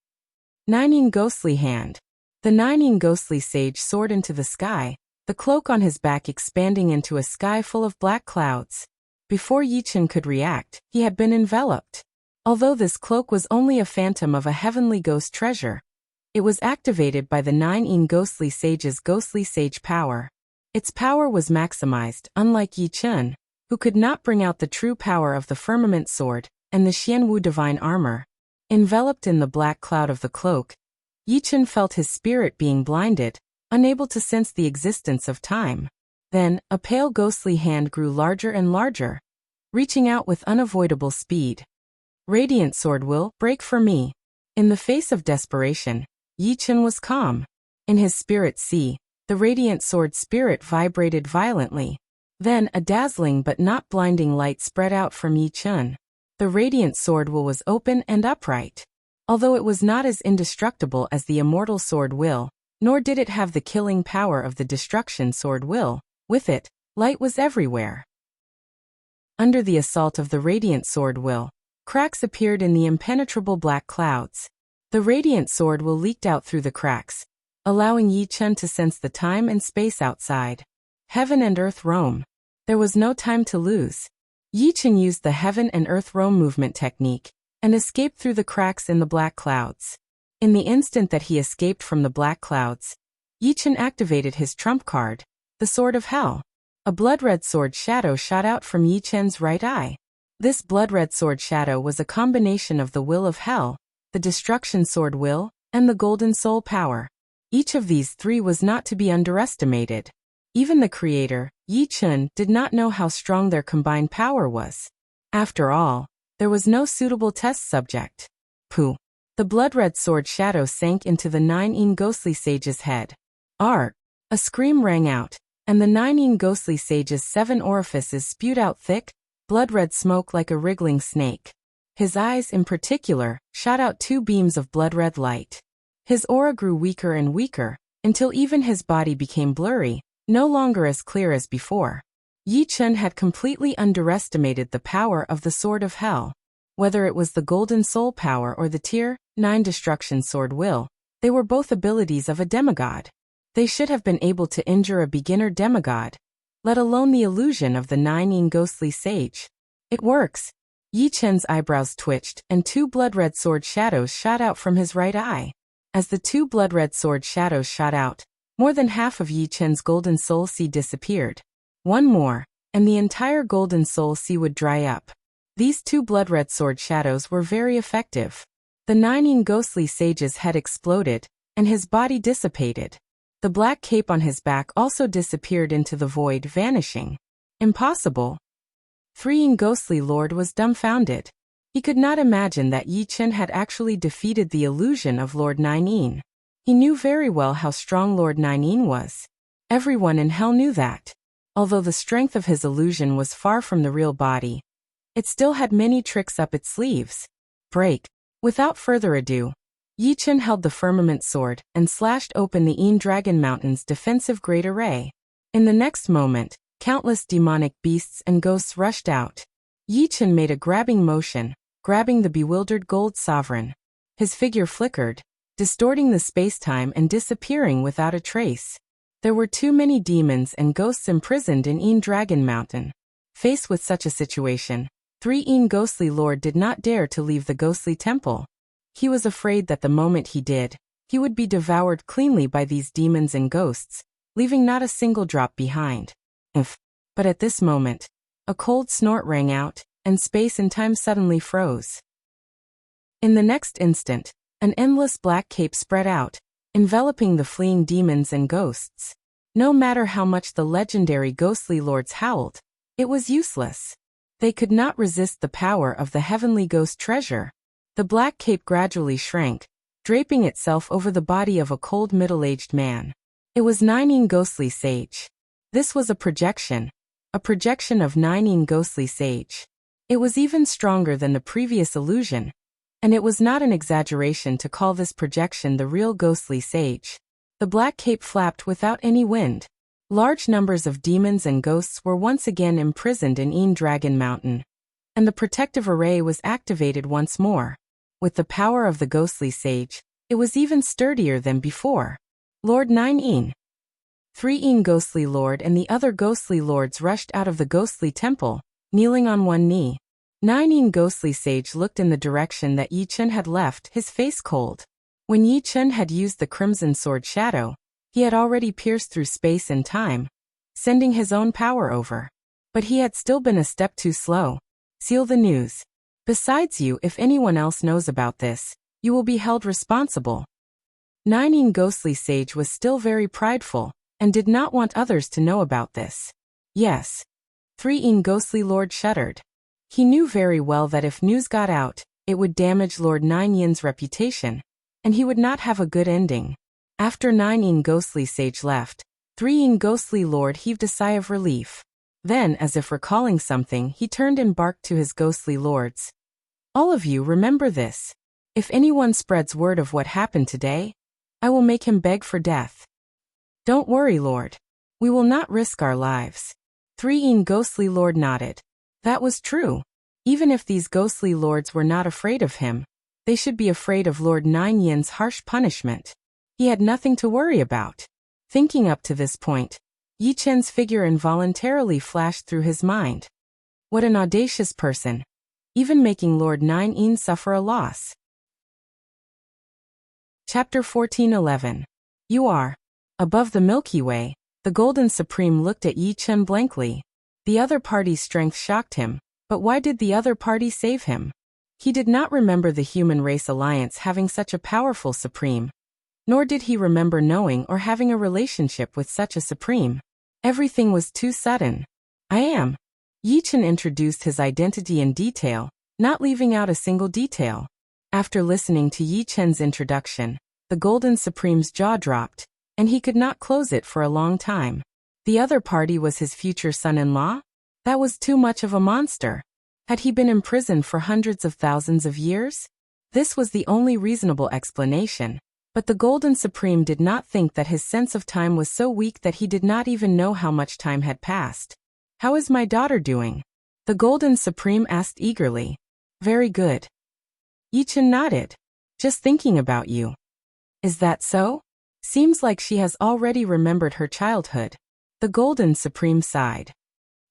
Nining ghostly hand. The Nining ghostly sage soared into the sky, the cloak on his back expanding into a sky full of black clouds. Before Yi Chen could react, he had been enveloped. Although this cloak was only a phantom of a heavenly ghost treasure, it was activated by the Nining ghostly sage's ghostly sage power. Its power was maximized, unlike Yi Chen, who could not bring out the true power of the firmament sword and the Xianwu divine armor. Enveloped in the black cloud of the cloak, Yi Chen felt his spirit being blinded, unable to sense the existence of time. Then, a pale ghostly hand grew larger and larger, reaching out with unavoidable speed. Radiant sword will break for me. In the face of desperation, Yi Chen was calm. In his spirit sea, the radiant sword spirit vibrated violently. Then a dazzling but not blinding light spread out from Yi Chen. The radiant sword will was open and upright. Although it was not as indestructible as the immortal sword will, nor did it have the killing power of the destruction sword will, with it, light was everywhere. Under the assault of the radiant sword will, cracks appeared in the impenetrable black clouds. The radiant sword will leaked out through the cracks, allowing Yi Chen to sense the time and space outside. Heaven and earth roam. There was no time to lose. Yi Chen used the heaven and earth roam movement technique, and escaped through the cracks in the black clouds. In the instant that he escaped from the black clouds, Yi Chen activated his trump card, the Sword of Hell. A blood-red sword shadow shot out from Yi Chen's right eye. This blood-red sword shadow was a combination of the will of hell, the destruction sword will, and the golden soul power. Each of these 3 was not to be underestimated. Even the creator, Yi Chen, did not know how strong their combined power was. After all, there was no suitable test subject. Pooh. The blood-red sword shadow sank into the Nining ghostly sage's head. Arg! A scream rang out, and the Nining ghostly sage's 7 orifices spewed out thick, blood-red smoke like a wriggling snake. His eyes, in particular, shot out 2 beams of blood-red light. His aura grew weaker and weaker, until even his body became blurry, no longer as clear as before. Yi Chen had completely underestimated the power of the Sword of Hell. Whether it was the Golden Soul power or the Tier 9 Destruction Sword will, they were both abilities of a demigod. They should have been able to injure a beginner demigod, let alone the illusion of the 9 ghostly sage. It works. Yi Chen's eyebrows twitched, and 2 blood-red sword shadows shot out from his right eye. As the 2 blood-red sword shadows shot out, more than half of Yi Chen's golden soul sea disappeared. One more, and the entire golden soul sea would dry up. These 2 blood-red sword shadows were very effective. The 9 ghostly sage's head exploded, and his body dissipated. The black cape on his back also disappeared into the void, vanishing. Impossible. 3 ghostly lord was dumbfounded. He could not imagine that Yi Chen had actually defeated the illusion of Lord 9. He knew very well how strong Lord 9 was. Everyone in hell knew that. Although the strength of his illusion was far from the real body, it still had many tricks up its sleeves. Break. Without further ado, Yi Chen held the firmament sword and slashed open the Dragon Mountain's defensive great array. In the next moment, countless demonic beasts and ghosts rushed out. Yi Chen made a grabbing motion, grabbing the bewildered gold sovereign. His figure flickered, distorting the space-time and disappearing without a trace. There were too many demons and ghosts imprisoned in Dragon Mountain. Faced with such a situation, 3 ghostly lord did not dare to leave the ghostly temple. He was afraid that the moment he did, he would be devoured cleanly by these demons and ghosts, leaving not a single drop behind. But at this moment, a cold snort rang out, and space and time suddenly froze. In the next instant, an endless black cape spread out, enveloping the fleeing demons and ghosts. No matter how much the legendary ghostly lords howled, it was useless. They could not resist the power of the heavenly ghost treasure. The black cape gradually shrank, draping itself over the body of a cold middle-aged man. It was 9 ghostly sage. This was a projection of 9 ghostly sage. It was even stronger than the previous illusion, and it was not an exaggeration to call this projection the real ghostly sage. The black cape flapped without any wind. Large numbers of demons and ghosts were once again imprisoned in Dragon Mountain, and the protective array was activated once more. With the power of the ghostly sage, it was even sturdier than before. Lord 9. 3 ghostly lord and the other ghostly lords rushed out of the ghostly temple, kneeling on one knee. 9 ghostly sage looked in the direction that Yi Chen had left, his face cold. When Yi Chen had used the crimson sword shadow, he had already pierced through space and time, sending his own power over. But he had still been a step too slow. Seal the news. Besides you, if anyone else knows about this, you will be held responsible. 9 ghostly sage was still very prideful, and did not want others to know about this. Yes. 3 ghostly lord shuddered. He knew very well that if news got out, it would damage Lord 9's reputation, and he would not have a good ending. After 9 ghostly sage left, 3 ghostly lord heaved a sigh of relief. Then, as if recalling something, he turned and barked to his ghostly lords. All of you remember this. If anyone spreads word of what happened today, I will make him beg for death. Don't worry, Lord. We will not risk our lives. 3 ghostly lord nodded. That was true. Even if these ghostly lords were not afraid of him, they should be afraid of Lord 9's harsh punishment. He had nothing to worry about. Thinking up to this point, Yi Chen's figure involuntarily flashed through his mind. What an audacious person, even making Lord 9 suffer a loss. Chapter 14:11. You are. Above the Milky Way, the Golden Supreme looked at Yi Chen blankly. The other party's strength shocked him, but why did the other party save him? He did not remember the Human Race Alliance having such a powerful Supreme, nor did he remember knowing or having a relationship with such a Supreme. Everything was too sudden. I am. Yi Chen introduced his identity in detail, not leaving out a single detail. After listening to Yi Chen's introduction, the Golden Supreme's jaw dropped, and he could not close it for a long time. The other party was his future son-in-law? That was too much of a monster. Had he been imprisoned for hundreds of thousands of years? This was the only reasonable explanation. But the Golden Supreme did not think that his sense of time was so weak that he did not even know how much time had passed. How is my daughter doing? The Golden Supreme asked eagerly. Very good. Yi Chen nodded. Just thinking about you. Is that so? Seems like she has already remembered her childhood. The Golden Supreme sighed.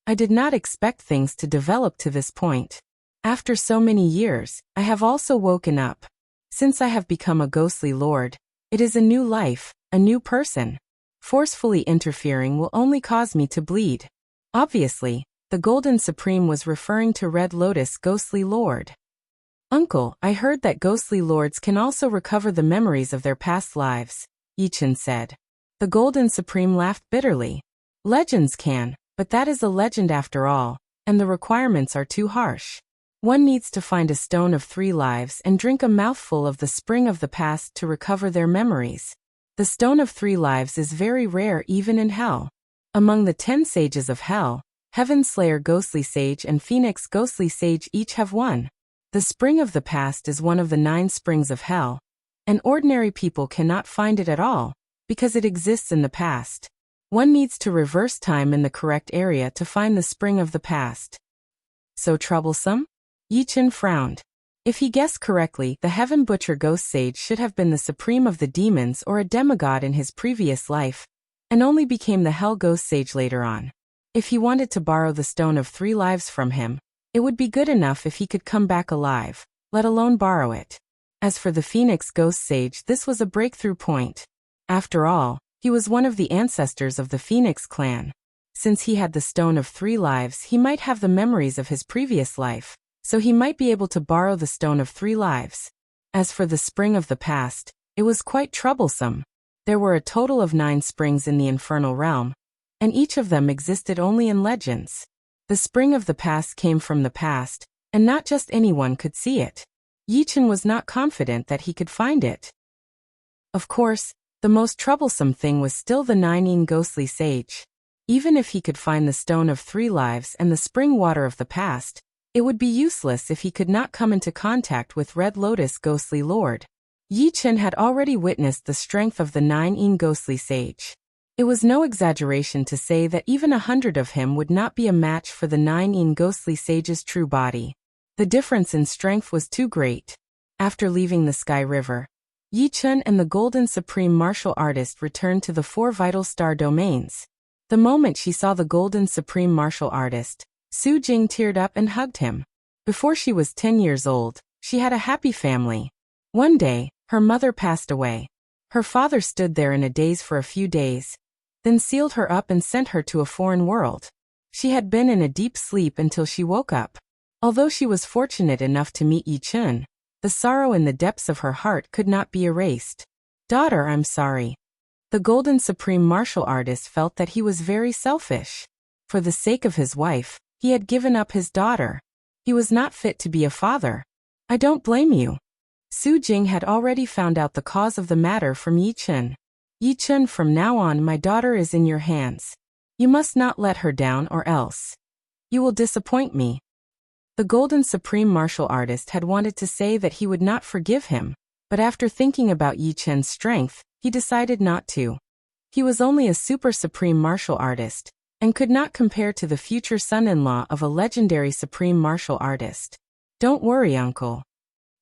I did not expect things to develop to this point. After so many years, I have also woken up. Since I have become a ghostly lord, it is a new life, a new person. Forcefully interfering will only cause me to bleed. Obviously, the Golden Supreme was referring to Red Lotus Ghostly Lord. Uncle, I heard that ghostly lords can also recover the memories of their past lives, Yichen said. The Golden Supreme laughed bitterly. Legends can, but that is a legend after all, and the requirements are too harsh. One needs to find a stone of 3 lives and drink a mouthful of the spring of the past to recover their memories. The stone of 3 lives is very rare even in hell. Among the 10 sages of hell, Heaven Slayer Ghostly Sage and Phoenix Ghostly Sage each have one. The spring of the past is one of the 9 springs of hell, and ordinary people cannot find it at all, because it exists in the past. One needs to reverse time in the correct area to find the spring of the past. So troublesome? Yichen frowned. If he guessed correctly, the Heaven Butcher Ghost Sage should have been the supreme of the demons or a demigod in his previous life, and only became the Hell Ghost Sage later on. If he wanted to borrow the stone of 3 lives from him, it would be good enough if he could come back alive, let alone borrow it. As for the Phoenix Ghost Sage, this was a breakthrough point. After all, he was one of the ancestors of the Phoenix clan. Since he had the stone of 3 lives, he might have the memories of his previous life, so he might be able to borrow the stone of 3 lives. As for the spring of the past, it was quite troublesome. There were a total of 9 springs in the infernal realm, and each of them existed only in legends. The spring of the past came from the past, and not just anyone could see it. Yichen was not confident that he could find it. Of course, the most troublesome thing was still the 9 Ghostly Sage. Even if he could find the stone of 3 lives and the spring water of the past, it would be useless if he could not come into contact with Red Lotus Ghostly Lord. Yichen had already witnessed the strength of the 9 Ghostly Sage. It was no exaggeration to say that even 100 of him would not be a match for the 9 Ghostly Sage's true body. The difference in strength was too great. After leaving the Sky River, Yichen and the Golden Supreme Martial Artist returned to the 4 Vital Star Domains. The moment she saw the Golden Supreme Martial Artist, Su Jing teared up and hugged him. Before she was 10 years old, she had a happy family. One day, her mother passed away. Her father stood there in a daze for a few days, then sealed her up and sent her to a foreign world. She had been in a deep sleep until she woke up. Although she was fortunate enough to meet Yichen, the sorrow in the depths of her heart could not be erased. Daughter, I'm sorry. The Golden Supreme Martial Artist felt that he was very selfish. For the sake of his wife, he had given up his daughter. He was not fit to be a father. I don't blame you. Su Jing had already found out the cause of the matter from Yichen. Yichen, from now on my daughter is in your hands. You must not let her down or else you will disappoint me. The Golden Supreme Martial Artist had wanted to say that he would not forgive him, but after thinking about Yichen's strength, he decided not to. He was only a super supreme martial artist, and could not compare to the future son-in-law of a legendary supreme martial artist. Don't worry, uncle.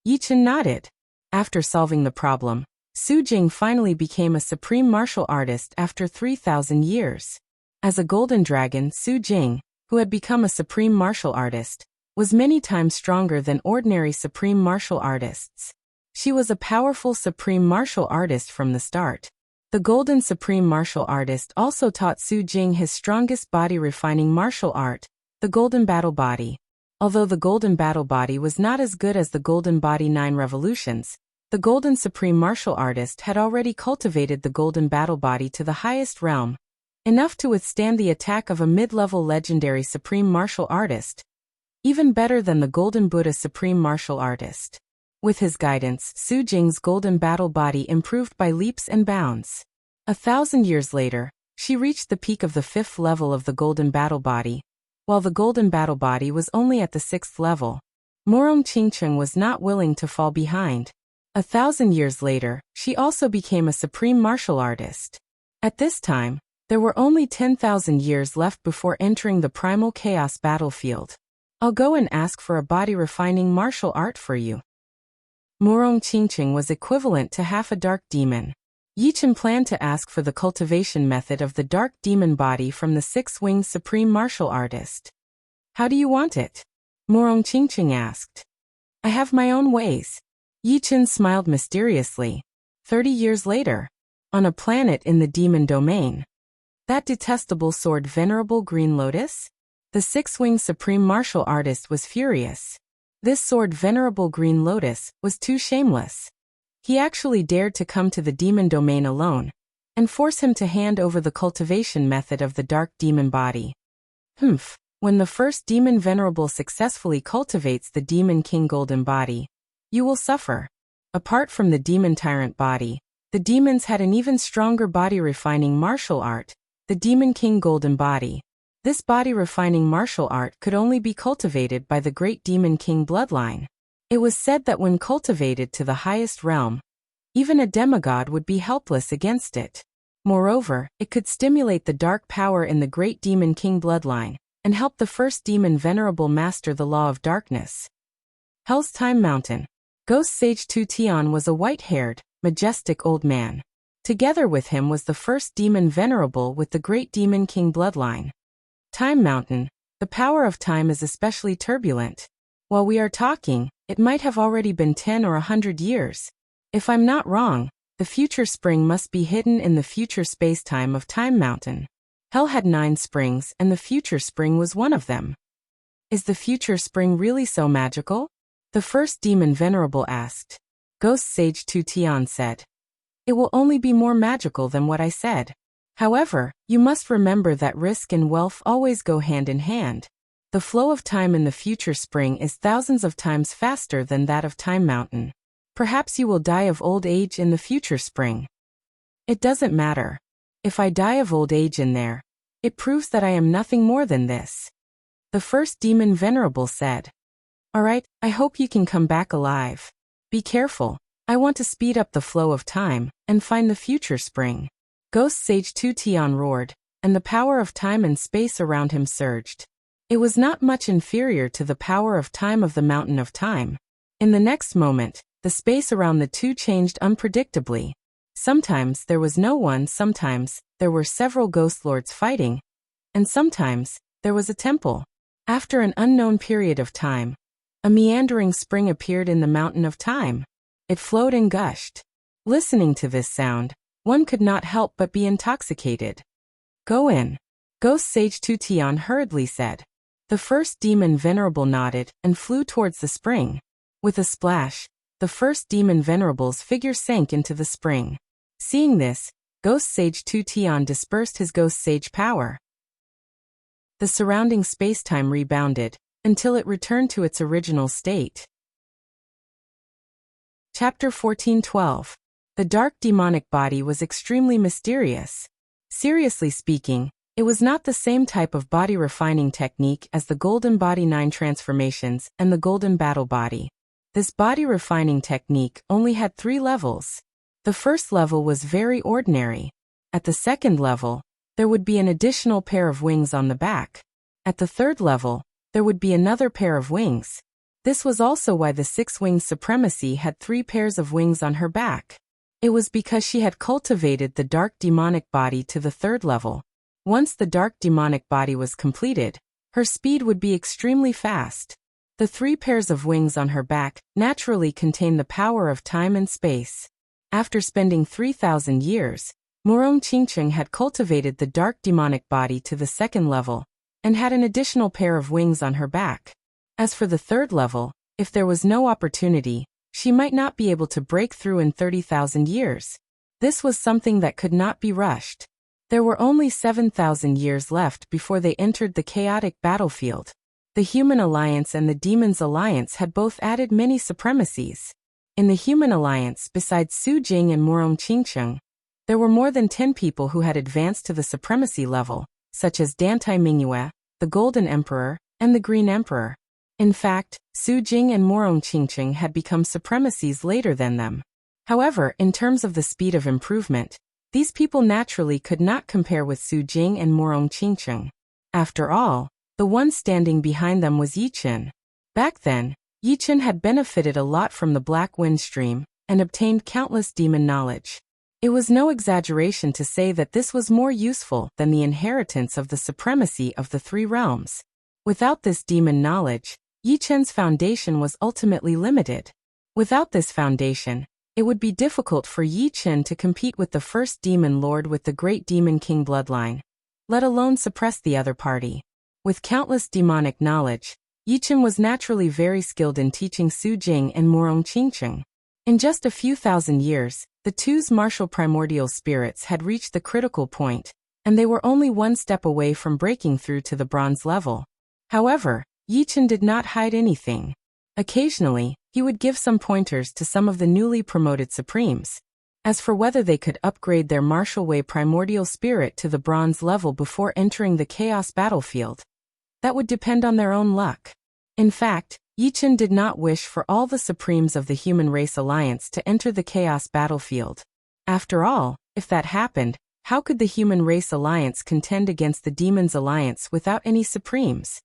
Yichen nodded. After solving the problem, Su Jing finally became a supreme martial artist after 3,000 years. As a golden dragon, Su Jing, who had become a supreme martial artist, was many times stronger than ordinary supreme martial artists. She was a powerful supreme martial artist from the start. The Golden Supreme Martial Artist also taught Su Jing his strongest body-refining martial art, the Golden Battle Body. Although the Golden Battle Body was not as good as the Golden Body 9 Revolutions, the Golden Supreme Martial Artist had already cultivated the Golden Battle Body to the highest realm, enough to withstand the attack of a mid-level legendary Supreme Martial Artist, even better than the Golden Buddha Supreme Martial Artist. With his guidance, Su Jing's Golden Battle Body improved by leaps and bounds. 1,000 years later, she reached the peak of the 5th level of the Golden Battle Body, while the Golden Battle Body was only at the 6th level. Morong Qingcheng was not willing to fall behind. 1,000 years later, she also became a Supreme Martial Artist. At this time, there were only 10,000 years left before entering the Primal Chaos battlefield. I'll go and ask for a body-refining martial art for you. Morong Qingcheng was equivalent to half a dark demon. Yichen planned to ask for the cultivation method of the dark demon body from the six-winged supreme martial artist. How do you want it? Morong Qingqing asked. I have my own ways. Yichen smiled mysteriously. 30 years later, on a planet in the demon domain. That detestable sword, Venerable Green Lotus? The six-winged supreme martial artist was furious. This sword, Venerable Green Lotus, was too shameless. He actually dared to come to the demon domain alone, and force him to hand over the cultivation method of the dark demon body. When the first demon Venerable successfully cultivates the demon king golden body, you will suffer. Apart from the demon tyrant body, the demons had an even stronger body refining martial art, the demon king golden body. This body refining martial art could only be cultivated by the great demon king bloodline. It was said that when cultivated to the highest realm, even a demigod would be helpless against it. Moreover, it could stimulate the dark power in the great demon king bloodline, and help the first demon Venerable master the law of darkness. Hell's Time Mountain. Ghost Sage Tu Tian was a white-haired, majestic old man. Together with him was the first demon Venerable with the great demon king bloodline. Time Mountain. The power of time is especially turbulent. While we are talking, it might have already been 10 or 100 years. If I'm not wrong, the future spring must be hidden in the future space-time of Time Mountain. Hell had 9 springs and the future spring was one of them. Is the future spring really so magical? The first demon Venerable asked. Ghost Sage Tu Tian said. It will only be more magical than what I said. However, you must remember that risk and wealth always go hand in hand. The flow of time in the future spring is thousands of times faster than that of Time Mountain. Perhaps you will die of old age in the future spring. It doesn't matter. If I die of old age in there, it proves that I am nothing more than this. The first demon Venerable said. Alright, I hope you can come back alive. Be careful. I want to speed up the flow of time and find the future spring. Ghost Sage Tu Tian roared, and the power of time and space around him surged. It was not much inferior to the power of time of the Mountain of Time. In the next moment, the space around the two changed unpredictably. Sometimes there was no one, sometimes there were several ghost lords fighting, and sometimes there was a temple. After an unknown period of time, a meandering spring appeared in the Mountain of Time. It flowed and gushed. Listening to this sound, one could not help but be intoxicated. Go in. Ghost Sage Tu Tian hurriedly said. The first demon Venerable nodded and flew towards the spring. With a splash, the first demon Venerable's figure sank into the spring. Seeing this, Ghost Sage Tu Tian dispersed his Ghost Sage power. The surrounding space-time rebounded, until it returned to its original state. Chapter 14:12. The dark demonic body was extremely mysterious. Seriously speaking, it was not the same type of body refining technique as the Golden Body 9 transformations and the Golden Battle Body. This body refining technique only had 3 levels. The first level was very ordinary. At the second level, there would be an additional pair of wings on the back. At the third level, there would be another pair of wings. This was also why the 6-winged supremacy had 3 pairs of wings on her back. It was because she had cultivated the dark demonic body to the 3rd level. Once the dark demonic body was completed, her speed would be extremely fast. The 3 pairs of wings on her back naturally contain the power of time and space. After spending 3,000 years, Morong Qingqing had cultivated the dark demonic body to the 2nd level, and had an additional pair of wings on her back. As for the 3rd level, if there was no opportunity, she might not be able to break through in 30,000 years. This was something that could not be rushed. There were only 7,000 years left before they entered the chaotic battlefield. The Human Alliance and the Demons Alliance had both added many supremacies. In the Human Alliance, besides Su Jing and Morong Qingqing, there were more than 10 people who had advanced to the supremacy level, such as Dantai Mingyue, the Golden Emperor, and the Green Emperor. In fact, Su Jing and Morong Qingqing had become supremacies later than them. However, in terms of the speed of improvement, these people naturally could not compare with Su Jing and Morong Qingqing. After all, the one standing behind them was Yichen. Back then, Yichen had benefited a lot from the Black Wind Stream, and obtained countless demon knowledge. It was no exaggeration to say that this was more useful than the inheritance of the supremacy of the three realms. Without this demon knowledge, Yi Chen's foundation was ultimately limited. Without this foundation, it would be difficult for Yi Chen to compete with the first demon lord with the great demon king bloodline, let alone suppress the other party. With countless demonic knowledge, Yi Chen was naturally very skilled in teaching Su Jing and Murong Qingcheng. In just a few thousand years, the two's martial primordial spirits had reached the critical point, and they were only one step away from breaking through to the bronze level. However, Yi Chen did not hide anything. Occasionally, he would give some pointers to some of the newly promoted Supremes. As for whether they could upgrade their martial way primordial spirit to the bronze level before entering the chaos battlefield, that would depend on their own luck. In fact, Yi Chen did not wish for all the Supremes of the Human Race Alliance to enter the chaos battlefield. After all, if that happened, how could the Human Race Alliance contend against the Demons Alliance without any Supremes?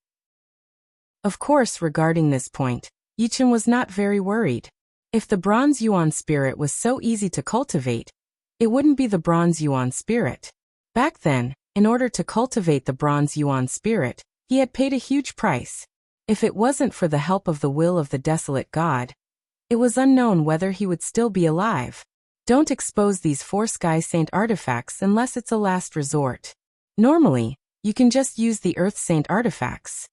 Of course, regarding this point, Yi Chen was not very worried. If the Bronze Yuan spirit was so easy to cultivate, it wouldn't be the Bronze Yuan spirit. Back then, in order to cultivate the Bronze Yuan spirit, he had paid a huge price. If it wasn't for the help of the will of the desolate god, it was unknown whether he would still be alive. Don't expose these 4 Sky Saint artifacts unless it's a last resort. Normally, you can just use the Earth Saint artifacts.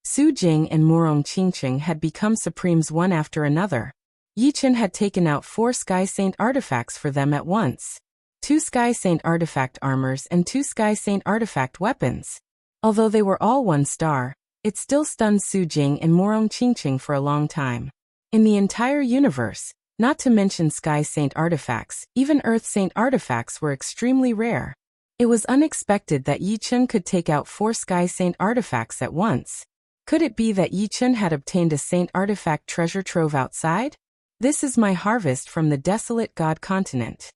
Su Jing and Murong Qingcheng had become Supremes one after another. Yi Chen had taken out 4 Sky Saint artifacts for them at once. 2 Sky Saint artifact armors and 2 Sky Saint artifact weapons. Although they were all 1 star, it still stunned Su Jing and Murong Qingcheng for a long time. In the entire universe, not to mention Sky Saint artifacts, even Earth Saint artifacts were extremely rare. It was unexpected that Yi Chen could take out 4 Sky Saint artifacts at once. Could it be that Yi Chen had obtained a Saint artifact treasure trove outside? This is my harvest from the desolate god continent.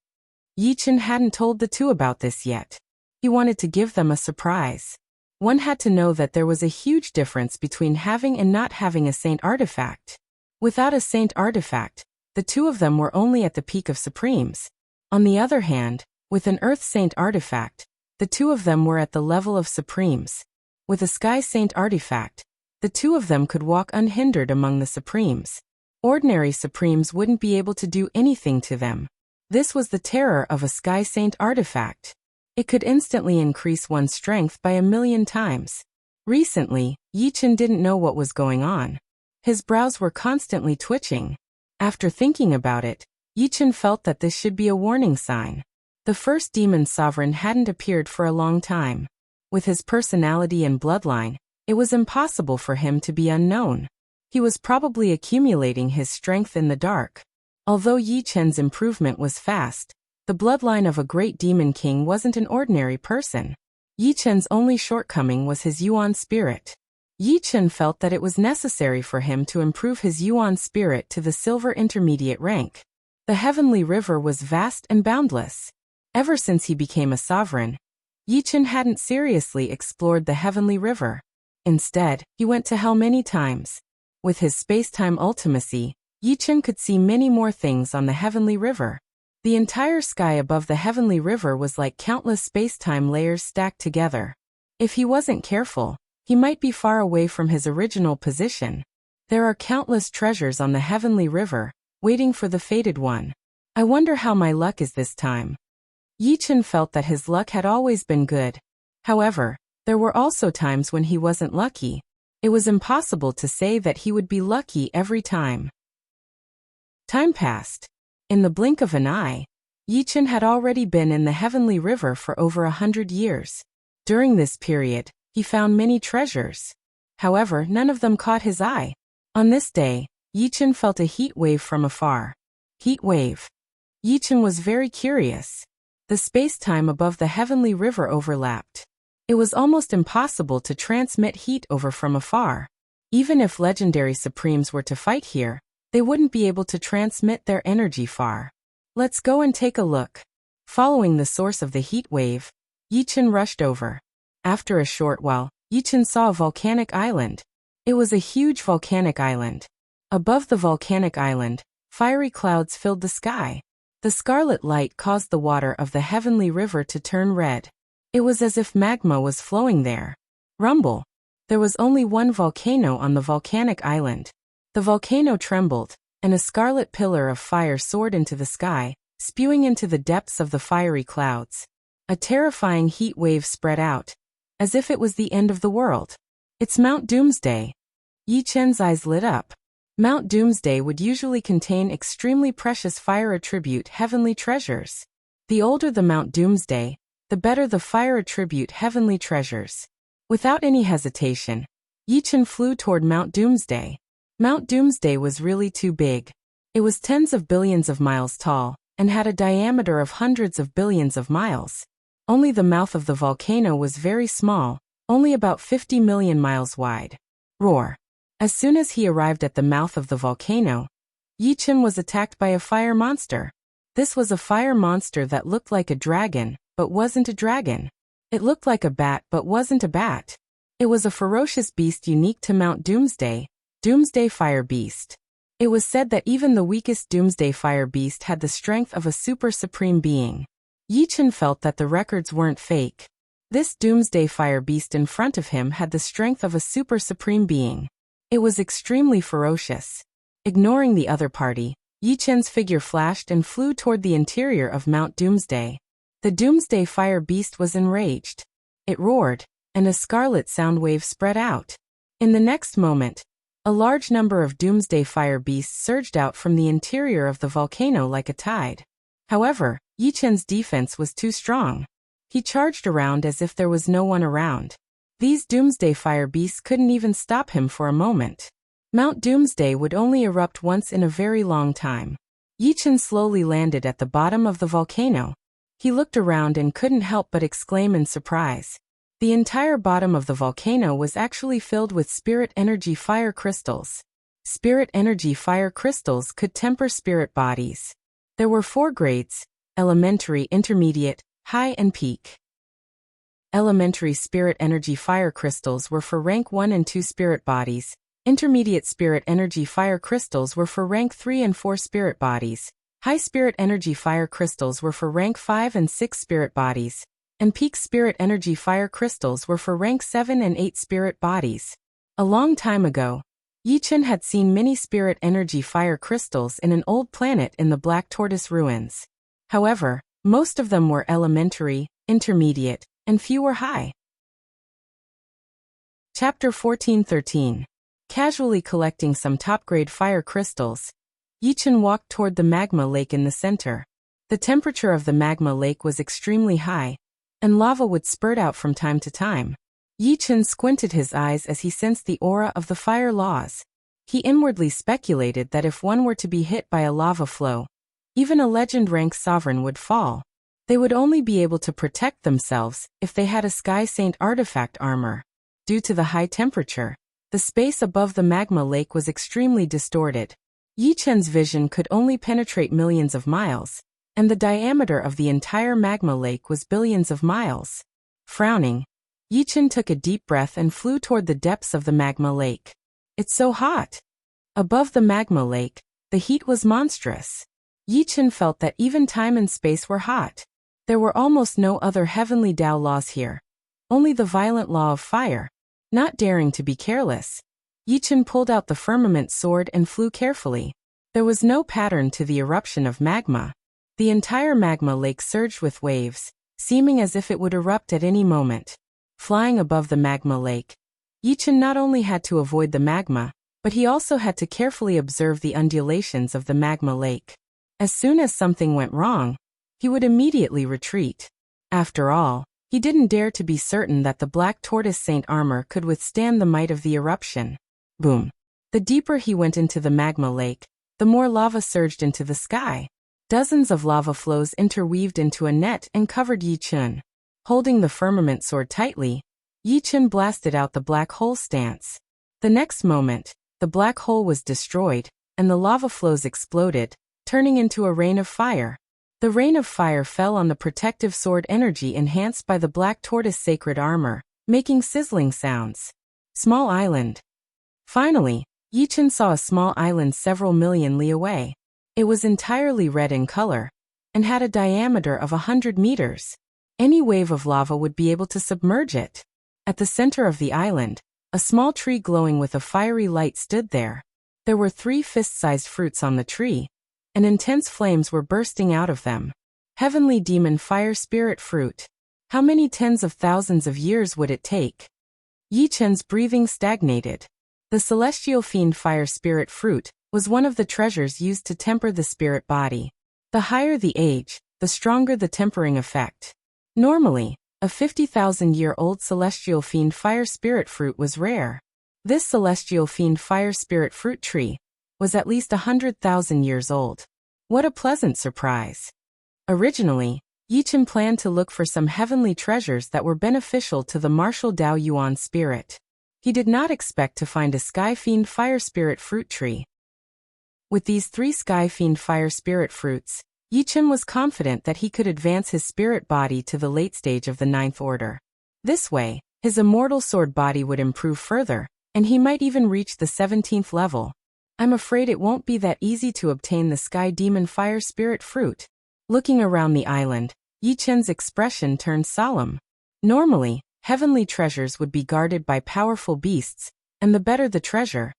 Yi Chen hadn't told the two about this yet. He wanted to give them a surprise. One had to know that there was a huge difference between having and not having a Saint artifact. Without a Saint artifact, the two of them were only at the peak of Supremes. On the other hand, with an Earth Saint artifact, the two of them were at the level of Supremes. With a Sky Saint artifact, the two of them could walk unhindered among the Supremes. Ordinary Supremes wouldn't be able to do anything to them. This was the terror of a Sky Saint artifact. It could instantly increase one's strength by 1,000,000 times. Recently, Yi Chen didn't know what was going on. His brows were constantly twitching. After thinking about it, Yi Chen felt that this should be a warning sign. The first demon sovereign hadn't appeared for a long time. With his personality and bloodline, it was impossible for him to be unknown. He was probably accumulating his strength in the dark. Although Yi Chen's improvement was fast, the bloodline of a great demon king wasn't an ordinary person. Yi Chen's only shortcoming was his Yuan spirit. Yi Chen felt that it was necessary for him to improve his Yuan spirit to the silver intermediate rank. The heavenly river was vast and boundless. Ever since he became a sovereign, Yi Chen hadn't seriously explored the heavenly river. Instead, he went to hell many times. With his space-time ultimacy, Yi Chen could see many more things on the heavenly river. The entire sky above the heavenly river was like countless space-time layers stacked together. If he wasn't careful, he might be far away from his original position. There are countless treasures on the heavenly river, waiting for the fated one. I wonder how my luck is this time. Yi Chen felt that his luck had always been good. However, there were also times when he wasn't lucky. It was impossible to say that he would be lucky every time. Time passed. In the blink of an eye, Yi Chen had already been in the heavenly river for over 100 years. During this period, he found many treasures. However, none of them caught his eye. On this day, Yi Chen felt a heat wave from afar. Heat wave. Yi Chen was very curious. The space-time above the heavenly river overlapped. It was almost impossible to transmit heat over from afar. Even if legendary Supremes were to fight here, they wouldn't be able to transmit their energy far. Let's go and take a look. Following the source of the heat wave, Yi Chen rushed over. After a short while, Yi Chen saw a volcanic island. It was a huge volcanic island. Above the volcanic island, fiery clouds filled the sky. The scarlet light caused the water of the heavenly river to turn red. It was as if magma was flowing there. Rumble. There was only one volcano on the volcanic island. The volcano trembled, and a scarlet pillar of fire soared into the sky, spewing into the depths of the fiery clouds. A terrifying heat wave spread out, as if it was the end of the world. It's Mount Doomsday. Yi Chen's eyes lit up. Mount Doomsday would usually contain extremely precious fire attribute heavenly treasures. The older the Mount Doomsday, the better the fire attribute heavenly treasures. Without any hesitation, Yi Chen flew toward Mount Doomsday. Mount Doomsday was really too big. It was tens of billions of miles tall, and had a diameter of hundreds of billions of miles. Only the mouth of the volcano was very small, only about 50 million miles wide. Roar. As soon as he arrived at the mouth of the volcano, Yi Chen was attacked by a fire monster. This was a fire monster that looked like a dragon, but wasn't a dragon. It looked like a bat but wasn't a bat. It was a ferocious beast unique to Mount Doomsday, Doomsday Fire Beast. It was said that even the weakest Doomsday Fire Beast had the strength of a super supreme being. Yi Chen felt that the records weren't fake. This Doomsday Fire Beast in front of him had the strength of a super supreme being. It was extremely ferocious. Ignoring the other party, Yi Chen's figure flashed and flew toward the interior of Mount Doomsday. The Doomsday Fire Beast was enraged. It roared, and a scarlet sound wave spread out. In the next moment, a large number of Doomsday Fire Beasts surged out from the interior of the volcano like a tide. However, Yi Chen's defense was too strong. He charged around as if there was no one around. These Doomsday Fire Beasts couldn't even stop him for a moment. Mount Doomsday would only erupt once in a very long time. Yi Chen slowly landed at the bottom of the volcano. He looked around and couldn't help but exclaim in surprise. The entire bottom of the volcano was actually filled with spirit energy fire crystals. Spirit energy fire crystals could temper spirit bodies. There were 4 grades: elementary, intermediate, high, and peak. Elementary spirit energy fire crystals were for rank 1 and 2 spirit bodies. Intermediate spirit energy fire crystals were for rank 3 and 4 spirit bodies. High spirit energy fire crystals were for rank 5 and 6 spirit bodies. And peak spirit energy fire crystals were for rank 7 and 8 spirit bodies. A long time ago, Yi Chen had seen many spirit energy fire crystals in an old planet in the Black Tortoise ruins. However, most of them were elementary, intermediate, and few were high. Chapter 14-13. Casually collecting some top-grade fire crystals, Yi Chen walked toward the magma lake in the center. The temperature of the magma lake was extremely high, and lava would spurt out from time to time. Yi Chen squinted his eyes as he sensed the aura of the fire laws. He inwardly speculated that if one were to be hit by a lava flow, even a legend-rank sovereign would fall. They would only be able to protect themselves if they had a Sky Saint artifact armor. Due to the high temperature, the space above the magma lake was extremely distorted. Yi Chen's vision could only penetrate millions of miles, and the diameter of the entire magma lake was billions of miles. Frowning, Yi Chen took a deep breath and flew toward the depths of the magma lake. It's so hot. Above the magma lake, the heat was monstrous. Yi Chen felt that even time and space were hot. There were almost no other heavenly Tao laws here. Only the violent law of fire. Not daring to be careless, Yi Chen pulled out the firmament sword and flew carefully. There was no pattern to the eruption of magma. The entire magma lake surged with waves, seeming as if it would erupt at any moment. Flying above the magma lake, Yi Chen not only had to avoid the magma, but he also had to carefully observe the undulations of the magma lake. As soon as something went wrong, he would immediately retreat. After all, he didn't dare to be certain that the Black Tortoise Saint armor could withstand the might of the eruption. Boom. The deeper he went into the magma lake, the more lava surged into the sky. Dozens of lava flows interweaved into a net and covered Yi Chen. Holding the firmament sword tightly, Yi Chen blasted out the black hole stance. The next moment, the black hole was destroyed, and the lava flows exploded, turning into a rain of fire. The rain of fire fell on the protective sword energy enhanced by the Black Tortoise sacred armor, making sizzling sounds. Small island. Finally, Yi Chen saw a small island several million li away. It was entirely red in color, and had a diameter of 100 meters. Any wave of lava would be able to submerge it. At the center of the island, a small tree glowing with a fiery light stood there. There were 3 fist-sized fruits on the tree, and intense flames were bursting out of them. Heavenly Demon Fire Spirit Fruit. How many tens of thousands of years would it take? Yi Chen's breathing stagnated. The Celestial Fiend Fire Spirit Fruit was one of the treasures used to temper the spirit body. The higher the age, the stronger the tempering effect. Normally, a 50,000-year-old Celestial Fiend Fire Spirit Fruit was rare. This Celestial Fiend Fire Spirit Fruit tree was at least 100,000 years old. What a pleasant surprise. Originally, Yi Chen planned to look for some heavenly treasures that were beneficial to the martial Dao Yuan spirit. He did not expect to find a Sky Fiend Fire Spirit Fruit tree. With these 3 Sky Fiend Fire Spirit Fruits, Yi Chen was confident that he could advance his spirit body to the late stage of the 9th order. This way, his immortal sword body would improve further, and he might even reach the 17th level. I'm afraid it won't be that easy to obtain the Sky Demon Fire Spirit Fruit. Looking around the island, Yi Chen's expression turned solemn. Normally, heavenly treasures would be guarded by powerful beasts, and the better the treasure,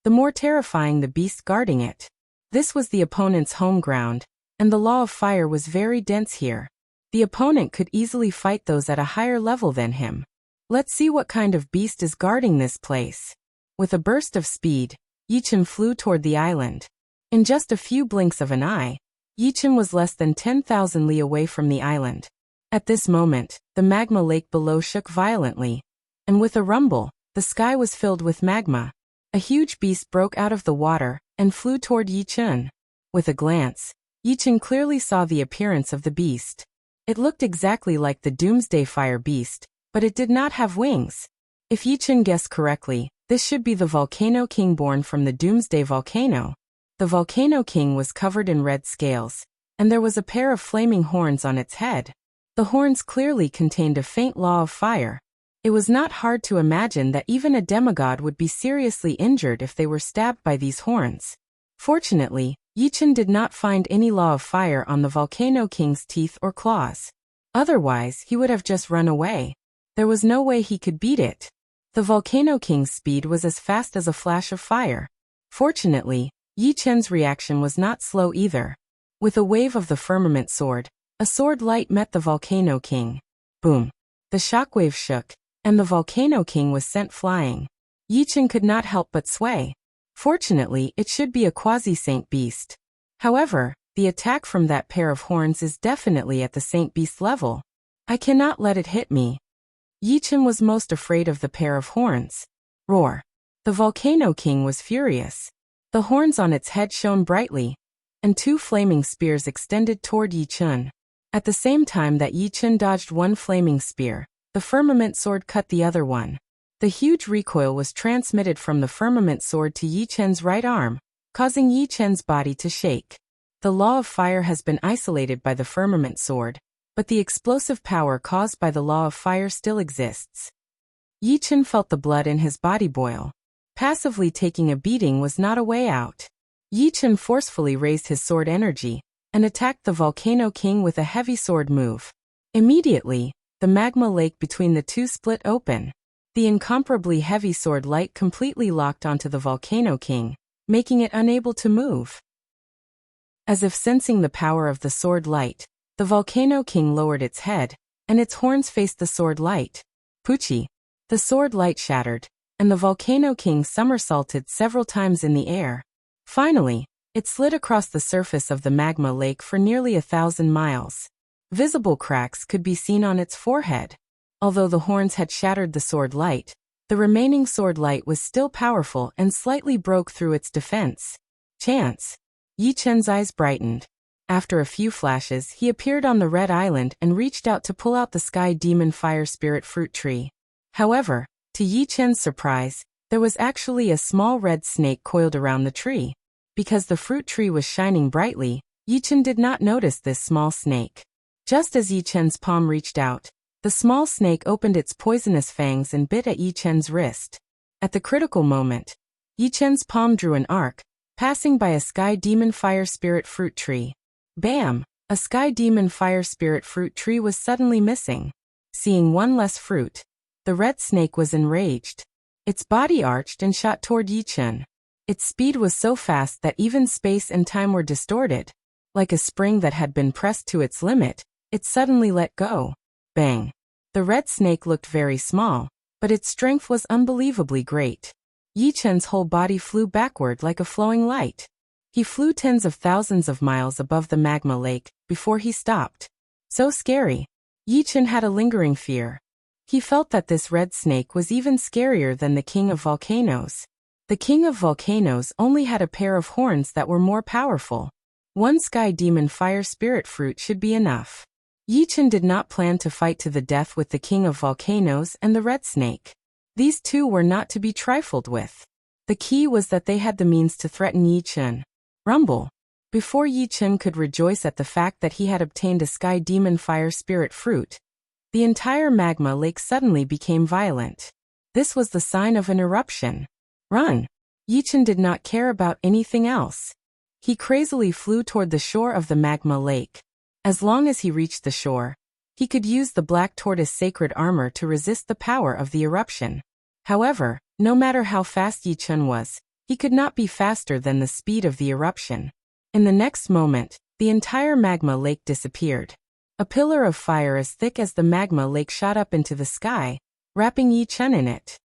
the more terrifying the beast guarding it. This was the opponent's home ground, and the law of fire was very dense here. The opponent could easily fight those at a higher level than him. Let's see what kind of beast is guarding this place. With a burst of speed, Yi Chen flew toward the island. In just a few blinks of an eye, Yi Chen was less than 10,000 li away from the island. At this moment, the magma lake below shook violently, and with a rumble, the sky was filled with magma. A huge beast broke out of the water and flew toward Yi Chen. With a glance, Yi Chen clearly saw the appearance of the beast. It looked exactly like the Doomsday Fire Beast, but it did not have wings. If Yi Chen guessed correctly, this should be the Volcano King born from the Doomsday Volcano. The Volcano King was covered in red scales, and there was a pair of flaming horns on its head. The horns clearly contained a faint law of fire. It was not hard to imagine that even a demigod would be seriously injured if they were stabbed by these horns. Fortunately, Yi Chen did not find any law of fire on the Volcano King's teeth or claws. Otherwise, he would have just run away. There was no way he could beat it. The Volcano King's speed was as fast as a flash of fire. Fortunately, Yi Chen's reaction was not slow either. With a wave of the firmament sword, a sword light met the Volcano King. Boom! The shockwave shook, and the Volcano King was sent flying. Yi Chen could not help but sway. Fortunately, it should be a quasi-saint beast. However, the attack from that pair of horns is definitely at the saint beast level. I cannot let it hit me. Yi Chen was most afraid of the pair of horns. Roar! The Volcano King was furious. The horns on its head shone brightly, and 2 flaming spears extended toward Yi Chen. At the same time that Yi Chen dodged one flaming spear, the firmament sword cut the other one. The huge recoil was transmitted from the firmament sword to Yi Chen's right arm, causing Yi Chen's body to shake. The law of fire has been isolated by the firmament sword, but the explosive power caused by the law of fire still exists. Yi Chen felt the blood in his body boil. Passively taking a beating was not a way out. Yi Chen forcefully raised his sword energy and attacked the Volcano King with a heavy sword move. Immediately, the magma lake between the two split open. The incomparably heavy sword light completely locked onto the Volcano King, making it unable to move. As if sensing the power of the sword light, the Volcano King lowered its head, and its horns faced the sword light. Poochie! The sword light shattered, and the Volcano King somersaulted several times in the air. Finally, it slid across the surface of the magma lake for nearly 1,000 miles. Visible cracks could be seen on its forehead. Although the horns had shattered the sword light, the remaining sword light was still powerful and slightly broke through its defense. Chance! Yi Chen's eyes brightened. After a few flashes, he appeared on the Red Island and reached out to pull out the Sky Demon Fire Spirit fruit tree. However, to Yi Chen's surprise, there was actually a small red snake coiled around the tree. Because the fruit tree was shining brightly, Yi Chen did not notice this small snake. Just as Yi Chen's palm reached out, the small snake opened its poisonous fangs and bit at Yi Chen's wrist. At the critical moment, Yi Chen's palm drew an arc, passing by a Sky Demon Fire Spirit fruit tree. Bam! A sky demon fire spirit fruit tree was suddenly missing. Seeing one less fruit, the red snake was enraged. Its body arched and shot toward Yichen. Its speed was so fast that even space and time were distorted. Like a spring that had been pressed to its limit, it suddenly let go. Bang! The red snake looked very small, but its strength was unbelievably great. Yichen's whole body flew backward like a flowing light. He flew tens of thousands of miles above the magma lake before he stopped. So scary. Yichen had a lingering fear. He felt that this red snake was even scarier than the king of volcanoes. The king of volcanoes only had a pair of horns that were more powerful. One sky demon fire spirit fruit should be enough. Yichen did not plan to fight to the death with the king of volcanoes and the red snake. These two were not to be trifled with. The key was that they had the means to threaten Yichen. Rumble. Before Yichen could rejoice at the fact that he had obtained a sky demon fire spirit fruit, the entire magma lake suddenly became violent. This was the sign of an eruption. Run! Yichen did not care about anything else. He crazily flew toward the shore of the magma lake. As long as he reached the shore, he could use the black tortoise sacred armor to resist the power of the eruption. However, no matter how fast Yichen was, he could not be faster than the speed of the eruption. In the next moment, the entire magma lake disappeared. A pillar of fire as thick as the magma lake shot up into the sky, wrapping Yichen in it.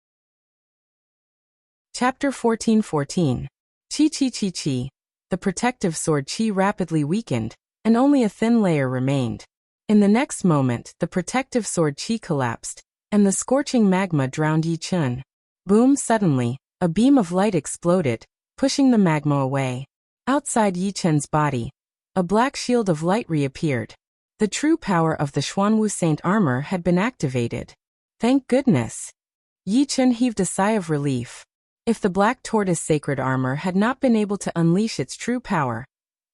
Chapter 14:14. Chi Chi Chi Chi. The protective sword Chi rapidly weakened, and only a thin layer remained. In the next moment, the protective sword Chi collapsed, and the scorching magma drowned Yichen. Boom! Suddenly, a beam of light exploded, pushing the magma away. Outside Yichen's body, a black shield of light reappeared. The true power of the Xuanwu Saint armor had been activated. Thank goodness! Yichen heaved a sigh of relief. If the black tortoise sacred armor had not been able to unleash its true power,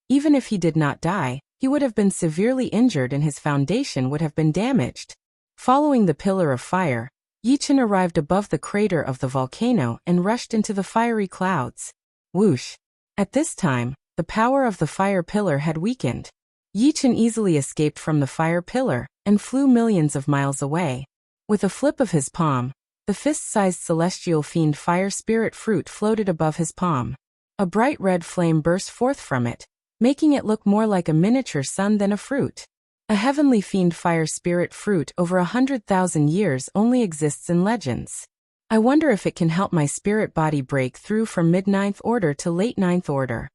even if he did not die, he would have been severely injured and his foundation would have been damaged. Following the pillar of fire, Yichen arrived above the crater of the volcano and rushed into the fiery clouds. Whoosh! At this time, the power of the fire pillar had weakened. Yichen easily escaped from the fire pillar and flew millions of miles away. With a flip of his palm, the fist-sized celestial fiend fire spirit fruit floated above his palm. A bright red flame burst forth from it, making it look more like a miniature sun than a fruit. A heavenly fiend fire spirit fruit over 100,000 years only exists in legends. I wonder if it can help my spirit body break through from mid-ninth order to late ninth order.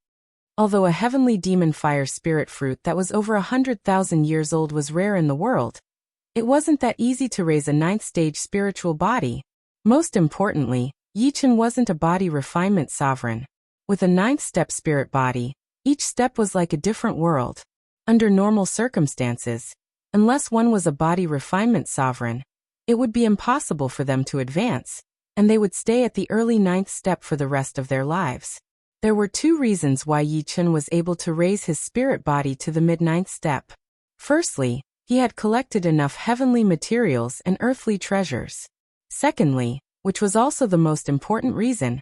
Although a heavenly demon fire spirit fruit that was over 100,000 years old was rare in the world, it wasn't that easy to raise a ninth stage spiritual body. Most importantly, Yichen wasn't a body refinement sovereign. With a ninth step spirit body, each step was like a different world. Under normal circumstances, unless one was a body refinement sovereign, it would be impossible for them to advance, and they would stay at the early ninth step for the rest of their lives. There were two reasons why Yichen was able to raise his spirit body to the mid-ninth step. Firstly, he had collected enough heavenly materials and earthly treasures. Secondly, which was also the most important reason,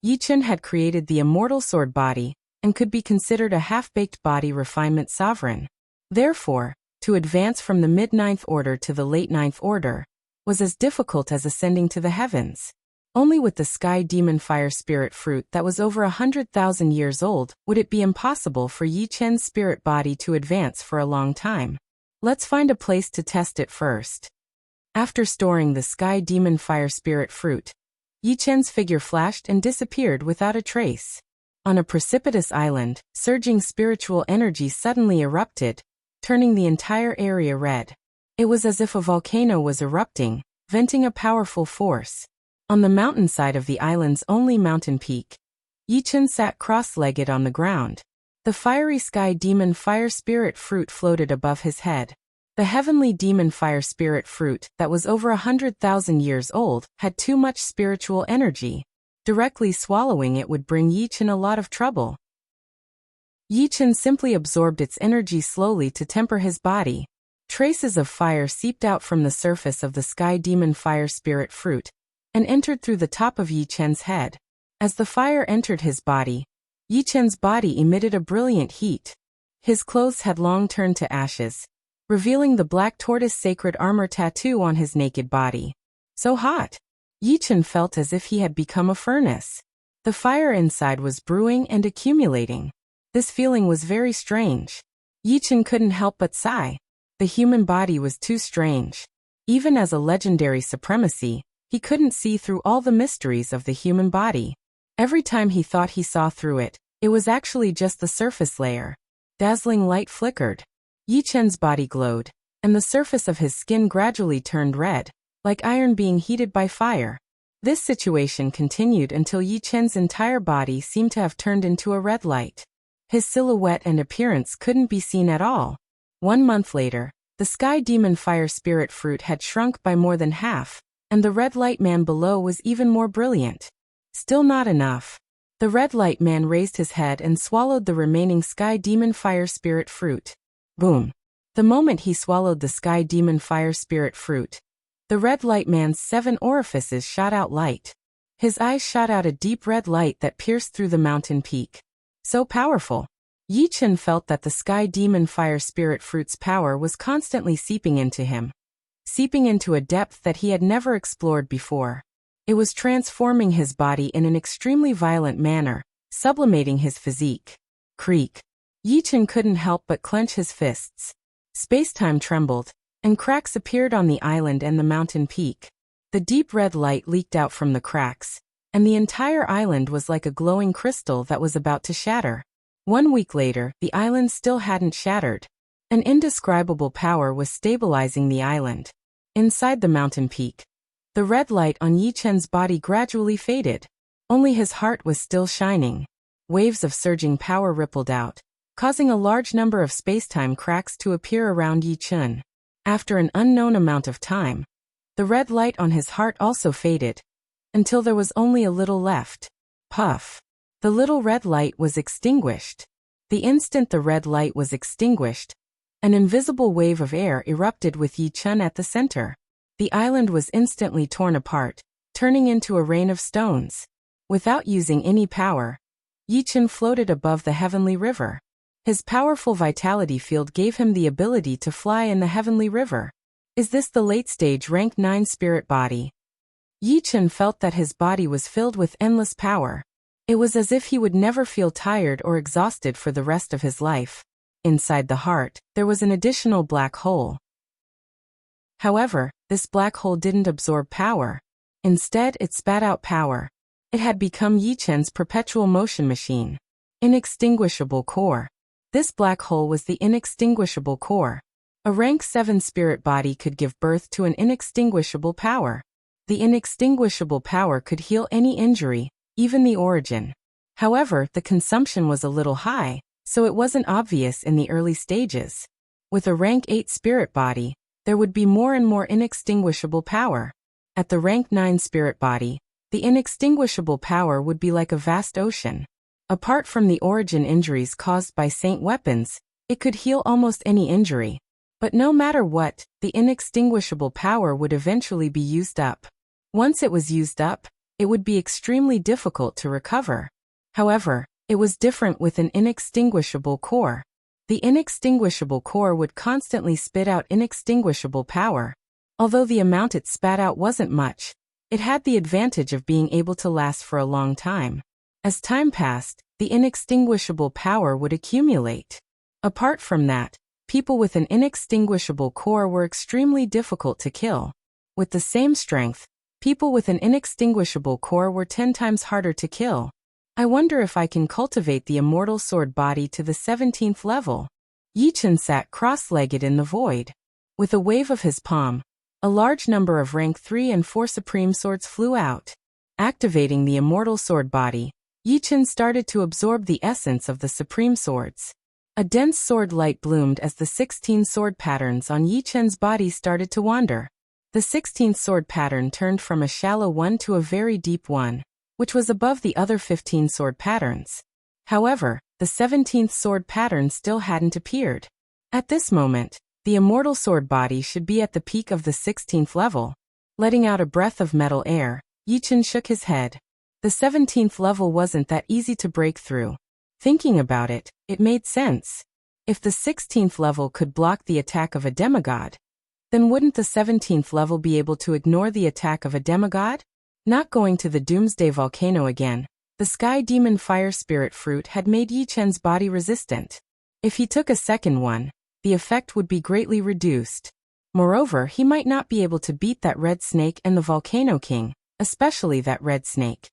Yichen had created the immortal sword body and could be considered a half-baked body refinement sovereign. Therefore, to advance from the mid-ninth order to the late ninth order was as difficult as ascending to the heavens. Only with the sky demon fire spirit fruit that was over 100,000 years old would it be impossible for Yichen's spirit body to advance for a long time. Let's find a place to test it first. After storing the sky demon fire spirit fruit, Yichen's figure flashed and disappeared without a trace. On a precipitous island, surging spiritual energy suddenly erupted, turning the entire area red. It was as if a volcano was erupting, venting a powerful force. On the mountainside of the island's only mountain peak, Yichen sat cross-legged on the ground. The fiery sky demon fire spirit fruit floated above his head. The heavenly demon fire spirit fruit that was over 100,000 years old had too much spiritual energy. Directly swallowing it would bring Yichen a lot of trouble. Yichen simply absorbed its energy slowly to temper his body. Traces of fire seeped out from the surface of the sky demon fire spirit fruit and entered through the top of Yichen's head. As the fire entered his body, Yichen's body emitted a brilliant heat. His clothes had long turned to ashes, revealing the black tortoise sacred armor tattoo on his naked body. So hot! Yi Chen felt as if he had become a furnace. The fire inside was brewing and accumulating. This feeling was very strange. Yi Chen couldn't help but sigh. The human body was too strange. Even as a legendary supremacy, he couldn't see through all the mysteries of the human body. Every time he thought he saw through it, it was actually just the surface layer. Dazzling light flickered. Yi Chen's body glowed, and the surface of his skin gradually turned red, like iron being heated by fire. This situation continued until Yi Chen's entire body seemed to have turned into a red light. His silhouette and appearance couldn't be seen at all. 1 month later, the Sky Demon Fire Spirit fruit had shrunk by more than half, and the red light man below was even more brilliant. Still not enough. The red light man raised his head and swallowed the remaining Sky Demon Fire Spirit fruit. Boom. The moment he swallowed the Sky Demon Fire Spirit fruit, the red light man's 7 orifices shot out light. His eyes shot out a deep red light that pierced through the mountain peak. So powerful. Yi Chen felt that the Sky Demon Fire Spirit fruit's power was constantly seeping into him. Seeping into a depth that he had never explored before. It was transforming his body in an extremely violent manner, sublimating his physique. Creak. Yi Chen couldn't help but clench his fists. Space-time trembled, and cracks appeared on the island and the mountain peak. The deep red light leaked out from the cracks, and the entire island was like a glowing crystal that was about to shatter. 1 week later, the island still hadn't shattered. An indescribable power was stabilizing the island. Inside the mountain peak, the red light on Yi Chen's body gradually faded. Only his heart was still shining. Waves of surging power rippled out, causing a large number of space-time cracks to appear around Yi Chen. After an unknown amount of time, the red light on his heart also faded, until there was only a little left. Puff. The little red light was extinguished. The instant the red light was extinguished, an invisible wave of air erupted with Yi Chen at the center. The island was instantly torn apart, turning into a rain of stones. Without using any power, Yi Chen floated above the heavenly river. His powerful vitality field gave him the ability to fly in the heavenly river. Is this the late-stage rank 9 spirit body? Yi Chen felt that his body was filled with endless power. It was as if he would never feel tired or exhausted for the rest of his life. Inside the heart, there was an additional black hole. However, this black hole didn't absorb power. Instead, it spat out power. It had become Yi Chen's perpetual motion machine. Inextinguishable core. This black hole was the inextinguishable core. A rank 7 spirit body could give birth to an inextinguishable power. The inextinguishable power could heal any injury, even the origin. However, the consumption was a little high, so it wasn't obvious in the early stages. With a rank 8 spirit body, there would be more and more inextinguishable power. At the rank 9 spirit body, the inextinguishable power would be like a vast ocean. Apart from the origin injuries caused by saint weapons, it could heal almost any injury. But no matter what, the inextinguishable power would eventually be used up. Once it was used up, it would be extremely difficult to recover. However, it was different with an inextinguishable core. The inextinguishable core would constantly spit out inextinguishable power. Although the amount it spat out wasn't much, it had the advantage of being able to last for a long time. As time passed, the inextinguishable power would accumulate. Apart from that, people with an inextinguishable core were extremely difficult to kill. With the same strength, people with an inextinguishable core were 10 times harder to kill. I wonder if I can cultivate the immortal sword body to the 17th level. Yi Chen sat cross-legged in the void. With a wave of his palm, a large number of rank 3 and 4 supreme swords flew out. Activating the immortal sword body, Yi Chen started to absorb the essence of the supreme swords. A dense sword light bloomed as the 16 sword patterns on Yi Chen's body started to wander. The 16th sword pattern turned from a shallow one to a very deep one, which was above the other 15 sword patterns. However, the 17th sword pattern still hadn't appeared. At this moment, the immortal sword body should be at the peak of the 16th level. Letting out a breath of metal air, Yi Chen shook his head. The 17th level wasn't that easy to break through. Thinking about it, it made sense. If the 16th level could block the attack of a demigod, then wouldn't the 17th level be able to ignore the attack of a demigod? Not going to the Doomsday Volcano again, the Sky Demon Fire Spirit Fruit had made Yi Chen's body resistant. If he took a second one, the effect would be greatly reduced. Moreover, he might not be able to beat that red snake and the Volcano King, especially that red snake.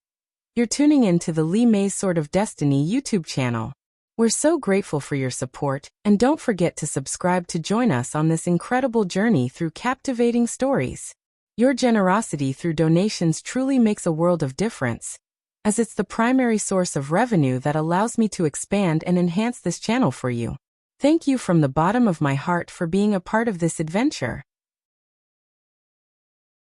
You're tuning in to the Li Mei's Sword of Destiny YouTube channel. We're so grateful for your support, and don't forget to subscribe to join us on this incredible journey through captivating stories. Your generosity through donations truly makes a world of difference, as it's the primary source of revenue that allows me to expand and enhance this channel for you. Thank you from the bottom of my heart for being a part of this adventure.